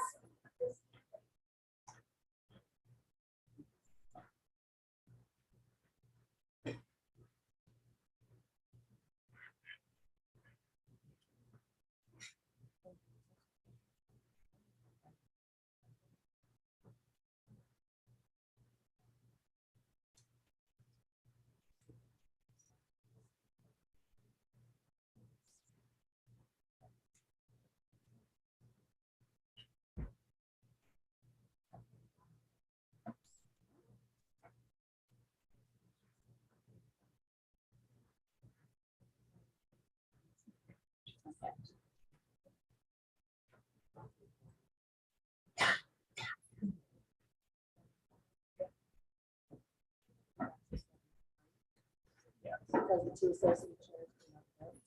S7: Because the two associate chairs do not vote.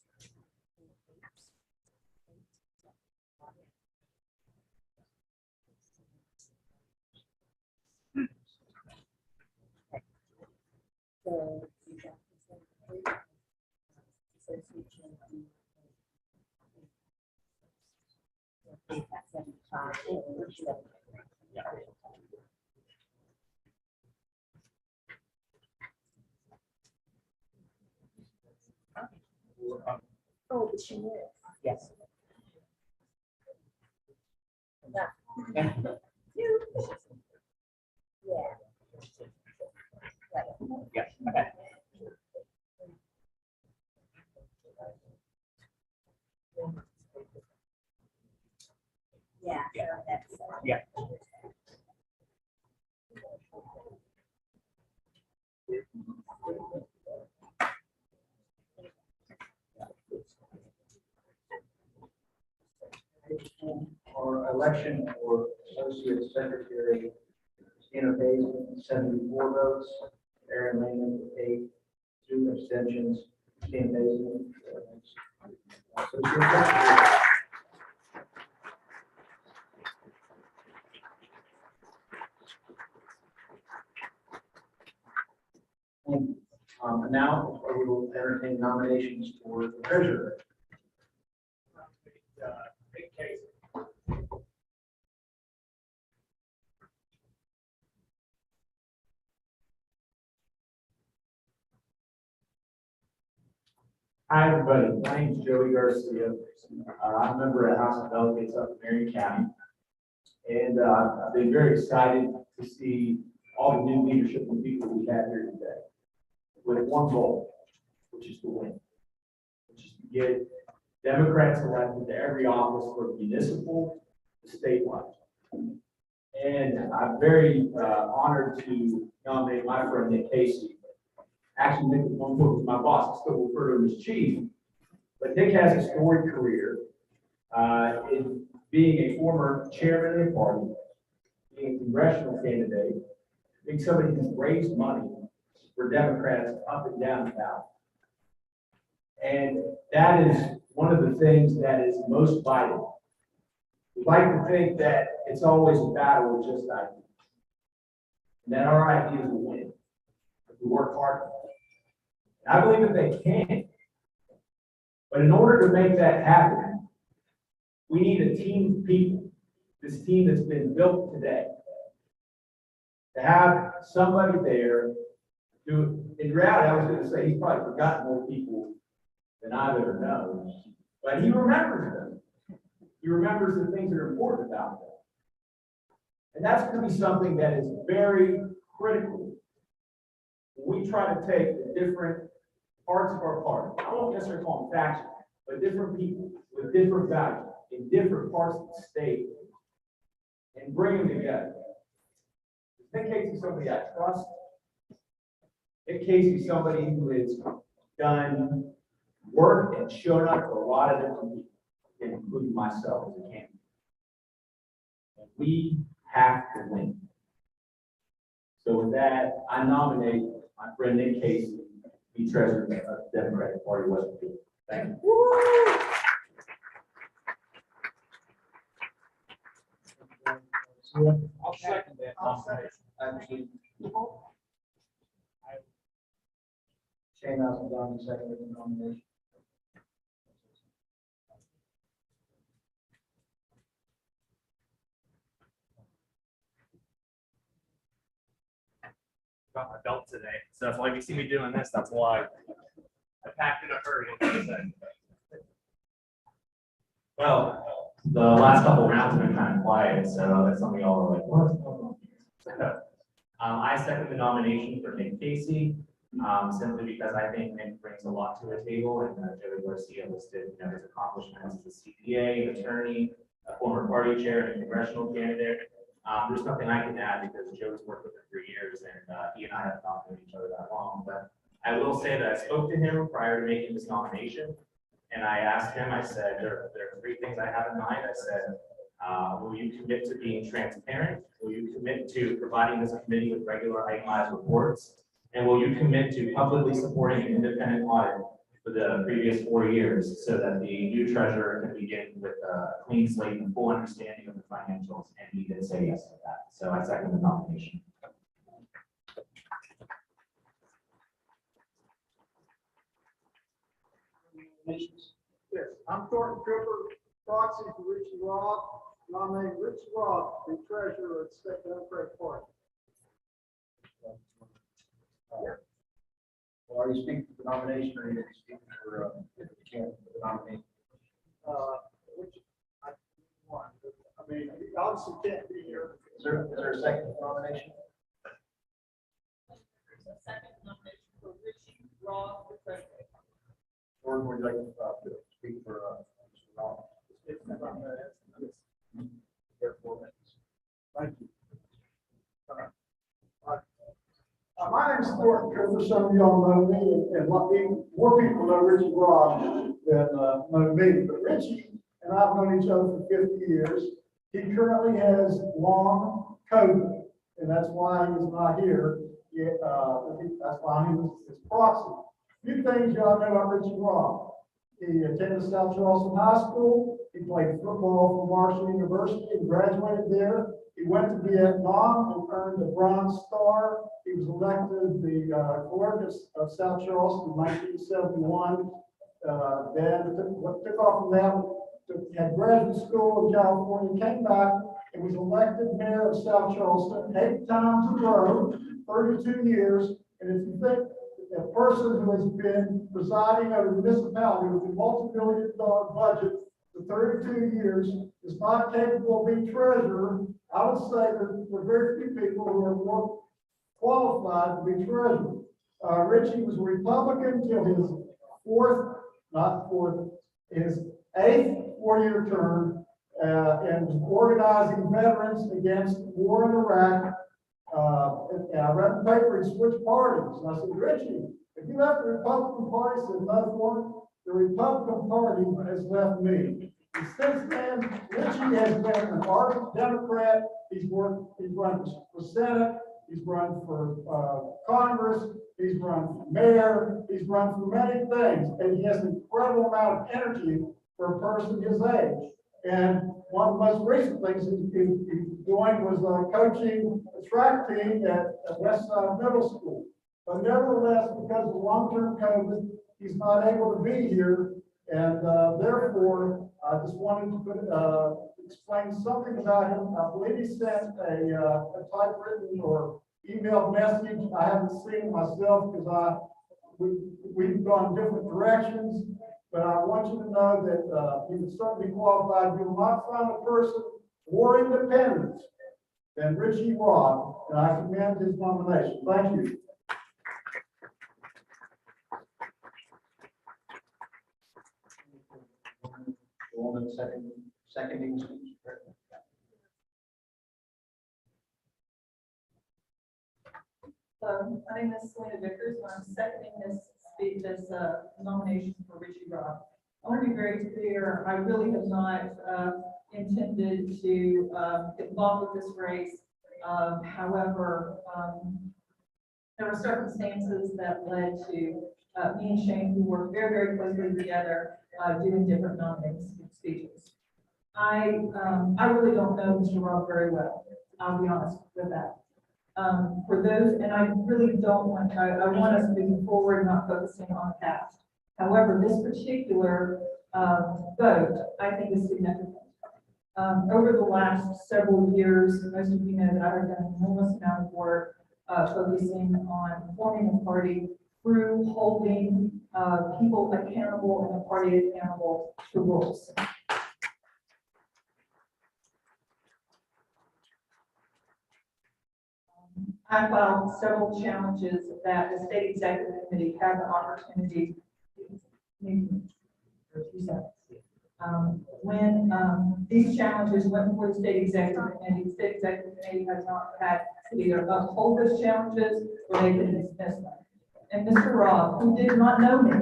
S7: So you got the associate chair do not vote. That's 75. Yeah. Oh, but she is.
S19: Yes.
S7: Yeah. You. Yeah. Right.
S19: Yeah. Okay.
S7: Yeah.
S19: Yeah.
S7: So that's,
S19: Yeah.
S11: Our election for associate secretary, Christina Basin, 74 votes, Aaron Lehman, 8, 2 abstentions, Christina Basin. Associate secretary. And now we will entertain nominations for the treasurer.
S5: Big case.
S19: Hi, everybody. My name is Joey Garcia. I'm a member of the House of Delegates up in Marion County. And I've been very excited to see all the new leadership and people we have here today with one goal, which is to win, which is to get Democrats elected to every office from municipal to statewide. And I'm very honored to nominate my friend Nick Casey. Actually, Nick is one foot with my boss. I still refer to him as chief. But Nick has a storied career in being a former chairman of the party, being a congressional candidate, being somebody who's raised money for Democrats up and down the ballot. And that is one of the things that is most vital. We like to think that it's always a battle with just ideas. And that our ideas will win if we work hard. And I believe that they can. But in order to make that happen, we need a team of people, this team that's been built today, to have somebody there who, in reality, I was going to say he's probably forgotten more people than I've ever known, but he remembers them. He remembers the things that are important about them. And that's going to be something that is very critical when we try to take the different parts of our party. I won't necessarily call them factions, but different people with different values in different parts of the state and bring them together. Nick Casey is somebody I trust. Nick Casey is somebody who has done work and shown up for a lot of different people, including myself as a candidate. And we have to win. So with that, I nominate my friend Nick Casey to be treasurer of the Democratic Party of West Virginia. Thank you.
S5: I'll second that nomination.
S11: Actually, Shane Asseldown, seconded the nomination.
S8: Got my belt today, so if like you see me doing this, that's why. I packed in a hurry.
S19: Well, the last couple of rounds have been kind of quiet, so that's something y'all are like, what's going on? I second the nomination for Nick Casey, simply because I think Nick brings a lot to the table, and Joey Garcia listed, his accomplishments as a CPA, an attorney, a former party chair, and a congressional candidate. There's nothing I can add because Joe's worked with him for years, and he and I have not known each other that long. But I will say that I spoke to him prior to making this nomination, and I asked him, I said, there are three things I have in mind. I said, will you commit to being transparent? Will you commit to providing this committee with regular itemized reports? And will you commit to publicly supporting an independent audit for the previous 4 years so that the new treasurer can begin with a clean slate and full understanding of the financials? And he did say yes to that. So I second the nomination.
S13: Yes, I'm Thornton Cooper, proxy for Richie Robb, nominating Richie Robb to be treasurer of the State Democratic Party.
S11: Well, are you speaking for the nomination or are you speaking for the candidate for the nomination?
S13: Which I want. I mean, he obviously can't be here.
S11: Is there a second nomination?
S6: There's a second nomination for Richie Robb for treasurer.
S11: Or would you like to speak for Mr. Robb?
S13: Thank you. My name is Thornton Cooper. Some of y'all know me, and more people know Richie Robb than know me. But Richie and I've known each other for 50 years. He currently has long COVID, and that's why he's not here. That's why he was his proxy. Few things y'all know about Richie Robb. He attended South Charleston High School. He played football for Marshall University and graduated there. He went to Vietnam and earned a Bronze Star. He was elected the clerk of South Charleston in 1971. Then took off from that, had graduate school in California, came back and was elected mayor of South Charleston 8 times in a row, 32 years. And if you think a person who has been presiding over the municipality with a multi-million-dollar budget for 32 years is not capable of being treasurer, I would say that there are very few people who are more qualified to be treasurer. Richie was a Republican till his 8th four-year term, and was organizing veterans against the war in Iraq. And I read the paper and switched parties. And I said, Richie, if you left the Republican Party, he said, no, one, the Republican Party has left me. And since then, Richie has been an ardent Democrat. He's run for Senate. He's run for Congress. He's run for mayor. He's run for many things. And he has an incredible amount of energy for a person his age. And one of the most recent things he's doing was coaching a track team at Westside Middle School. But nevertheless, because of long-term COVID, he's not able to be here. And therefore, I just wanted to explain something about him. I believe he sent a typewritten or emailed message. I haven't seen it myself because we've gone different directions. But I want you to know that he would certainly be qualified. You will not find a person more independent than Richie Robb, and I commend his nomination. Thank you.
S10: Seconding speech.
S17: My name is Selena Vickers, and I'm seconding this nomination for Richie Robb. I want to be very clear, I really have not intended to get involved with this race. However, there were circumstances that led to me and Shane, who worked very, very closely together, doing different nominating speeches. I really don't know Mr. Robb very well. I'll be honest with that. For those, and I really don't want, I want us moving forward, not focusing on the past. However, this particular vote, I think is significant. Over the last several years, most of you know that I have done an enormous amount of work focusing on forming a party through holding people accountable and the party accountable to rules. I filed several challenges that the state executive committee had the opportunity when these challenges went before the state executive committee has not had to either uphold those challenges or they can dismiss them. And Mr. Robb, who did not know me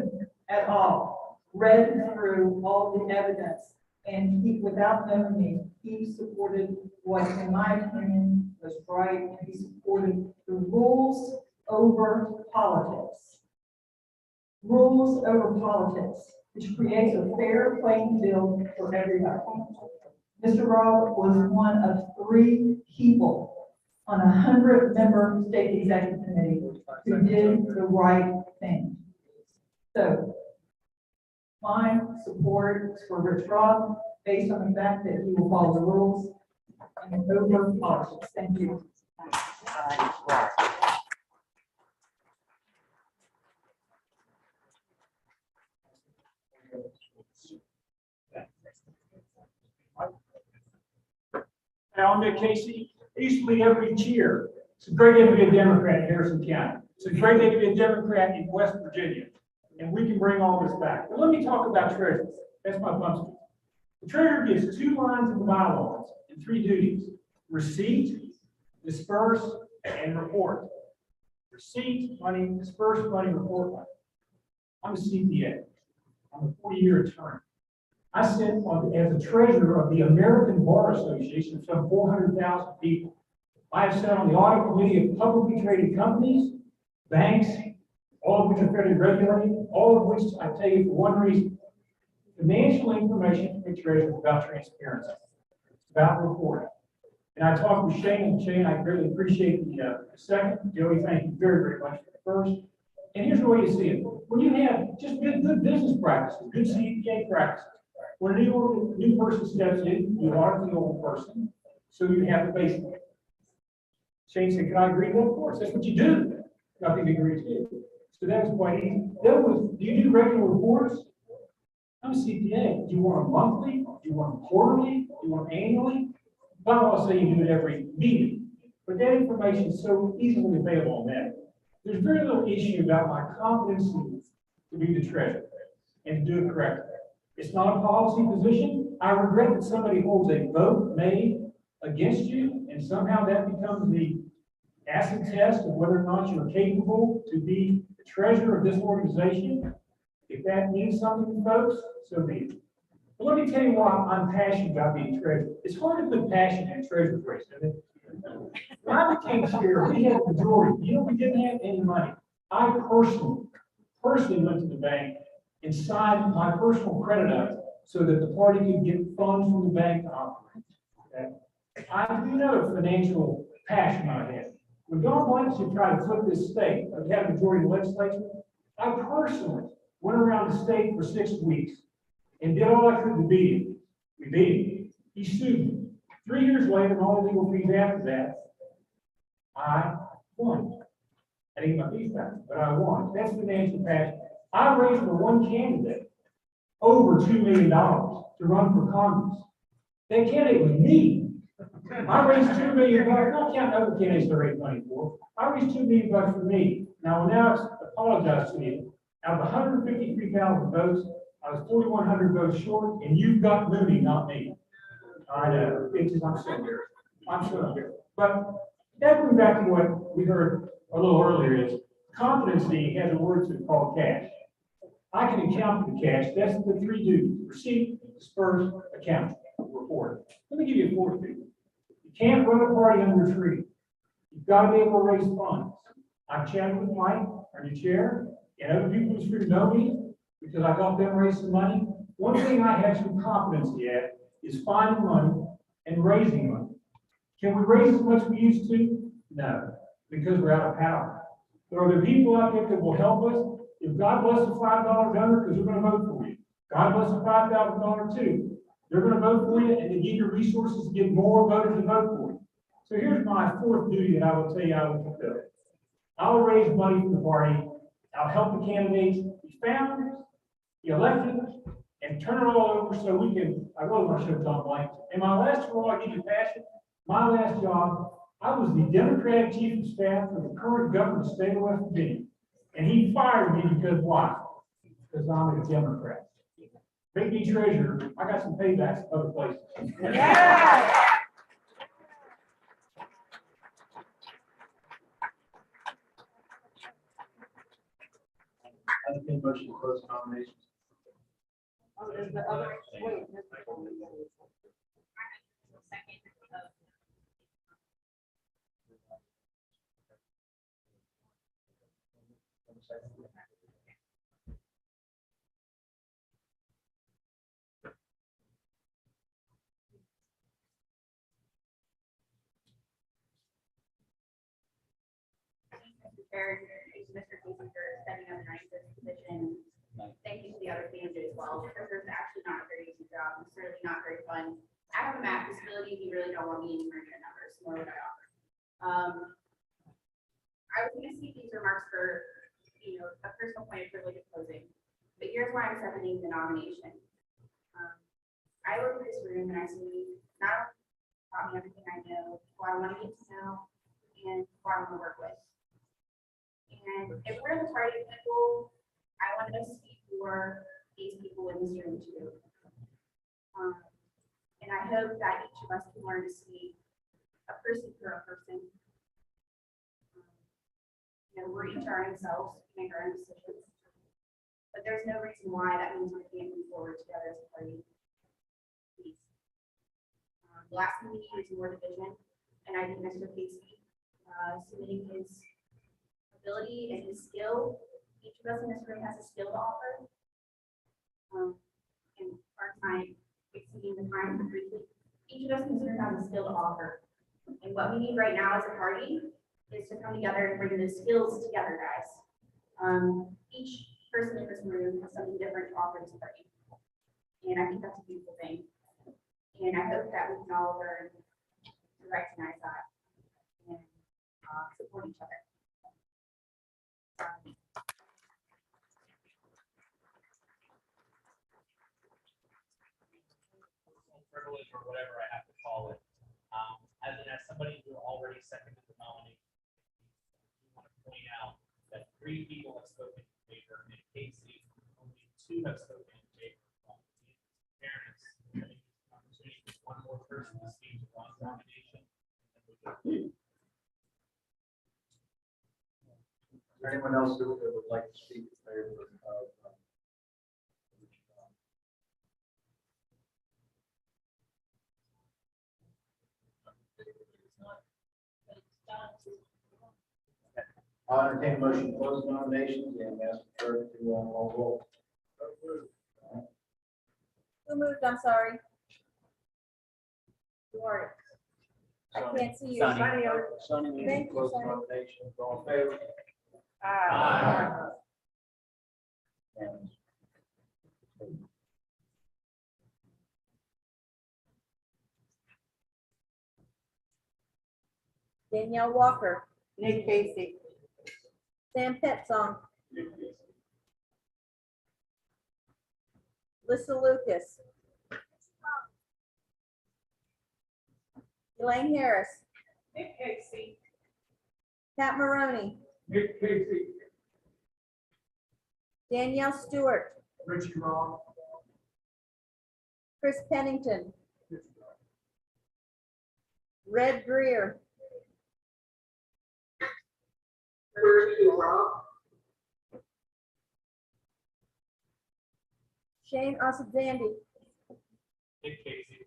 S17: at all, read through all the evidence, and he, without knowing me, he supported what, in my opinion, was right. He supported the rules over politics. Rules over politics, which creates a fair playing field for everybody. Mr. Robb was one of 3 people on a 100-member state executive committee who did the right thing. So my support is for Rich Robb based on the fact that he will follow the rules and over politics. Thank you.
S1: I'm Nick Casey. I used to lead every cheer. It's a great day to be a Democrat in Harrison County. It's a great day to be a Democrat in West Virginia. And we can bring all this back. But let me talk about treasurer. That's my bump speech. The treasurer gives 2 lines in the bylaws and 3 duties: receipt, disperse, and report. Receipt, money, disperse, money, report money. I'm a CPA. I'm a 40-year attorney. I sit on as the treasurer of the American Bar Association of some 400,000 people. I have sat on the audit committee of publicly traded companies, banks, all of which are federally regulated, all of which I tell you for one reason. Financial information from the treasurer is about transparency. It's about reporting. And I talked with Shane, and Shane, I greatly appreciate the second. Joey, thank you very, very much for the first. And here's the way to see it. When you have just good business practices, good CPA practices, when a new person steps in, you audit the old person, so you have the baseline. Shane said, can I agree? Well, of course, that's what you do. Nothing to agree to. So that was quite easy. Then do you do regular reports? I'm a CPA. Do you want them monthly? Do you want them quarterly? Do you want them annually? But I want to say you do it every meeting. But that information is so easily available on that. There's very little issue about my competency to be the treasurer and to do it correctly. It's not a policy position. I regret that somebody holds a vote made against you, and somehow that becomes the acid test of whether or not you're capable to be the treasurer of this organization. If that means something to folks, so be it. But let me tell you why I'm passionate about being treasurer. It's hard to put passion in a treasurer race, isn't it? When I became chair, we had a majority. You know, we didn't have any money. I personally went to the bank and signed my personal credit up so that the party could get funds from the bank to operate. Okay? I do know the financial passion I had. When Don Blanchard tried to flip this state, I've had a majority in the legislature, I personally went around the state for 6 weeks and did all I could to beat him. We beat him. He sued me. 3 years later, and all the legal fees after that, I won. I didn't get my fees back, but I won. That's financial passion. I raised for one candidate over $2 million to run for Congress. That candidate was me. I raised $2 million, not counting other candidates that I raised money for. I raised $2 million for me. Now, when I apologize to you, out of 153,000 votes, I was 4,100 votes short, and you've got Mooney, not me. I know, it's just, I'm so embarrassed. I'm so embarrassed. But that brings back to what we heard a little earlier is competency has a word to it called cash. I can account for the cash. That's the 3 duties: receipt, disperse, account, report. Let me give you a 4th duty. You can't run a party under a tree. You've got to be able to raise funds. I've chatted with Mike, our new chair, and other people in the street know me because I helped them raise some money. One thing I have some competency at is finding money and raising money. Can we raise as much as we used to? No, because we're out of power. There are the people out there that will help us. If God bless the $5 donor, because they're going to vote for you. God bless the $5,000 donor too. They're going to vote for you, and they give you resources to get more voters to vote for you. So here's my 4th duty that I will tell you I will fulfill. I will raise money for the party. I'll help the candidates, the founders, the elected, and turn it all over so we can, I really want to show Tom Blank. And my last role, I give you passion, my last job, I was the Democratic Chief of Staff for the current governor of the state of West Virginia. And he fired me because why? Because I'm a Democrat. Make me treasurer, I got some paybacks other places.
S7: Yeah.
S20: I think motion to close nominations.
S2: Oh, there's the other, wait.
S14: Chair, Mr. Casey for stepping up and running this position. Thank you to the other candidates as well, because there's actually not a very easy job. It's really not very fun. I have a math disability. You really don't want me anywhere near numbers, nor would I offer. I was going to speak these remarks for, a personal point of privilege of closing, but here's why I'm accepting the nomination. I look at this room and I see not only taught me everything I know, who I want to get to know, and who I want to work with. And if we're the party of people, I want to speak for these people in this room too. And I hope that each of us can learn to see a person for a person. We're each our own selves, we make our own decisions. But there's no reason why that means we can't move forward together as a party. Please. The last thing we need is more division. And I think Mr. Casey, submitting his ability and his skill. Each of us in this room has a skill to offer. And our time, exceeding the time briefly, each of us in this room has a skill to offer. And what we need right now as a party is to come together and bring the skills together, guys. Each person in this room has something different to offer this party. And I think that's a beautiful thing. And I hope that we can all learn to recognize that and support each other.
S8: Privilege or whatever I have to call it. As somebody who already seconded the nomination, I want to point out that 3 people have spoken in favor, and in Casey, only 2 have spoken in favor. In fairness, I think it's an opportunity for one more person to speak to one nomination.
S11: Is there anyone else who would like to speak in favor of? I'll entertain a motion to close nominations and ask the clerk to roll call.
S7: Who moved? I'm sorry. You are. I can't see you.
S10: Sonny.
S7: Sonny. Thank you,
S11: Close
S7: Sonny.
S11: nominations, all in favor?
S7: Aye.
S11: And
S7: Danielle Walker.
S4: Nick Casey.
S7: Sam Petzong. Lissa Lucas. Elaine Harris.
S17: Nick Casey.
S7: Pat Maroney.
S1: Nick Casey.
S7: Danielle Stewart.
S1: Richie Rock.
S7: Chris Pennington. Red Greer. Shane Osadandi.
S8: Nick Casey.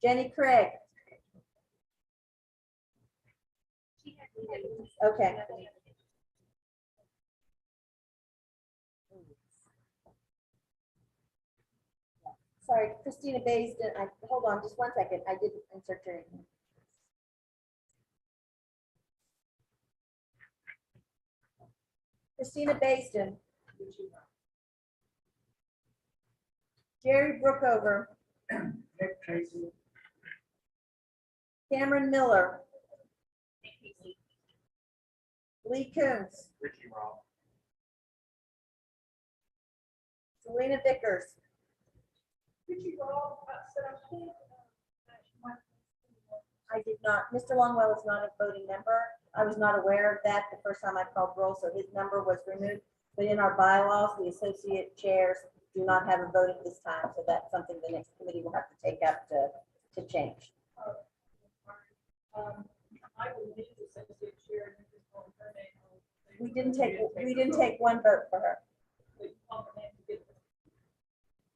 S7: Jenny Craig. Okay. Sorry, Christina Baisden. Hold on just one second. I didn't insert your name. Christina Baisden. Jerry Brookover.
S1: Nick Casey.
S7: Cameron Miller. Lee Coons.
S8: Richie Rock.
S7: Selena Vickers.
S17: Richie Roll, said I think,
S7: I did not, Mr. Longwell is not a voting member. I was not aware of that the first time I called roll, so his number was removed. But in our bylaws, the associate chairs do not have a vote at this time, so that's something the next committee will have to take up to change.
S17: I believe the associate chair.
S7: We didn't take one vote for her,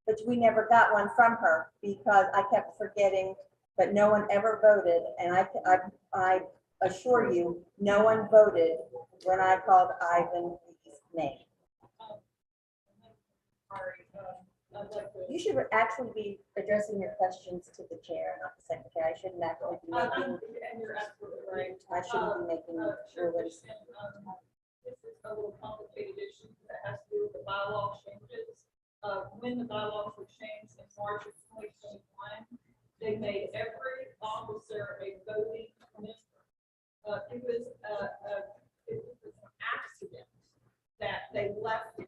S7: but we never got one from her because I kept forgetting, but no one ever voted. And I assure you, no one voted when I called Ivan's name. You should actually be addressing your questions to the chair, not the secretary. I shouldn't actually be making.
S17: And you're absolutely right.
S7: I shouldn't be making rulings.
S17: This is a little complicated issue that has to do with the bylaw changes. When the bylaws were changed in March of 2021, they made every officer a voting member. It was an accident that they left in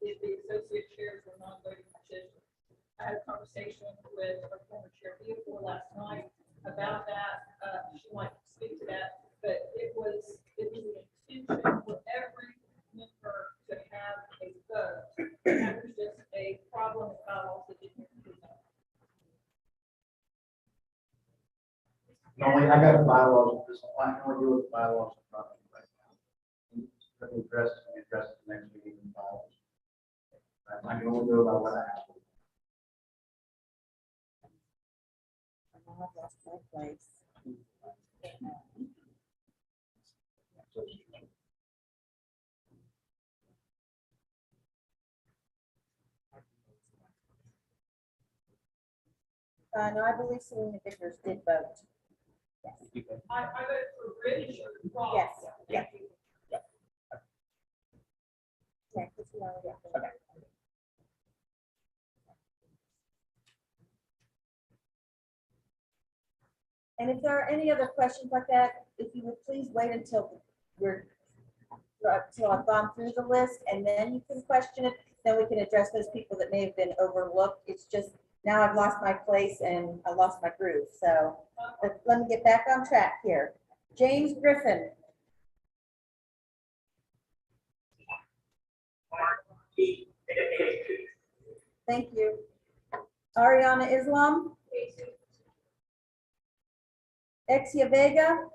S17: the associate chairs were non-voting positions. I had a conversation with our former chair Theodore last night about that. She might speak to that, but it was an intention for every member to have a vote. That was just a problem with bylaws that didn't include that.
S11: Normally, I got the bylaws, this, I can only do with the bylaws in front of me right now. Let me address the next meeting in bylaws. I can only go about what I have.
S7: I've lost my place. No, I believe Selena Vickers did vote. Yes.
S17: I voted for British or Ross.
S7: Yes, yes. Yeah, 'cause we already have to- And if there are any other questions like that, if you would please wait until until I've gone through the list, and then you can question it, then we can address those people that may have been overlooked. It's just, now I've lost my place and I lost my groove, so let me get back on track here. James Griffin. Thank you. Ariana Islam. Exia Vega.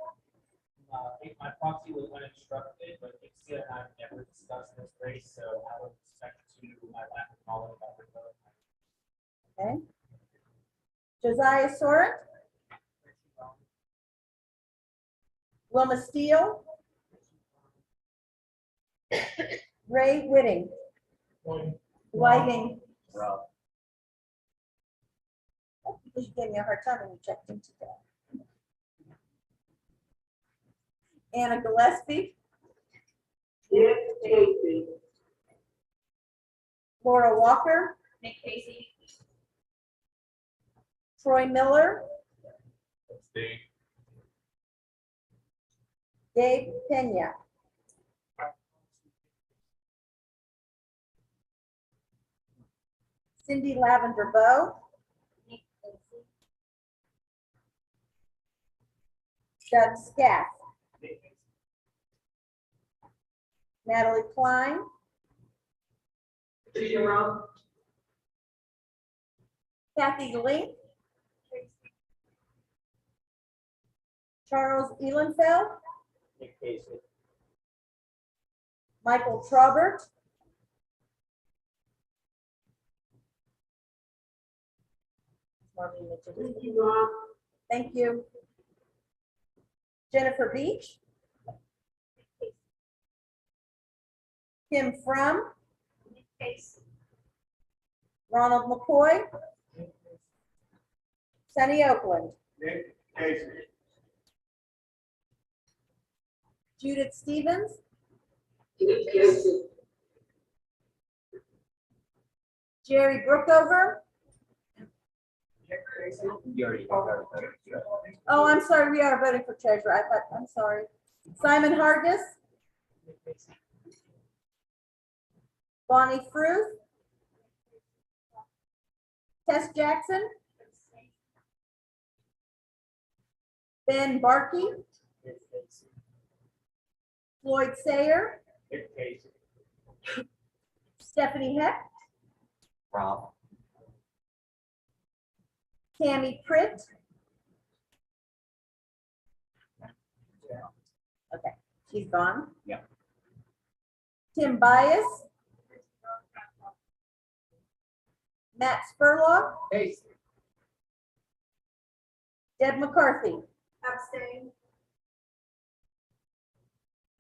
S5: My proxy was uninstructed, but Ixia and I have never discussed this race, so I would expect to my lack of knowledge about the vote.
S7: Okay. Josiah Soren. Wilma Steele. Ray Whitting. Whiting.
S19: Rob.
S7: Oh, because you gave me a hard time when you checked into that. Anna Gillespie.
S3: Yes, Casey.
S7: Laura Walker.
S14: Nick Casey.
S7: Troy Miller. Gabe Pena. Cindy Lavender Bowe. Doug Scaff. Natalie Klein.
S3: Patricia Rowe.
S7: Kathy Link. Charles Ehlenfeld.
S5: Nick Casey.
S7: Michael Trobert. Thank you. Jennifer Beach. Kim Frum. Ronald McCoy. Sunny Oakland.
S13: Nick Casey.
S7: Judith Stevens.
S3: Nick Casey.
S7: Jerry Brookover.
S19: You already voted.
S7: Oh, I'm sorry, we are voting for treasurer. I'm sorry. Simon Hargis. Bonnie Fruth. Tess Jackson. Ben Barkey. Floyd Sayer.
S5: Nick Casey.
S7: Stephanie Heck.
S19: Rob.
S7: Tammy Pritt. Okay, she's gone.
S19: Yeah.
S7: Tim Bias. Matt Spurlock.
S5: Casey.
S7: Deb McCarthy.
S18: Abstain.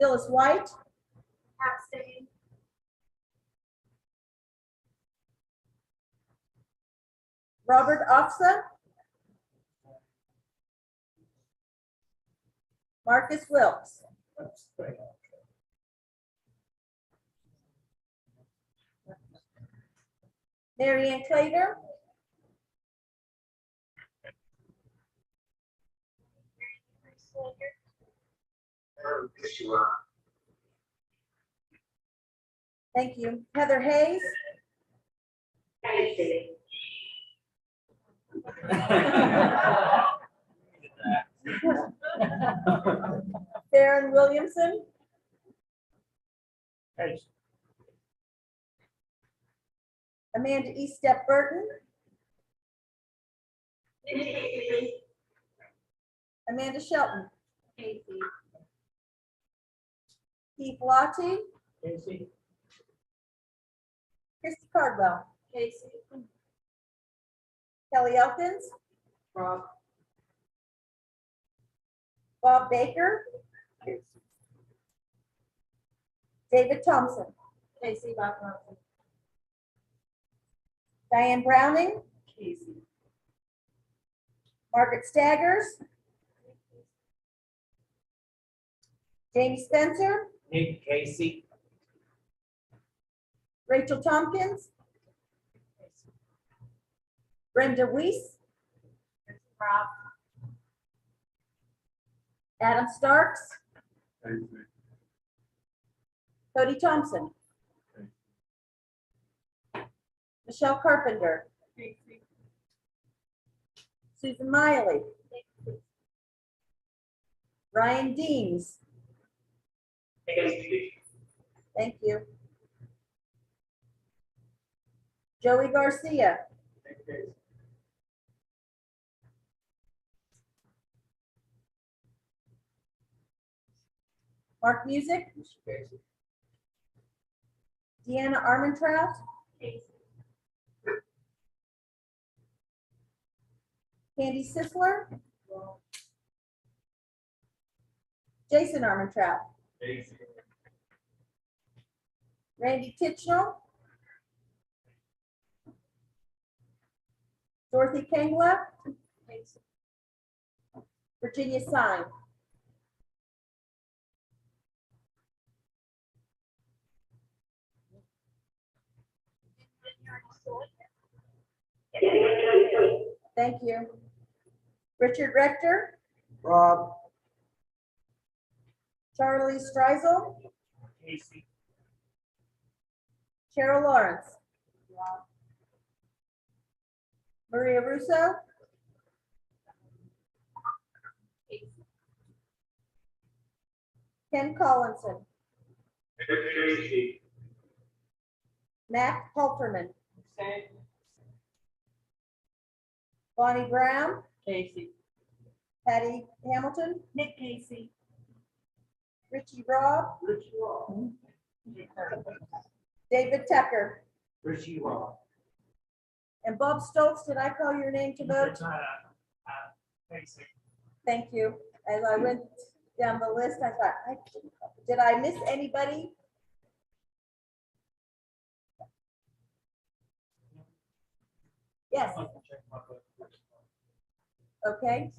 S7: Phyllis White.
S18: Abstain.
S7: Robert Ofsa. Marcus Wilkes. Marianne Clater. Thank you. Heather Hayes.
S3: Casey.
S7: Farron Williamson.
S5: Casey.
S7: Amanda Estep Burton. Amanda Shelton.
S14: Casey.
S7: Keith Lottie.
S5: Casey.
S7: Christy Cardwell.
S14: Casey.
S7: Kelly Elkins.
S3: Rob.
S7: Bob Baker. David Thompson.
S14: Casey. Bob Thompson.
S7: Diane Browning.
S3: Casey.
S7: Margaret Staggers. James Spencer,
S5: Nick Casey.
S7: Rachel Tompkins. Brenda Weiss.
S18: Rob.
S7: Adam Starks. Cody Thompson. Michelle Carpenter. Susan Miley. Ryan Deans. Thank you. Joey Garcia. Mark Music. Deanna Armentrout. Candy Sisler. Jason Armentrout. Randy Titchnell. Dorothy Kangla. Virginia Sign. Thank you. Richard Rector.
S12: Rob.
S7: Charlie Streisel.
S5: Casey.
S7: Cheryl Lawrence. Maria Russo. Ken Collinson.
S5: Casey.
S7: Matt Halterman. Bonnie Brown.
S2: Casey.
S7: Patty Hamilton.
S18: Nick Casey.
S7: Richie Robb.
S5: Richie Rob.
S7: David Tucker.
S5: Richie Rob.
S7: And Bob Stoltz, did I call your name to vote?
S5: Casey.
S7: Thank you. As I went down the list, I thought, did I miss anybody? Yes. Okay.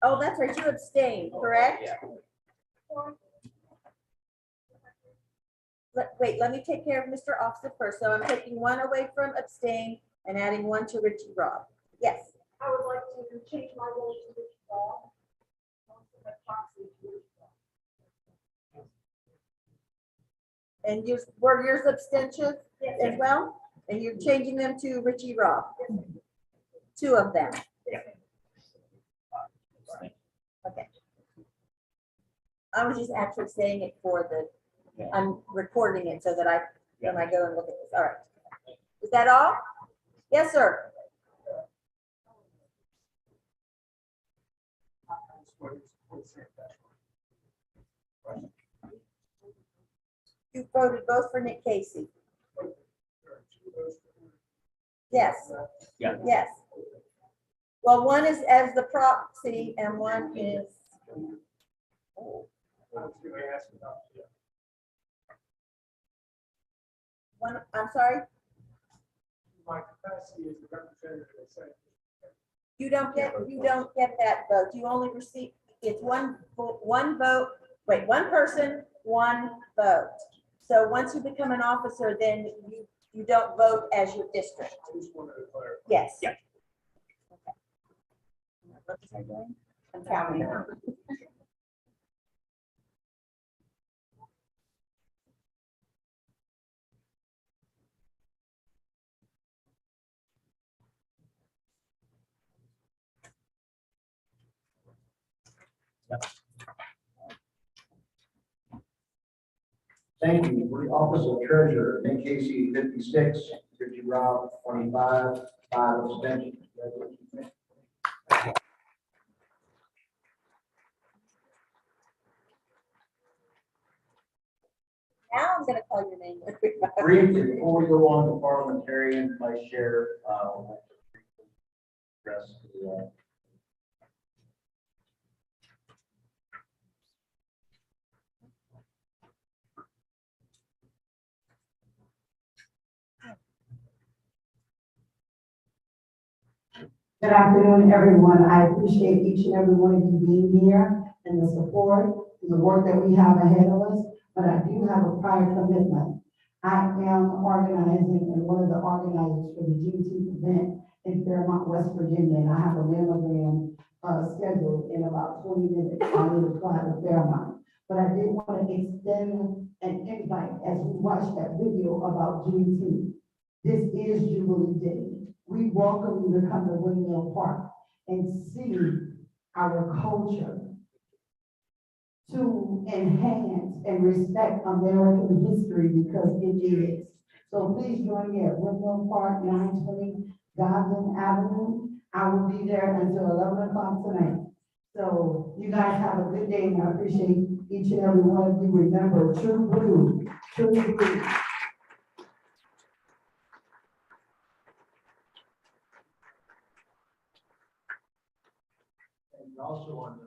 S7: Oh, that's right, you abstained, correct? Wait, let me take care of Mr. Officer first. So I'm taking one away from abstain and adding one to Richie Robb. Yes.
S18: I would like to change my vote to Richie Rob.
S7: And were yours abstentions as well? And you're changing them to Richie Robb? Two of them? Okay. I was just actually saying it for the, I'm recording it so that when I go and look at this. All right. Is that all? Yes, sir. You voted both for Nick Casey? Yes.
S19: Yeah.
S7: Yes. Well, one is as the proxy and one is. One, I'm sorry?
S1: My capacity is the representative of the Senate.
S7: You don't get that vote. You only receive, it's one vote, wait, one person, one vote. So once you become an officer, then you don't vote as your district. Yes.
S19: Yeah.
S7: Okay. What was I doing? I'm counting.
S11: Thank you. For the office of treasurer, Nick Casey, 56, Richie Rob, 25, 5 abstentions.
S7: Now I'm gonna call your name.
S11: Briefly, before we go on to parliamentarian, vice chair, rest of the,
S15: Good afternoon, everyone. I appreciate each and every one of you being here and the support and the work that we have ahead of us. But I do have a prior commitment. I am organizing and one of the organizers for the Juneteenth event in Fairmont, West Virginia, and I have a mammogram scheduled in about 20 minutes on either side of Fairmont. But I did want to extend an invite as we watch that video about Juneteenth. This is Jubilee Day. We welcome you to come to Windmill Park and see our culture to enhance and respect American history because it is. So please join me at Windmill Park, 920 Godwin Avenue. I will be there until 11 o'clock tonight. So you guys have a good day, and I appreciate each and every one of you. Remember, true blue, true blue.
S10: And we also want to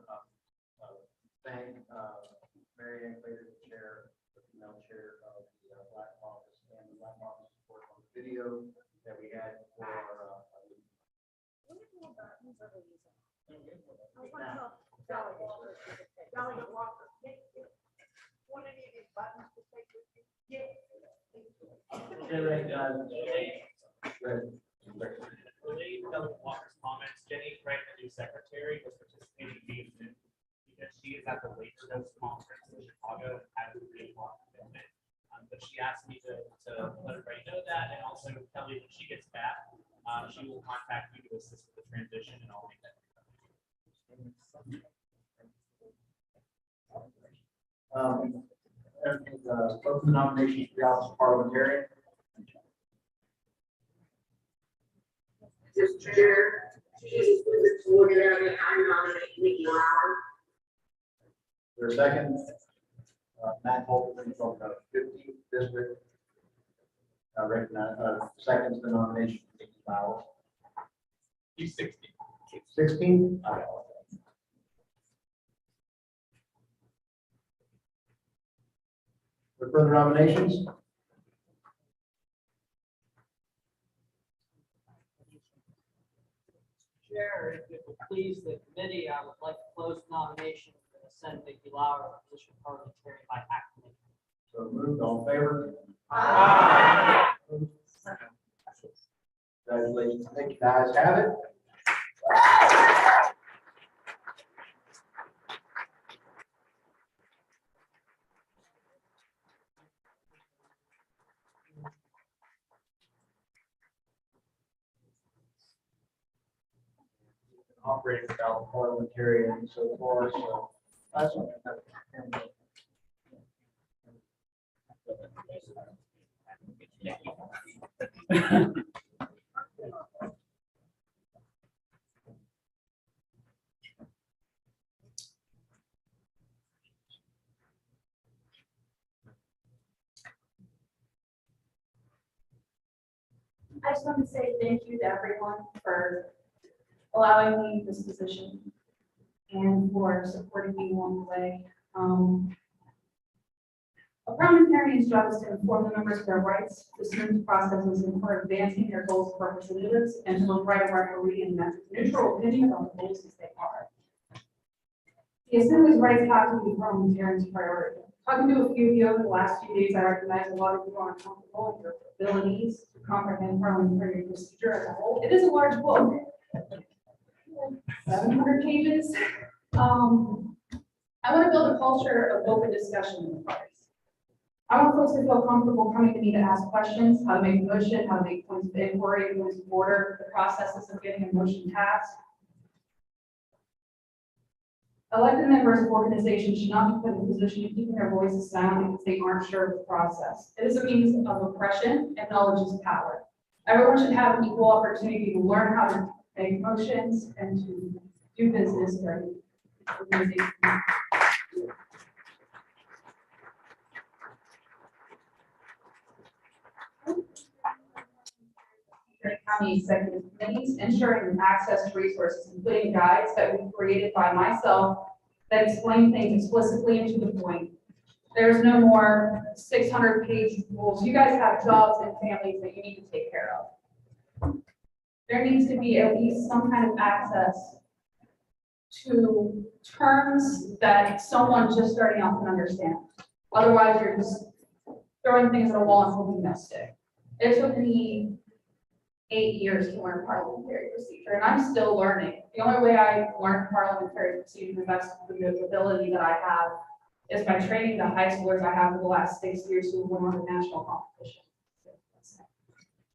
S10: thank Mary Ann Clayton, the chair, the female chair of the Black Caucus, and the Black Caucus support on the video that we had for
S2: Delegate Walker. Want any of these buttons to take with you?
S8: Related to Delegate Walker's comments, Jenny Craig, the new secretary, was participating via Zoom because she is at the Labor Coast Conference in Chicago and has a really long commitment. But she asked me to let everybody know that, and also Kelly, when she gets back, she will contact you to assist with the transition, and I'll make that.
S10: Open nominations for the office of parliamentarian.
S16: Mr. Chair, please move it forward and I nominate Nikki Lauer.
S10: Is there a second? Matt Holton from the 15th district. Seconds the nomination for Nikki Lauer.
S8: He's 16.
S10: 16? For further nominations?
S22: Chair, if it would please the committee, I would like to close nominations and send Nikki Lauer to the position of parliamentarian by acclamation.
S10: So moved, all in favor?
S22: Aye.
S10: Congratulations, thank you guys, have it. Operating without parliamentarian and so forth, so that's what
S23: I just want to say thank you to everyone for allowing me this position and for supporting me along the way. A parliamentarian's job is to inform the members of their rights, to smooth processes and for advancing their goals for representatives, and to provide a referee and neutral opinion on the goals as they are. The Assembly's rights have to be parliamentarians' priority. Talking to a few of you over the last few days, I recognize a lot of you are uncomfortable with your abilities to comprehend parliamentary procedure as a whole. It is a large book. 700 pages. I want to build a culture of open discussion in the parties. I want folks to feel comfortable coming to me to ask questions, how to make a motion, how to make points of inquiry, points of order, the processes of getting a motion passed. Elected members of organizations should not be put in a position of keeping their voices silent because they aren't sure of the process. It is a means of oppression, and knowledge is power. Everyone should have an equal opportunity to learn how to make motions and to do business during the organization. County executive committees, ensuring access to resources, including guides that were created by myself that explain things explicitly and to the point. There's no more 600-page rules. You guys have jobs and families that you need to take care of. there needs to be at least some kind of access to terms that someone just starting out can understand. Otherwise, you're just throwing things at a wall and hoping that stick. It took me 8 years to learn parliamentary procedure, and I'm still learning. The only way I learned parliamentary procedure, the best ability that I have, is by training the high schoolers I have for the last 6 years who won on the national competition.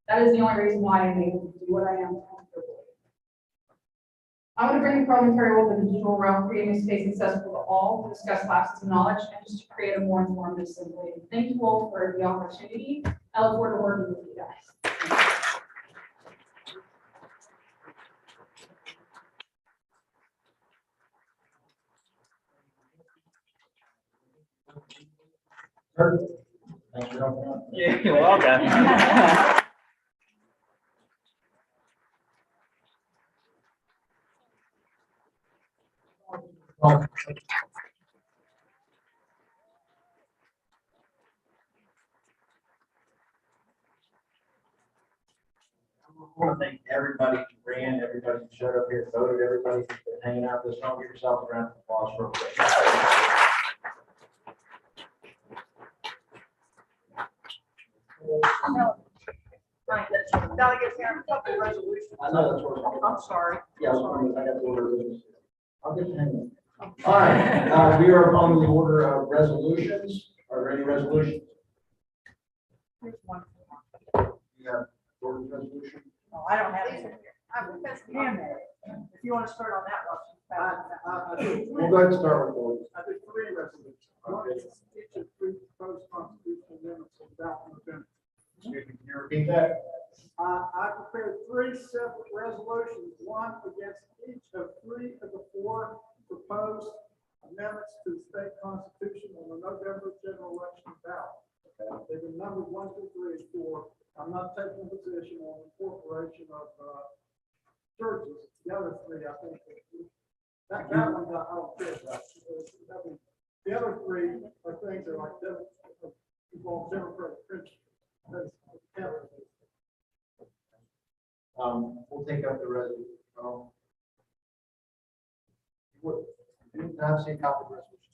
S23: That is the only reason why I'm able to do what I am comfortable. I want to bring the parliamentary world to the digital realm, creating a space accessible to all to discuss lapses of knowledge and just to create a more informative assembly. Thank you all for the opportunity. I look forward to working with you guys.
S5: Yeah, you're welcome.
S10: I want to thank everybody who ran, everybody who showed up here, voted, everybody who's been hanging out this long. Give yourself a round of applause real quick.
S13: Delegates here, a couple resolutions.
S10: I know that's what
S13: I'm sorry.
S10: Yeah, I got the order of business. I'll get to hang. All right, we are on the order of resolutions. Are there any resolutions?
S23: Here's one.
S10: Yeah, order resolution.
S23: Oh, I don't have it. If you want to start on that one.
S10: We'll go ahead and start with those.
S13: I did 3 resolutions. One is each of 3 proposed constitutional amendments of ballot November.
S10: Excuse me, can you repeat that?
S13: I prepared 3 separate resolutions, one against each of 3 of the 4 proposed amendments to the state constitution on the November general election ballot. They've been numbered 1, 2, 3, and 4. I'm not taking a position on incorporation of churches. The other 3, I think, that one I don't care about. The other 3 are things that are like involve democratic principles.
S10: We'll take up the resolution. You have to see a copy of the resolution.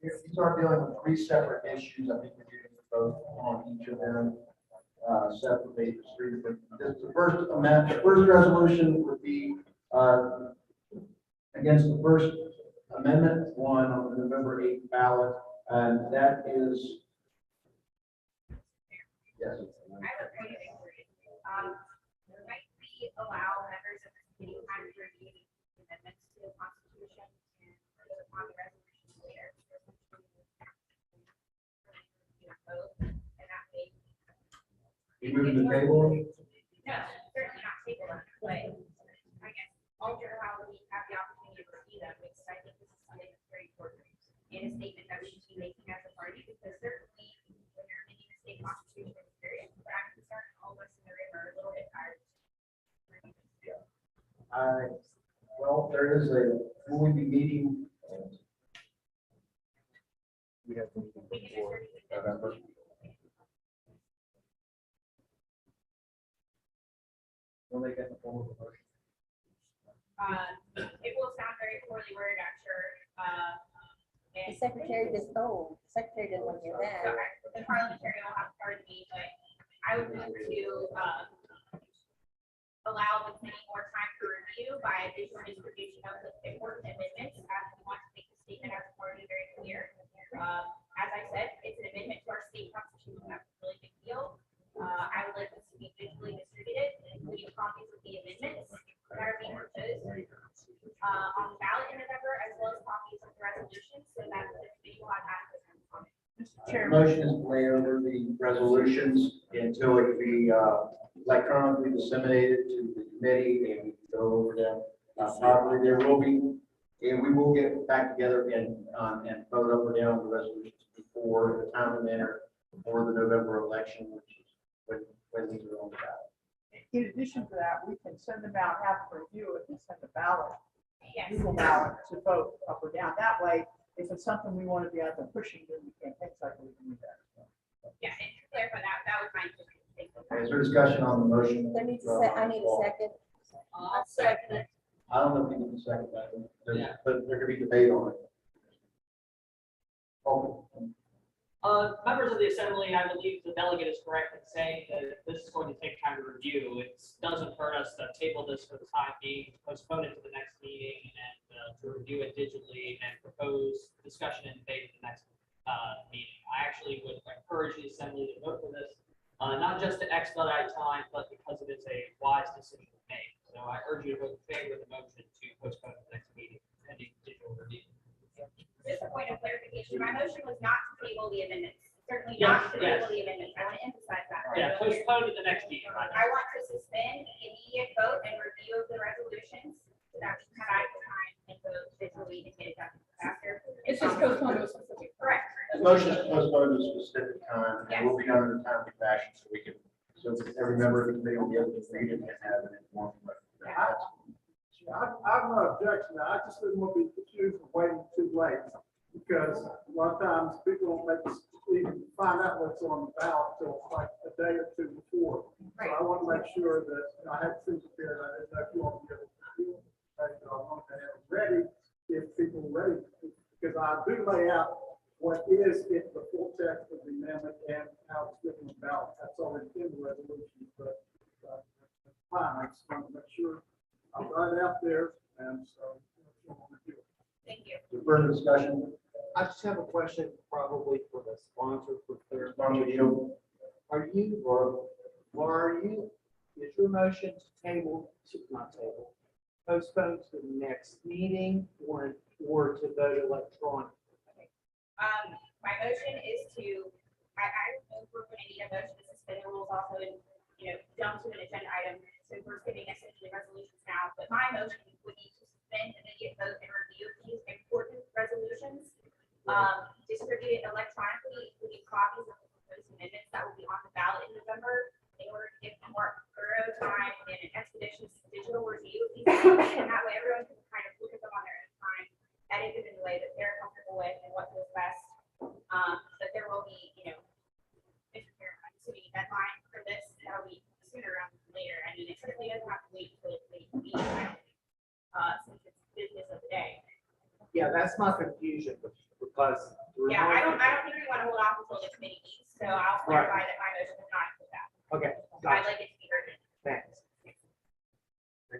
S10: These are dealing with 3 separate issues. I think we're getting both on each of them separately. The first amendment, the first resolution would be against the First Amendment 1 on the November 8th ballot, and that is yes.
S14: I would agree. Might we allow members of the committee time to review amendments to the Constitution and vote on the resolution later? And that way.
S10: You moving the table?
S14: No, certainly not table them, but I guess alter how we have the opportunity to review them, because I think this is something that's very important. And a statement that we should be making as a party, because certainly when you're making a state constitution experience, but I'm concerned all of us in the room are a little bit tired.
S10: Well, there is will we be meeting? We have to meet before November. Will they get the form of a motion?
S14: It will sound very poorly worded, I'm sure.
S7: The secretary just told, the secretary didn't want to hear that.
S14: Okay, the parliamentary will have part of me, but I would move to allow the committee more time to review by visual distribution of the important amendments. As we want to make the statement as already very clear. As I said, it's an amendment to our state constitution. That's a really big deal. I would like this to be visually distributed, including copies of the amendments that are being proposed on the ballot in November, as well as copies of the resolution, so that the committee will have access to them.
S10: The motion is to lay over the resolutions until it can be electronically disseminated to the committee and we can go over them properly. There will be, and we will get back together and vote up or down the resolutions before the time of manner for the November election, which is when these are on the ballot.
S6: In addition to that, we can send them out, have them review it, and send a ballot,
S14: Yes.
S6: Google ballot to vote up or down. That way, if it's something we want to be out there pushing during the campaign cycle, we can do that.
S14: Yeah, and to clarify that was fine.
S9: Is there discussion on the motion?
S7: I need a second.
S22: I'll second it.
S9: I don't know if you need a second, but there could be debate on it.
S22: Members of the assembly, I believe the delegate is correct in saying that this is going to take time to review. It doesn't hurt us to table this for the time being, postpone it to the next meeting, and to review it digitally and propose discussion and debate at the next meeting. I actually would encourage the assembly to vote for this, not just to expedite time, but because it is a wise decision to make. So I urge you to vote in favor of the motion to postpone to the next meeting pending digital review.
S14: Just a point of clarification, my motion was not to table the amendments, certainly not to table the amendments, I want to emphasize that.
S22: Yeah, postpone to the next meeting.
S14: I want to suspend the immediate vote and review of the resolutions, so that we can have adequate time and vote visually and get it done faster.
S23: It's just postponed to a specific.
S14: Correct.
S9: The motion is postponed to a specific time, and will be done in a timely fashion, so we can, so every member of the committee will be able to read it and have an informed.
S13: I've no objection. I just didn't want to be accused of waiting too late, because a lot of times people don't make, even find out what's on the ballot until like a day or two before. So I want to make sure that I had things prepared. I didn't know if you want to get it. I want to have it ready if people are ready, because I do lay out what is it, the full text of the amendment and how it's written on the ballot. That's already in the resolution, but fine. I just want to make sure I'm right out there, and so that's what I'm gonna do.
S14: Thank you.
S9: Further discussion?
S10: I just have a question probably for the sponsor for
S9: Sponsor, you.
S10: Are you, is your motion to table, not table, postpone to the next meeting or to vote electronically?
S14: My motion is to, I don't know if we're going to need a motion to suspend the rules also and, jump to an agenda item. So we're skipping essentially resolutions now, but my motion would be to suspend immediate vote and review these important resolutions. Distribute it electronically, including copies of the proposed amendments that will be on the ballot in November, in order to give more thorough time and an expeditious digital review of these amendments. And that way everyone can kind of look at them on their own time, edit them in the way that they're comfortable with and what feels best. But there will be, I'm assuming a deadline for this, that'll be sooner rather than later. I mean, it certainly doesn't have to wait until it's late in the meeting, since it's business of the day.
S10: Yeah, that's my confusion because.
S14: Yeah, I don't think we want to hold off until the committee meets, so I'll clarify that my motion does not include that.
S10: Okay.
S14: I'd like it to be urgent.
S10: Thanks.
S17: I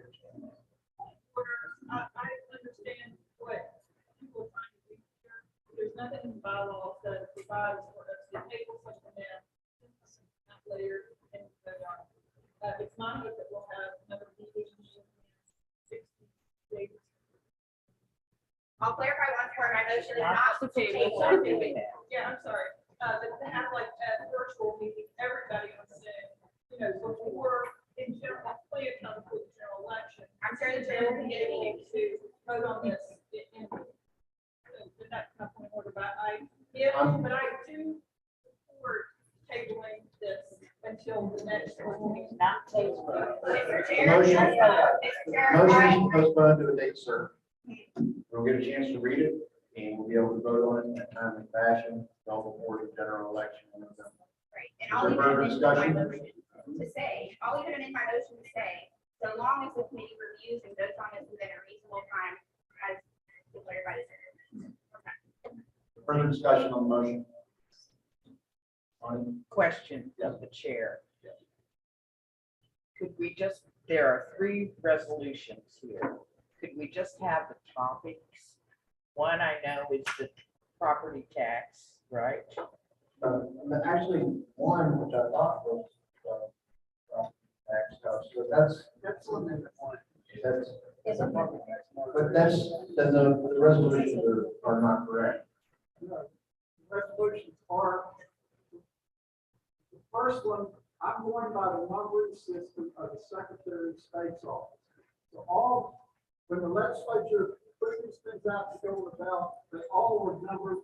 S17: understand what people are trying to do here. There's nothing in the bylaws that provides for us to table such an event later. And it's my hope that we'll have another meeting in 60 days.
S14: I'll clarify once more, my motion is not to table.
S17: Yeah, I'm sorry, but to have like a virtual meeting, everybody on Zoom, before in general, play a time for the general election.
S14: I'm sure the chair will get a meeting
S17: to vote on this in that kind of point of order, but I do support tabling this until the next meeting.
S7: Not table.
S14: Mr.
S9: Motion.
S14: Chair,
S9: Motion to postpone to a date certain. We'll get a chance to read it, and we'll be able to vote on it in a timely fashion, well before the general election.
S14: Right, and I'll
S9: Is
S14: even
S9: there further
S14: amend my
S9: discussion?
S14: motion to say, I'll even amend my motion to say, so long as the committee reviews and votes on this within a reasonable time, as declared by the secretary.
S9: Further discussion on the motion?
S6: Question of the chair. Could we just, there are 3 resolutions here. Could we just have the topics? One I know is the property tax, right?
S9: Actually, one which I thought was tax house, so that's
S13: Amendment 1.
S9: but then the resolutions are not correct.
S13: No, resolutions are, the first one, I'm going by the numbering system of the Secretary of State's office. So when the legislature put these things out to go on the ballot, they all were numbered.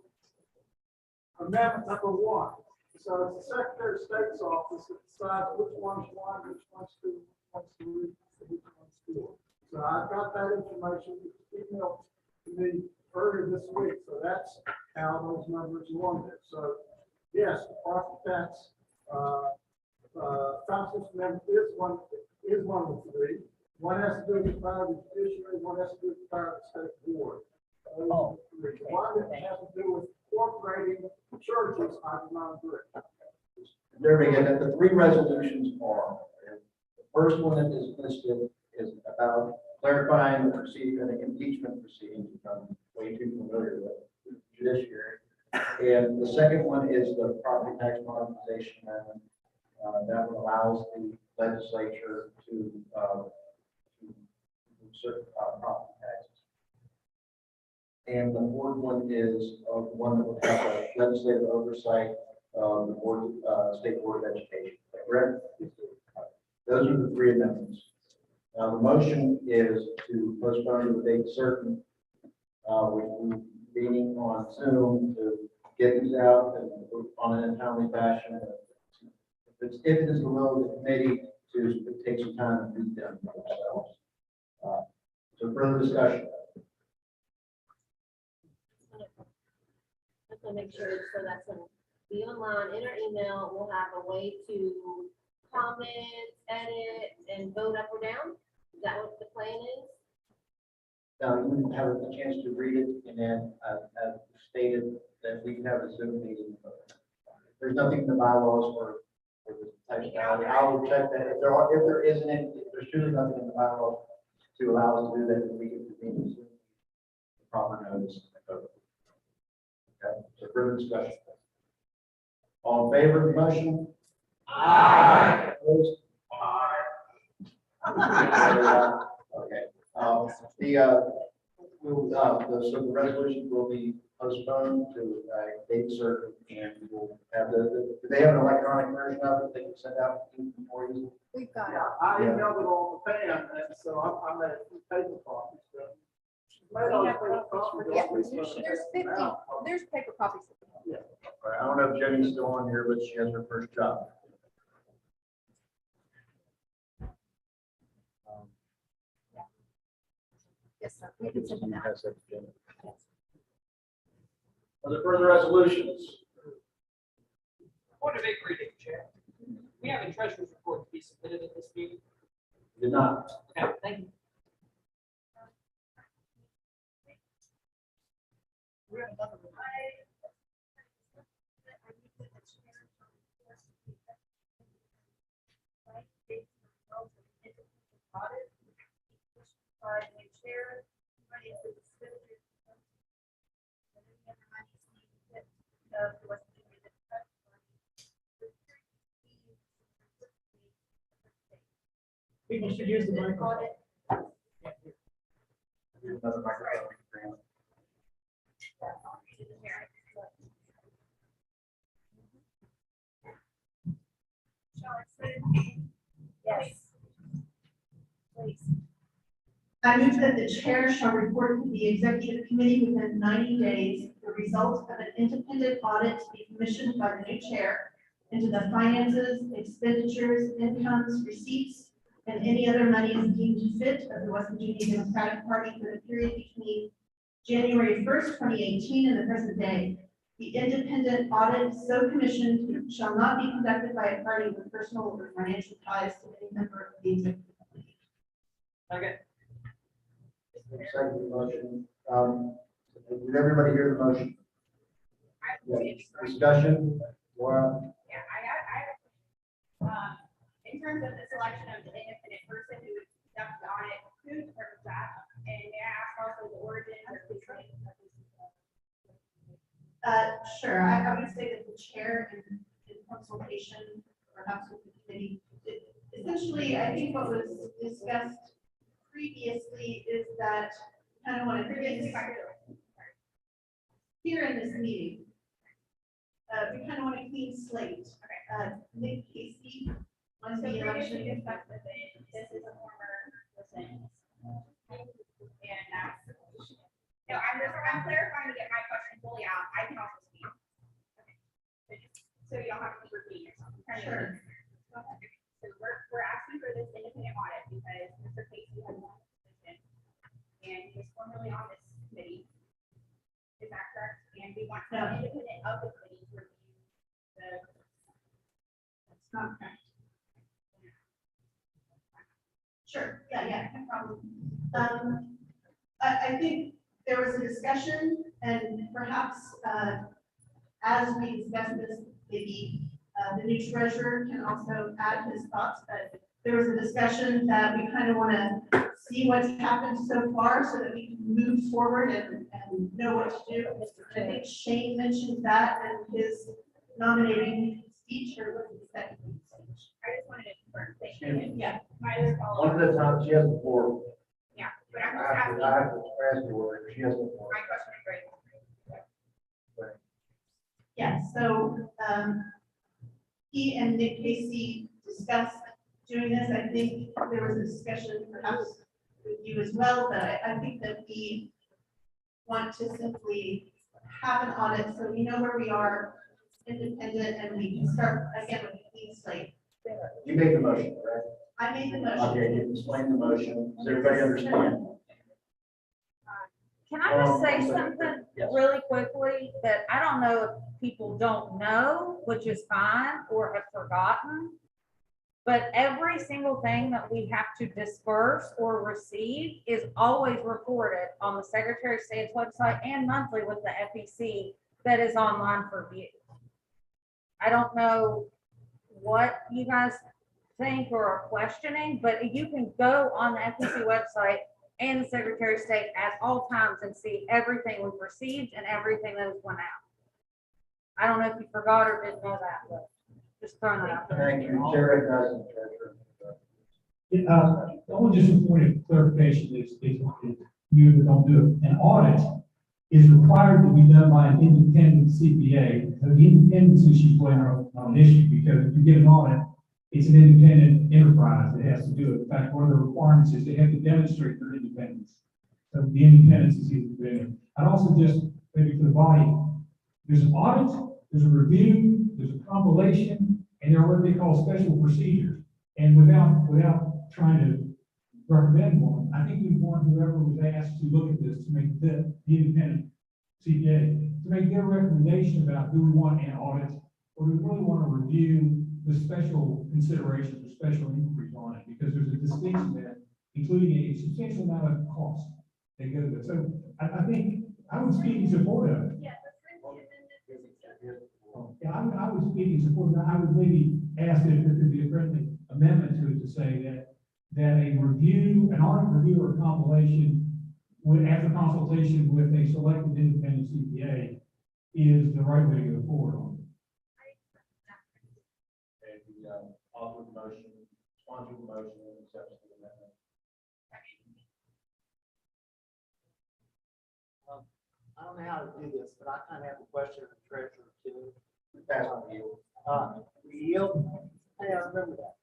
S13: Amendment number 1. So it's the Secretary of State's office that decides which one's one, which one's two, which one's four. So I've got that information emailed to me earlier this week, so that's how those numbers are on there. So yes, the property tax, council member is one of the three. One has to do with the power of the judiciary, one has to do with the power of the state board. Those are the three. One that has to do with incorporating churches, I do not agree.
S9: There we go. The three resolutions are, the first one that is listed is about clarifying the procedure and the impeachment proceedings, which I'm way too familiar with judiciary. And the second one is the property tax modernization amendment. That one allows the legislature to certain property taxes. And the fourth one is one that would have a legislative oversight of the board, state board of education. Correct? Those are the three amendments. The motion is to postpone to a date certain, which we're meeting on Zoom to get these out and on an timely fashion. If it is the will of the committee to take some time and read them themselves. So further discussion.
S16: Just to make sure, so that's gonna be online, in our email, we'll have a way to comment, edit, and vote up or down? Is that what the plan is?
S9: Now, you have a chance to read it, and then as stated that we can have a Zoom meeting. There's nothing in the bylaws for this type of value. I will check that. If there isn't any, if there's truly nothing in the bylaws to allow us to do that, then we can convene the proper notice. Okay, so further discussion. All in favor of the motion? Aye. Opposed? Aye. Okay. So the resolution will be postponed to a date certain, and we'll have do they have an electronic version of it they can send out for you?
S7: We've got it.
S13: Yeah, I emailed it on the pan, and so I'm at paper copies. So.
S7: Yeah, there's paper copies.
S9: Yeah. All right, I don't know if Jenny's still on here, but she has her first job.
S7: Yes, sir. We can send them out.
S9: Are there further resolutions?
S22: Point of inquiry, Chair. We have a treasurer's report to be submitted at this meeting.
S9: Did not.
S22: Okay, thank you.
S11: People should use the microphone.
S9: Another microphone.
S7: Yes. Please.
S23: I move that the chair shall report to the executive committee within 90 days the results of an independent audit to be commissioned by the new chair into the finances, expenditures, incomes, receipts, and any other monies deemed fit of the West Virginia Democratic Party for the period between January 1st, 2018 and the present day. The independent audit so commissioned shall not be conducted by a party with personal or financial ties to any member of the executive committee.
S22: Okay.
S9: Second motion. Did everybody hear the motion? Yes. Discussion? Laura?
S14: Yeah, in terms of the selection of the independent person who would conduct the audit, who determines that? And may I ask also the origin of the committee?
S23: Sure, I would say that the chair in consultation perhaps with the committee, essentially, I think what was discussed previously is that kind of want to here in this meeting, we kind of want a clean slate. Nick Casey on the election.
S14: This is a former person. And that's, no, I'm clarifying to get my question fully out. I can also speak. So you don't have to keep repeating yourself.
S18: Sure.
S14: So we're asking for this independent audit because Mr. Casey has one position and he's formerly on this committee. Is that correct? And we want
S18: No.
S14: an independent of the committee to review the.
S18: That's not correct. Sure, yeah, no problem. I think there was a discussion and perhaps, as we discuss this, maybe, the new treasurer can also add his thoughts, but there was a discussion that we kind of want to see what's happened so far so that we can move forward and know what to do. I think Shane mentioned that in his nominating speech, or was it the second speech?
S14: I just wanted to confirm. Thank you.
S18: Yeah.
S14: My other follow-up.
S9: One at a time, she has the floor.
S14: Yeah, but I'm
S9: I
S14: just
S9: have
S14: asking.
S9: to, I have to ask you where she has the floor.
S14: My question is great.
S18: Yeah, so, he and Nick Casey discussed doing this. I think there was a discussion perhaps with you as well, but I think that we want to simply have an audit so we know where we are, independent, and we can start again with a clean slate.
S9: You made the motion, correct?
S18: I made the motion.
S9: Okay, you explained the motion. Does everybody understand?
S6: Can I just say
S9: I'm sorry.
S6: something
S9: Yes.
S6: really quickly that I don't know if people don't know, which is fine, or have forgotten. But every single thing that we have to disperse or receive is always reported on the Secretary of State's website and monthly with the FEC that is online for view. I don't know what you guys think or are questioning, but you can go on the FEC website and the Secretary of State at all times and see everything we've received and everything that has went out. I don't know if you forgot or didn't know that, but just throwing it out there.
S9: Thank you. Chair recognizes the treasurer.
S4: Only just a point of clarification is you that don't do it. An audit is required to be done by an independent CPA. So the independence issue playing on an issue because if you get an audit, it's an independent enterprise that has to do it. In fact, one of the requirements is they have to demonstrate their independence. So the independence is independent. I'd also just, maybe for the body, there's an audit, there's a review, there's a compilation, and there are what they call special procedures. And without trying to recommend one, I think we want whoever was asked to look at this to make the independent CPA, to make their recommendation about do we want an audit, or do we really want to review the special considerations or special inquiries on it, because there's a distinction there, including a substantial amount of cost that goes with it. So I think I would speak in support of it. Yeah, I would speak in support of it. I would maybe ask if there could be a friendly amendment to it to say that a review, an audit review or compilation with, after consultation with a selected independent CPA is the right way to go forward on it.
S9: Okay, the author of the motion, sponsor of the motion, and accepts the amendment.
S10: I don't know how to do this, but I kind of have a question of the treasurer too.
S9: Pass on to you.
S10: Yield? Yeah, I remember that.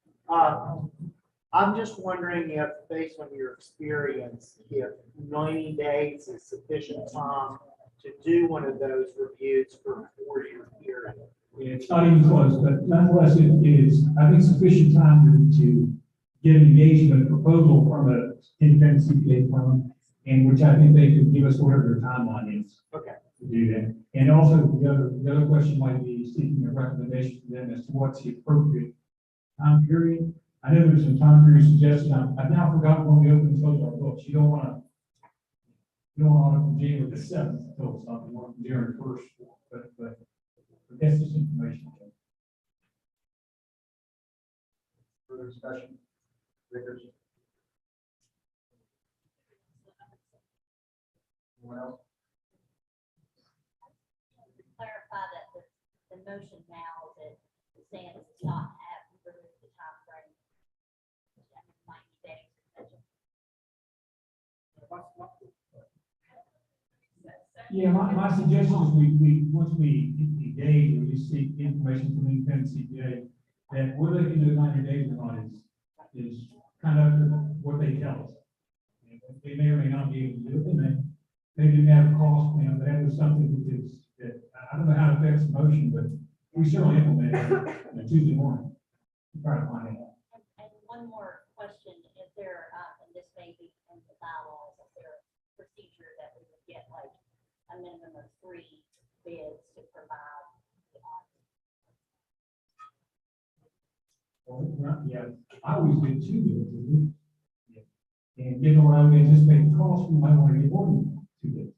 S10: I'm just wondering if, based on your experience, if 90 days is sufficient time to do one of those reviews for a 4-year period.
S4: It's not even close, but nonetheless, it is, I think, sufficient time to get an engagement proposal from an independent CPA firm, and which I think they could give us whatever their timeline is.
S10: Okay.
S4: To do that. And also, the other question might be seeking a recommendation from them as to what's the appropriate time period. I know there's some time period suggested. I've now forgotten when we open and close our books. You don't want to from January the 7th until something, or from January 1st, but that's just information.
S9: Further discussion? Vickers? Anyone else?
S20: Clarify that the motion now that saying it's not have removed the time frame. 90 days.
S4: Yeah, my suggestion is we once we engage or we seek information from the independent CPA, that whether they can do it 90 days or not is kind of what they tell us. They may or may not be able to do it, they didn't have a cost, but that was something that I don't know how it affects the motion, but We certainly implement it on a Tuesday morning. Try to find it out.
S20: And one more question, is there, and this may be in the bylaws, is there a procedure that we would get like a minimum of 3 bids to provide the audit?
S4: Well, yeah, I always did 2 bids. And given what I would anticipate the cost, we might want to get more than 2 bids.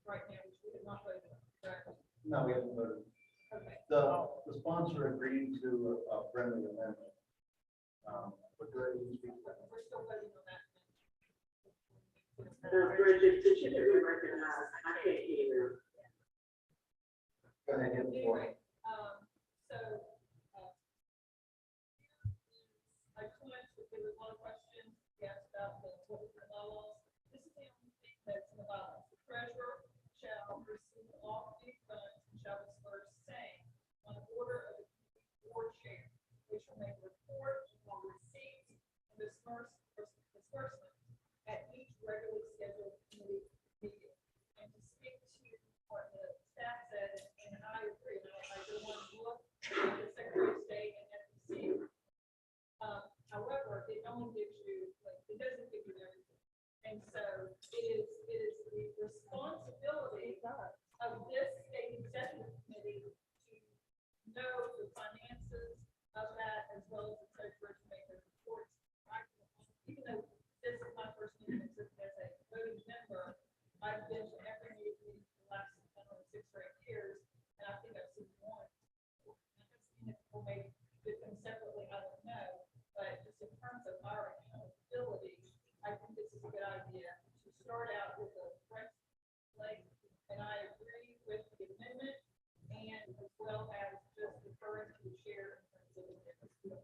S17: Right now, which we have not voted on, correct?
S9: No, we haven't voted.
S17: Okay.
S9: The sponsor agreed to a friendly amendment. But go ahead and speak to that.
S17: We're still voting on that.
S3: Bridget, did you be recognized? I can't hear.
S9: Go ahead, get the floor.
S17: Anyway, so, I commented that there were a lot of questions, yes, about what was the bylaws. This is the only thing that's in the bylaws. The treasurer shall receive all these funds and shall disperse same on order of the board chair, which will make report on receipts and disbursement at each regularly scheduled committee meeting. And to speak to what the staff said, and I agree, I don't want to look at the Secretary of State and FTC. However, it only gives you, like, it doesn't give you everything. And so it is the responsibility of this state executive committee to know the finances of that as well as the treasurer to make their reports. Even though this is my first meeting as a voting member, I've been to every meeting the last, I don't know, 6 or 8 years, and I think I've seen one. Or maybe did them separately, I don't know, but just in terms of our accountability, I think this is a good idea to start out with a fresh slate, and I agree with the amendment, and as well as just deferring to the chair in terms of the.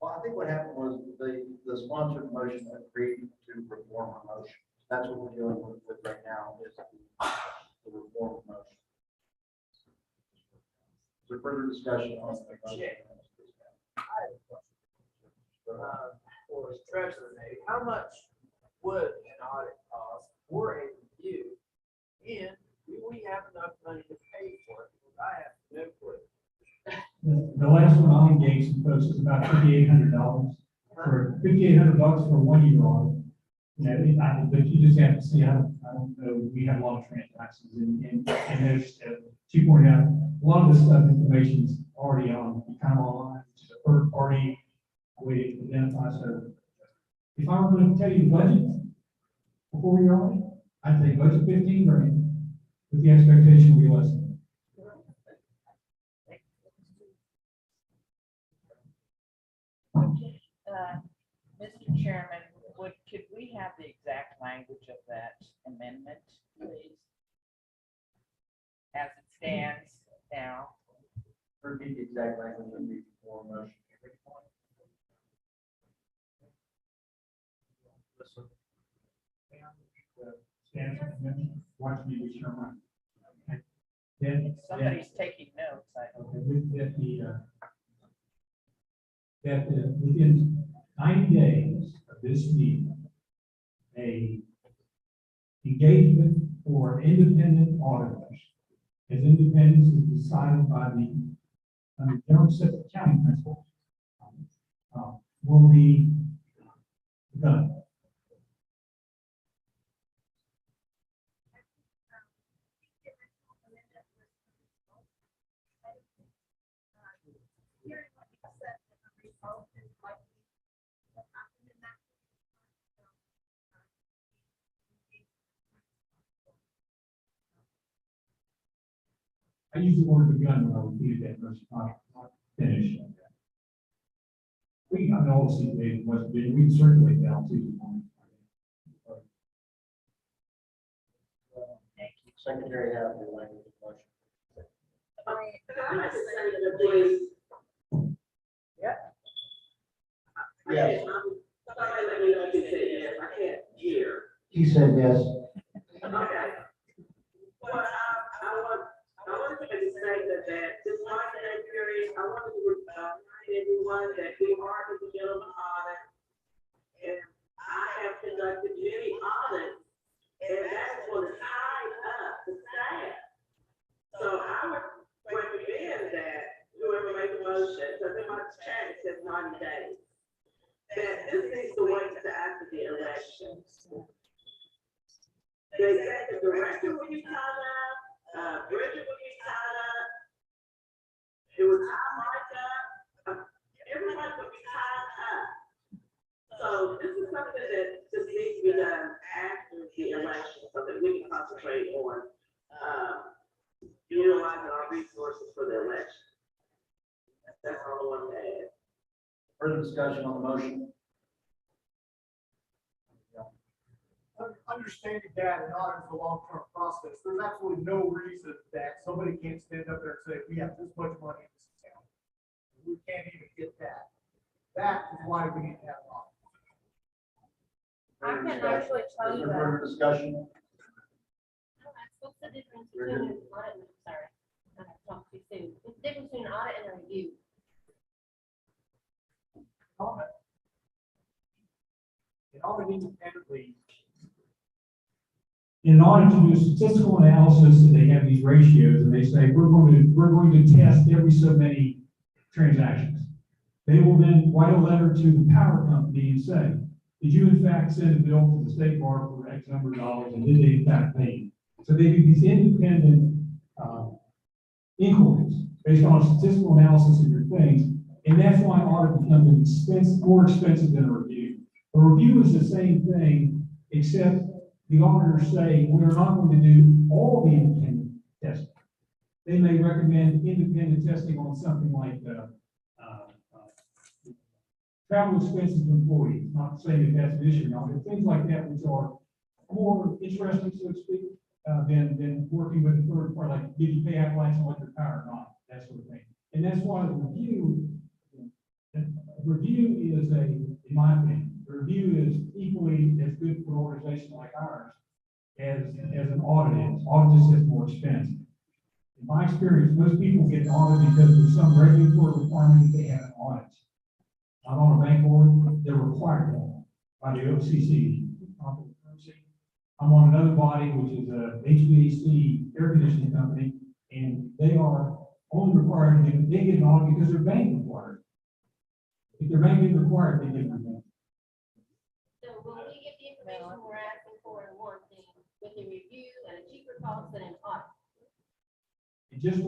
S9: Well, I think what happened was the sponsored motion agreed to reform a motion. That's what we're dealing with right now is the reform motion. Is there further discussion on the motion?
S3: For treasurer, how much would an audit cost for a review? And do we have enough money to pay for it? Because I have no clue.
S4: The last one I engaged some folks was about $5,800 for $5,800 for a 1-year audit. You know, but you just have to see, I don't know, we have a lot of transactions and there's, you pointed out, a lot of this stuff, information is already on, kind of online, it's a third party way to identify. So if I were going to tell you the budget before you're on it, I'd say budget 15 grand with the expectation will be less than
S12: Mr. Chairman, could we have the exact language of that amendment, please? As it stands now.
S9: Repeat the exact language of the reform motion.
S4: watch me be sure my.
S12: Somebody's taking notes.
S4: Within 90 days of this meeting, a engagement for independent auditors, as independence is decided by the general set of accounting principles, will be done. I used the word begun when I repeated that verse, not finished. We got all the CPA was big, we can circulate down to.
S9: Thank you. Secretary, have your language of motion.
S3: Please.
S12: Yep.
S9: Yes.
S3: Somebody let me know if you say yes. I can't hear.
S9: He said yes.
S3: Okay. Well, I want to say that this holiday period, I want to remind everyone that we are in the middle of an audit. And I have conducted
S1: conducted many audits, and that's what tied up the staff. So I would recommend that whoever made the motion, because in my chat it says 90 days, that this needs to wait till after the election. The executive director will be tied up, Bridget will be tied up, it would tie Mike up, everybody would be tied up. So this is something that just needs to be done after the election, so that we can concentrate on, utilizing our resources for the election. That's all I want to add.
S9: Further discussion on the motion?
S13: Understanding that an audit is a long-term process, there's absolutely no reason that somebody can't stand up there and say, we have this much money in this account. We can't even get that. That is why we need to have an audit.
S6: I can actually tell
S9: Is
S6: you
S9: there
S6: that.
S9: further discussion?
S14: What's the difference between an audit, sorry, I talked too soon. What's the difference between an audit and a review?
S13: It all independently.
S4: In an audit, you do statistical analysis, and they have these ratios, and they say, we're going to test every so many transactions. They will then write a letter to the power company and say, did you in fact send a bill to the state bar for X number of dollars, and did they in fact pay you? So they do these independent inquiries based on statistical analysis of your things, and that's why an audit becomes more expensive than a review. A review is the same thing, except the auditors say, we're not going to do all the independent testing. They may recommend independent testing on something like travel expenses of employees, not saying that that's an issue now, but things like that which are more interesting, so to speak, than working with a third party, like did you pay acolytes on electric power or not, that sort of thing. And that's why the review is in my opinion, the review is equally as good for an organization like ours as an audit is. Audit just has more expense. In my experience, most people get an audit because there's some regulatory requirement that they have an audit. I'm on a bank board, they're required that by the OCC. I'm on another body, which is a HVAC air conditioning company, and they are only required to get, they get an audit because they're bank required. If they're bank required, they get an audit.
S14: So when we get the information we're asking for in one thing, with a review and a cheaper cost than an audit.
S4: They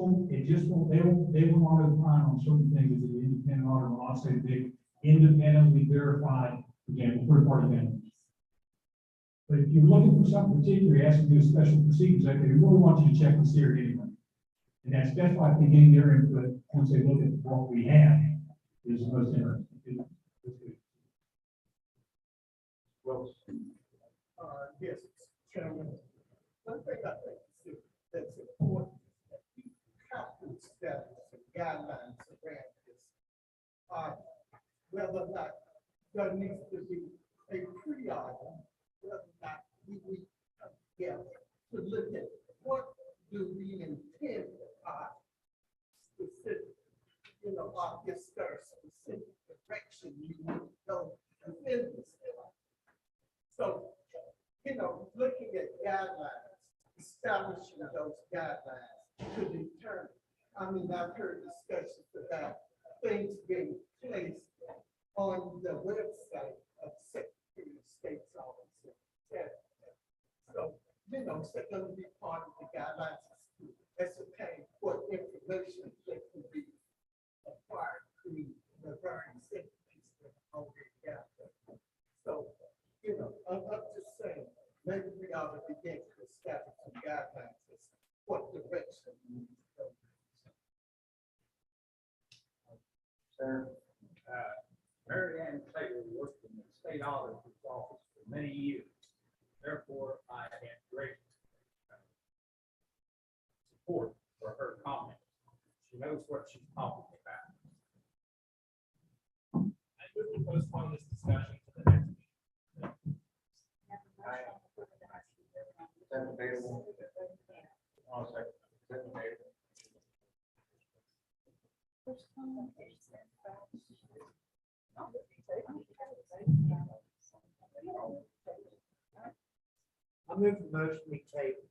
S4: will not opine on certain things as an independent auditor, will not say they independently verified, again, third party vendors. But if you're looking for something particular, you ask them to do a special procedures, they really want you to check and see it anyway. And that's why they gain their input once they look at what we have is the most interesting.
S13: Well, yes, Chairman. One thing I think that's important, that you have to establish some guidelines around this. Whether or not there needs to be a pre-audit, whether or not we come together to look at what do we intend specific, is there a specific direction you need to go within this. So, looking at guidelines, establishing those guidelines to determine. I've heard discussions about things being placed on the website of Secretary of State's office. So, it's going to be part of the guidelines to ascertain what information that can be acquired through the various entities that already got there. So, I'm just saying, maybe we ought to begin to establish some guidelines as what direction we need to go.
S9: Sir?
S5: Mary Ann Taylor worked in the state auditor's office for many years. Therefore, I had great support for her comments. She knows what she's talking about.
S8: I move to postpone this discussion to the next meeting.
S9: Is that debatable? I'll second. Is that debatable?
S10: I move the motion we table.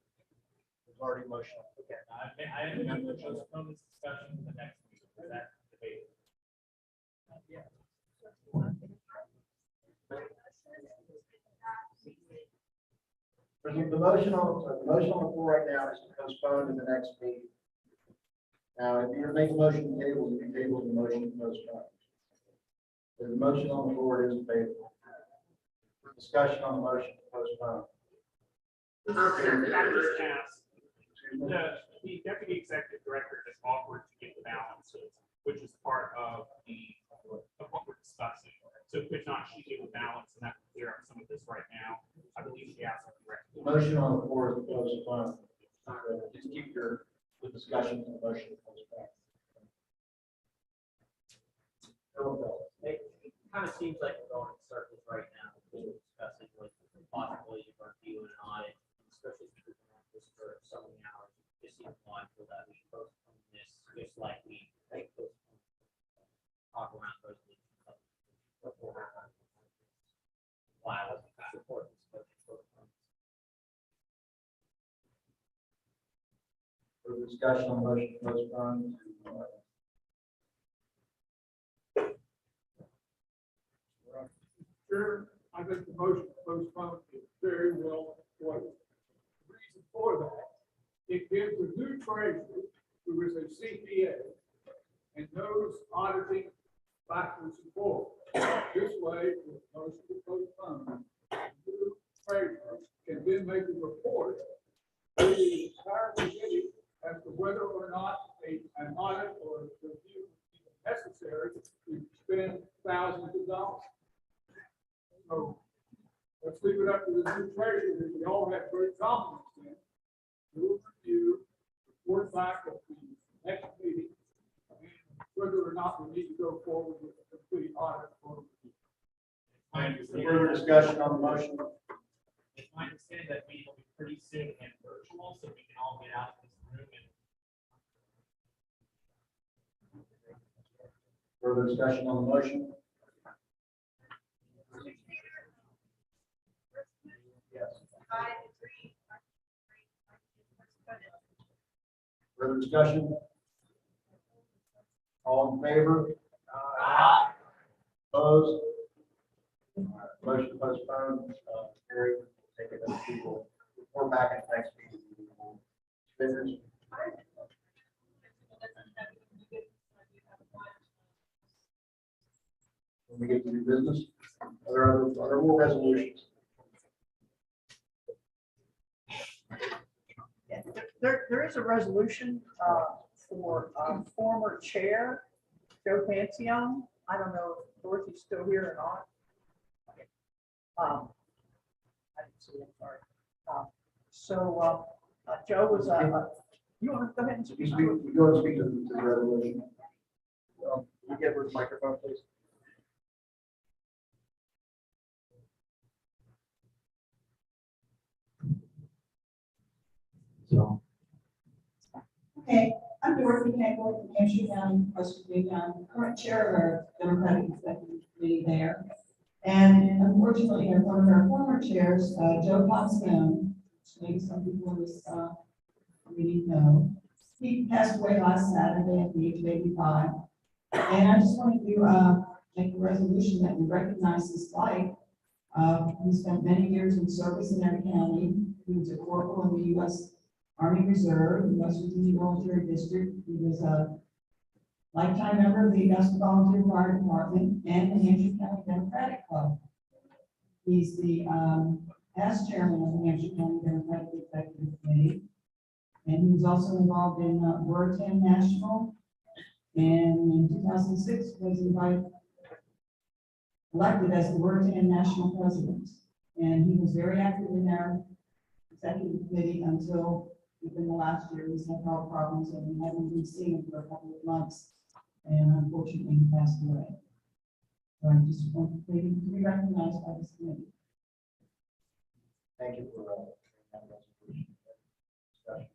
S9: It's already motion.
S10: Okay.
S8: I have to postpone this discussion to the next meeting. Is that debate?
S9: The motion on the floor right now is to postpone to the next meeting. Now, if you're making a motion to table, you table the motion to postpone. The motion on the floor is table. Discussion on the motion to postpone.
S8: Just ask, the deputy executive director has offered to give the balances, which is part of what we're discussing. So could not she give a balance, and that would clear up some of this right now? I believe she asked for correct.
S9: The motion on the floor is to postpone. Just keep the discussion to the motion to postpone.
S5: It kind of seems like we're going in circles right now. We're discussing like the possibility of reviewing an audit, especially if we're going this for so many hours. It seems logical that we should postpone this, just like we talk around resolution. Why I wasn't support this budget.
S9: For discussion on the motion to postpone.
S13: Sure, I think the motion to postpone is very well played. The reason for that, it gives the new treasurer, who is a CPA, and knows auditing backwards and forwards. This way, with motion to postpone, the new treasurer can then make a report to the entire committee as to whether or not an audit or review is necessary to spend thousands of dollars. So let's leave it up to the new treasurer, that we all have great confidence in. We'll review, report back at the next meeting, and whether or not we need to go forward with a complete audit or review.
S9: Further discussion on the motion.
S8: It's my understanding that meeting will be pretty soon and virtual, so we can all get out of this room and.
S9: Further discussion on the motion. Yes. Further discussion? All in favor? Opposed? Motion postponed, carried. Take it as people. We're back at the next meeting. Business. When we get to new business, are there more resolutions?
S3: There is a resolution for former chair, Joe Pancione. I don't know if Dorothy's still here or not. I didn't see him, sorry. Joe was, you want to go ahead and speak?
S9: You go and speak to the resolution. You get her the microphone, please.
S15: So. Okay, I'm Dorothy Campbell from Hampshire County, West Virginia. I'm current chair of our Democratic Executive Committee there. And unfortunately, one of our former chairs, Joe Pancione, which maybe some people in this meeting know, he passed away last Saturday at the age of 85. And I just wanted to make a resolution that we recognize his life. He spent many years in service in our county. He was a corporal in the U.S. Army Reserve, the West Virginia Military District. He was a lifetime member of the Augusta Volunteer Fire Department and the Hampshire County Democratic Club. He's the past chairman of the Hampshire County Democratic Executive Committee. And he was also involved in Word 10 National. And in 2006 was elected as the Word 10 National President. And he was very active in our executive committee until within the last year. He's had health problems and we haven't been seeing him for a couple of months. And unfortunately, he passed away. So I just want to be recognized by this committee.
S9: Thank you for that resolution. Discussion.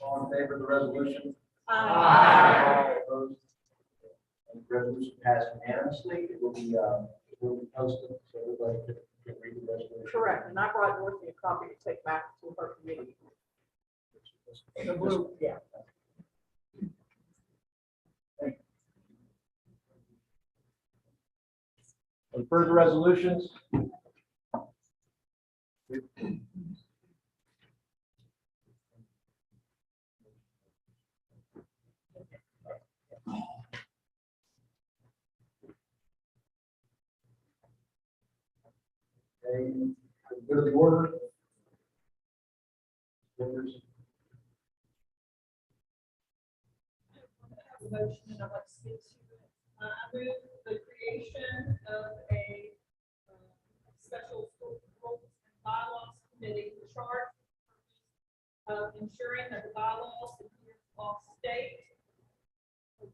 S9: All in favor of the resolution? Aye. Opposed? passed unanimously. It will be posted so everybody can read the resolution.
S17: Correct, and I brought Dorothy a copy to take back to her committee. The blue, yeah.
S9: Any further resolutions? Okay, good of the order. Members?
S17: Motion and I'd like to speak to it. I move the creation of a special school rules and bylaws committee in charge of ensuring that the bylaws adhere to all state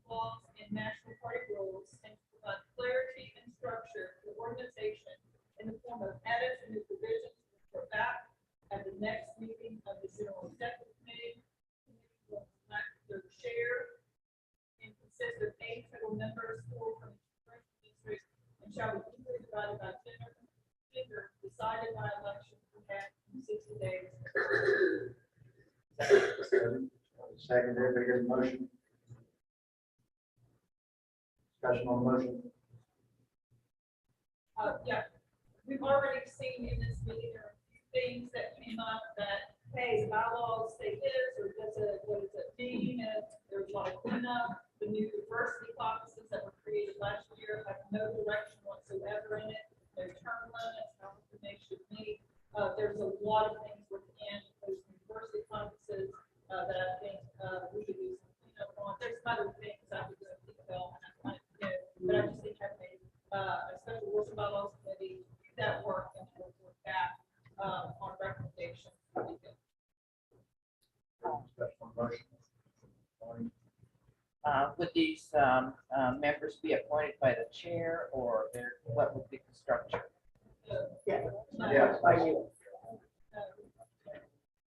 S17: laws and national party rules and provide clarity and structure to the organization in the form of edits and new provisions for back at the next meeting of the General Executive Committee. Will elect their chair and consist of 8 total members, 4 from each congressional district, and shall be equally divided by gender, decided by election at 60 days.
S9: Second, everybody hear the motion? Discussion on the motion?
S17: Yeah, we've already seen in this meeting, there are a few things that came up that, hey, the bylaws say this, or what does it mean? And there's a lot of cleanup. The new diversity caucuses that were created last year have no direction whatsoever in it. Their term limits, how they should meet. There's a lot of things within those diversity caucuses that I think we could do some cleanup on. There's some other things I would think about, and I kind of know, but I just think having a special rules and bylaws committee do that work and report back on recommendations. Would be good.
S9: Discussion on the motion?
S12: Would these members be appointed by the chair, or what would be the structure?
S17: Yeah.
S9: Yes.
S17: By you.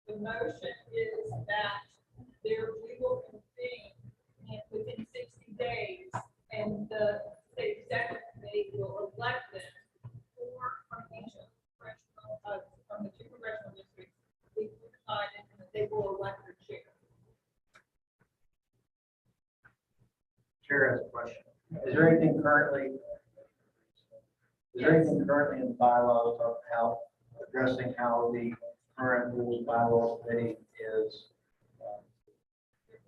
S17: The motion is that we will convene within 60 days, and the state executive committee will elect them 4 from each congressional, from the 2 congressional districts. They will decide, and they will elect their chair.
S9: Chair has a question. Is there anything currently in the bylaws of how addressing how the current rules and bylaws committee is?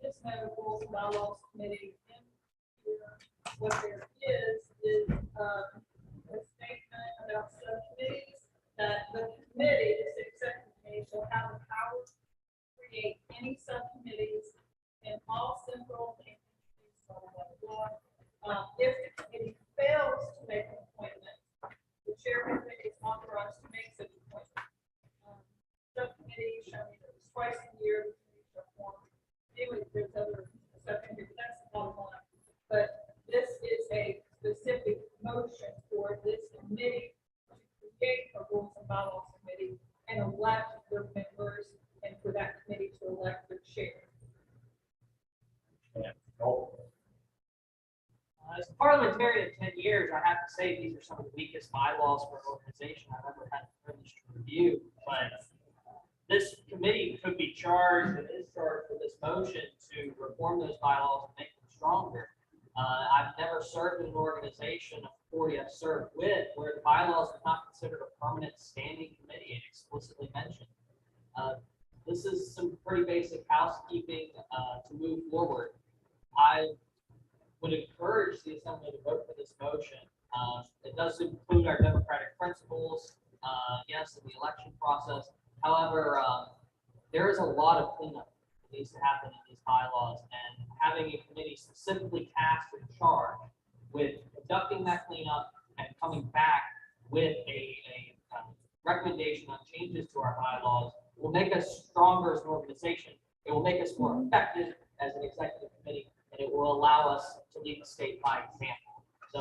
S17: There is no rules and bylaws committee in here. What there is a statement about subcommittees that the committee, the executive committee, shall have the power to create any subcommittees in all central and if the committee fails to make an appointment, the chairman is authorized to make such appointment. Subcommittee shall meet twice a year. The committee shall form. Anyway, there's other subcommittees, but that's the bottom line. But this is a specific motion for this committee to create a rules and bylaws committee and elect their members, and for that committee to elect their chair.
S22: As a parliamentarian of 10 years, I have to say these are some of the weakest bylaws for an organization I've ever had the privilege to review. But this committee could be charged and is charged with this motion to reform those bylaws and make them stronger. I've never served in an organization of 40 I've served with where the bylaws are not considered a permanent standing committee and explicitly mentioned. This is some pretty basic housekeeping to move forward. I would encourage the Assembly to vote for this motion. It does include our democratic principles, yes, in the election process. However, there is a lot of cleanup that needs to happen in these bylaws, and having a committee specifically tasked and charged with conducting that cleanup and coming back with a recommendation on changes to our bylaws will make us stronger as an organization. It will make us more effective as an executive committee, and it will allow us to lead the state by example. So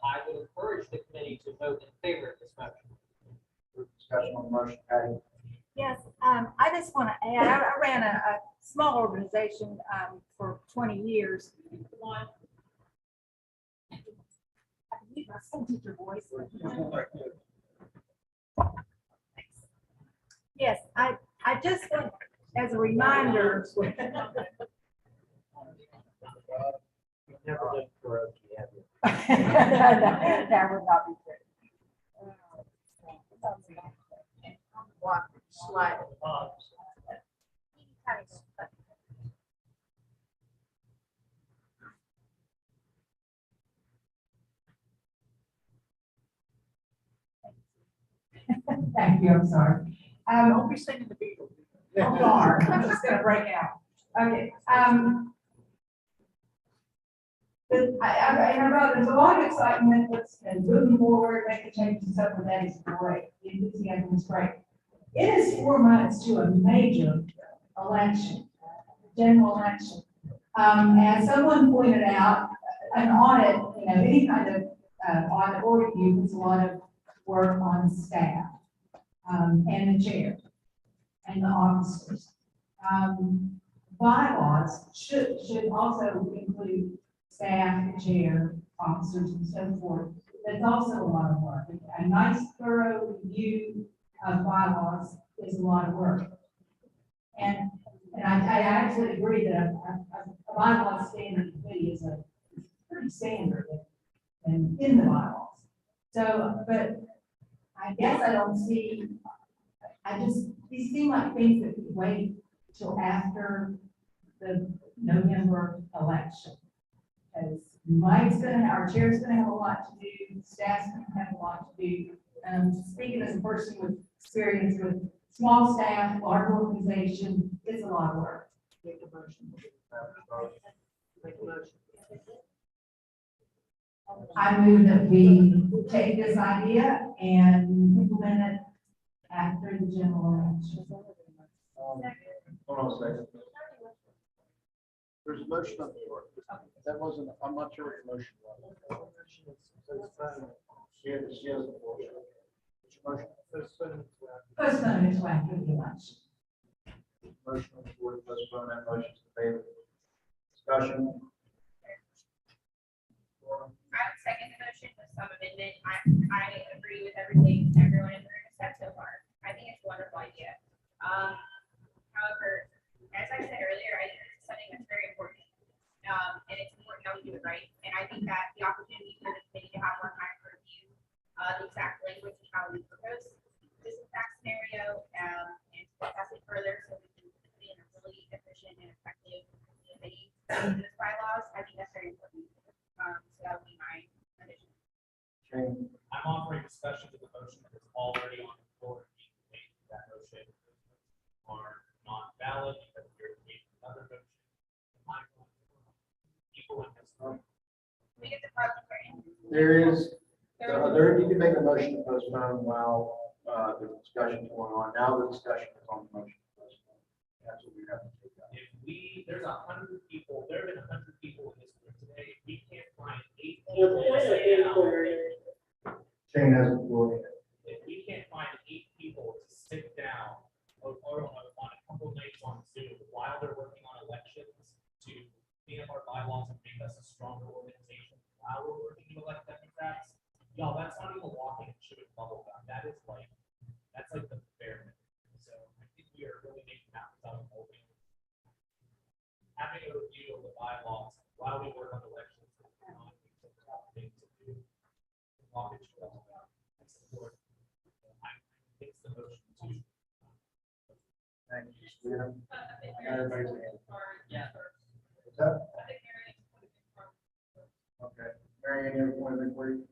S22: I would encourage the committee to vote in favor of this motion.
S9: Discussion on the motion, Patty.
S7: Yes, I just want to add, I ran a small organization for 20 years.
S18: need my school teacher voice.
S7: Yes, I just want, as a reminder,
S3: Never done karaoke, have you?
S7: that would not be good.
S3: What, slide?
S17: Thank you, I'm sorry.
S3: Don't be singing the Beatles.
S17: Oh, darn, I'm just gonna break out. Okay, but I know there's a lot of excitement and moving forward, making changes and stuff, and that is great. The enthusiasm is great. It is 4 months to a major election, general election. As someone pointed out, an audit, any kind of audit or review puts a lot of work on staff, and the chair and the officers. Bylaws should also include staff, the chair, officers, and so forth. That's also a lot of work. A nice thorough review of bylaws is a lot of work. And I absolutely agree that a bylaw standard committee is pretty standard in the bylaws. So, but I guess I don't see, these seem like things that we wait till after the November election. Because our chair's gonna have a lot to do, staff's gonna have a lot to do. Speaking as a person with experience with small staff, large organization, it's a lot of work.
S3: Make a motion. Make a motion.
S17: I move that we take this idea and implement it after the general election.
S9: Hold on a second. There's a motion on the floor. That wasn't, I'm not sure what the motion was. She has the floor. What's your motion?
S17: Postpone it to after the election.
S9: Motion on the floor to postpone, that motion to favor. Discussion.
S14: I would second the motion with some amendment. I agree with everything everyone in the room has said so far. I think it's a wonderful idea. However, as I said earlier, I think this is something that's very important. And it's important that we do it right. And I think that the opportunity for the committee to have more time to review the exact language and how we propose this exact scenario, and to discuss it further so we can be in a really efficient and effective committee to this bylaws. I think that's very important. So that would be my addition.
S9: Shane.
S8: I'm offering discussion to the motion that is already on the floor. That motion are not valid because you're making another motion. People in this room.
S14: We get the parliamentarian.
S9: There is, you can make a motion to postpone while the discussion's going on. Now the discussion is on the motion to postpone. That's what we have to take out.
S8: If there's 100 people, there have been 100 people in this room today. If we can't find 8
S1: The
S8: people
S1: point
S8: to
S1: of
S8: sit down,
S1: inquiry,
S9: Shane has the floor.
S8: if we can't find 8 people to sit down or on a couple nights on Zoom while they're working on elections to clean up our bylaws and make us a stronger organization while we're working to elect Democrats, y'all, that's not even walking and chewing bubble gum. That's like the bare minimum. So I think we are really making that out of holding. Having a review of the bylaws while we work on elections is not a tough thing to do. Walk and chew bubble gum. That's important. I think it's the motion to.
S9: Thank you, Stephen. Everybody's hand.
S12: Yeah.
S9: What's that? Okay. Mary, any other point of inquiry?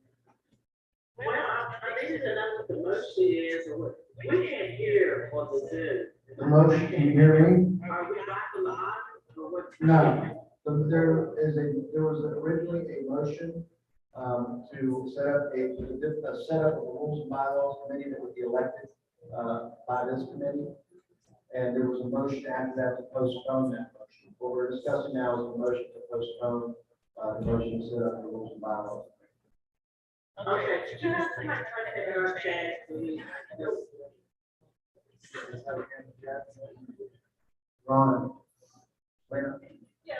S1: well, I think to know what the motion is, or what, we can't hear on the Zoom.
S9: The motion, can you hear me?
S1: Are we back on the line, or what?
S9: No. There was originally a motion to set up a rules and bylaws committee that would be elected by this committee. And there was a motion after that to postpone that motion. What we're discussing now is the motion to postpone the motion to set up the rules and bylaws.
S1: Okay, can I try to figure out chat, please?
S9: Ron. Where?
S17: Yeah,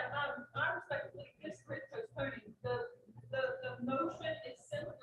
S17: I respectfully disagree with postponing. The motion is simply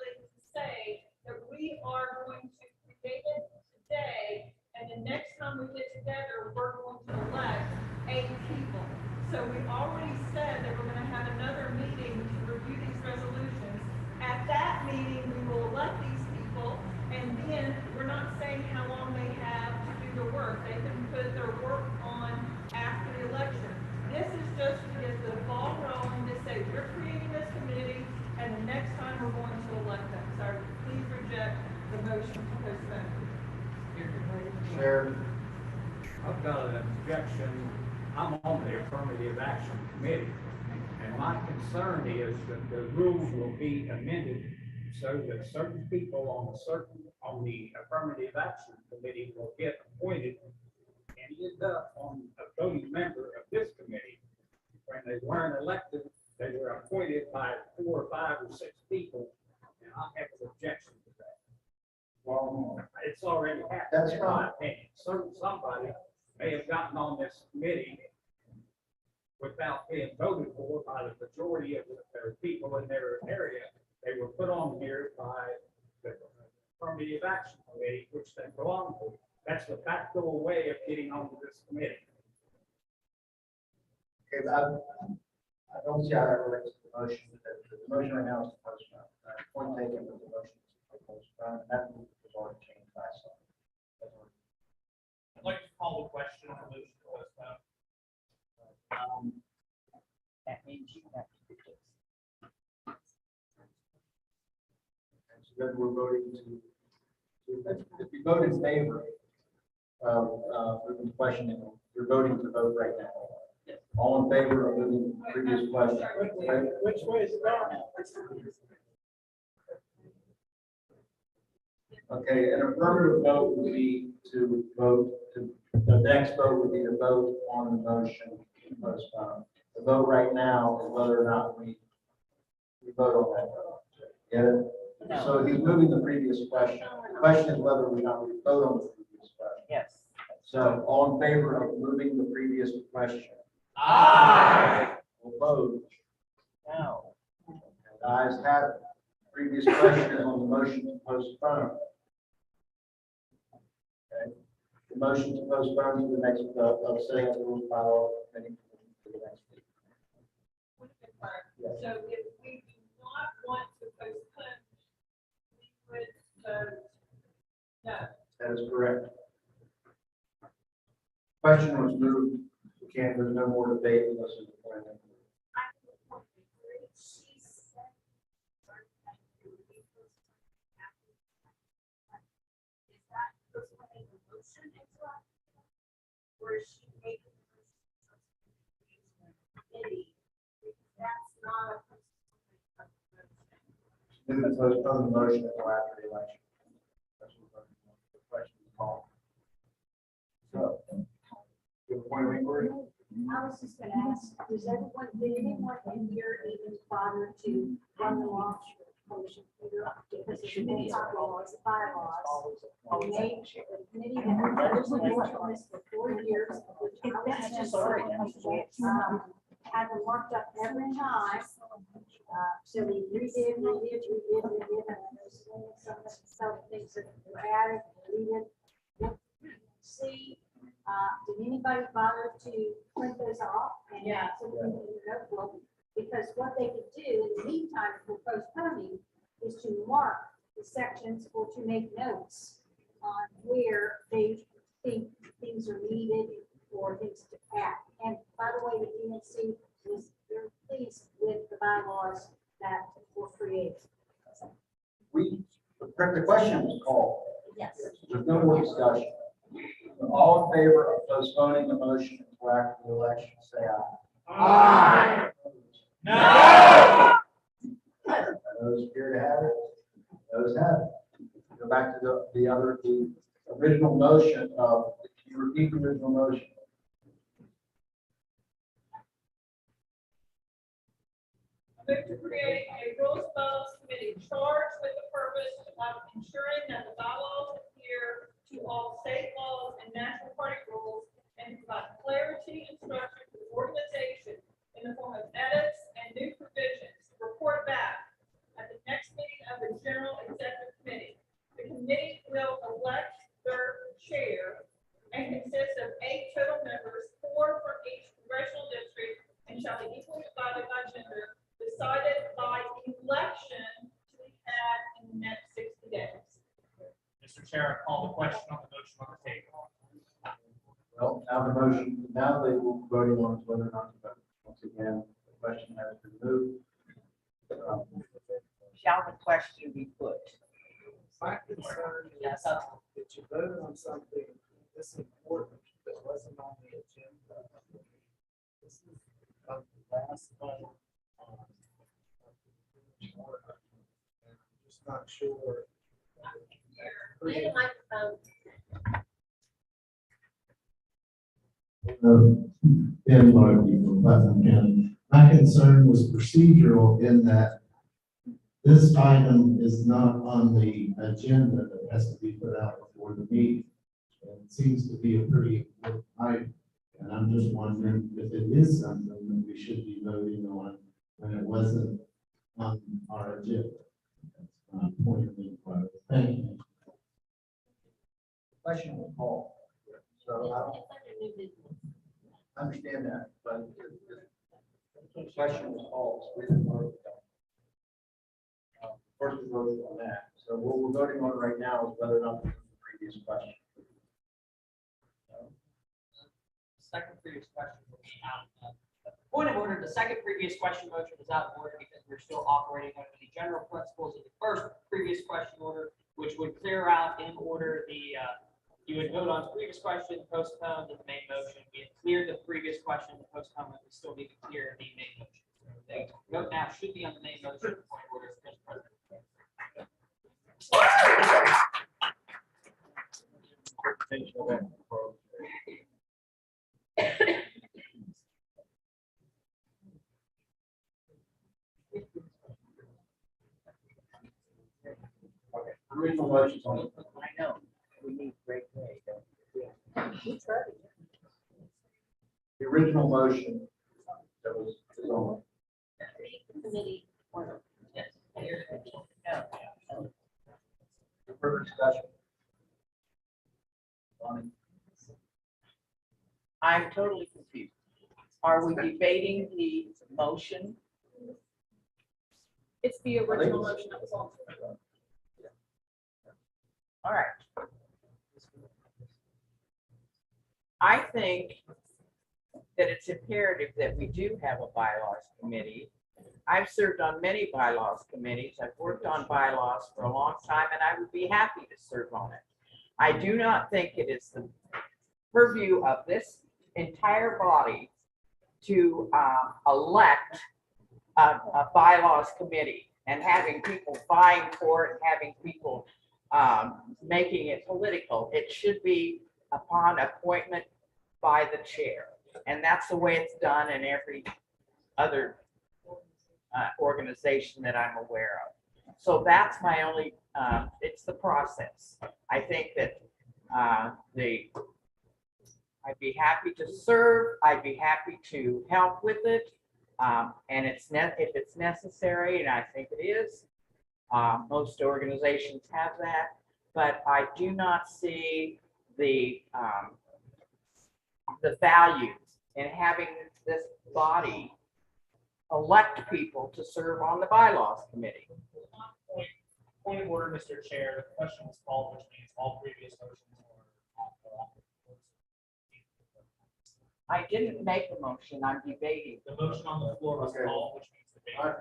S5: objection, I'm on the affirmative action committee. And my concern is that the rules will be amended so that certain people on the affirmative action committee will get appointed and end up on a voting member of this committee. When they weren't elected, they were appointed by 4 or 5 or 6 people, and I have an objection to that. Well, it's already happened,
S9: That's
S5: in
S9: fine.
S5: my opinion. Somebody may have gotten on this committee without being voted for by the majority of the people in their area. They were put on here by the affirmative action committee, which they belong to. That's the backdoor way of getting onto this committee.
S9: Okay, I don't see how that relates to the motion. The motion right now is to postpone. Point taken, but the motion is to postpone, and that was already changed last time.
S8: I'd like to call the question on the motion to postpone.
S12: That means you have to do this.
S9: And so then we're voting if you vote in favor of moving the question, you're voting to vote right now. All in favor of moving the previous question?
S3: Which way is it going?
S9: Okay, an affirmative vote would be to vote, the next vote would be to vote on the motion to postpone. The vote right now is whether or not we vote on that vote. Get it?
S12: No.
S9: So he's moving the previous question. The question is whether or not we vote on the previous question.
S12: Yes.
S9: So all in favor of moving the previous question?
S8: Aye.
S9: Opposed?
S12: No.
S9: The ayes have it. Previous question is on the motion to postpone. Okay. The motion to postpone to the next, of setting up the rules by law committee to the next meeting. Yes.
S17: So if we do not want to postpone, we would vote no.
S9: That is correct. Question was moved. We can't, there's no more debate unless there's a point.
S18: Or is she making that's not a.
S9: Move to postpone the motion until after the election. That's what the question is called. So, you have a point of inquiry?
S18: I was just gonna ask, did anyone in here even bother to run the launch commission computer? Because it's been bylaws, bylaws. And they, the committee has been doing this for 4 years.
S12: That's just already.
S18: Had them marked up every time. So we redid, and there's some things that were added, deleted. See, did anybody bother to print those off? And put them in the notebook? Because what they could do in the meantime for postponing is to mark the sections or to make notes on where they think things are needed or things to add. And by the way, the DNC was very pleased with the bylaws that were created.
S9: The question was called.
S18: Yes.
S9: There's no more discussion. All in favor of postponing the motion until after the election, say aye.
S8: Aye. No.
S9: Those appear to have it. Those have it. Go back to the original motion of, can you repeat the original motion?
S17: Move to create a rules of bylaws committee charged with the purpose of ensuring that the bylaws adhere to all state laws and national party rules and provide clarity and structure to the organization in the form of edits and new provisions. Report back at the next meeting of the General Executive Committee. The committee will elect their chair and consists of 8 total members, 4 from each congressional district, and shall be equally divided by gender, decided by election to be had in the next 60 days.
S8: Mr. Chair, I call the question on the motion on the table.
S9: Well, now they will be voting on whether or not to vote. Once again, the question has been moved.
S12: Shall the question be put?
S3: My concern is
S12: Yes.
S3: that you voted on something this important that was wasn't on the agenda. This is the last one on. And I'm just not sure.
S16: Need a microphone.
S2: Ben Markey from Putnam County. My concern was procedural in that this item is not on the agenda that has to be put out before the meeting. And it seems to be a pretty important item. And I'm just wondering if it is something that we should be voting on when it wasn't on our agenda. That's my point of inquiry. Thank you.
S9: Question was called. So I don't understand that, but the question was called. So we didn't vote. First we voted on that. So what we're voting on right now is whether or not the previous question.
S12: Second previous question will be out. Point of order, the second previous question motion is out of order because we're still operating under the general principles of the first previous question order, which would clear out in order the, you would vote on the previous question, postpone to the main motion. We had cleared the previous question, the postponement, we still need to clear the main motion. The vote now should be on the main motion. Point of order, Mr. President.
S9: Original motion.
S12: I know, we need great way.
S9: The original motion that was on.
S16: Committee.
S9: Further discussion.
S12: I'm totally confused. Are we debating the motion?
S23: It's the original motion that was on.
S12: All right. I think that it's imperative that we do have a bylaws committee. I've served on many bylaws committees. I've worked on bylaws for a long time, and I would be happy to serve on it. I do not think it is the purview of this entire body to elect a bylaws committee and having people vying for it, and having people making it political. It should be upon appointment by the chair. And that's the way it's done in every other organization that I'm aware of. So that's my only, it's the process. I think that I'd be happy to serve. I'd be happy to help with it. And if it's necessary, and I think it is, most organizations have that, but I do not see the value in having this body elect people to serve on the bylaws committee.
S8: Point of order, Mr. Chair. The question was called, which means all previous motions were off.
S12: I didn't make a motion, I'm debating.
S8: The motion on the floor was called, which means the
S9: All right,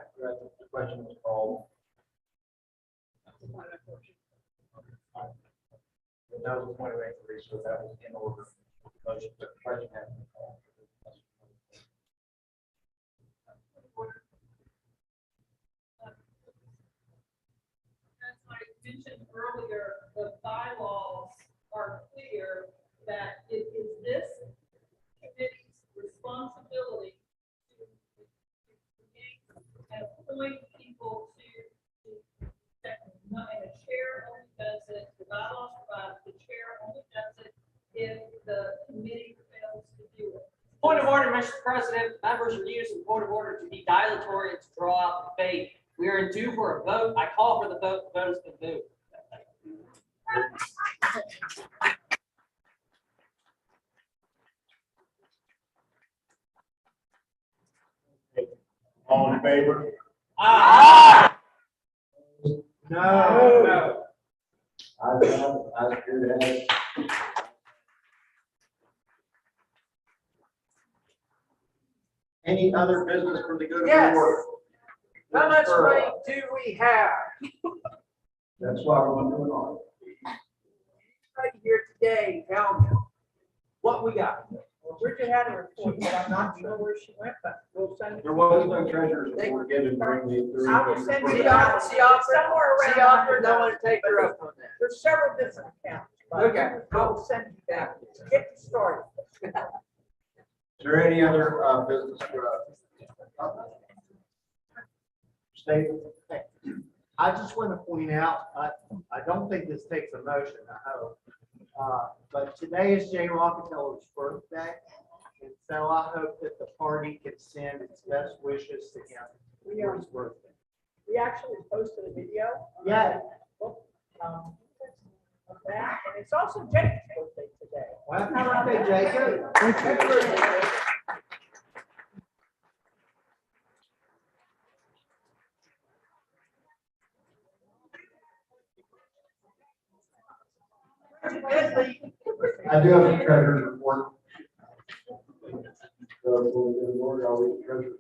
S9: the question was called. That was the point of inquiry, so that was in order. Motion, but the question had been called.
S17: As I mentioned earlier, the bylaws are clear that it is this committee's responsibility to create and appoint people to and the chair only does it, the bylaws provide the chair only does it if the committee fails to do it.
S12: Point of order, Mr. President. Members are using point of order to be dilatory and to draw out debate. We are due for a vote. I call for the vote. The vote has been moved.
S9: All in favor?
S12: Aye.
S9: No. I do that. Any other business for the good of the
S3: Yes.
S9: order?
S3: How much money do we have?
S9: That's why we're moving on.
S3: Right here today, tell me, what we got. Well, Bridget had a report, but I'm not sure where she went, but we'll send it.
S9: There was no treasurer's report given during the.
S3: I will send
S12: She
S3: you
S12: offered, she offered,
S3: somewhere around.
S12: she offered, no one to take her up on that.
S3: There's several different accounts. but
S12: Okay.
S3: I will send you that. Get started.
S9: Is there any other business? State?
S10: I just want to point out, I don't think this takes a motion, I hope. But today is Jay Rockefeller's birthday. And so I hope that the party can send its best wishes to him for his birthday.
S3: We actually posted a video.
S10: Yeah.
S3: Of that, and it's also Jake's birthday today.
S10: Well, happy birthday, Jay.
S3: Happy birthday.
S9: I do have a treasurer's report. I'll read the treasurer's.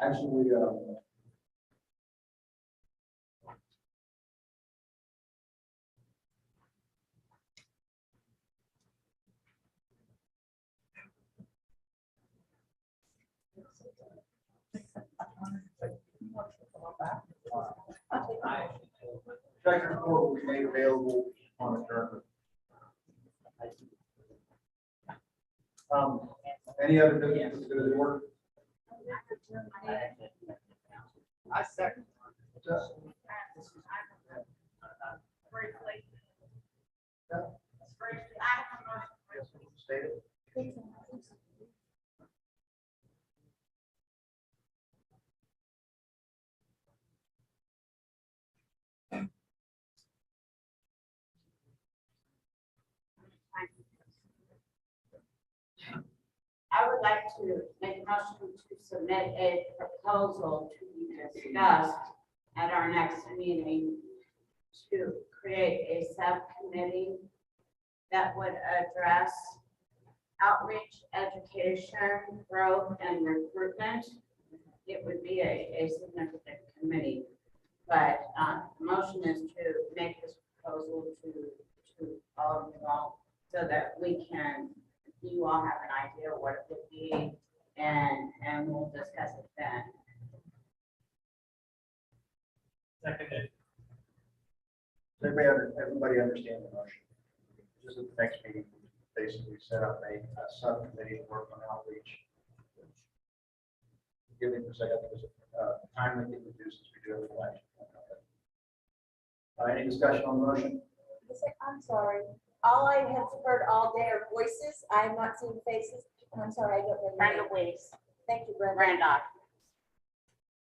S9: Actually, treasurer's report will be made available on adjournment. Any other business to the board?
S3: I second.
S9: State it.
S18: I would like to make a motion to submit a proposal to be discussed at our next meeting to create a subcommittee that would address outreach, education, growth, and recruitment. It would be a significant committee, but the motion is to make this proposal to all of you all so that you all have an idea what it would be, and we'll discuss it then.
S8: Seconded.
S9: Does everybody understand the motion? Just at the next meeting, basically set up a subcommittee to work on outreach. Giving the second, time that it reduces, we do have an election. Any discussion on the motion?
S7: I'm sorry. All I have heard all day are voices. I have not seen faces. I'm sorry, I don't know.
S18: Brenda Weeks.
S7: Thank you, Brenda.
S18: Brenda.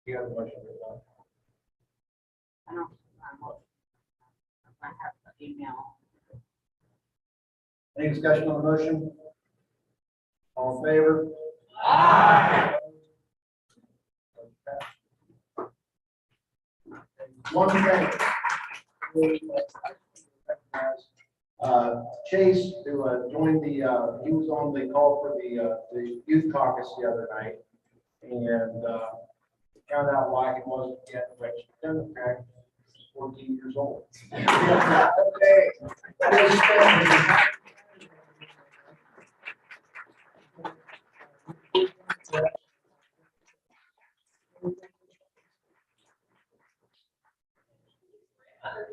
S9: You have the motion.
S18: I don't, I have the email.
S9: Any discussion on the motion? All in favor?
S8: Aye.
S9: One thing. Chase, who joined the, he was on the call for the youth caucus the other night, and found out why he wasn't yet a registered Democrat. He's 14 years old. Okay.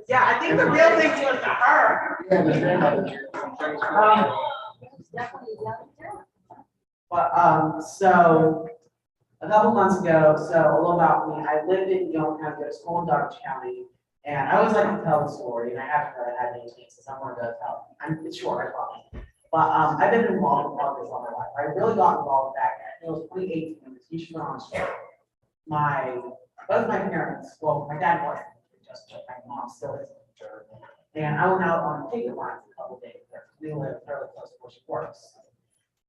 S3: Yeah, I think the real thing was to her.
S9: Yeah, the grandmother.
S11: But, so, a couple months ago, so a little about me, I lived in Young County, go to school in Dutch County, and I always like to tell the story, and I haven't heard I had any cases, I'm going to tell, I'm sure I promise. But, I've been involved in politics all my life, I really got involved back in, it was 2018, it was teaching on street. Both my parents, well, my dad wasn't, just my mom still is a teacher, and I went out on picket lines a couple days, we live fairly close to where she works.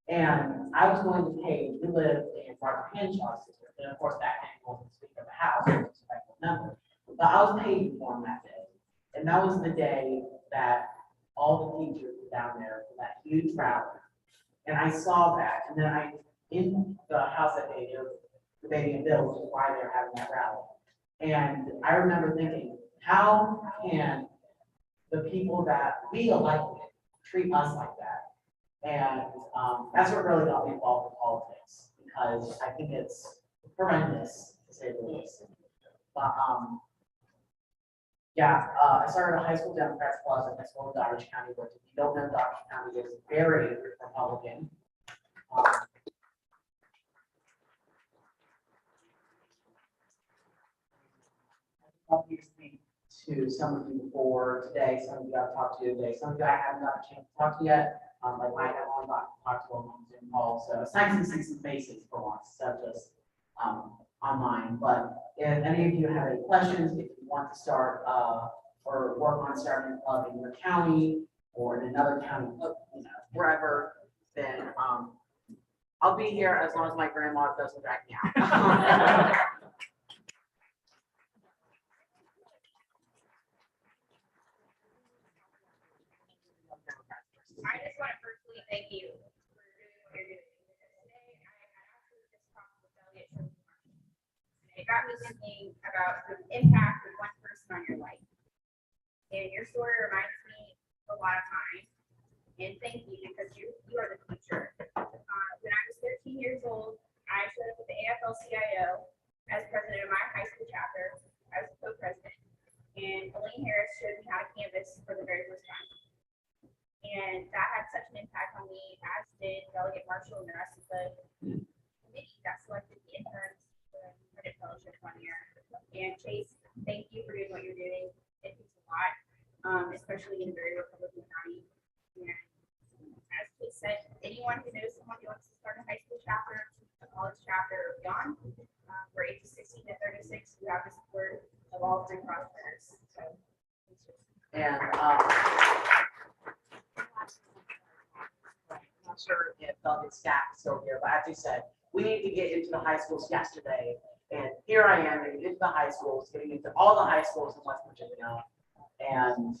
S11: And I was going to pay, we lived in Roger Henshaw's district, and of course that man wasn't speaker of the house, I was a respectful member. But I was paid for him that day. And that was the day that all the teachers were down there for that huge rally. And I saw that, and then in the house that day, the baby and Bill, which is why they're having that rally. And I remember thinking, how can the people that we elected treat us like that. And that's what really got me involved in politics, because I think it's horrendous, to say the least. But yeah, I started a high school Democrats Club in high school in Dodge County, which if you don't know, Dodge County is very Republican. I'll speak to some of you before today, some of you I've talked to today, some of you I haven't got a chance to talk to yet. Like Mike, I've only got to talk to them on Zoom call, so it's nice to see some faces for once, instead of just online. But if any of you have any questions, if you want to start or work on starting a club in your county or in another county, you know, wherever, then I'll be here as long as my grandma doesn't drag me out.
S14: I just want to personally thank you for doing what you're doing. Today, I actually just talked with Delegate Shirley Martin. And it got me thinking about the impact of one person on your life. And your story reminds me a lot of times. And thank you, because you are the future. When I was 13 years old, I showed up at the AFL-CIO as president of my high school chapter. I was co-president. And Elaine Harris showed me how to canvass for the very first time. And that had such an impact on me, as did Delegate Marshall and the rest of the committee that selected the interns for the credit fellowship 1 year. And Chase, thank you for doing what you're doing. It means a lot, especially in a very Republican county. And as Chase said, anyone who knows someone who wants to start a high school chapter, a college chapter, or beyond, for ages 16 to 36, you have the support of all 3 crossbars. So,
S11: And I'm not sure if Delegate Stack is still here, but as you said, we need to get into the high schools yesterday. And here I am getting into the high schools, getting into all the high schools in West Virginia. And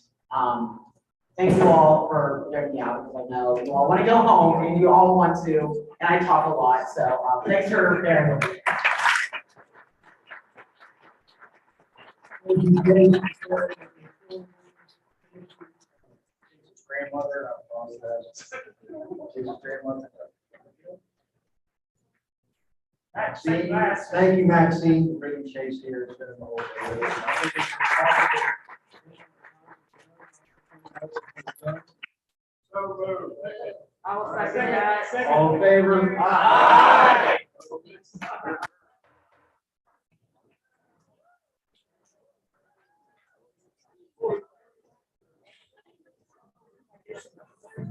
S11: thank you all for hearing me out, because I know you all want to go home and you all want to, and I talk a lot. So thanks for bearing with me.
S9: Grandmother, grandmother. Maxine, thank you, Maxine, for bringing Chase here. It's been a whole day.
S3: So moved.
S12: I'll second that.
S9: All in favor?
S12: Aye.